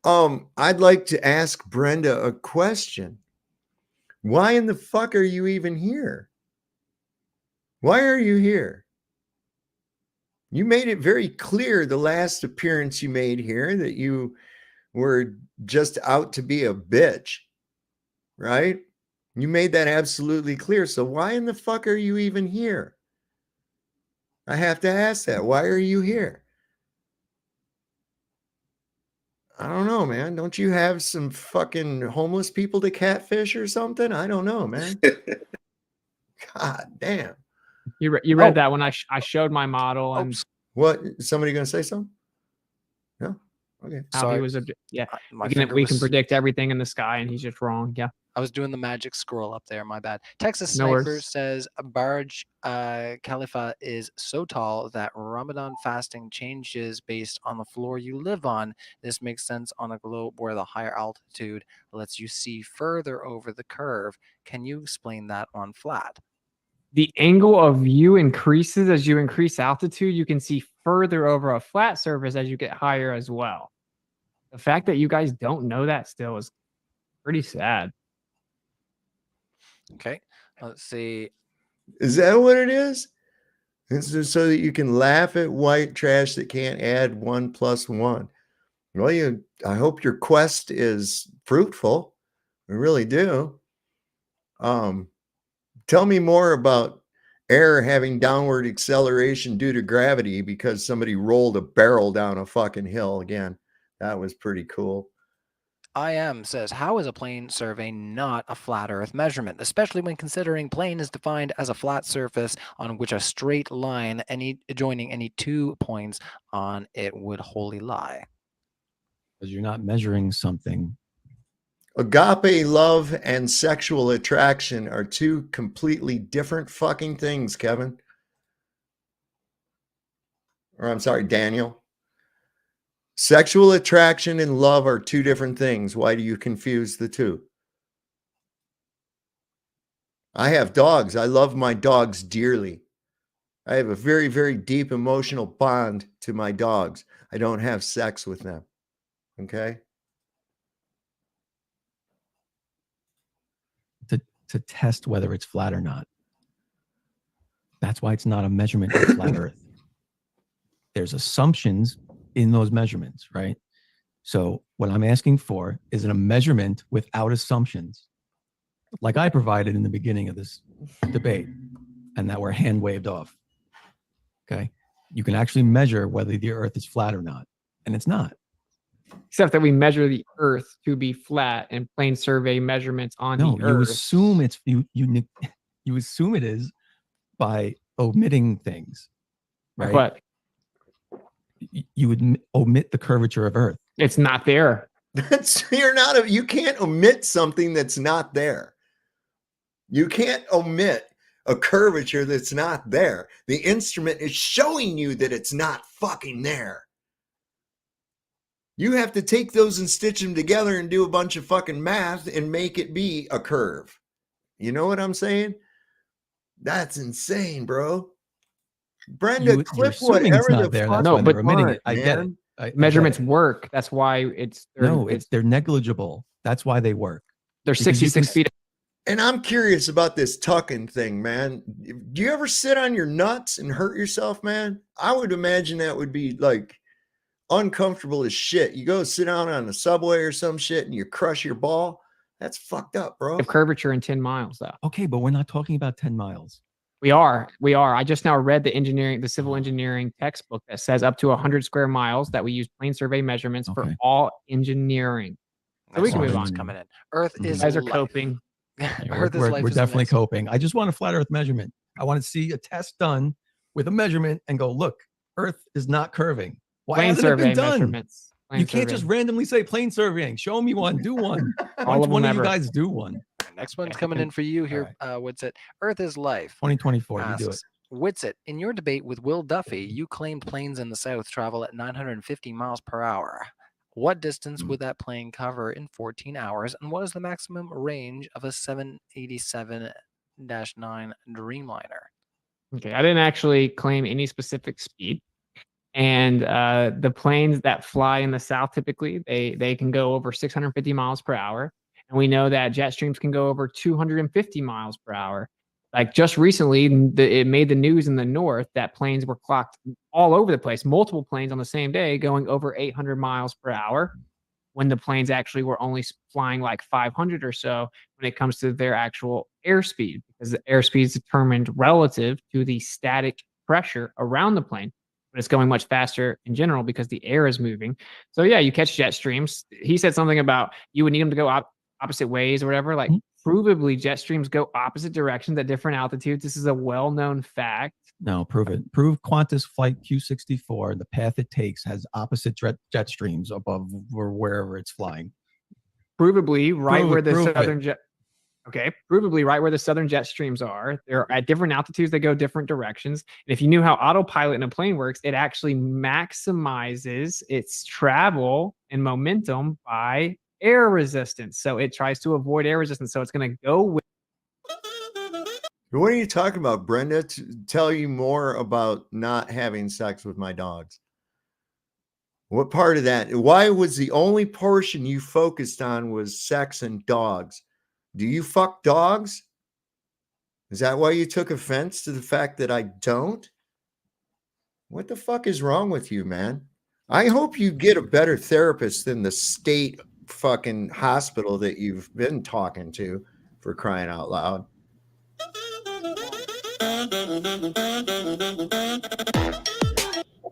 I'd like to ask Brenda a question. Why in the fuck are you even here? Why are you here? You made it very clear the last appearance you made here that you were just out to be a bitch, right? You made that absolutely clear. So why in the fuck are you even here? I have to ask that. Why are you here? I don't know, man. Don't you have some fucking homeless people to catfish or something? I don't know, man. God damn.
You read that when I showed my model and
What? Is somebody going to say something? No? Okay.
how he was. Yeah, we can predict everything in the sky, and he's just wrong. Yeah.
I was doing the magic scroll up there. My bad. Texas
No
Sniper
worries.
says Barj Khalifa is so tall that Ramadan fasting changes based on the floor you live on. This makes sense on a globe where the higher altitude lets you see further over the curve. Can you explain that on flat?
The angle of view increases as you increase altitude. You can see further over a flat surface as you get higher as well. The fact that you guys don't know that still is pretty sad.
Okay, let's see.
Is that what it is? It's just so that you can laugh at white trash that can't add 1 + 1. Well, I hope your quest is fruitful. I really do. Tell me more about air having downward acceleration due to gravity because somebody rolled a barrel down a fucking hill again. That was pretty cool.
IM says, how is a plane survey not a flat Earth measurement, especially when considering plane is defined as a flat surface on which a straight line adjoining any 2 points on it would wholly lie?
Because you're not measuring something.
Agape love and sexual attraction are 2 completely different fucking things, Kevin. Or I'm sorry, Daniel. Sexual attraction and love are 2 different things. Why do you confuse the 2? I have dogs. I love my dogs dearly. I have a very, very deep emotional bond to my dogs. I don't have sex with them. Okay?
To test whether it's flat or not. That's why it's not a measurement of flat Earth. There's assumptions in those measurements, right? So what I'm asking for is a measurement without assumptions, like I provided in the beginning of this debate, and that were hand waved off. Okay? You can actually measure whether the Earth is flat or not, and it's not.
Except that we measure the Earth to be flat and plane survey measurements on the Earth.
No, you assume it's you assume it is by omitting things, right?
But
you would omit the curvature of Earth.
It's not there.
You can't omit something that's not there. You can't omit a curvature that's not there. The instrument is showing you that it's not fucking there. You have to take those and stitch them together and do a bunch of fucking math and make it be a curve. You know what I'm saying? That's insane, bro. Brenda,
You're
clip
assuming it's
whatever
not
the
there.
fuck
That's
No,
why
but
they're omitting
want,
it. I get it.
man.
I get
Measurements
it.
work. That's why
They're negligible. That's why they work.
They're
Because you
66
can-
feet.
And I'm curious about this tucking thing, man. Do you ever sit on your nuts and hurt yourself, man? I would imagine that would be like uncomfortable as shit. You go sit down on the subway or some shit and you crush your ball. That's fucked up, bro.
Of curvature in 10 miles, though.
Okay, but we're not talking about 10 miles.
We are. I just now read the civil engineering textbook that says up to 100 square miles that we use plane survey measurements for all engineering. So we can move on.
Coming in. Earth is
You guys are
life.
coping.
Earth is life.
We're
is
definitely
amazing.
coping. I just want a flat Earth measurement. I want to see a test done with a measurement and go, look, Earth is not curving. Why
Plane
hasn't it
survey
been done?
measurements.
You can't just randomly say plane surveying. Show me one. Do one. Why don't one of you guys do one?
Next one's coming in for you here, Witsit. Earth is life.
2024. You do it.
Asks, Witsit, in your debate with Will Duffy, you claimed planes in the South travel at 950 miles per hour. What distance would that plane cover in 14 hours? And what is the maximum range of a 787-9 Dreamliner?
Okay, I didn't actually claim any specific speed. And the planes that fly in the South, typically, they can go over 650 miles per hour. And we know that jet streams can go over 250 miles per hour. Like just recently, it made the news in the North that planes were clocked all over the place, multiple planes on the same day going over 800 miles per hour, when the planes actually were only flying like 500 or so when it comes to their actual airspeed, because the airspeed is determined relative to the static pressure around the plane. But it's going much faster in general because the air is moving. So yeah, you catch jet streams. He said something about you would need them to go opposite ways or whatever. Like provably jet streams go opposite directions at different altitudes. This is a well-known fact.
No, prove it. Prove Qantas flight Q64, the path it takes has opposite jet streams above or wherever it's flying.
Provably right where the
prove
southern
it.
jet. Okay, provably right where the southern jet streams are. They're at different altitudes. They go different directions. And if you knew how autopilot in a plane works, it actually maximizes its travel and momentum by air resistance. So it tries to avoid air resistance. So it's going to go with.
What are you talking about, Brenda? Tell you more about not having sex with my dogs. What part of that? Why was the only portion you focused on was sex and dogs? Do you fuck dogs? Is that why you took offense to the fact that I don't? What the fuck is wrong with you, man? I hope you get a better therapist than the state fucking hospital that you've been talking to, for crying out loud.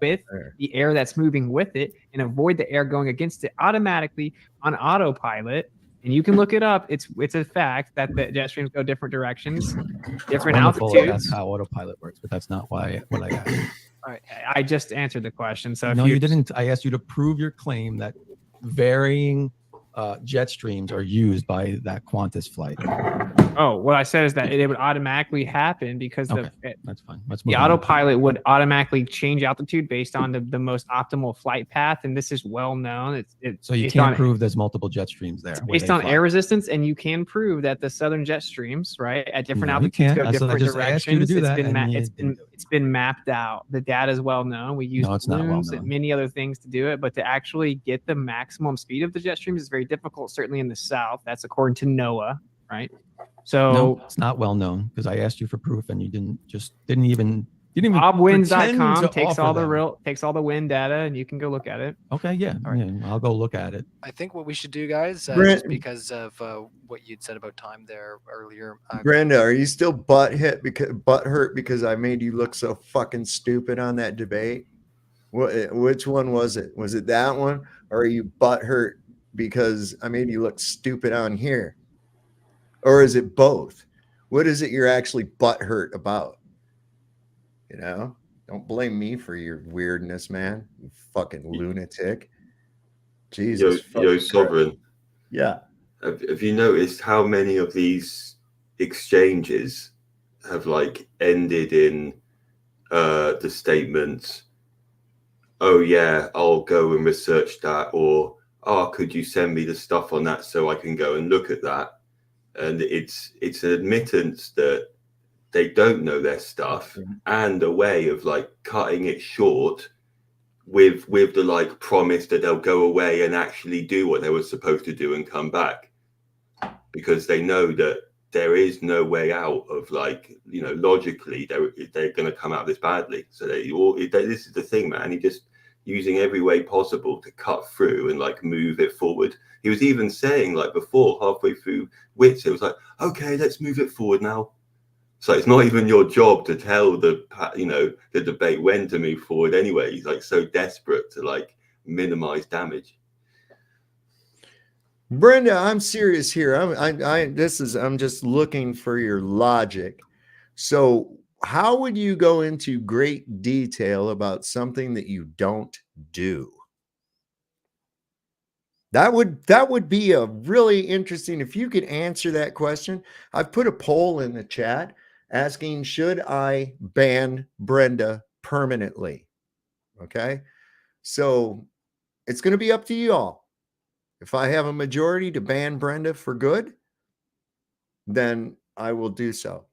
With the air that's moving with it and avoid the air going against it automatically on autopilot. And you can look it up. It's a fact that the jet streams go different directions, different altitudes.
That's how autopilot works, but that's not what I asked.
All right, I just answered the question. So
no, you didn't. I asked you to prove your claim that varying jet streams are used by that Qantas flight.
Oh, what I said is that it would automatically happen because
that's fine. Let's move
the
on.
autopilot would automatically change altitude based on the most optimal flight path, and this is well known. It's
So you
based
can't
on-
prove there's multiple jet streams there. where
based
they
on
fly.
air resistance, and you can prove that the southern jet streams, right, at different
No, you
altitudes
can't.
go
I
different
just asked you to
directions.
do that, and
It's been mapped out. The data is well known. We use
No, it's not well
balloons and
known.
many other things to do it, but to actually get the maximum speed of the jet streams is very difficult. Certainly in the South, that's according to NOAA, right? So
No, it's not well known because I asked you for proof and you didn't even pretend
BobWinds.com
to
takes
offer
all the
them.
takes all the wind data, and you can go look at it.
Okay, yeah, I'll go look at it.
I think what we should do, guys,
Brent-
just because of what you'd said about time there earlier.
Brenda, are you still butt hurt because I made you look so fucking stupid on that debate? Which one was it? Was it that one, or are you butt hurt because I made you look stupid on here? Or is it both? What is it you're actually butt hurt about? You know, don't blame me for your weirdness, man. You fucking lunatic. Jesus.
Yo, Sovereign.
Yeah.
Have you noticed how many of these exchanges have like ended in the statements, oh yeah, I'll go and research that, or oh, could you send me the stuff on that so I can go and look at that? And it's an admittance that they don't know their stuff, and a way of like cutting it short with the like promise that they'll go away and actually do what they were supposed to do and come back, because they know that there is no way out of, like, you know, logically they're going to come out of this badly. So this is the thing, man. He just using every way possible to cut through and like move it forward. He was even saying, like, before, halfway through Witsit, it was like, okay, let's move it forward now. So it's not even your job to tell the debate when to move forward anyway. He's like so desperate to like minimize damage.
Brenda, I'm serious here. I'm just looking for your logic. So how would you go into great detail about something that you don't do? That would be a really interesting, if you could answer that question. I've put a poll in the chat asking, should I ban Brenda permanently? Okay. So it's going to be up to you all. If I have a majority to ban Brenda for good, then I will do so.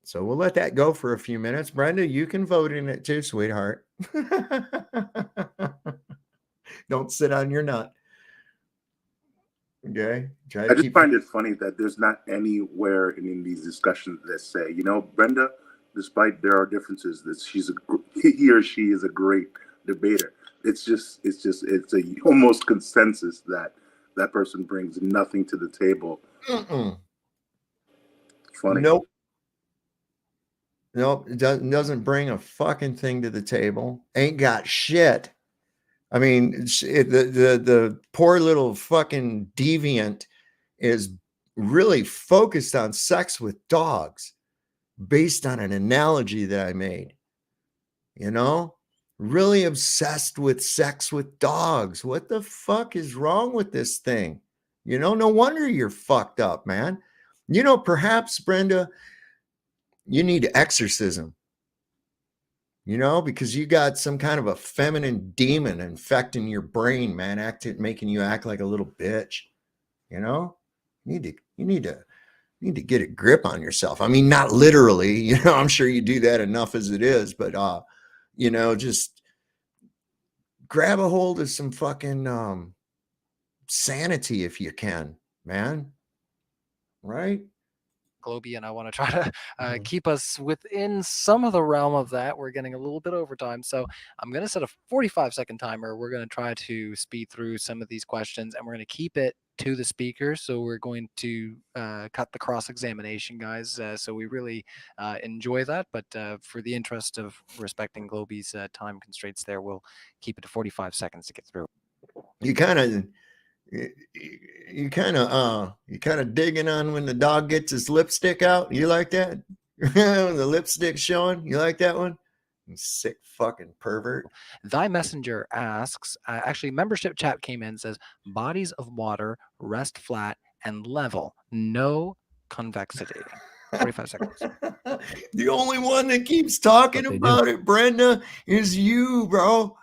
So we'll let that go for a few minutes. Brenda, you can vote in it too, sweetheart. Don't sit on your nut. Okay.
I just find it funny that there's not anywhere in these discussions that say, you know, Brenda, despite there are differences, that he or she is a great debater. It's a almost consensus that that person brings nothing to the table.
Mm-mm.
Funny.
Nope. It doesn't bring a fucking thing to the table. Ain't got shit. I mean, the poor little fucking deviant is really focused on sex with dogs based on an analogy that I made. You know, really obsessed with sex with dogs. What the fuck is wrong with this thing? You know, no wonder you're fucked up, man. You know, perhaps, Brenda, you need exorcism. You know, because you got some kind of a feminine demon infecting your brain, man, making you act like a little bitch. You know, you need to get a grip on yourself. I mean, not literally, you know, I'm sure you do that enough as it is, but you know, just grab a hold of some fucking sanity if you can, man. Right?
Globie, and I want to try to keep us within some of the realm of that. We're getting a little bit over time, so I'm going to set a 45-second timer. We're going to try to speed through some of these questions, and we're going to keep it to the speaker. So we're going to cut the cross-examination, guys. So we really enjoy that, but for the interest of respecting Globie's time constraints there, we'll keep it to 45 seconds to get through.
You kind of digging on when the dog gets his lipstick out. You like that? When the lipstick's showing, you like that one? You sick fucking pervert.
Thy Messenger asks, actually, membership chat came in and says, bodies of water rest flat and level, no convexity. 45 seconds.
The only one that keeps talking about it, Brenda, is you, bro.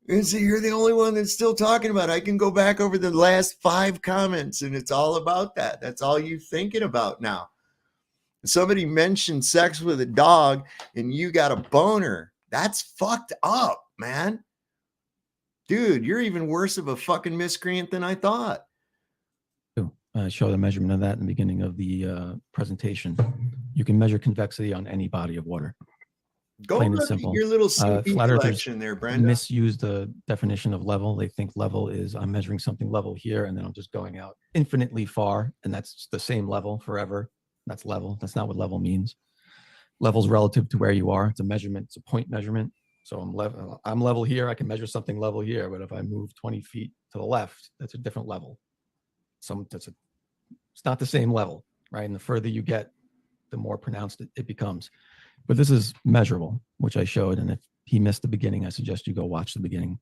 And so you're the only one that's still talking about it. I can go back over the last 5 comments and it's all about that. That's all you're thinking about now. Somebody mentioned sex with a dog and you got a boner. That's fucked up, man. Dude, you're even worse of a fucking miscreant than I thought.
Show the measurement of that in the beginning of the presentation. You can measure convexity on any body of water.
Go
Plain
look
and simple.
at your little CP
Flat earthers
collection there, Brenda.
misuse the definition of level. They think level is I'm measuring something level here, and then I'm just going out infinitely far, and that's the same level forever. That's level. That's not what level means. Level's relative to where you are. It's a measurement. It's a point measurement. So I'm level here. I can measure something level here, but if I move 20 feet to the left, that's a different level. It's not the same level, right? And the further you get, the more pronounced it becomes. But this is measurable, which I showed. And if he missed the beginning, I suggest you go watch the beginning.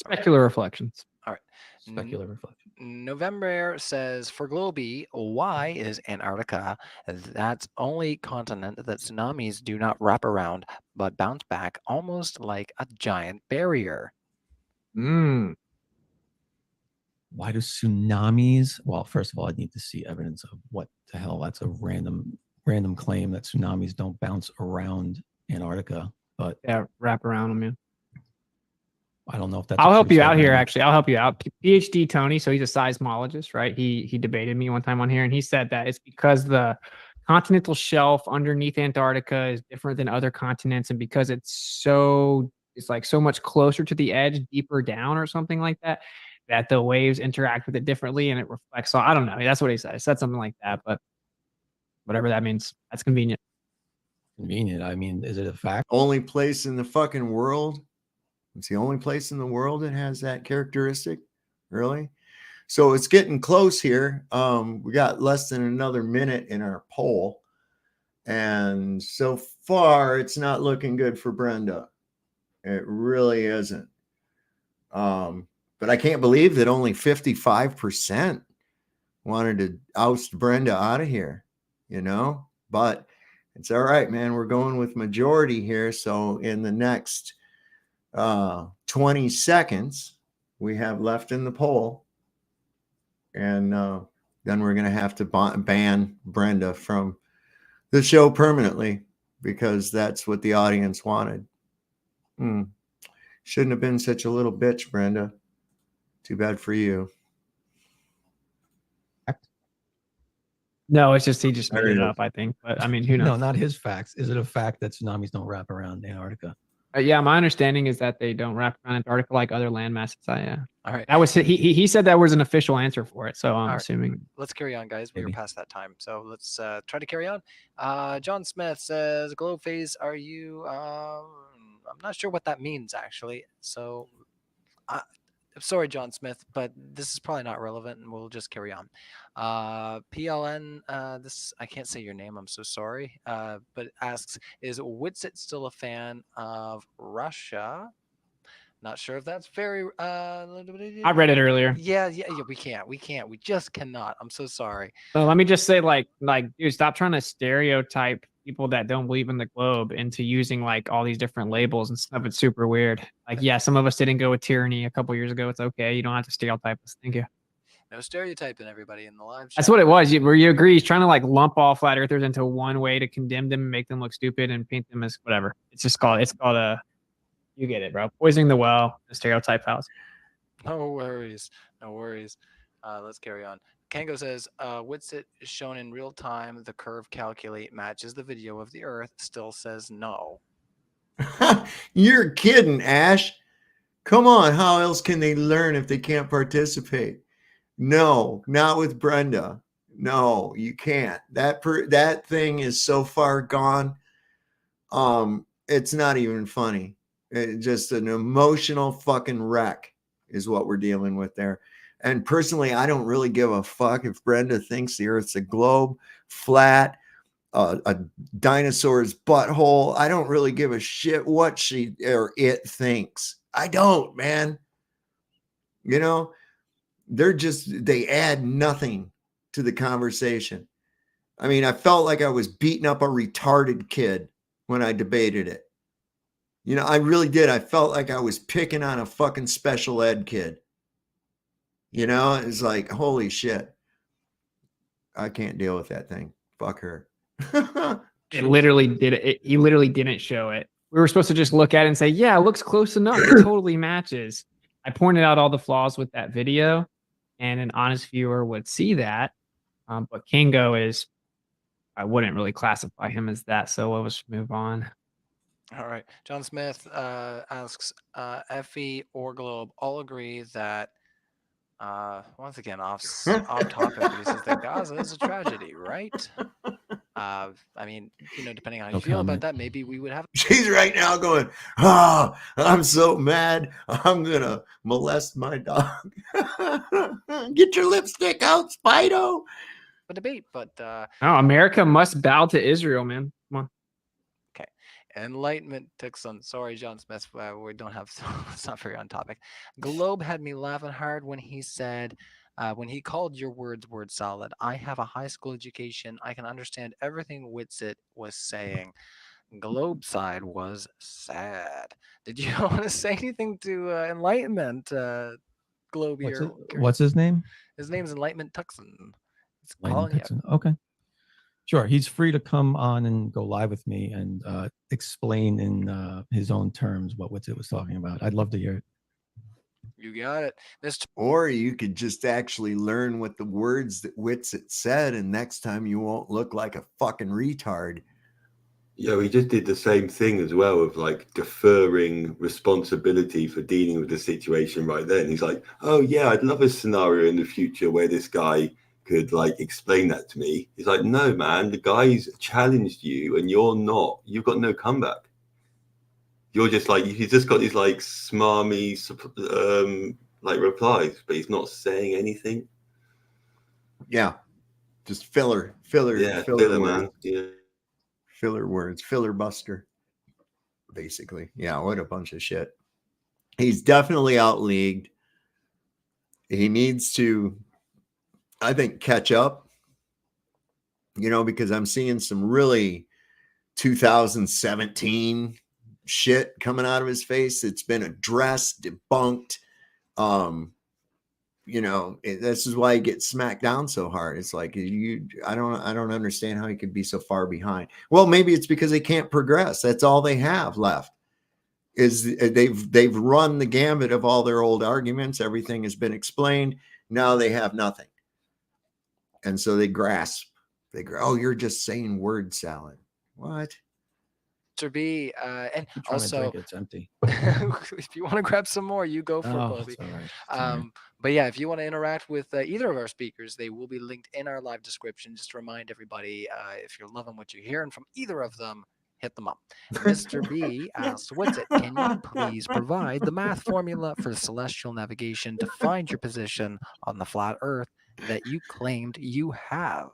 Specular reflections.
All right.
Specular reflection.
November says, for Globie, why is Antarctica that only continent that tsunamis do not wrap around but bounce back almost like a giant barrier?
Why do tsunamis? Well, first of all, I need to see evidence of what the hell. That's a random claim that tsunamis don't bounce around Antarctica, but
yeah, wrap around them. Yeah.
I don't know if that's.
I'll help you out here. Actually, I'll help you out. PhD Tony, so he's a seismologist, right? He debated me one time on here, and he said that it's because the continental shelf underneath Antarctica is different than other continents, and because it's like so much closer to the edge, deeper down, or something like that, that the waves interact with it differently, and it reflects. So I don't know. That's what he said. He said something like that, but whatever that means, that's convenient.
Convenient. I mean, is it a fact?
Only place in the fucking world. It's the only place in the world that has that characteristic. Really? So it's getting close here. We got less than another minute in our poll. And so far, it's not looking good for Brenda. It really isn't. But I can't believe that only 55% wanted to oust Brenda out of here, But it's all right, man. We're going with majority here. So in the next 20 seconds we have left in the poll, and then we're going to have to ban Brenda from the show permanently because that's what the audience wanted. Shouldn't have been such a little bitch, Brenda. Too bad for you.
No, it's just he just made it up, I think. But I mean, who knows?
No, not his facts. Is it a fact that tsunamis don't wrap around Antarctica?
Yeah, my understanding is that they don't wrap around Antarctica like other land masses. Yeah.
All right.
That was he said that was an official answer for it. So I'm assuming.
Let's carry on, guys. We were past that time, so let's try to carry on. John Smith says, "Globe phase, are you?" I'm not sure what that means actually. So, sorry, John Smith, but this is probably not relevant, and we'll just carry on. PLN, this I can't say your name. I'm so sorry. But asks, is Witsit still a fan of Russia? Not sure if that's very.
I read it earlier.
Yeah. We can't. We just cannot. I'm so sorry.
So let me just say, like, dude, stop trying to stereotype people that don't believe in the globe into using like all these different labels and stuff. It's super weird. Like, yeah, some of us didn't go with tyranny a couple years ago. It's okay. You don't have to stereotype us. Thank you.
No stereotyping everybody in the live chat.
That's what it was. Where you agree, he's trying to like lump all flat earthers into one way to condemn them and make them look stupid and paint them as whatever. It's called a. You get it, bro. Poisoning the well, the stereotype house.
No worries. Let's carry on. Kango says, Witsit is shown in real time. The curve calculate matches the video of the Earth. Still says no.
You're kidding, Ash. Come on. How else can they learn if they can't participate? No, not with Brenda. No, you can't. That thing is so far gone. It's not even funny. It's just an emotional fucking wreck is what we're dealing with there. And personally, I don't really give a fuck if Brenda thinks the Earth's a globe, flat, a dinosaur's butthole. I don't really give a shit what she or it thinks. I don't, man. They add nothing to the conversation. I mean, I felt like I was beating up a retarded kid when I debated it. I really did. I felt like I was picking on a fucking special ed kid. It's like, holy shit. I can't deal with that thing. Fuck her.
It literally did it. He literally didn't show it. We were supposed to just look at it and say, yeah, it looks close enough. It totally matches. I pointed out all the flaws with that video, and an honest viewer would see that. But Kingo I wouldn't really classify him as that. So let's move on.
All right. John Smith asks, Effie or Globe all agree that, once again, off topic, but he says that Gaza is a tragedy, right? I mean, depending on how you feel about that, maybe we would have.
She's right now going, I'm so mad. I'm going to molest my dog. Get your lipstick out, Spido.
A debate, but
America must bow to Israel, man. Come on.
Okay. Enlightenment took some. Sorry, John Smith. We don't have. It's not very on topic. Globe had me laughing hard when he said, when he called your words word salad. I have a high school education. I can understand everything Witsit was saying. Globe side was sad. Did you want to say anything to Enlightenment, Globie?
What's his name?
His name's Enlightenment Tucson. It's
Lightning
calling you.
Tucson. Okay. Sure. He's free to come on and go live with me and explain in his own terms what Witsit was talking about. I'd love to hear it.
You got it.
Or you could just actually learn what the words that Witsit said, and next time you won't look like a fucking retard.
Yeah, he just did the same thing as well of like deferring responsibility for dealing with the situation right then. He's like, oh yeah, I'd love a scenario in the future where this guy could like explain that to me. He's like, no, man, the guy's challenged you and you've got no comeback. You're just like, he's just got these like smarmy like replies, but he's not saying anything.
Yeah. Just filler
yeah, filler
words.
man. Yeah.
Filler words, filler buster. Basically. Yeah, what a bunch of shit. He's definitely out-leagued. He needs to, I think, catch up, because I'm seeing some really 2017 shit coming out of his face. It's been addressed, debunked. This is why he gets smacked down so hard. It's like I don't understand how he could be so far behind. Well, maybe it's because they can't progress. That's all they have left. Is they've run the gambit of all their old arguments. Everything has been explained. Now they have nothing. And so they grasp. Oh, you're just saying word salad. What?
Mr. B, and also
it's empty.
if you want to grab some more, you go for it, Globie.
Right.
But yeah, if you want to interact with either of our speakers, they will be linked in our live description. Just to remind everybody, if you're loving what you're hearing from either of them, hit them up. Mr. B asks, Witsit, can you please provide the math formula for celestial navigation to find your position on the flat Earth that you claimed you have?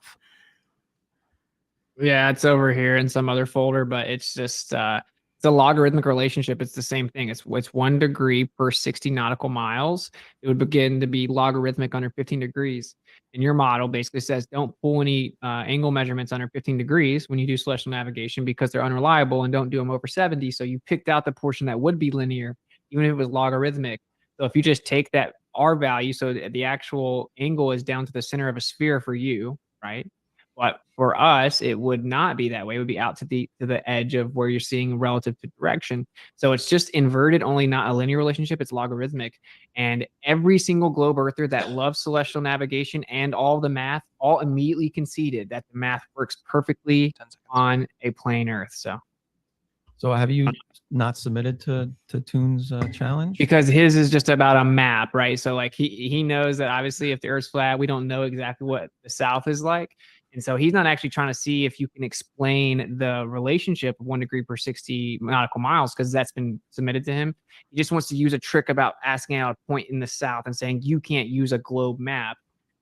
Yeah, it's over here in some other folder, but it's just it's a logarithmic relationship. It's the same thing. It's 1 degree per 60 nautical miles. It would begin to be logarithmic under 15 degrees. And your model basically says don't pull any angle measurements under 15 degrees when you do celestial navigation because they're unreliable, and don't do them over 70. So you picked out the portion that would be linear, even if it was logarithmic. So if you just take that R value, so the actual angle is down to the center of a sphere for you, right? But for us, it would not be that way. It would be out to the edge of where you're seeing relative to direction. So it's just inverted, only not a linear relationship. It's logarithmic. And every single globe earther that loves celestial navigation and all the math all immediately conceded that the math works perfectly on a plane Earth.
So have you not submitted to Toon's challenge?
Because his is just about a map, right? So like he knows that obviously if the Earth's flat, we don't know exactly what the South is like. And so he's not actually trying to see if you can explain the relationship of 1 degree per 60 nautical miles, because that's been submitted to him. He just wants to use a trick about asking out a point in the South and saying you can't use a globe map.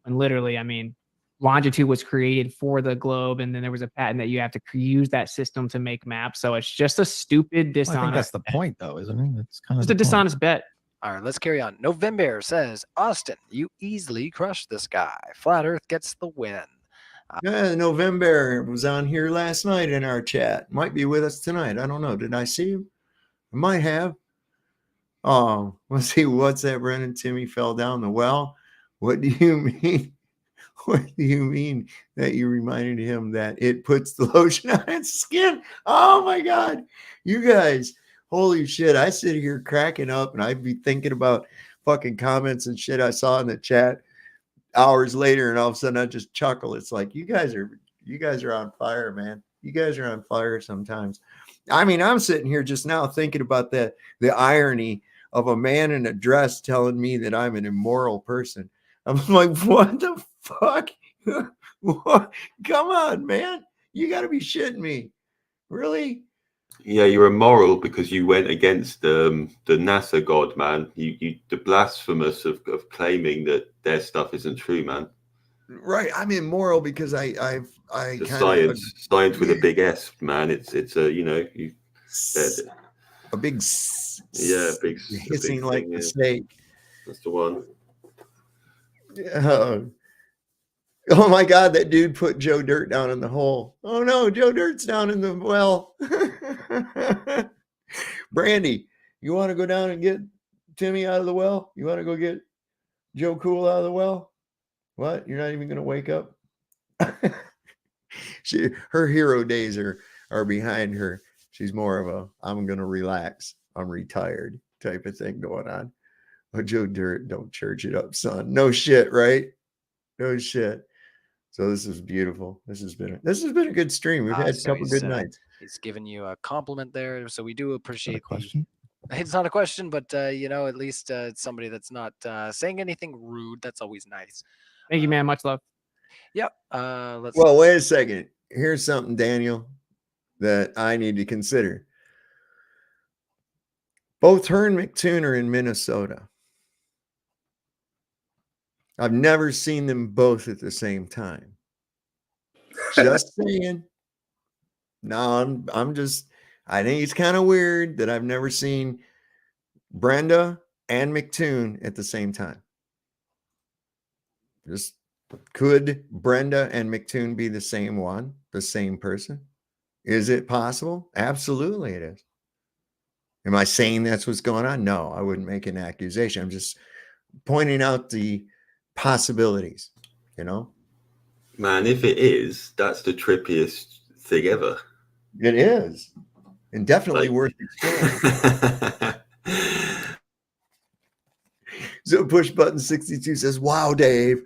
And literally, I mean, longitude was created for the globe, and then there was a patent that you have to use that system to make maps. So it's just a stupid, dishonest.
Well, I think that's the point, though, isn't it? It's kind of
just a dishonest bet.
All right, let's carry on. November says, Austin, you easily crushed this guy. Flat Earth gets the win.
Yeah, November was on here last night in our chat. Might be with us tonight. I don't know. Did I see him? I might have. Oh, let's see. What's that, Brennan? Timmy fell down the well. What do you mean? What do you mean that you reminded him that it puts the lotion on its skin? Oh my God. You guys, holy shit. I sit here cracking up and I'd be thinking about fucking comments and shit I saw in the chat hours later, and all of a sudden I just chuckle. It's like you guys are on fire, man. You guys are on fire sometimes. I mean, I'm sitting here just now thinking about the irony of a man in a dress telling me that I'm an immoral person. I'm like, what the fuck? What? Come on, man. You got to be shitting me. Really?
Yeah, you're immoral because you went against the NASA god, man. You the blasphemous of claiming that their stuff isn't true, man.
Right. I'm immoral because I
science with a big S, man. It's a
A big hissing like the snake.
That's the one.
Oh my God, that dude put Joe Dirt down in the hole. Oh no, Joe Dirt's down in the well. Brandy, you want to go down and get Timmy out of the well? You want to go get Joe Cool out of the well? What? You're not even going to wake up? Her hero days are behind her. She's more of a I'm going to relax, I'm retired type of thing going on. But Joe Dirt, don't church it up, son. No shit, right? No shit. So this is beautiful. This has been a good stream. We've had a couple good nights.
He's given you a compliment there, so we do appreciate the question. It's not a question, but you know, at least it's somebody that's not saying anything rude. That's always nice.
Thank you, man. Much love.
Yep.
Well, wait a second. Here's something, Daniel, that I need to consider. Both her and McToon are in Minnesota. I've never seen them both at the same time. Just saying. No, I think it's kind of weird that I've never seen Brenda and McToon at the same time. Just could Brenda and McToon be the same one, the same person? Is it possible? Absolutely it is. Am I saying that's what's going on? No, I wouldn't make an accusation. I'm just pointing out the possibilities, you know?
Man, if it is, that's the trippiest thing ever.
It is. And definitely worth exploring. So Push Button 62 says, wow, Dave.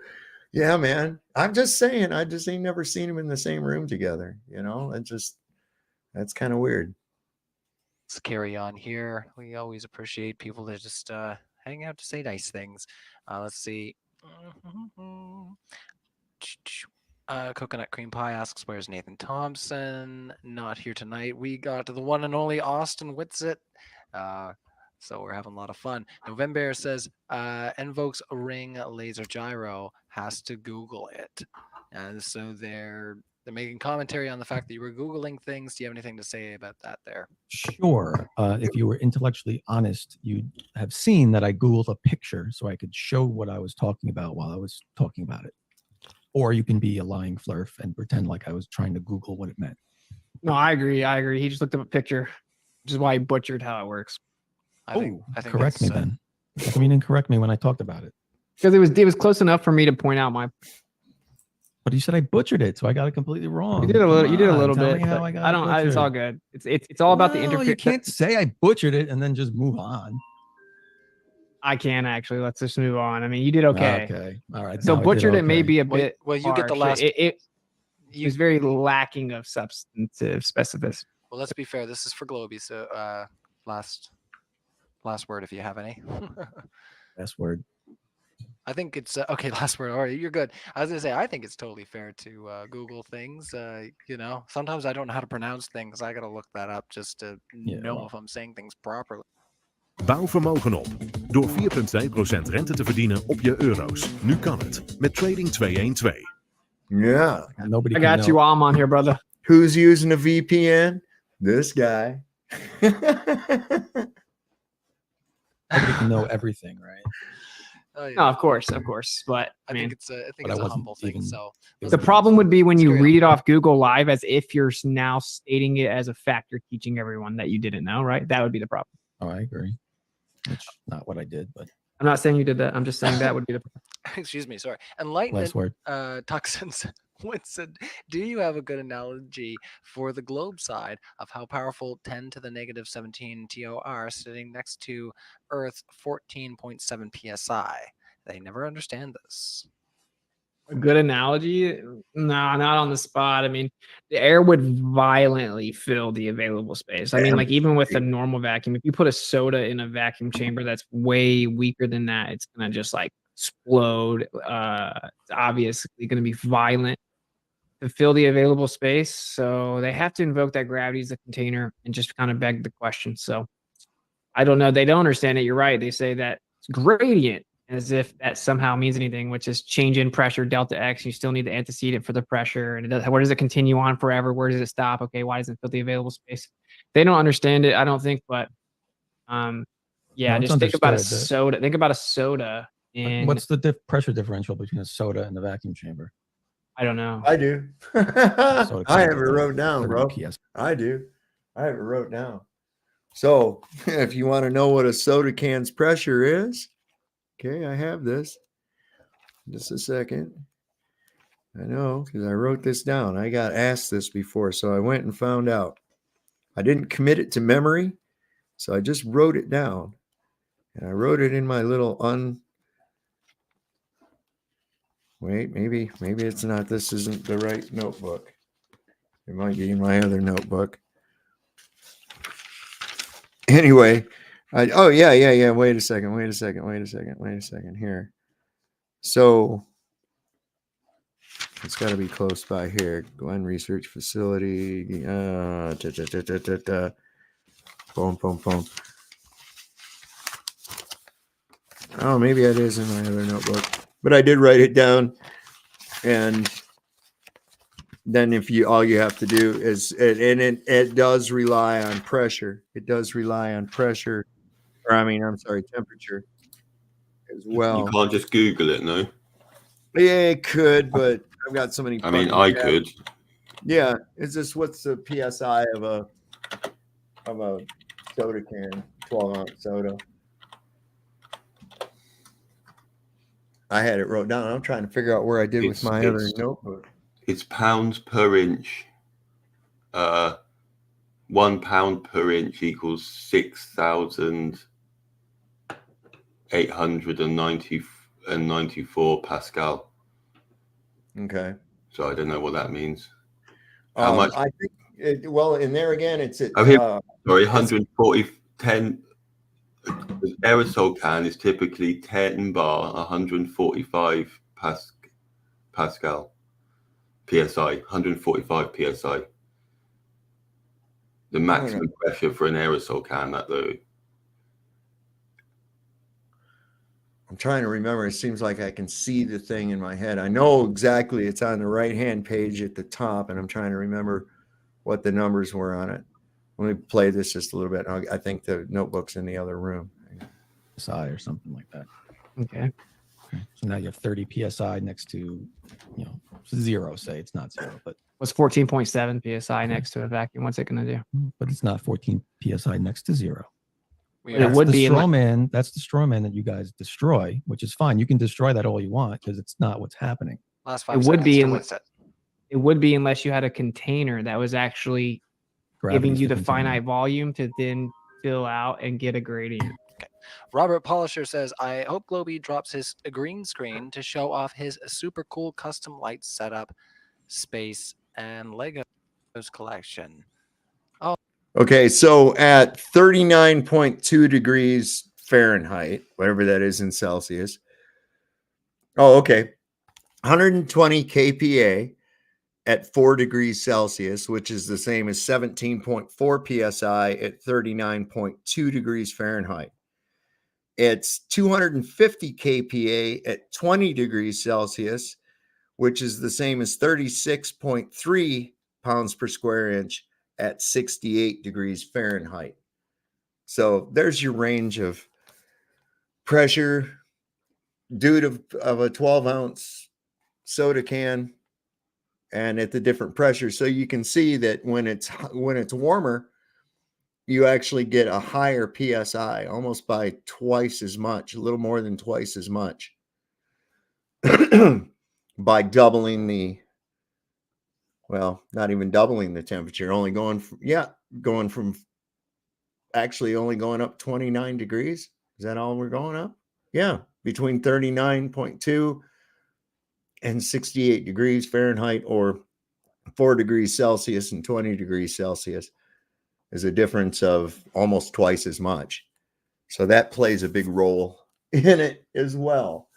Yeah, man. I'm just saying, I just ain't never seen them in the same room together. You know, that's kind of weird.
Let's carry on here. We always appreciate people that just hang out to say nice things. Let's see. Coconut Cream Pie asks, where's Nathan Thompson? Not here tonight. We got the one and only Austin Witsit. So we're having a lot of fun. November says, Envoke's Ring Laser Gyro has to Google it. And so they're making commentary on the fact that you were Googling things. Do you have anything to say about that there?
Sure. If you were intellectually honest, you'd have seen that I Googled a picture so I could show what I was talking about while I was talking about it. Or you can be a lying flurf and pretend like I was trying to Google what it meant.
No, I agree. He just looked up a picture, which is why he butchered how it works.
I think
correct me then. I mean, incorrect me when I talked about it.
Because it was close enough for me to point out my.
But you said I butchered it, so I got it completely wrong.
You did a little
Tell
bit.
me how I got it butchered.
It's all good. It's all about the interface.
You can't say I butchered it and then just move on.
I can actually. Let's just move on. I mean, you did okay.
Okay. All right.
So butchered it may be a bit.
Well, you get the last.
It was very lacking of substantive specificity.
Well, let's be fair. This is for Globie. So last word, if you have any.
Last word.
I think it's okay. Last word. All right, you're good. I was gonna say I think it's totally fair to Google things. You know, sometimes I don't know how to pronounce things. I gotta look that up just to know if I'm saying things properly.
Bouw vermogen op door 4,2% rente te verdienen op je euro's. Nu kan het met Trading 212.
Yeah.
Nobody.
I got you while I'm on here, brother.
Who's using a VPN? This guy.
Nobody can know everything, right?
Oh, yeah.
No, of course. But I mean,
think it's a humble thing. So
the problem would be when you read it off Google Live as if you're now stating it as a fact. You're teaching everyone that you didn't know, right? That would be the problem.
Oh, I agree. Which not what I did, but
I'm not saying you did that. I'm just saying that would be the problem.
Excuse me. Sorry. Enlightenment.
Last word.
Toxins. Do you have a good analogy for the globe side of how powerful 10 to the negative 17 TOR sitting next to Earth's 14.7 psi? They never understand this.
A good analogy? No, not on the spot. I mean, the air would violently fill the available space. I mean, like even with a normal vacuum, if you put a soda in a vacuum chamber that's way weaker than that, it's gonna just like explode. It's obviously gonna be violent to fill the available space. So they have to invoke that gravity as the container and just kind of beg the question. So I don't know. They don't understand it. You're right. They say that it's gradient as if that somehow means anything, which is change in pressure, delta X. You still need the antecedent for the pressure. And where does it continue on forever? Where does it stop? Okay, why doesn't it fill the available space? They don't understand it, I don't think, but yeah,
No, it's
just think about a
understood.
soda. Think about a soda in.
What's the pressure differential between a soda and the vacuum chamber?
I don't know.
I do.
Soda
I have
can
it
is
wrote down,
30
bro.
PS.
I do. I have it wrote down. So if you want to know what a soda can's pressure is, okay, I have this. Just a second. I know because I wrote this down. I got asked this before, so I went and found out. I didn't commit it to memory, so I just wrote it down. And I wrote it in my little Wait, maybe it's not. This isn't the right notebook. It might be in my other notebook. Anyway, oh yeah. Wait a second. Here. So it's got to be close by here. Glen Research Facility. Boom. Oh, maybe that is in my other notebook. But I did write it down. And then all you have to do is, it does rely on pressure. It does rely on pressure. I'm sorry, temperature as well.
You can't just Google it, no?
Yeah, it could, but I've got so many.
I mean, I could.
Yeah, is this what's the PSI of a soda can, 12-ounce soda? I had it wrote down. I'm trying to figure out where I did with my other notebook.
It's pounds per inch. 1 pound per inch equals 6,894 Pascal.
Okay.
So I don't know what that means. How much?
I think. In there again, it's at.
Sorry, 140. 10. The aerosol can is typically 10 bar, 145 Pascal. PSI, 145 PSI. The maximum pressure for an aerosol can, that though.
I'm trying to remember. It seems like I can see the thing in my head. I know exactly it's on the right-hand page at the top, and I'm trying to remember what the numbers were on it. Let me play this just a little bit. I think the notebook's in the other room.
PSI or something like that.
Okay.
So now you have 30 PSI next to, 0, say it's not 0, but
What's 14.7 PSI next to a vacuum? What's it going to do?
but it's not 14 PSI next to 0.
It would be
straw man. That's the straw man that you guys destroy, which is fine. You can destroy that all you want because it's not what's happening.
Last 5
It would be
seconds to Witsit.
It would be unless you had a container that was actually giving you the finite volume to then fill out and get a gradient.
Robert Polisher says, I hope Globie drops his green screen to show off his super cool custom light setup, space, and Legos collection. Oh,
Okay, so at 39.2 degrees Fahrenheit, whatever that is in Celsius. Oh, okay. 120 kPa at 4 degrees Celsius, which is the same as 17.4 psi at 39.2 degrees Fahrenheit. It's 250 kPa at 20 degrees Celsius, which is the same as 36.3 pounds per square inch at 68 degrees Fahrenheit. So there's your range of pressure due to of a 12-ounce soda can and at the different pressures. So you can see that when it's warmer, you actually get a higher PSI, almost by twice as much, a little more than twice as much by doubling not even doubling the temperature, only going from actually only going up 29 degrees. Is that all we're going up? Yeah, between 39.2 and 68 degrees Fahrenheit, or 4 degrees Celsius and 20 degrees Celsius is a difference of almost twice as much. So that plays a big role in it as well.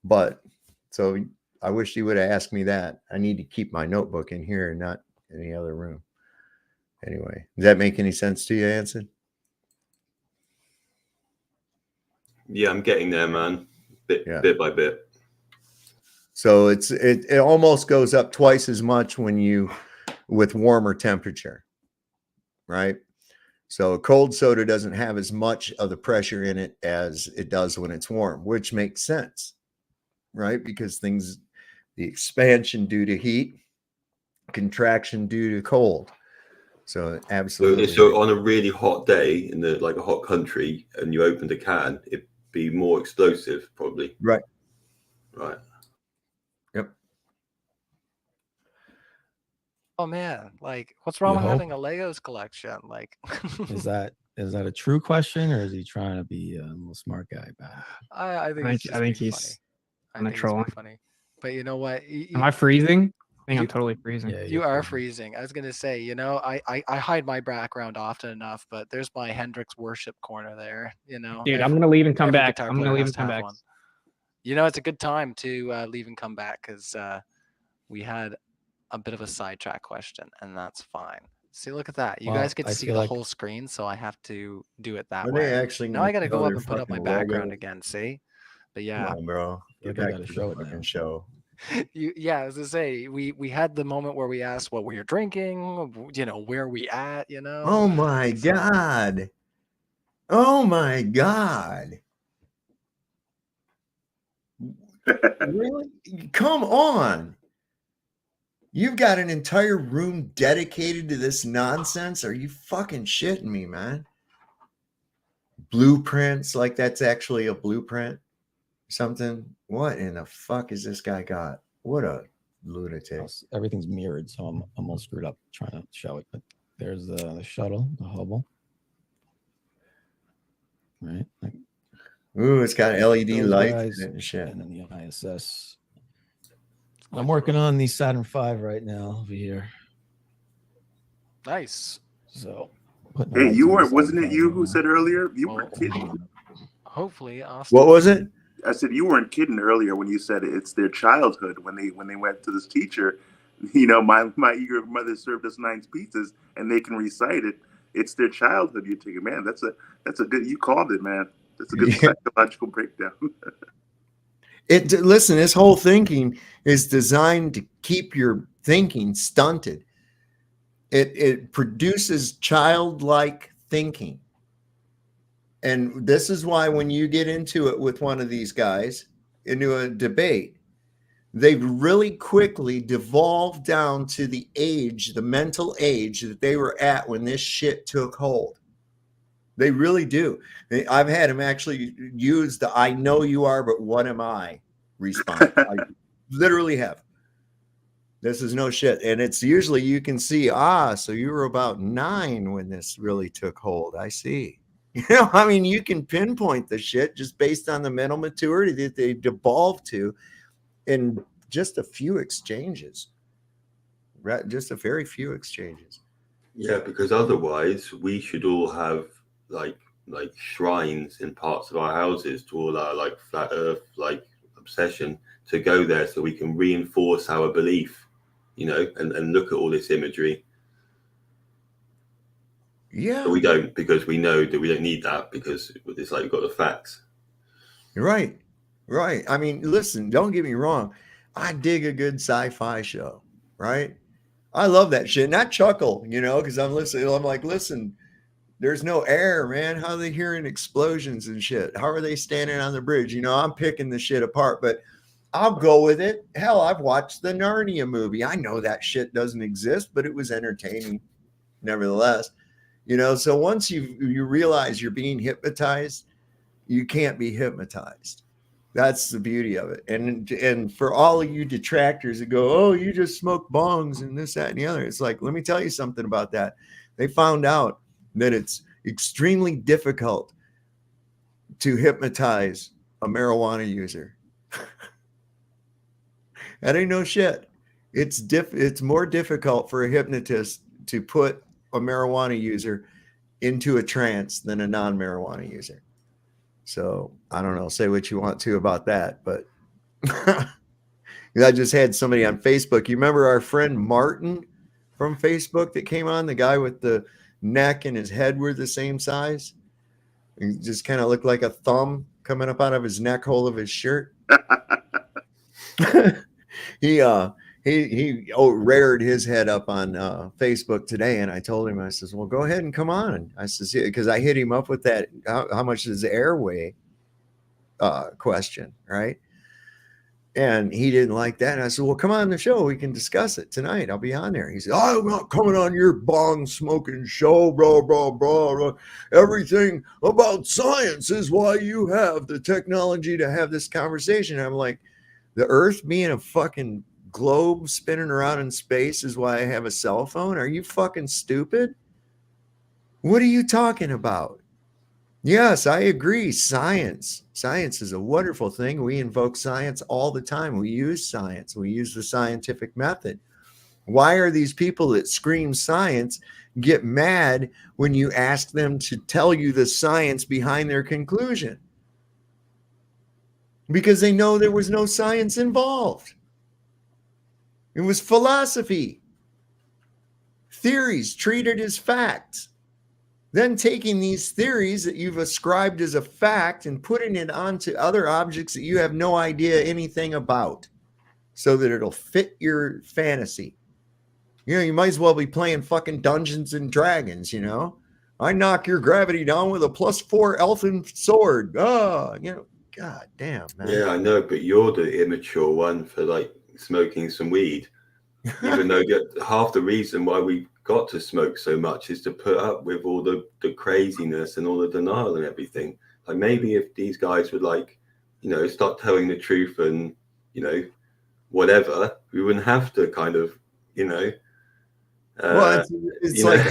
But so I wish you would have asked me that. I need to keep my notebook in here and not in the other room. Anyway, does that make any sense to you, Anson?
Yeah, I'm getting there, man. bit by bit.
So it almost goes up twice as much with warmer temperature, right? So a cold soda doesn't have as much of the pressure in it as it does when it's warm, which makes sense, right? Because the expansion due to heat, contraction due to cold. So absolutely.
So on a really hot day in a hot country, and you opened a can, it'd be more explosive, probably.
Right.
Right.
Yep.
Oh man, like what's wrong with having a Legos collection? Like,
is that a true question, or is he trying to be a little smart guy about it?
I think he's
on a trolling.
Funny, but you know what?
Am I freezing? I think I'm totally freezing.
Yeah,
You are freezing. I was gonna say, you know, I hide my background often enough, but there's my Hendrix worship corner there. You know,
dude, I'm gonna leave and come
every
back.
guitar
I'm gonna
player
leave
has
and
to
come
have
back.
one. You know, it's a good time to leave and come back because we had a bit of a sidetrack question, and that's fine. See, look at that. You guys get to see the whole screen, so I have to do it that way.
Actually
Now I got to
know
go up
their
and put up my
fucking
background
Legos?
again. See, but yeah,
Come on, bro. Get back to the fucking show.
I was gonna say we had the moment where we asked what we were drinking, you know, where we at, you know.
Oh my god. Oh my god. Really? Come on. You've got an entire room dedicated to this nonsense? Are you fucking shitting me, man? Blueprints, like that's actually a blueprint? Something? What in the fuck is this guy got? What a lunatic.
Everything's mirrored, so I'm almost screwed up trying to show it. But there's the shuttle, the Hubble. Right?
Ooh, it's got LED lights
guys,
in it and shit.
And then the ISS. I'm working on the Saturn V right now over here.
Nice.
So,
hey, you weren't? Wasn't it you who said earlier? You weren't kidding.
Hopefully, Austin.
What was it?
I said you weren't kidding earlier when you said it's their childhood when they went to this teacher. You know, my eager mother served us 9 pizzas, and they can recite it. It's their childhood. You're taking, man. That's a good. You called it, man. That's a good psychological breakdown.
Listen, this whole thinking is designed to keep your thinking stunted. It produces childlike thinking. And this is why when you get into it with one of these guys, into a debate, they've really quickly devolved down to the mental age that they were at when this shit took hold. They really do. I've had him actually use the "I know you are, but what am I?" response. I literally have. This is no shit. And it's usually you can see, so you were about 9 when this really took hold. I see. You know, I mean, you can pinpoint the shit just based on the mental maturity that they devolved to in just a few exchanges. Right? Just a very few exchanges.
Yeah, because otherwise we should all have like shrines in parts of our houses to all our like flat earth like obsession to go there so we can reinforce our belief, you know, and look at all this imagery.
Yeah.
But we don't, because we know that we don't need that because it's like we've got the facts.
Right. Right. I mean, listen, don't get me wrong. I dig a good sci-fi show, right? I love that shit. And I chuckle, you know, because I'm listening. I'm like, listen, there's no air, man. How are they hearing explosions and shit? How are they standing on the bridge? You know, I'm picking the shit apart, but I'll go with it. Hell, I've watched the Narnia movie. I know that shit doesn't exist, but it was entertaining nevertheless. You know, so once you realize you're being hypnotized, you can't be hypnotized. That's the beauty of it. And for all of you detractors that go, oh, you just smoke bongs and this, that, and the other. It's like, let me tell you something about that. They found out that it's extremely difficult to hypnotize a marijuana user. That ain't no shit. It's more difficult for a hypnotist to put a marijuana user into a trance than a non-marijuana user. So I don't know, say what you want to about that, but I just had somebody on Facebook. You remember our friend Martin from Facebook that came on, the guy with the neck and his head were the same size? He just kind of looked like a thumb coming up out of his neck hole of his shirt. he reared his head up on Facebook today, and I told him, I says, well, go ahead and come on. I says, because I hit him up with that how much does the air weigh question, right? And he didn't like that. And I said, well, come on the show. We can discuss it tonight. I'll be on there. He said, I'm not coming on your bong smoking show, blah, blah, blah, blah. Everything about science is why you have the technology to have this conversation. And I'm like, the earth being a fucking globe spinning around in space is why I have a cell phone? Are you fucking stupid? What are you talking about? Yes, I agree. Science is a wonderful thing. We invoke science all the time. We use science. We use the scientific method. Why are these people that scream science get mad when you ask them to tell you the science behind their conclusion? Because they know there was no science involved. It was philosophy, theories treated as facts. Then taking these theories that you've ascribed as a fact and putting it onto other objects that you have no idea anything about so that it'll fit your fantasy. You know, you might as well be playing fucking Dungeons and Dragons, you know? I knock your gravity down with a +4 elfin sword. Oh, you know, god damn, man.
Yeah, I know, but you're the immature one for like smoking some weed. Even though half the reason why we got to smoke so much is to put up with all the craziness and all the denial and everything. Like maybe if these guys would like, you know, start telling the truth and, you know, whatever, we wouldn't have to kind of, you know.
Well, it's like,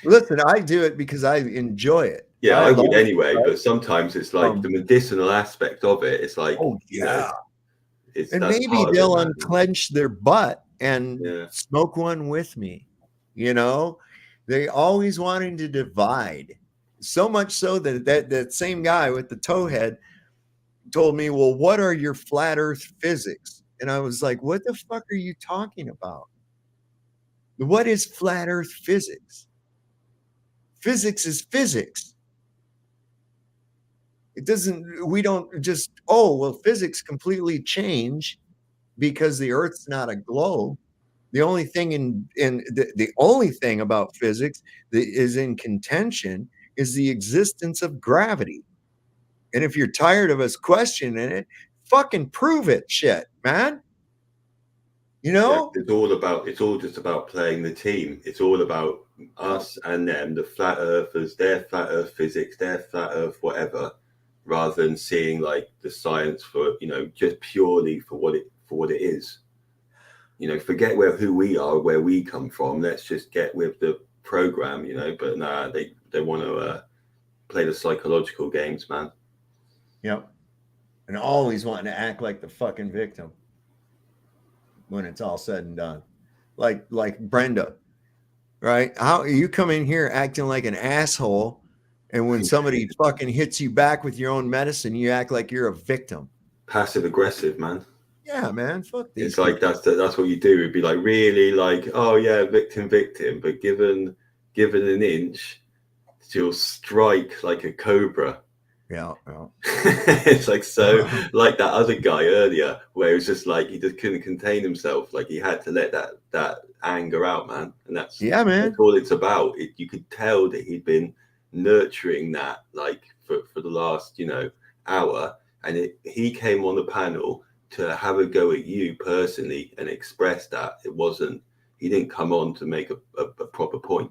listen, I do it because I enjoy it.
Yeah, I would anyway, right? But sometimes it's like the medicinal aspect of it. It's like,
oh yeah.
You know,
and maybe they'll unclench their butt and smoke one with me. You know, they always wanting to divide, so much so that same guy with the towhead told me, well, what are your flat earth physics? And I was like, what the fuck are you talking about? What is flat earth physics? Physics is physics. It doesn't, we don't just, oh, well, physics completely change because the earth's not a globe. The only thing the only thing about physics that is in contention is the existence of gravity. And if you're tired of us questioning it, fucking prove it, shit, man. You know,
yeah, it's all just about playing the team. It's all about us and them, the flat earthers, their flat earth physics, their flat earth whatever, rather than seeing like the science for, you know, just purely for what it is. You know, forget who we are, where we come from. Let's just get with the program, you know. But nah, they want to play the psychological games, man.
Yep. And always wanting to act like the fucking victim when it's all said and done. Like Brenda, right? How you come in here acting like an asshole, and when somebody fucking hits you back with your own medicine, you act like you're a victim.
Passive aggressive, man.
Yeah, man. Fuck these.
It's like that's what you do. It'd be like really like, oh yeah, victim, but given an inch, she'll strike like a cobra.
Yeah.
It's like so like that other guy earlier where it was just like he just couldn't contain himself. Like he had to let that anger out, man. And that's
man.
That's all it's about. You could tell that he'd been nurturing that like for the last, you know, hour, and he came on the panel to have a go at you personally and express that he didn't come on to make a proper point.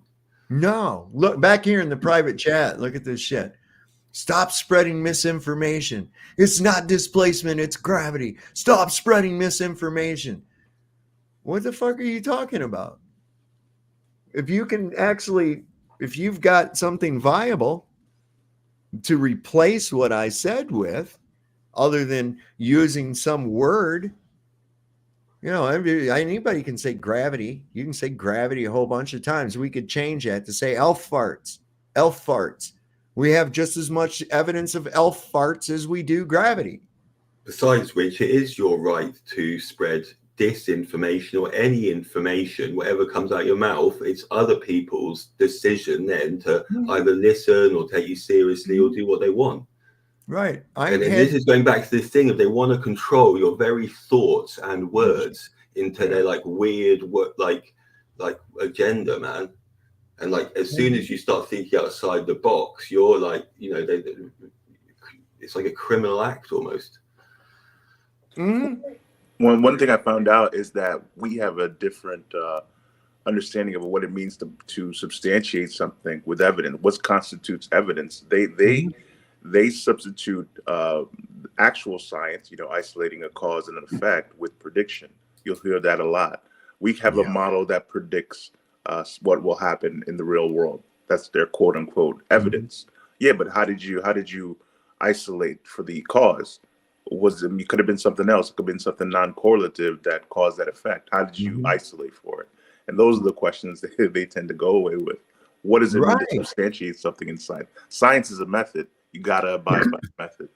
No, look back here in the private chat. Look at this shit. Stop spreading misinformation. It's not displacement, it's gravity. Stop spreading misinformation. What the fuck are you talking about? If you've got something viable to replace what I said with, other than using some word, you know, anybody can say gravity. You can say gravity a whole bunch of times. We could change that to say elf farts. Elf farts. We have just as much evidence of elf farts as we do gravity.
Besides which, it is your right to spread disinformation or any information, whatever comes out of your mouth, it's other people's decision then to either listen or take you seriously or do what they want.
Right.
And this is going back to this thing of they want to control your very thoughts and words into their like weird like agenda, man. And like as soon as you start thinking outside the box, you're like, you know, it's like a criminal act almost.
One thing I found out is that we have a different understanding of what it means to substantiate something with evidence. What constitutes evidence? They substitute actual science, you know, isolating a cause and an effect with prediction. You'll hear that a lot. We have a model that predicts what will happen in the real world. That's their quote unquote evidence. Yeah, but how did you isolate for the cause? It could have been something else. It could have been something non-correlative that caused that effect. How did you isolate for it? And those are the questions that they tend to go away with. What does it mean to substantiate something in science? Science is a method. You gotta abide by the method.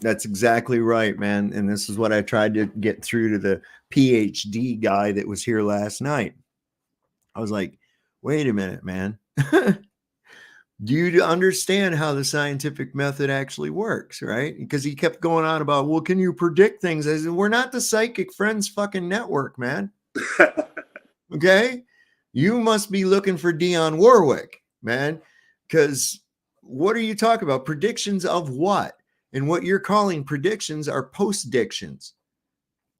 That's exactly right, man. And this is what I tried to get through to the PhD guy that was here last night. I was like, wait a minute, man. Do you understand how the scientific method actually works, right? Because he kept going on about, well, can you predict things? I said, we're not the Psychic Friends fucking network, man. Okay? You must be looking for Dionne Warwick, man. Because what are you talking about? Predictions of what? And what you're calling predictions are post-dictions.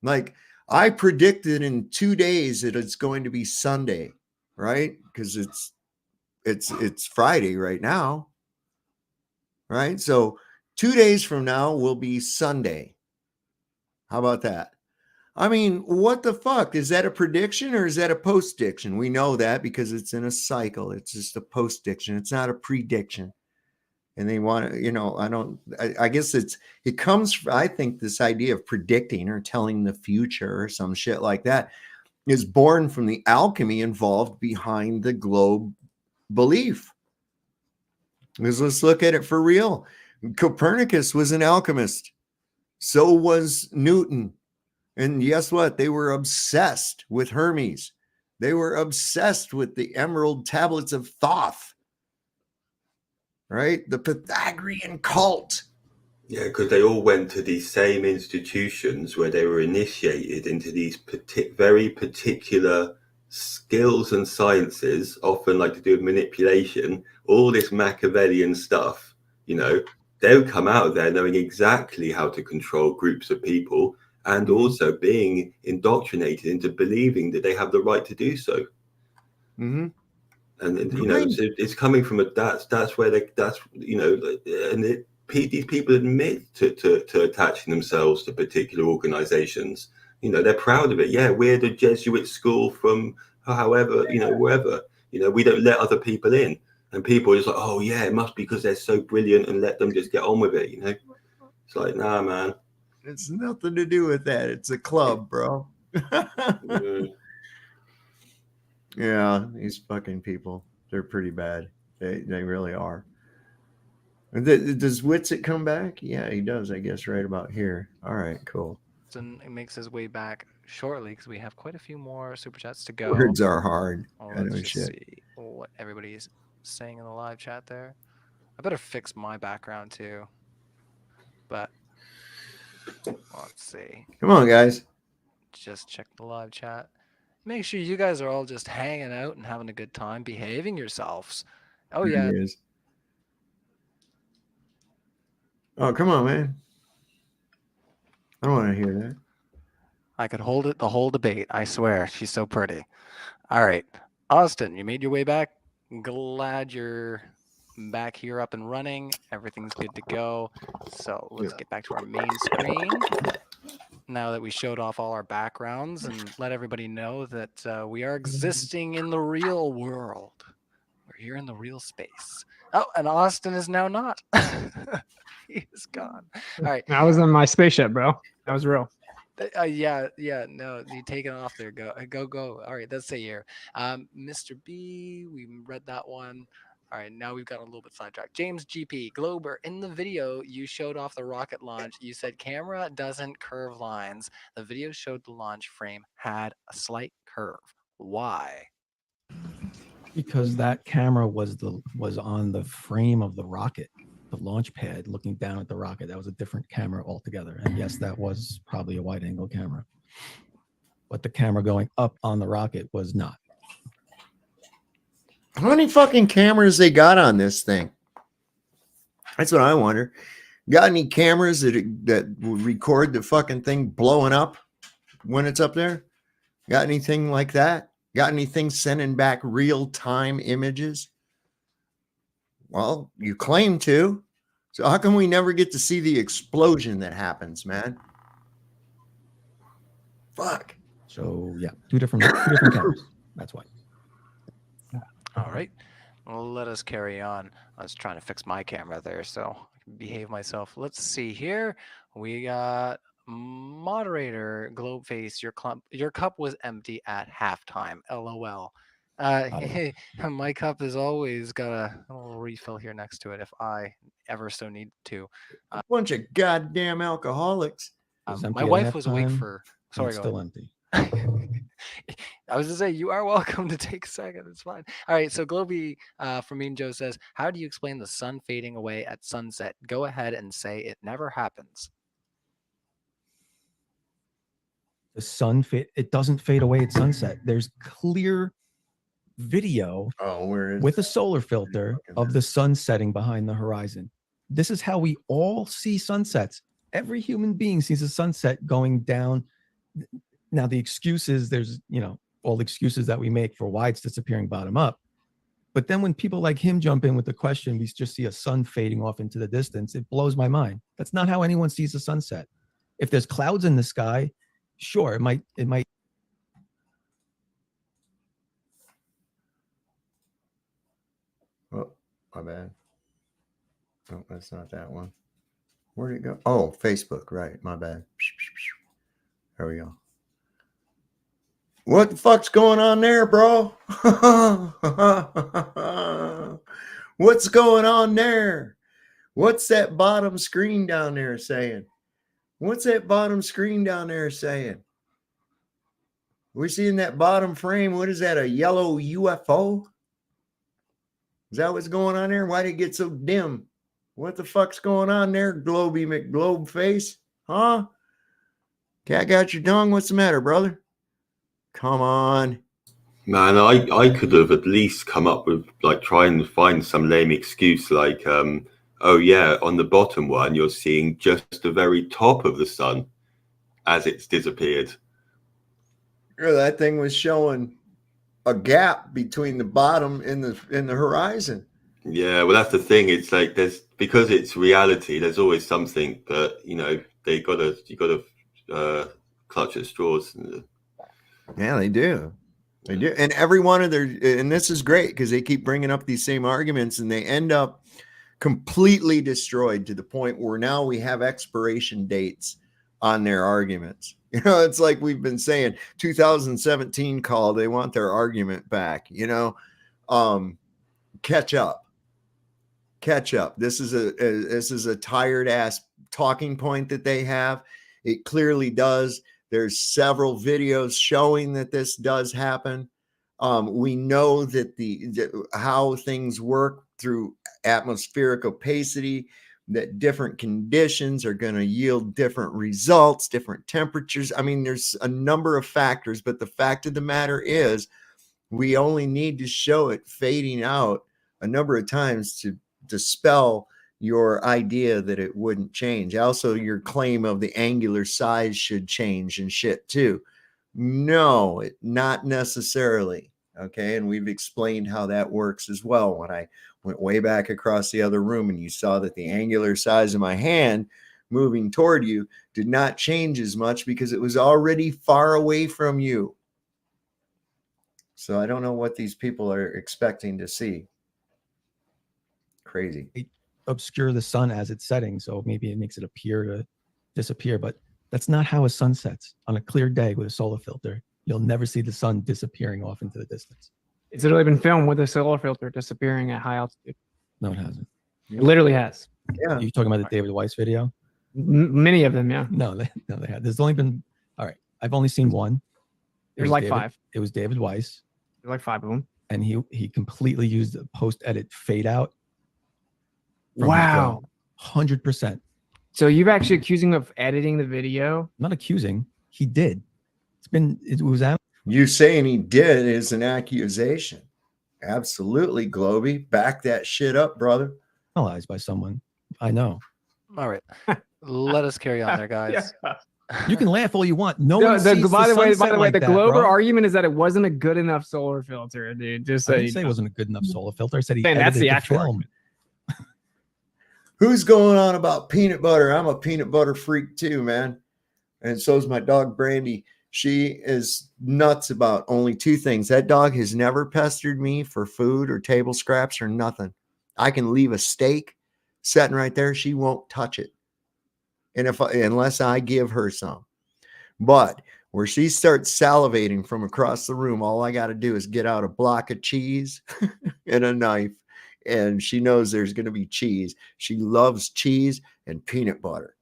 Like, I predicted in 2 days that it's going to be Sunday, right? Because it's Friday right now, right? So 2 days from now will be Sunday. How about that? I mean, what the fuck? Is that a prediction or is that a post-diction? We know that because it's in a cycle. It's just a post-diction. It's not a prediction. And they want to, you know, I guess it comes, I think this idea of predicting or telling the future or some shit like that is born from the alchemy involved behind the globe belief. Because let's look at it for real. Copernicus was an alchemist. So was Newton. And guess what? They were obsessed with Hermes. They were obsessed with the emerald tablets of Thoth. Right? The Pythagorean cult.
Yeah, because they all went to these same institutions where they were initiated into these very particular skills and sciences, often like to do with manipulation, all this Machiavellian stuff. You know, they'll come out of there knowing exactly how to control groups of people and also being indoctrinated into believing that they have the right to do so. And you know, so it's coming from that's where that's you know, and these people admit to attaching themselves to particular organizations. You know, they're proud of it. Yeah, we're the Jesuit school from however, you know, wherever. You know, we don't let other people in, and people are just like, oh yeah, it must be because they're so brilliant, and let them just get on with it. You know, it's like, nah, man.
It's nothing to do with that. It's a club, bro. Yeah, these fucking people, they're pretty bad. They really are. Does Witsit come back? Yeah, he does, I guess, right about here. All right, cool.
And it makes his way back shortly because we have quite a few more super chats to go.
Words are hard.
Let's just see what everybody's saying in the live chat there. I better fix my background too. But let's see.
Come on, guys.
Just check the live chat. Make sure you guys are all just hanging out and having a good time, behaving yourselves. Oh yeah.
Oh, come on, man. I don't want to hear that.
I could hold it the whole debate. I swear. She's so pretty. All right. Austin, you made your way back. Glad you're back here up and running. Everything's good to go. So let's get back to our main screen. Now that we showed off all our backgrounds and let everybody know that we are existing in the real world. We're here in the real space. Oh, and Austin is now not. He is gone. All right.
I was on my spaceship, bro. That was real.
Yeah. No, you take it off there. Go. All right. Let's say here. Mr. B, we read that one. All right, now we've got a little bit sidetracked. James GP, Glober, in the video you showed off the rocket launch, you said camera doesn't curve lines. The video showed the launch frame had a slight curve. Why?
Because that camera was on the frame of the rocket, the launch pad, looking down at the rocket. That was a different camera altogether. And yes, that was probably a wide angle camera. But the camera going up on the rocket was not.
How many fucking cameras they got on this thing? That's what I wonder. Got any cameras that would record the fucking thing blowing up when it's up there? Got anything like that? Got anything sending back real-time images? Well, you claim to. So how come we never get to see the explosion that happens, man? Fuck.
So yeah, two different cameras. That's why.
All right. Well, let us carry on. I was trying to fix my camera there, so I can behave myself. Let's see here. We got moderator Globeface. Your cup was empty at halftime. LOL. Hey, my cup has always got a little refill here next to it if I ever so need to.
A bunch of goddamn alcoholics.
My wife was awake for. Sorry,
it's still empty.
I was to say, you are welcome to take a second. It's fine. All right. So Globie from Mean Joe says, how do you explain the sun fading away at sunset? Go ahead and say it never happens.
The sun it doesn't fade away at sunset. There's clear video with a solar filter of the sun setting behind the horizon. This is how we all see sunsets. Every human being sees a sunset going down. Now the excuses, there's, all the excuses that we make for why it's disappearing bottom up. But then when people like him jump in with the question, we just see a sun fading off into the distance. It blows my mind. That's not how anyone sees a sunset. If there's clouds in the sky, sure, it might.
Oh, my bad. No, that's not that one. Where'd it go? Oh, Facebook. Right. My bad. There we go. What the fuck's going on there, bro? What's going on there? What's that bottom screen down there saying? What's that bottom screen down there saying? We're seeing that bottom frame. What is that? A yellow UFO? Is that what's going on there? Why did it get so dim? What the fuck's going on there, Globie McGlobe face? Huh? Cat got your tongue? What's the matter, brother? Come on.
Man, I could have at least come up with, like, trying to find some lame excuse like, oh yeah, on the bottom one, you're seeing just the very top of the sun as it's disappeared.
Yeah, that thing was showing a gap between the bottom and the horizon.
Yeah, well, that's the thing. It's like because it's reality, there's always something, but you gotta clutch at straws.
Yeah, they do. They do. And every one of and this is great because they keep bringing up these same arguments and they end up completely destroyed to the point where now we have expiration dates on their arguments. It's like we've been saying 2017 call, they want their argument back, catch up. This is a tired ass talking point that they have. It clearly does. There's several videos showing that this does happen. We know that how things work through atmospheric opacity, that different conditions are going to yield different results, different temperatures. I mean, there's a number of factors, but the fact of the matter is we only need to show it fading out a number of times to dispel your idea that it wouldn't change. Also, your claim of the angular size should change and shit too. No, not necessarily. Okay. And we've explained how that works as well. When I went way back across the other room and you saw that the angular size of my hand moving toward you did not change as much because it was already far away from you. So I don't know what these people are expecting to see. Crazy.
Obscure the sun as it's setting, so maybe it makes it appear to disappear, but that's not how a sun sets. On a clear day with a solar filter, you'll never see the sun disappearing off into the distance.
It's literally been filmed with a solar filter disappearing at high altitude.
No, it hasn't.
It literally has.
Yeah.
You talking about the David Weiss video?
Many of them, yeah.
No, they have. There's only been, all right, I've only seen one.
There's like 5.
It was David Weiss.
There's like 5 of them.
And he completely used the post-edit fade out.
Wow.
100%.
So you've actually accusing him of editing the video?
Not accusing. He did. It was out.
You saying he did is an accusation. Absolutely, Globie. Back that shit up, brother.
Analyzed by someone. I know.
All right. Let us carry on there, guys.
Yeah.
You can laugh all you want. No one sees
by the way,
like
the
that,
Glober
bro.
argument is that it wasn't a good enough solar filter, dude. Just
I
so
didn't say it wasn't a good enough solar filter. I said he
Man, that's
edited
the
the
actual
film.
Who's going on about peanut butter? I'm a peanut butter freak too, man. And so's my dog, Brandy. She is nuts about only 2 things. That dog has never pestered me for food or table scraps or nothing. I can leave a steak sitting right there. She won't touch it. And unless I give her some. But where she starts salivating from across the room, all I got to do is get out a block of cheese and a knife. And she knows there's going to be cheese. She loves cheese and peanut butter.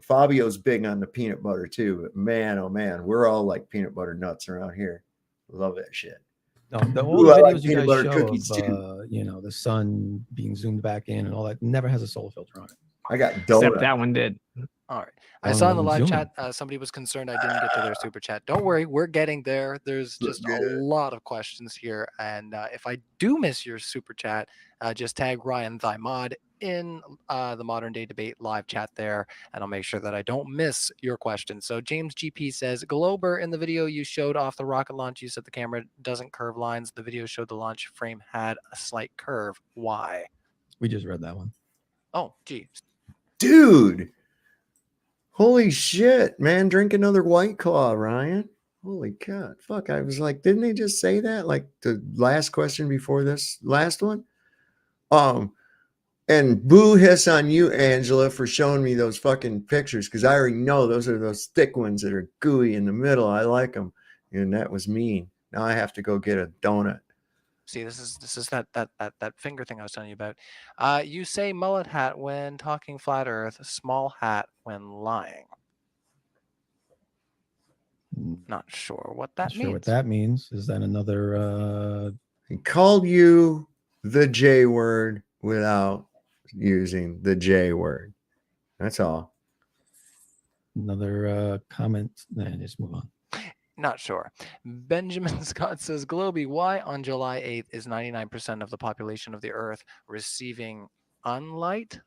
Fabio's big on the peanut butter too. But man, oh man, we're all like peanut butter nuts around here. Love that shit.
No, all the videos you guys show of, the sun being zoomed back in and all that never has a solar filter on it.
I got
Except that one did.
All right. I saw in the live chat, somebody was concerned I didn't get to their super chat. Don't worry, we're getting there. There's just a lot of questions here. And if I do miss your super chat, just tag Ryan Thymod in the Modern Day Debate live chat there, and I'll make sure that I don't miss your question. So James GP says, Glober, in the video you showed off the rocket launch, you said the camera doesn't curve lines. The video showed the launch frame had a slight curve. Why?
We just read that one.
Oh, geez.
Dude. Holy shit, man. Drink another White Claw, Ryan. Holy God. Fuck. I was like, didn't they just say that? Like the last question before this last one? And boo hiss on you, Angela, for showing me those fucking pictures, because I already know those are those thick ones that are gooey in the middle. I like them. And that was mean. Now I have to go get a donut.
See, this is that finger thing I was telling you about. You say mullet hat when talking flat Earth, small hat when lying. Not sure what that means.
Sure what that means. Is that another?
He called you the J word without using the J word. That's all.
Another comment. Nah, just move on.
Not sure. Benjamin Scott says, Globie, why on July 8th is 99% of the population of the Earth receiving sunlight?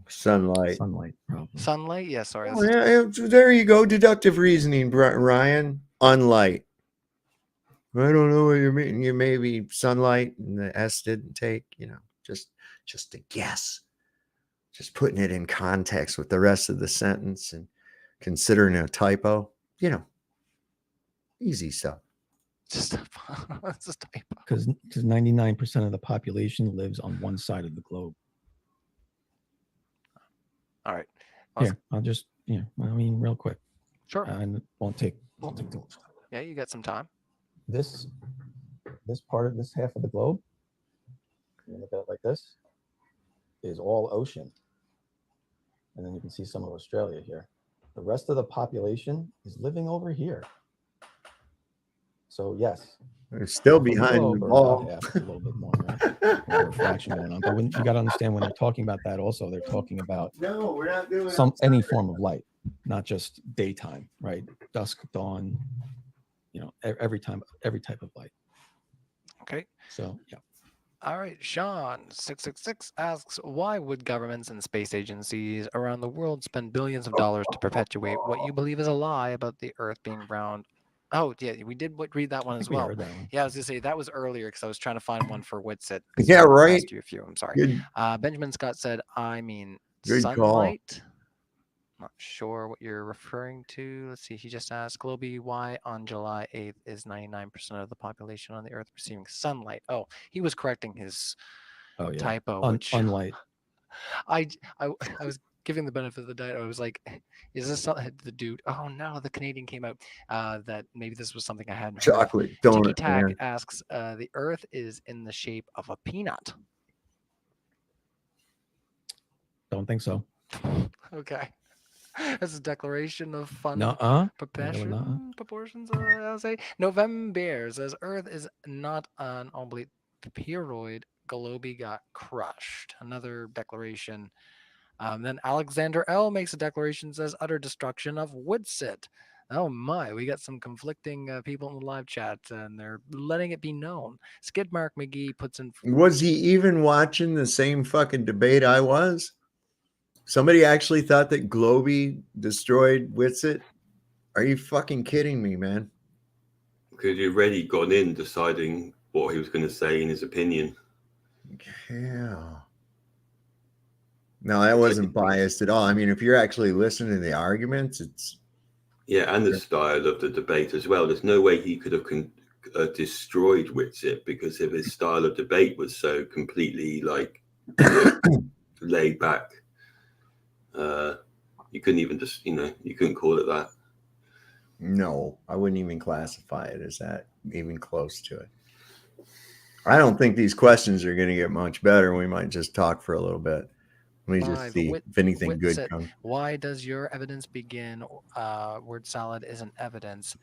Sunlight.
Probably.
Sunlight? Yeah, sorry.
Oh, yeah, there you go. Deductive reasoning, Ryan. Unlight. I don't know what you mean. You maybe sunlight and the S didn't take, just a guess. Just putting it in context with the rest of the sentence and considering a typo, easy stuff.
Just a typo.
Because 99% of the population lives on one side of the globe.
All right.
Here, I'll just, real quick.
Sure.
And won't take too much.
Yeah, you got some time.
This part of this half of the globe, you look at it like this, is all ocean. And then you can see some of Australia here. The rest of the population is living over here. So yes,
it's still behind the ball.
A little bit more, right? Refraction going on. But when you got to understand, when they're talking about that, also they're talking about
no, we're not doing
any form of light, not just daytime, right? Dusk, dawn, every type of light.
Okay.
So yeah.
All right, Sean 666 asks, why would governments and space agencies around the world spend billions of dollars to perpetuate what you believe is a lie about the Earth being round? Oh, yeah, we did read that one as well. Yeah, I was going to say that was earlier because I was trying to find one for Witsit.
Yeah, right.
I asked you a few. I'm sorry.
Good.
Benjamin Scott said,
Good
sunlight.
Call.
Not sure what you're referring to. Let's see. He just asked, Globie, why on July 8th is 99% of the population on the Earth receiving sunlight? Oh, he was correcting his typo.
Unlight.
I was giving the benefit of the doubt. I was like, is this the dude? Oh no, the Canadian came out. That maybe this was something I hadn't heard.
Chocolate
Tiki
donut,
Tack
man.
asks, the Earth is in the shape of a peanut.
Don't think so.
Okay. That's a declaration of fun
Nuh-uh.
proportions. I'll say November says Earth is not an oblate spheroid. Globie got crushed. Another declaration. Then Alexander L makes a declaration, says utter destruction of Witsit. Oh my, we got some conflicting people in the live chat, and they're letting it be known. Skidmark McGee puts in.
Was he even watching the same fucking debate I was? Somebody actually thought that Globie destroyed Witsit? Are you fucking kidding me, man?
Because you've already gone in deciding what he was going to say in his opinion.
Yeah. No, that wasn't biased at all. I mean, if you're actually listening to the arguments, it's...
Yeah, and the style of the debate as well. There's no way he could have destroyed Witsit because if his style of debate was so completely, like, laid back. You couldn't even just, you couldn't call it that.
No, I wouldn't even classify it as that, even close to it. I don't think these questions are going to get much better. We might just talk for a little bit. Let me just see if anything good comes.
Why does your evidence begin? Word salad isn't evidence.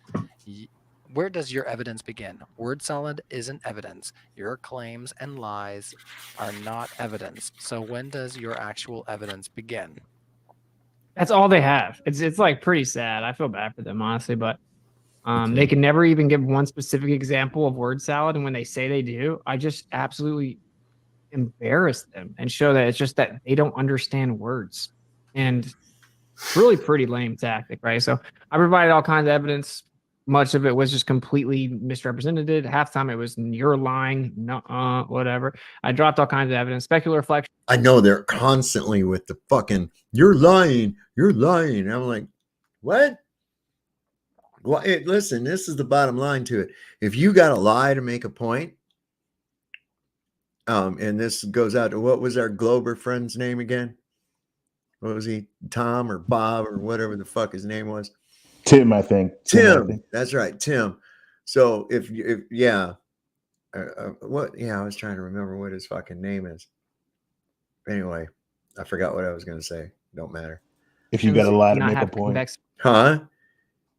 Where does your evidence begin? Word salad isn't evidence. Your claims and lies are not evidence. So when does your actual evidence begin?
That's all they have. It's like pretty sad. I feel bad for them, honestly, but they can never even give one specific example of word salad. And when they say they do, I just absolutely embarrass them and show that it's just that they don't understand words. And really pretty lame tactic, right? So I provided all kinds of evidence. Much of it was just completely misrepresented. Half the time it was you're lying, whatever. I dropped all kinds of evidence, speculative reflection.
I know they're constantly with the fucking, you're lying, you're lying. I'm like, what? Well, listen, this is the bottom line to it. If you got to lie to make a point, and this goes out to, what was our Glober friend's name again? What was he? Tom or Bob or whatever the fuck his name was?
Tim, I think.
Tim. That's right, Tim. So if yeah, what? Yeah, I was trying to remember what his fucking name is. Anyway, I forgot what I was going to say. Don't matter.
If you got to lie to make a point.
Huh?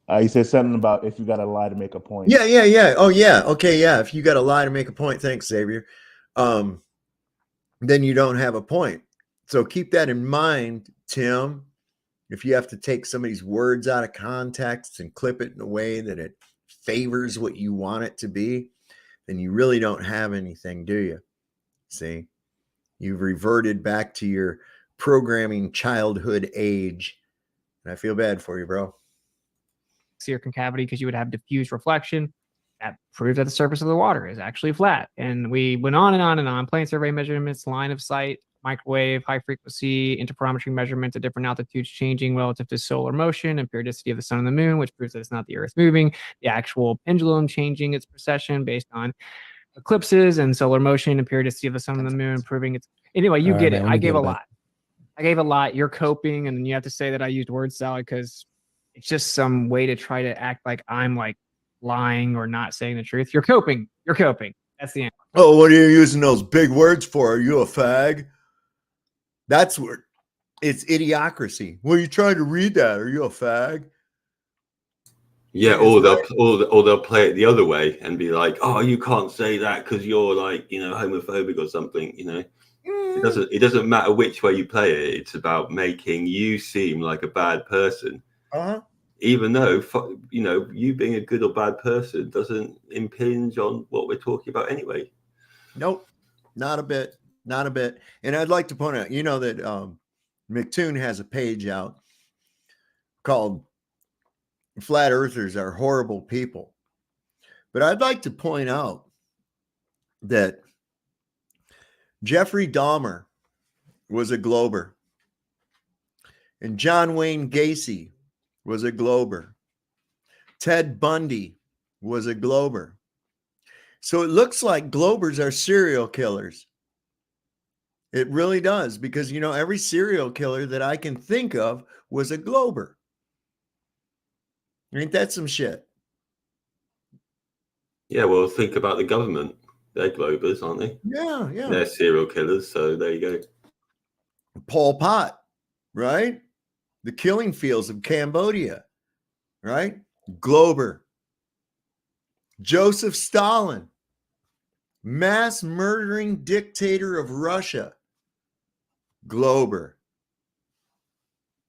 You said something about if you got to lie to make a point.
Yeah. Oh, yeah. Okay, yeah. If you got to lie to make a point, thanks, Xavier. Then you don't have a point. So keep that in mind, Tim. If you have to take somebody's words out of context and clip it in a way that it favors what you want it to be, then you really don't have anything, do you? See, you've reverted back to your programming childhood age. And I feel bad for you, bro.
Your concavity, because you would have diffuse reflection. That proves that the surface of the water is actually flat. And we went on and on and on. Plane survey measurements, line of sight, microwave, high frequency, interferometry measurements at different altitudes changing relative to solar motion and periodicity of the sun and the moon, which proves that it's not the Earth moving. The actual pendulum changing its precession based on eclipses and solar motion and periodicity of the sun and the moon, proving it's... Anyway, you get it. I gave a lot. I gave a lot. You're coping, and then you have to say that I used word salad because it's just some way to try to act like I'm like lying or not saying the truth. You're coping. You're coping. That's the answer.
Oh, what are you using those big words for? Are you a fag? That's what it's idiocracy. Well, you trying to read that? Are you a fag?
Yeah, or they'll play it the other way and be like, "Oh, you can't say that because you're like, homophobic or something." It doesn't matter which way you play it. It's about making you seem like a bad person. Even though, you being a good or bad person doesn't impinge on what we're talking about anyway.
Nope, not a bit. Not a bit. And I'd like to point out, that McToon has a page out called Flat Earthers Are Horrible People. But I'd like to point out that Jeffrey Dahmer was a Glober. And John Wayne Gacy was a Glober. Ted Bundy was a Glober. So it looks like Globers are serial killers. It really does, because, you know, every serial killer that I can think of was a Glober. Ain't that some shit?
Yeah, well, think about the government. They're Globers, aren't they?
Yeah, yeah.
They're serial killers, so there you go.
Pol Pot, right? The killing fields of Cambodia, right? Glober. Joseph Stalin, mass murdering dictator of Russia. Glober.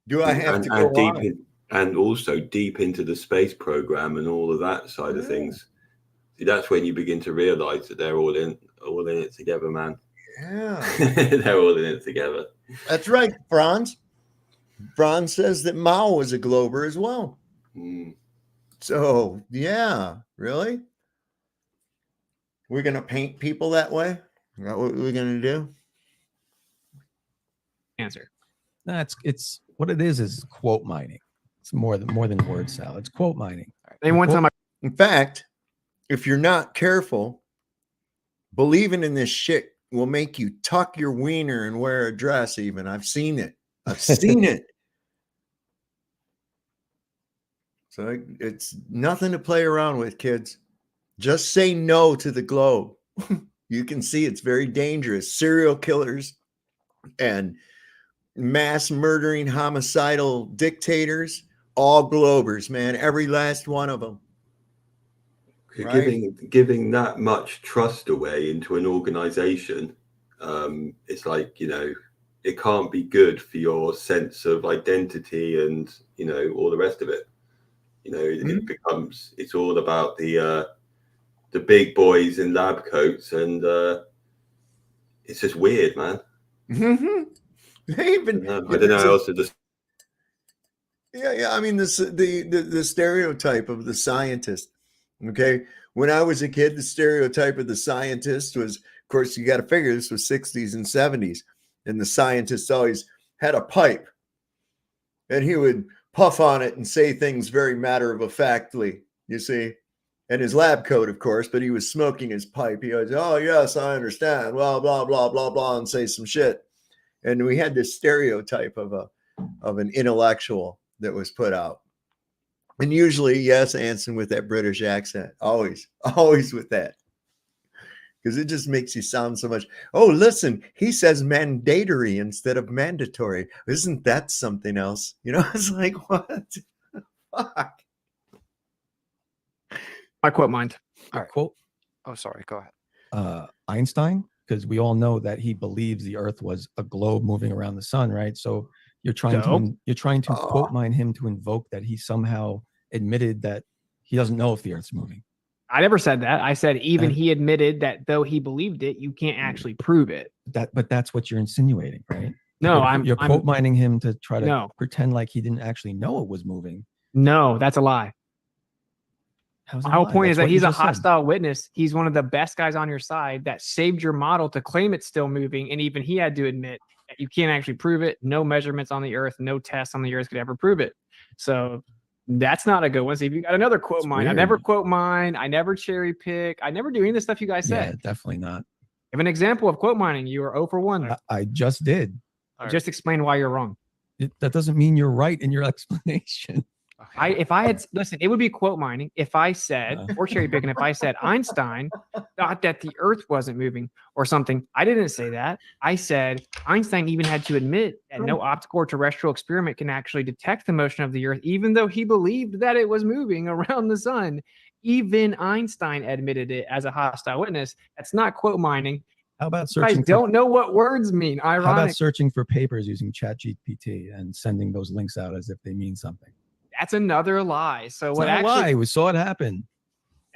Do I have to go on?
And also deep into the space program and all of that side of things. See, that's when you begin to realize that they're all in it together, man.
Yeah.
They're all in it together.
That's right, Franz. Franz says that Mao was a Glober as well. So, yeah, really? We're going to paint people that way? Is that what we're going to do?
Answer.
It's what it is quote mining. It's more than word salad. It's quote mining.
In fact, if you're not careful, believing in this shit will make you tuck your wiener and wear a dress even. I've seen it. I've seen it. So it's nothing to play around with, kids. Just say no to the globe. You can see it's very dangerous. Serial killers and mass murdering homicidal dictators, all Globers, man. Every last one of them.
Right? Giving that much trust away into an organization, it's like, you know, it can't be good for your sense of identity and, you know, all the rest of it. You know, it becomes, it's all about the big boys in lab coats, and it's just weird, man.
They even,
I don't know how else to just.
Yeah. I mean, the stereotype of the scientist. Okay, when I was a kid, the stereotype of the scientist was, of course, you got to figure this was 60s and 70s, and the scientist always had a pipe, and he would puff on it and say things very matter-of-factly. You see. And his lab coat, of course, but he was smoking his pipe. He goes, "Oh, yes, I understand. Blah, blah, blah, blah, blah," and say some shit. And we had this stereotype of an intellectual that was put out. And usually, yes, Anson with that British accent. Always with that. Because it just makes you sound so much. Oh, listen, he says mandatory instead of mandatory. Isn't that something else? You know, it's like, what? Fuck.
My quote mind.
All right.
Quote.
Oh, sorry. Go ahead.
Einstein, because we all know that he believes the Earth was a globe moving around the sun, right? So you're trying to quote mine him to invoke that he somehow admitted that he doesn't know if the Earth's moving.
I never said that. I said even he admitted that though he believed it, you can't actually prove it.
But that's what you're insinuating, right?
No,
you're quote mining him to try to pretend like he didn't actually know it was moving.
No, that's a lie. My whole point is that he's a hostile witness. He's one of the best guys on your side that saved your model to claim it's still moving. And even he had to admit that you can't actually prove it. No measurements on the Earth, no tests on the Earth could ever prove it. So that's not a good one. So if you got another quote mine, I never quote mine. I never cherry pick. I never do any of the stuff you guys said.
Yeah, definitely not.
Give an example of quote mining. You are 0 for 1.
I just did.
Just explain why you're wrong.
That doesn't mean you're right in your explanation.
If I had listen, it would be quote mining if I said, or cherry picking, if I said Einstein thought that the Earth wasn't moving or something. I didn't say that. I said Einstein even had to admit that no optical or terrestrial experiment can actually detect the motion of the Earth, even though he believed that it was moving around the sun. Even Einstein admitted it as a hostile witness. That's not quote mining.
How about searching?
I don't know what words mean. Ironic.
How about searching for papers using ChatGPT and sending those links out as if they mean something?
That's another lie. So
it's
what
not
actually?
A lie. We saw it happen.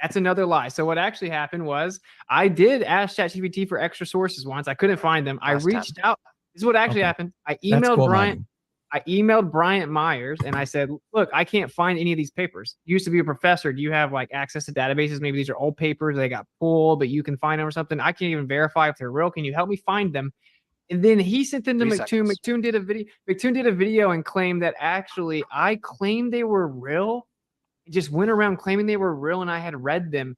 That's another lie. So what actually happened was I did ask ChatGPT for extra sources once. I couldn't find them. I reached out. This is what actually happened. I emailed Bryant. I emailed Bryant Myers and I said, "Look, I can't find any of these papers. You used to be a professor. Do you have like access to databases? Maybe these are old papers. They got pulled, but you can find them or something. I can't even verify if they're real. Can you help me find them?" And then he sent them to McToon. McToon did a video. McToon did a video and claimed that actually I claimed they were real. It just went around claiming they were real, and I had read them.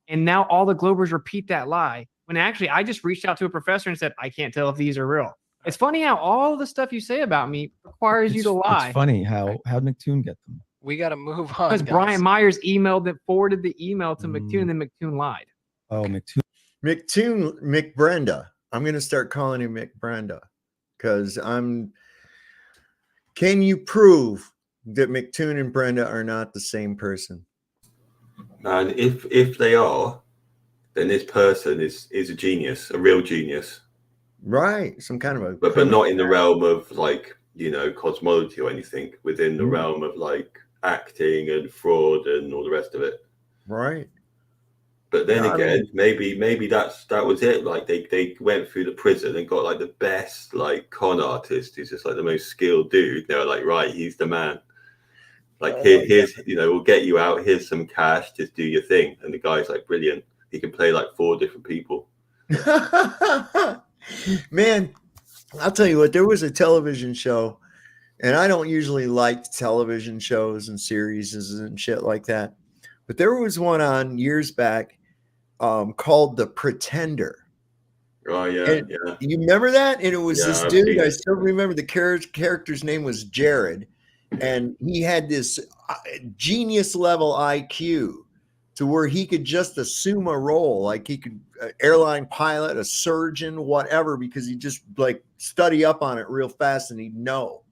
And now all the Globers repeat that lie. when actually I just reached out to a professor and said, I can't tell if these are real. It's funny how all the stuff you say about me requires you to lie.
It's funny how'd McToon get them?
We got to move on.
Because Brian Myers forwarded the email to McToon, and then McToon lied.
Oh,
McBrenda. I'm going to start calling him McBrenda because can you prove that McToon and Brenda are not the same person?
And if they are, then this person is a genius, a real genius.
Right. Some kind of a
but not in the realm of like, cosmology or anything, within the realm of like acting and fraud and all the rest of it.
Right.
But then again, maybe that was it. Like they went through the prison and got like the best like con artist who's just like the most skilled dude. They were like, right, he's the man. Like here's we'll get you out. Here's some cash. Just do your thing. And the guy's like brilliant. He can play like 4 different people.
Man, I'll tell you what. There was a television show, and I don't usually like television shows and series and shit like that. But there was one on years back called The Pretender.
Oh, yeah, yeah.
You remember that? And it was this dude. I still remember the character's name was Jared. And he had this genius level IQ to where he could just assume a role. Like he could airline pilot, a surgeon, whatever, because he just like study up on it real fast and he'd know.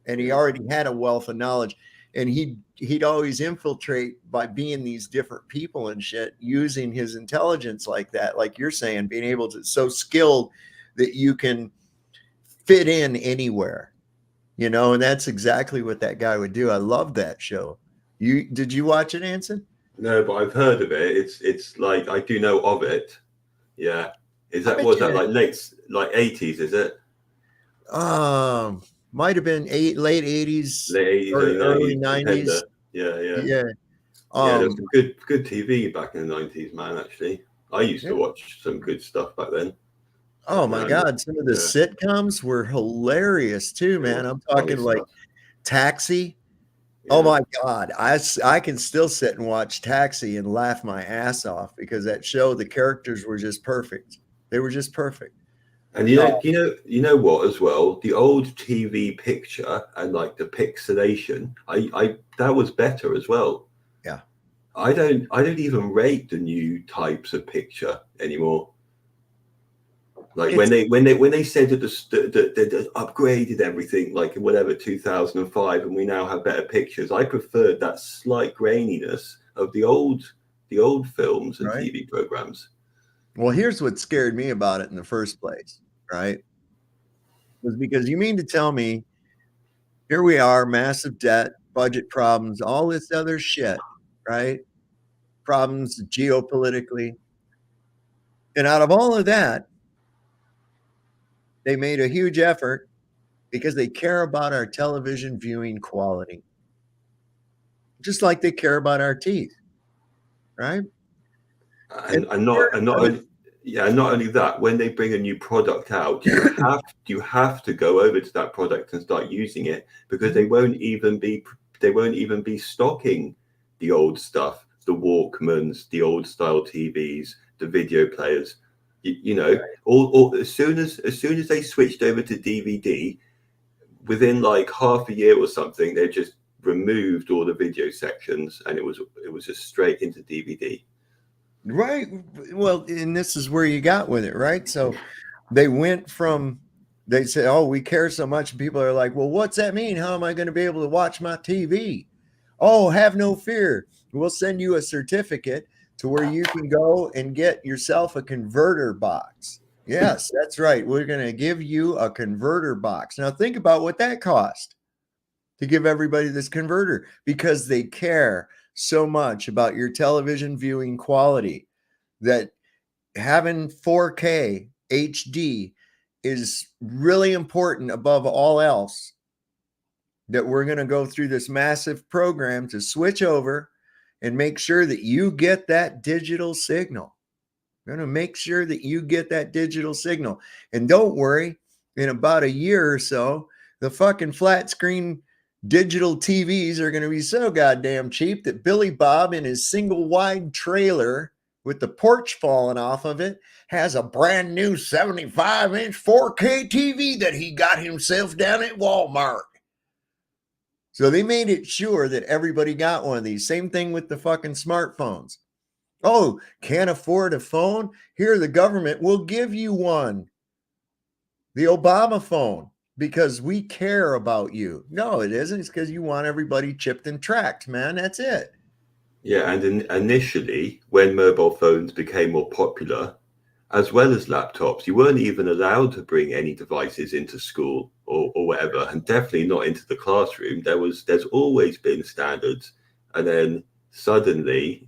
And he already had a wealth of knowledge. And he'd always infiltrate by being these different people and shit, using his intelligence like that, like you're saying, being able to so skilled that you can fit in anywhere, and that's exactly what that guy would do. I love that show. Did you watch it, Anson?
No, but I've heard of it. It's like I do know of it. Yeah, was that like late 80s? Is it?
Might have been late 80s,
early
90s.
Yeah.
Yeah.
There was some good TV back in the 90s, man. Actually, I used to watch some good stuff back then.
Oh my God, some of the sitcoms were hilarious too, man. I'm talking like Taxi. Yeah. Oh my God, I can still sit and watch Taxi and laugh my ass off because that show, the characters were just perfect. They were just perfect.
And you know what as well, the old TV picture and like the pixelation, I that was better as well.
Yeah.
I don't even rate the new types of picture anymore. Like when they said that they upgraded everything, like whatever 2005, and we now have better pictures. I preferred that slight graininess of the old films and TV programs.
Well, here's what scared me about it in the first place, right? Was because you mean to tell me here we are, massive debt, budget problems, all this other shit, right? Problems geopolitically. And out of all of that, they made a huge effort because they care about our television viewing quality. Just like they care about our teeth, right?
And not only that, when they bring a new product out, you have to go over to that product and start using it because they won't even be stocking the old stuff, the Walkmans, the old style TVs, the video players. All as soon as they switched over to DVD, within like half a year or something, they just removed all the video sections and it was just straight into DVD.
Right. Well, and this is where you got with it, right? So they said, oh, we care so much. And people are like, well, what's that mean? How am I going to be able to watch my TV? Oh, have no fear. We'll send you a certificate to where you can go and get yourself a converter box. Yes, that's right. We're going to give you a converter box. Now think about what that cost to give everybody this converter because they care so much about your television viewing quality that having 4K HD is really important above all else, that we're going to go through this massive program to switch over and make sure that you get that digital signal. We're going to make sure that you get that digital signal. And don't worry, in about a year or so, the fucking flat screen digital TVs are going to be so goddamn cheap that Billy Bob in his single wide trailer with the porch falling off of it, has a brand new 75-inch 4K TV that he got himself down at Walmart. So they made it sure that everybody got one of these. Same thing with the fucking smartphones. Oh, can't afford a phone? Here, the government will give you one. The Obama phone, because we care about you. No, it isn't. It's because you want everybody chipped and tracked, man. That's it.
Yeah, and initially, when mobile phones became more popular, as well as laptops, you weren't even allowed to bring any devices into school or whatever, and definitely not into the classroom. There's always been standards, and then suddenly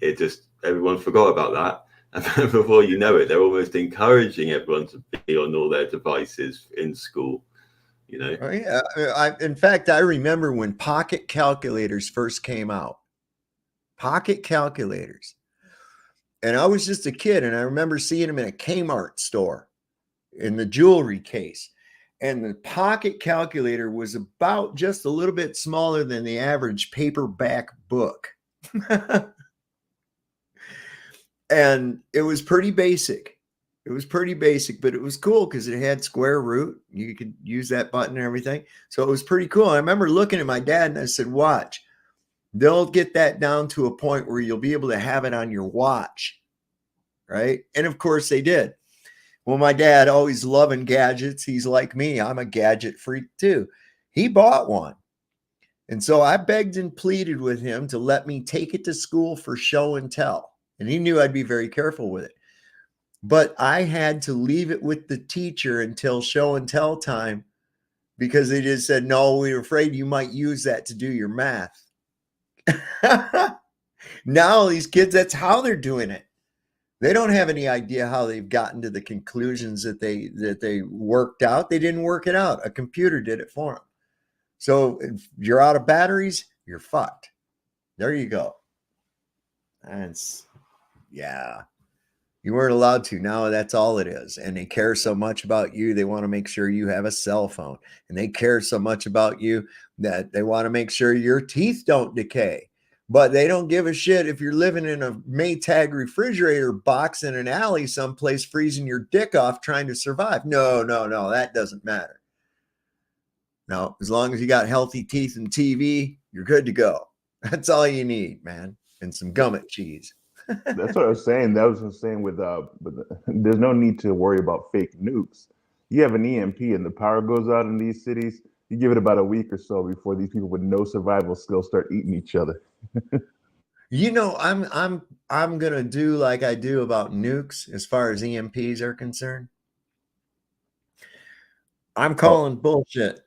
everyone forgot about that. And then before you know it, they're almost encouraging everyone to be on all their devices in school, you know?
Oh, yeah. In fact, I remember when pocket calculators first came out. Pocket calculators. And I was just a kid, and I remember seeing them in a Kmart store in the jewelry case. And the pocket calculator was about just a little bit smaller than the average paperback book. And it was pretty basic. It was pretty basic, but it was cool because it had square root. You could use that button and everything. So it was pretty cool. I remember looking at my dad and I said, watch, they'll get that down to a point where you'll be able to have it on your watch. Right. And of course they did. Well, my dad, always loving gadgets. He's like me. I'm a gadget freak too. He bought one. And so I begged and pleaded with him to let me take it to school for show and tell. And he knew I'd be very careful with it. But I had to leave it with the teacher until show and tell time because they just said, no, we were afraid you might use that to do your math. Now these kids, that's how they're doing it. They don't have any idea how they've gotten to the conclusions that they worked out. They didn't work it out. A computer did it for them. So if you're out of batteries, you're fucked. There you go. Yeah. You weren't allowed to. Now that's all it is. And they care so much about you. They want to make sure you have a cell phone. And they care so much about you that they want to make sure your teeth don't decay. But they don't give a shit if you're living in a Maytag refrigerator box in an alley someplace freezing your dick off trying to survive. No, that doesn't matter. No, as long as you got healthy teeth and TV, you're good to go. That's all you need, man. And some gummet cheese.
That's what I was saying. That was what I was saying with there's no need to worry about fake nukes. You have an EMP and the power goes out in these cities, you give it about a week or so before these people with no survival skills start eating each other.
You know, I'm gonna do like I do about nukes as far as EMPs are concerned. I'm calling bullshit.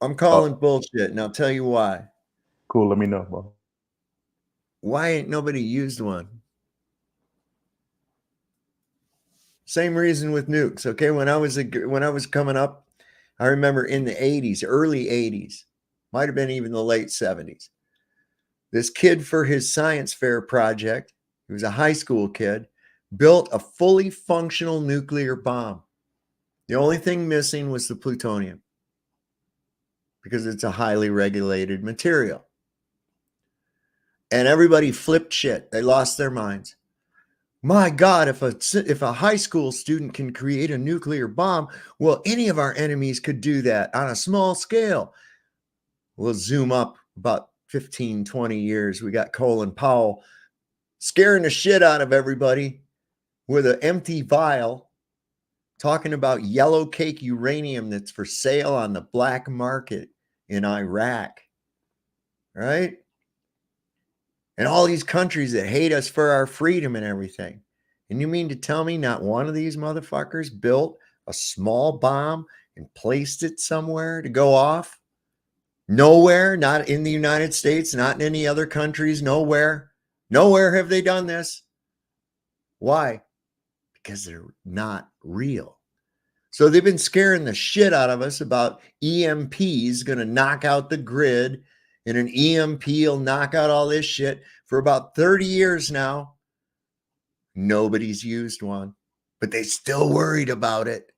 I'm calling bullshit, and I'll tell you why.
Cool, let me know, bro.
Why ain't nobody used one? Same reason with nukes. Okay, when I was coming up, I remember in the 80s, early 80s, might have been even the late 70s. This kid, for his science fair project, he was a high school kid, built a fully functional nuclear bomb. The only thing missing was the plutonium because it's a highly regulated material. And everybody flipped shit. They lost their minds. My God, if a high school student can create a nuclear bomb, well, any of our enemies could do that on a small scale. We'll zoom up about 15, 20 years. We got Colin Powell scaring the shit out of everybody with an empty vial, talking about yellow cake uranium that's for sale on the black market in Iraq, right? And all these countries that hate us for our freedom and everything. And you mean to tell me not one of these motherfuckers built a small bomb and placed it somewhere to go off? Nowhere, not in the United States, not in any other countries, nowhere. Nowhere have they done this. Why? Because they're not real. So they've been scaring the shit out of us about EMPs going to knock out the grid, and an EMP will knock out all this shit for about 30 years now. Nobody's used one, but they still worried about it.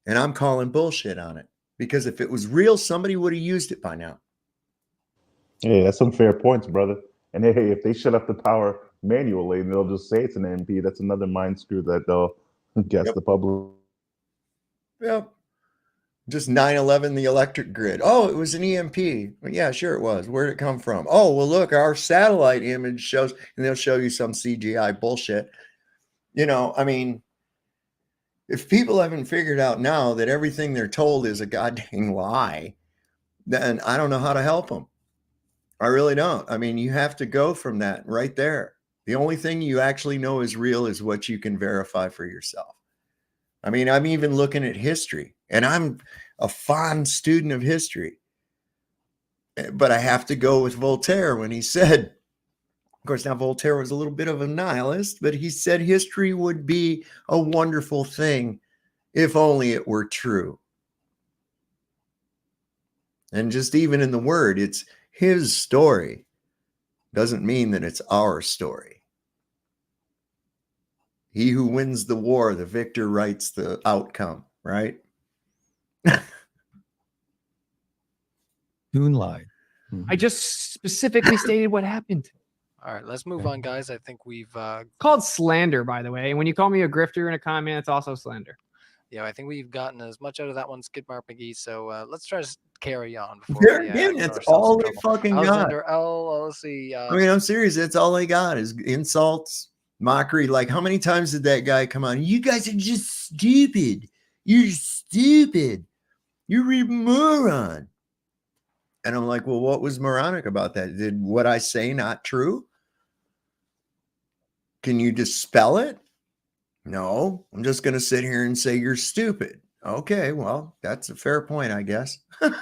And I'm calling bullshit on it because if it was real, somebody would have used it by now.
Hey, that's some fair points, brother. And hey, if they shut off the power manually, and they'll just say it's an EMP. That's another mind screw that they'll guess the public.
Yep. Just 9/11, the electric grid. Oh, it was an EMP. Well, yeah, sure it was. Where'd it come from? Oh, well, look, our satellite image shows, and they'll show you some CGI bullshit. You know, I mean, if people haven't figured out now that everything they're told is a goddamn lie, then I don't know how to help them. I really don't. I mean, you have to go from that right there. The only thing you actually know is real is what you can verify for yourself. I mean, I'm even looking at history, and I'm a fond student of history. But I have to go with Voltaire when he said, of course, now Voltaire was a little bit of a nihilist, but he said history would be a wonderful thing if only it were true. And just even in the word, it's his story. Doesn't mean that it's our story. He who wins the war, the victor writes the outcome, right?
Dune lied.
I just specifically stated what happened.
All right, let's move on, guys. I think we've
called slander, by the way. And when you call me a grifter in a comment, it's also slander.
Yeah, I think we've gotten as much out of that one, Skidmark McGee. So let's try to carry on.
There again, that's all they fucking got.
Alexander L. Let's see.
I mean, I'm serious. That's all they got is insults, mockery. Like, how many times did that guy come on? You guys are just stupid. You're stupid. You're a moron. And I'm like, well, what was moronic about that? Did what I say not true? Can you dispel it? No, I'm just going to sit here and say you're stupid. Okay, well, that's a fair point, I guess.
That's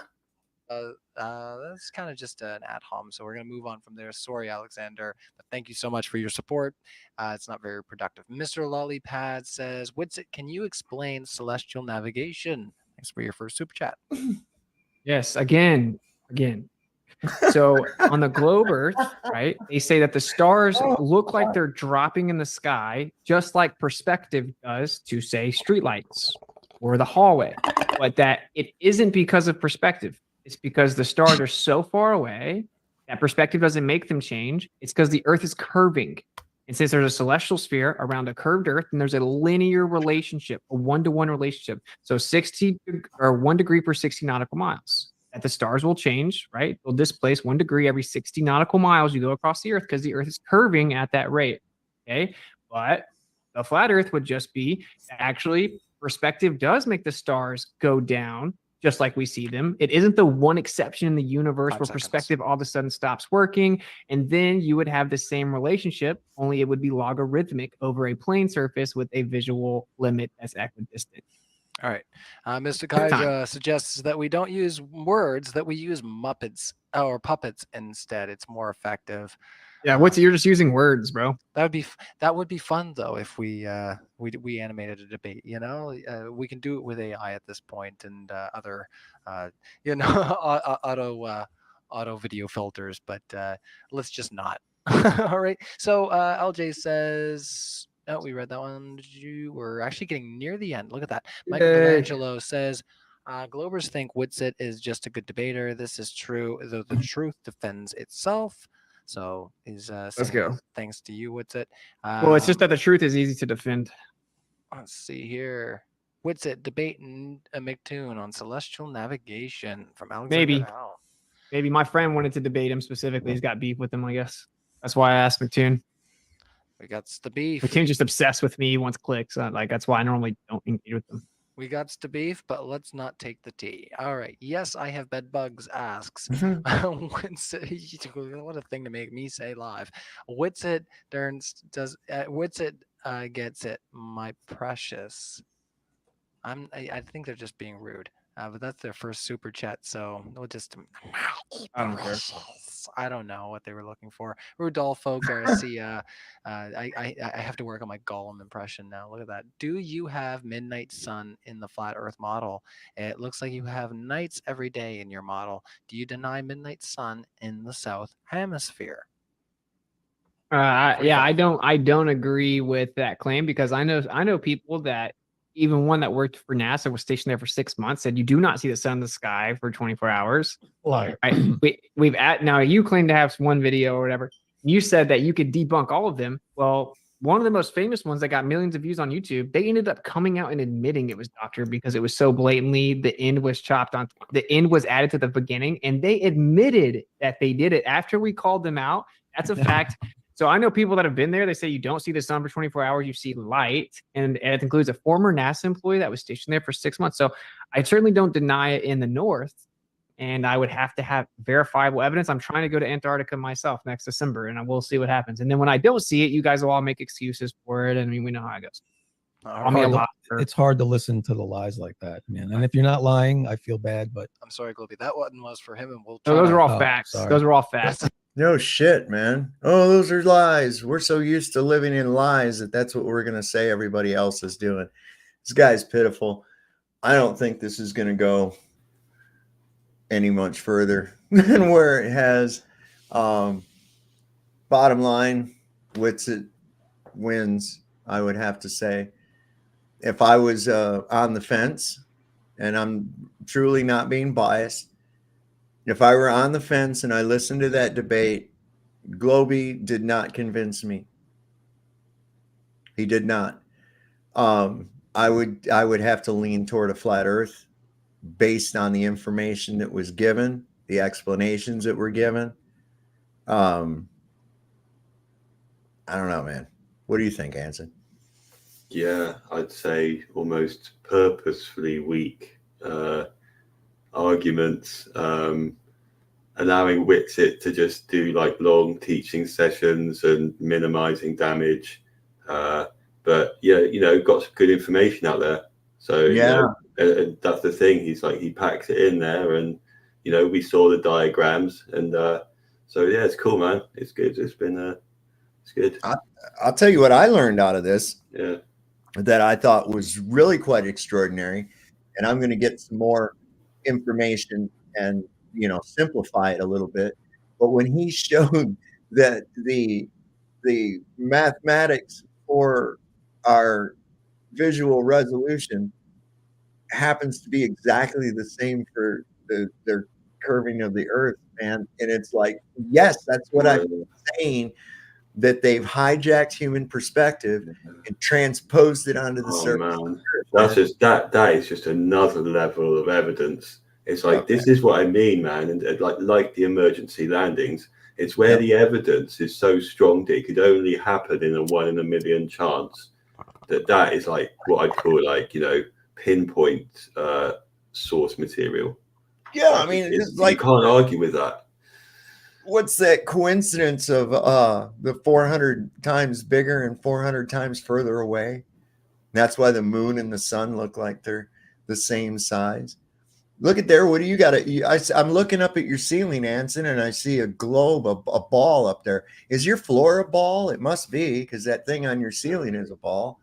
kind of just an ad hom, so we're going to move on from there. Sorry, Alexander, but thank you so much for your support. It's not very productive. Mr. Lollipad says, Witsit, can you explain celestial navigation? Thanks for your first super chat.
Yes, again. So on the globe Earth, right, they say that the stars look like they're dropping in the sky, just like perspective does to, say, streetlights or the hallway, but that it isn't because of perspective. It's because the stars are so far away that perspective doesn't make them change. It's because the Earth is curving. And since there's a celestial sphere around a curved Earth, and there's a linear relationship, a 1-to-1 relationship. So 60 or 1 degree per 60 nautical miles. That the stars will change, right? They'll displace 1 degree every 60 nautical miles you go across the Earth because the Earth is curving at that rate. Okay. But the flat Earth would just be actually perspective does make the stars go down just like we see them. It isn't the one exception in the universe where perspective all of a sudden stops working. And then you would have the same relationship, only it would be logarithmic over a plane surface with a visual limit that's equidistant.
All right. Mr. Kaija suggests that we don't use words, that we use Muppets or puppets instead. It's more effective.
Yeah, you're just using words, bro.
That would be fun though if we animated a debate. You know, we can do it with AI at this point and other auto video filters, but let's just not. All right. So LJ says. Oh, we read that one. We're actually getting near the end. Look at that. Michelangelo says, Globers think Witsit is just a good debater. This is true, though the truth defends itself. So he's
let's go.
Thanks to you, Witsit.
Well, it's just that the truth is easy to defend.
Let's see here. Witsit debating a McToon on celestial navigation from Alexander.
Maybe my friend wanted to debate him specifically. He's got beef with him, I guess. That's why I asked McToon.
We got the beef.
McToon's just obsessed with me. He wants clicks. Like that's why I normally don't engage with them.
We got the beef, but let's not take the tea. All right. Yes, I have bed bugs. Asks. What a thing to make me say live. Witsit Witsit gets it, my precious. I think they're just being rude. But that's their first super chat, so we'll just.
I don't care.
I don't know what they were looking for. Rodolfo Garcia. I have to work on my Gollum impression now. Look at that. Do you have midnight sun in the flat Earth model? It looks like you have nights every day in your model. Do you deny midnight sun in the South Hemisphere?
Yeah, I don't agree with that claim because I know people that. Even one that worked for NASA was stationed there for 6 months. Said you do not see the sun in the sky for 24 hours.
Like
right? We've now you claim to have one video or whatever. you said that you could debunk all of them. Well, one of the most famous ones that got millions of views on YouTube, they ended up coming out and admitting it was doctored because it was so blatantly, the end was chopped on, the end was added to the beginning, and they admitted that they did it after we called them out. That's a fact. So I know people that have been there, they say you don't see the sun for 24 hours, you see light. And it includes a former NASA employee that was stationed there for 6 months. So I certainly don't deny it in the North. And I would have to have verifiable evidence. I'm trying to go to Antarctica myself next December, and I will see what happens. And then when I don't see it, you guys will all make excuses for it. I mean, we know how it goes.
It's hard to listen to the lies like that, man. And if you're not lying, I feel bad, but
I'm sorry, Globie. That one was for him, and we'll.
So those are all facts.
sorry.
Those are all facts.
No shit, man. Oh, those are lies. We're so used to living in lies that's what we're going to say everybody else is doing. This guy's pitiful. I don't think this is going to go any much further than where it has. Bottom line, Witsit wins, I would have to say. If I was on the fence, and I'm truly not being biased, if I were on the fence and I listened to that debate, Globie did not convince me. He did not. I would have to lean toward a flat earth based on the information that was given, the explanations that were given. I don't know, man. What do you think, Anson?
Yeah, I'd say almost purposefully weak arguments, allowing Witsit to just do like long teaching sessions and minimizing damage. But yeah, you know, got some good information out there. So
yeah,
you know, and that's the thing. He packs it in there, and you know, we saw the diagrams, and so yeah, it's cool, man. It's good. It's been it's good.
I'll tell you what I learned out of this.
Yeah.
That I thought was really quite extraordinary, and I'm going to get some more information and, you know, simplify it a little bit. But when he showed that the mathematics for our visual resolution happens to be exactly the same for the curving of the Earth, man, and it's like, yes, that's what I'm saying. That they've hijacked human perspective and transposed it onto the surface.
Man. That's just that is just another level of evidence. It's like, this is what I mean, man. And like the emergency landings, it's where the evidence is so strong that it could only happen in a 1 in a million chance. That is like what I'd call, like, you know, pinpoint source material.
Yeah, I mean, it's like,
you can't argue with that.
What's that coincidence of the 400 times bigger and 400 times further away? That's why the moon and the sun look like they're the same size. Look at there. What do you got? I'm looking up at your ceiling, Anson, and I see a globe, a ball up there. Is your floor a ball? It must be, because that thing on your ceiling is a ball.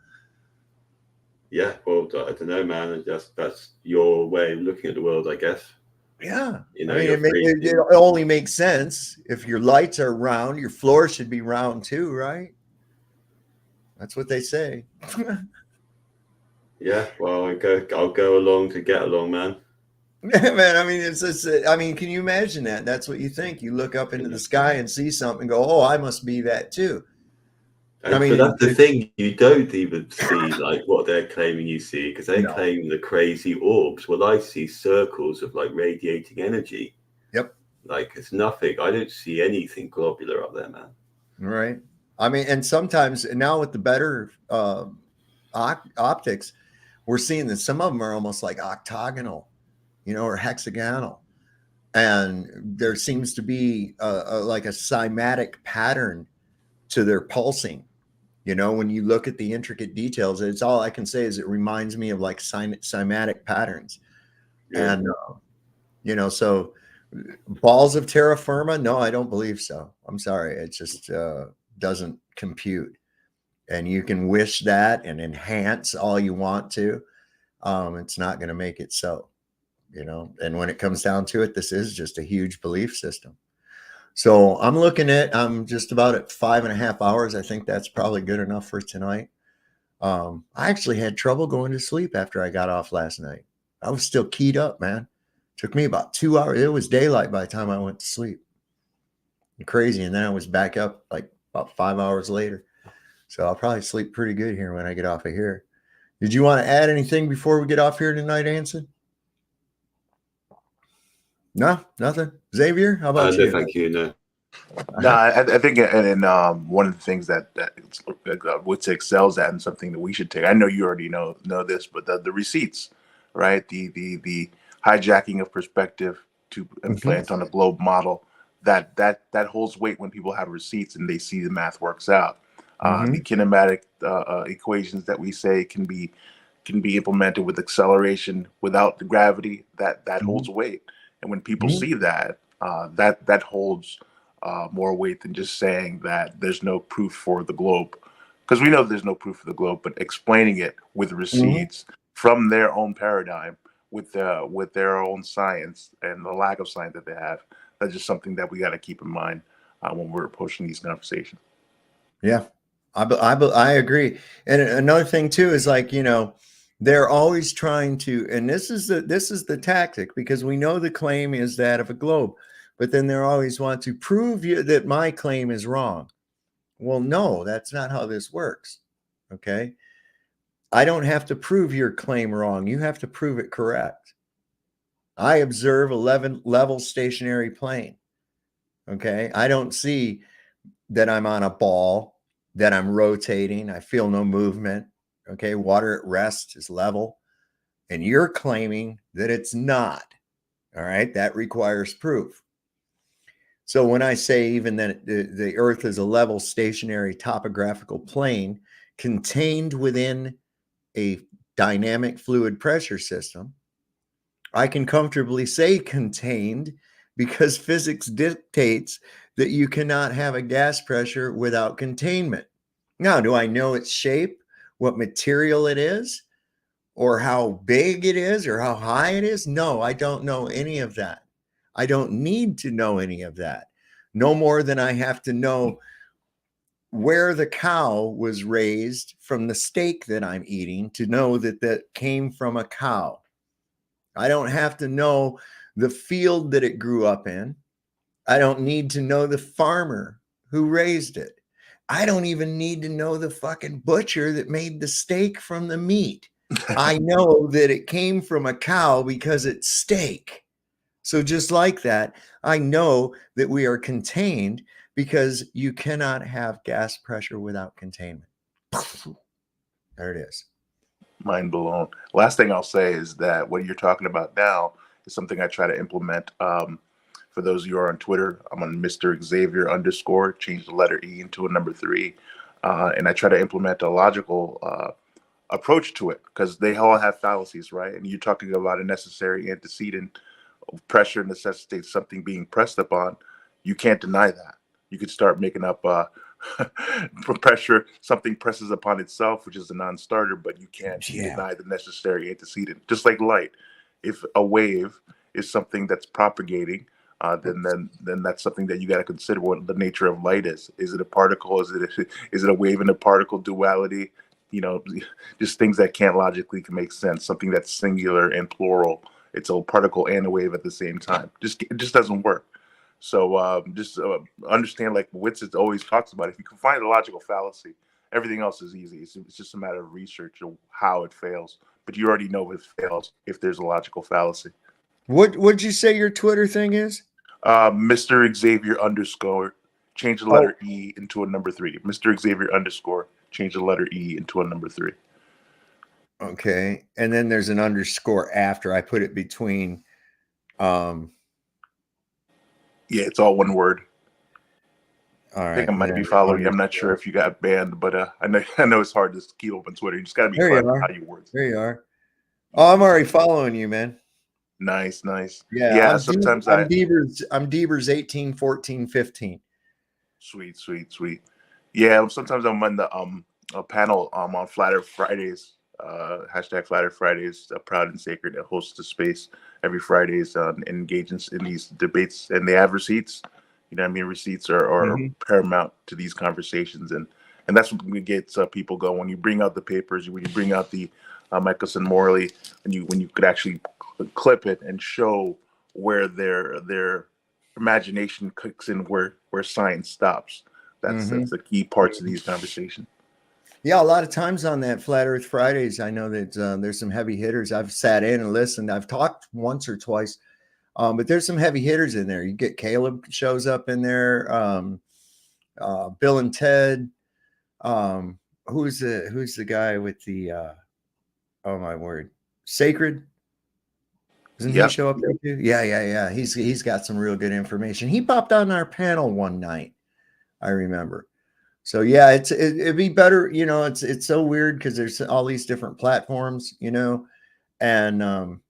Yeah, well, I don't know, man. That's your way of looking at the world, I guess.
Yeah,
you know,
I mean, it only makes sense. If your lights are round, your floor should be round too, right? That's what they say.
Yeah, well, I'll go along to get along, man.
Man, I mean, it's just, I mean, can you imagine that? That's what you think. You look up into the sky and see something and go, oh, I must be that too.
And I mean, that's the thing. You don't even see like what they're claiming you see, because they claim the crazy orbs. Well, I see circles of like radiating energy.
Yep.
Like it's nothing. I don't see anything globular up there, man.
Right. I mean, and sometimes now with the better optics, we're seeing that some of them are almost like octagonal, you know, or hexagonal. And there seems to be like a cymatic pattern to their pulsing. You know, when you look at the intricate details, it's all I can say is it reminds me of like cymatic patterns. Yeah. And, you know, so balls of terra firma, no, I don't believe so. I'm sorry. It just doesn't compute. And you can wish that and enhance all you want to. It's not going to make it so, you know, and when it comes down to it, this is just a huge belief system. So I'm just about at 5.5 hours. I think that's probably good enough for tonight. I actually had trouble going to sleep after I got off last night. I was still keyed up, man. Took me about 2 hours. It was daylight by the time I went to sleep. crazy. And then I was back up like about 5 hours later. So I'll probably sleep pretty good here when I get off of here. Did you want to add anything before we get off here tonight, Anson? No, nothing. Xavier, how about
No,
you?
thank you. No.
No, I think, and one of the things that Witsit excels at, and something that we should take. I know you already know this, but the receipts, right? The hijacking of perspective to implant on a globe model that holds weight when people have receipts and they see the math works out. The kinematic equations that we say can be implemented with acceleration without the gravity that holds weight. And when people see that, that holds more weight than just saying that there's no proof for the globe, because we know there's no proof for the globe, but explaining it with receipts from their own paradigm, with their own science and the lack of science that they have, that's just something that we got to keep in mind when we're approaching these conversations.
Yeah, I agree. And another thing too is, like, they're always trying to, and this is the tactic, because we know the claim is that of a globe, but then they always want to prove that my claim is wrong. Well, no, that's not how this works. Okay. I don't have to prove your claim wrong. You have to prove it correct. I observe 11 level stationary plane. Okay. I don't see that I'm on a ball, that I'm rotating. I feel no movement. Okay. Water at rest is level. And you're claiming that it's not. All right. That requires proof. So when I say even that the Earth is a level stationary topographical plane contained within a dynamic fluid pressure system, I can comfortably say contained, because physics dictates that you cannot have a gas pressure without containment. Now, do I know its shape, what material it is, or how big it is, or how high it is? No, I don't know any of that. I don't need to know any of that. No more than I have to know where the cow was raised from the steak that I'm eating to know that that came from a cow. I don't have to know the field that it grew up in. I don't need to know the farmer who raised it. I don't even need to know the fucking butcher that made the steak from the meat. I know that it came from a cow because it's steak. So just like that, I know that we are contained because you cannot have gas pressure without containment. There it is.
Mind blown. Last thing I'll say is that what you're talking about now is something I try to implement. For those of you who are on Twitter, I'm on Mr. Xavier _, change the letter E into a number 3. And I try to implement a logical approach to it, because they all have fallacies, right? And you're talking about a necessary antecedent. Pressure necessitates something being pressed upon. You can't deny that. You could start making up pressure, something presses upon itself, which is a non-starter, but you can't deny the necessary antecedent. Just like light, if a wave is something that's propagating, then that's something that you got to consider what the nature of light is. Is it a particle? Is it a wave and a particle duality? Just things that can't logically make sense. Something that's singular and plural. It's a particle and a wave at the same time. It just doesn't work. So just understand, like Witsit always talks about, if you can find a logical fallacy, everything else is easy. It's just a matter of research of how it fails. But you already know it fails if there's a logical fallacy.
What'd you say your Twitter thing is?
Mr. Xavier _, change the letter E into a number 3. Mr. Xavier _, change the letter E into a number 3.
Okay. And then there's an underscore after. I put it between. Yeah,
it's all one word.
All right.
I think I might be following you. I'm not sure if you got banned, but I know it's hard to keep up on Twitter. You just got to be clever how you word.
There you are. Oh, I'm already following you, man.
Nice.
Yeah.
Sometimes
I'm Devers 18, 14, 15.
Sweet. Yeah. Sometimes I'm on the a panel on Flat Earth Fridays. Hashtag Flat Earth Fridays, Proud and Sacred, that hosts the space every Fridays and engages in these debates, and they have receipts. You know what I mean? Receipts are paramount to these conversations, and that's what gets people going. When you bring out the papers, when you bring out the Michelson Morley, when you could actually clip it and show where their imagination kicks in, where where science stops. That's the key parts of these conversations.
Yeah, a lot of times on that Flat Earth Fridays, I know that there's some heavy hitters. I've sat in and listened. I've talked once or twice, but there's some heavy hitters in there. You get Caleb shows up in there, Bill and Ted. Who's the guy with the oh my word, Sacred? Doesn't he show up there too? Yeah. He's got some real good information. He popped on our panel one night, I remember. So yeah, it'd be better, you know. It's so weird because there's all these different platforms, you know, and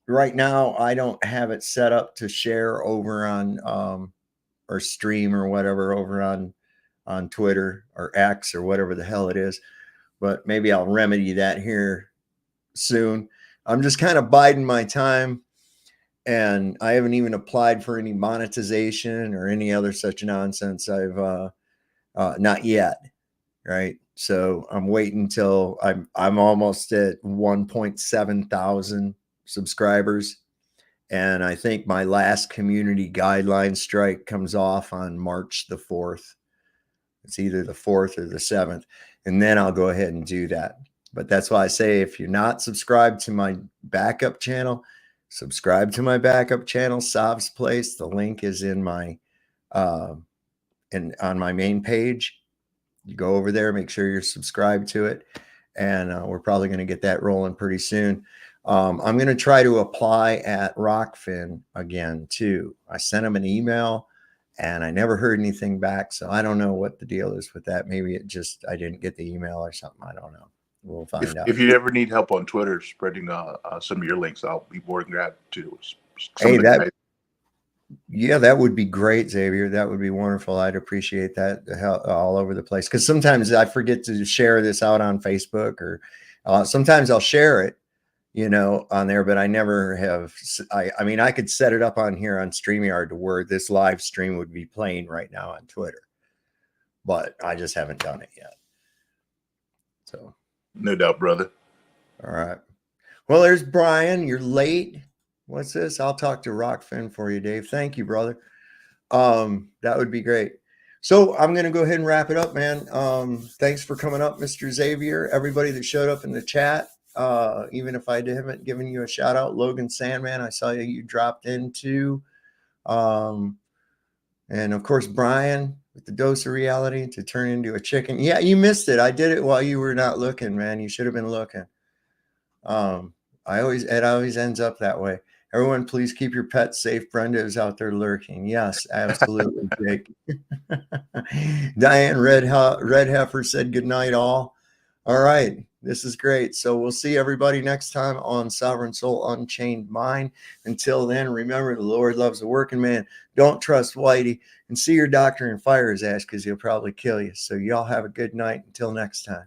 right now I don't have it set up to share over on or stream or whatever over on Twitter or X or whatever the hell it is. But maybe I'll remedy that here soon. I'm just kind of biding my time, and I haven't even applied for any monetization or any other such nonsense. I've not yet, right? So I'm waiting until I'm almost at 1.7 thousand subscribers, and I think my last community guideline strike comes off on March the 4th. It's either the 4th or the 7th, and then I'll go ahead and do that. But that's why I say, if you're not subscribed to my backup channel, subscribe to my backup channel, Sav's Place. The link is in my and on my main page. You go over there, make sure you're subscribed to it, and we're probably going to get that rolling pretty soon. I'm going to try to apply at Rockfin again too. I sent him an email and I never heard anything back, so I don't know what the deal is with that. Maybe it just I didn't get the email or something. I don't know. We'll find out.
If you ever need help on Twitter spreading some of your links, I'll be more than glad to.
Hey, yeah, that would be great, Xavier. That would be wonderful. I'd appreciate that all over the place, because sometimes I forget to share this out on Facebook, or sometimes I'll share it, you know, on there, but I never have. I mean, I could set it up on here on StreamYard to where this live stream would be playing right now on Twitter, but I just haven't done it yet. So.
No doubt, brother.
All right. Well, there's Brian. You're late. What's this? I'll talk to Rockfin for you, Dave. Thank you, brother. That would be great. So I'm going to go ahead and wrap it up, man. Thanks for coming up, Mr. Xavier. Everybody that showed up in the chat, even if I haven't given you a shout out, Logan Sandman, I saw you dropped into. And of course, Brian, with the dose of reality to turn into a chicken. Yeah, you missed it. I did it while you were not looking, man. You should have been looking. It always ends up that way. Everyone, please keep your pets safe. Brenda is out there lurking. Yes, absolutely, Jake. Diane Red Heifer said good night, all. All right, this is great. So we'll see everybody next time on Sovereign Soul Unchained Mind. Until then, remember, the Lord loves a working man. Don't trust Whitey, and see your doctor and fire his ass, because he'll probably kill you. So y'all have a good night. Until next time.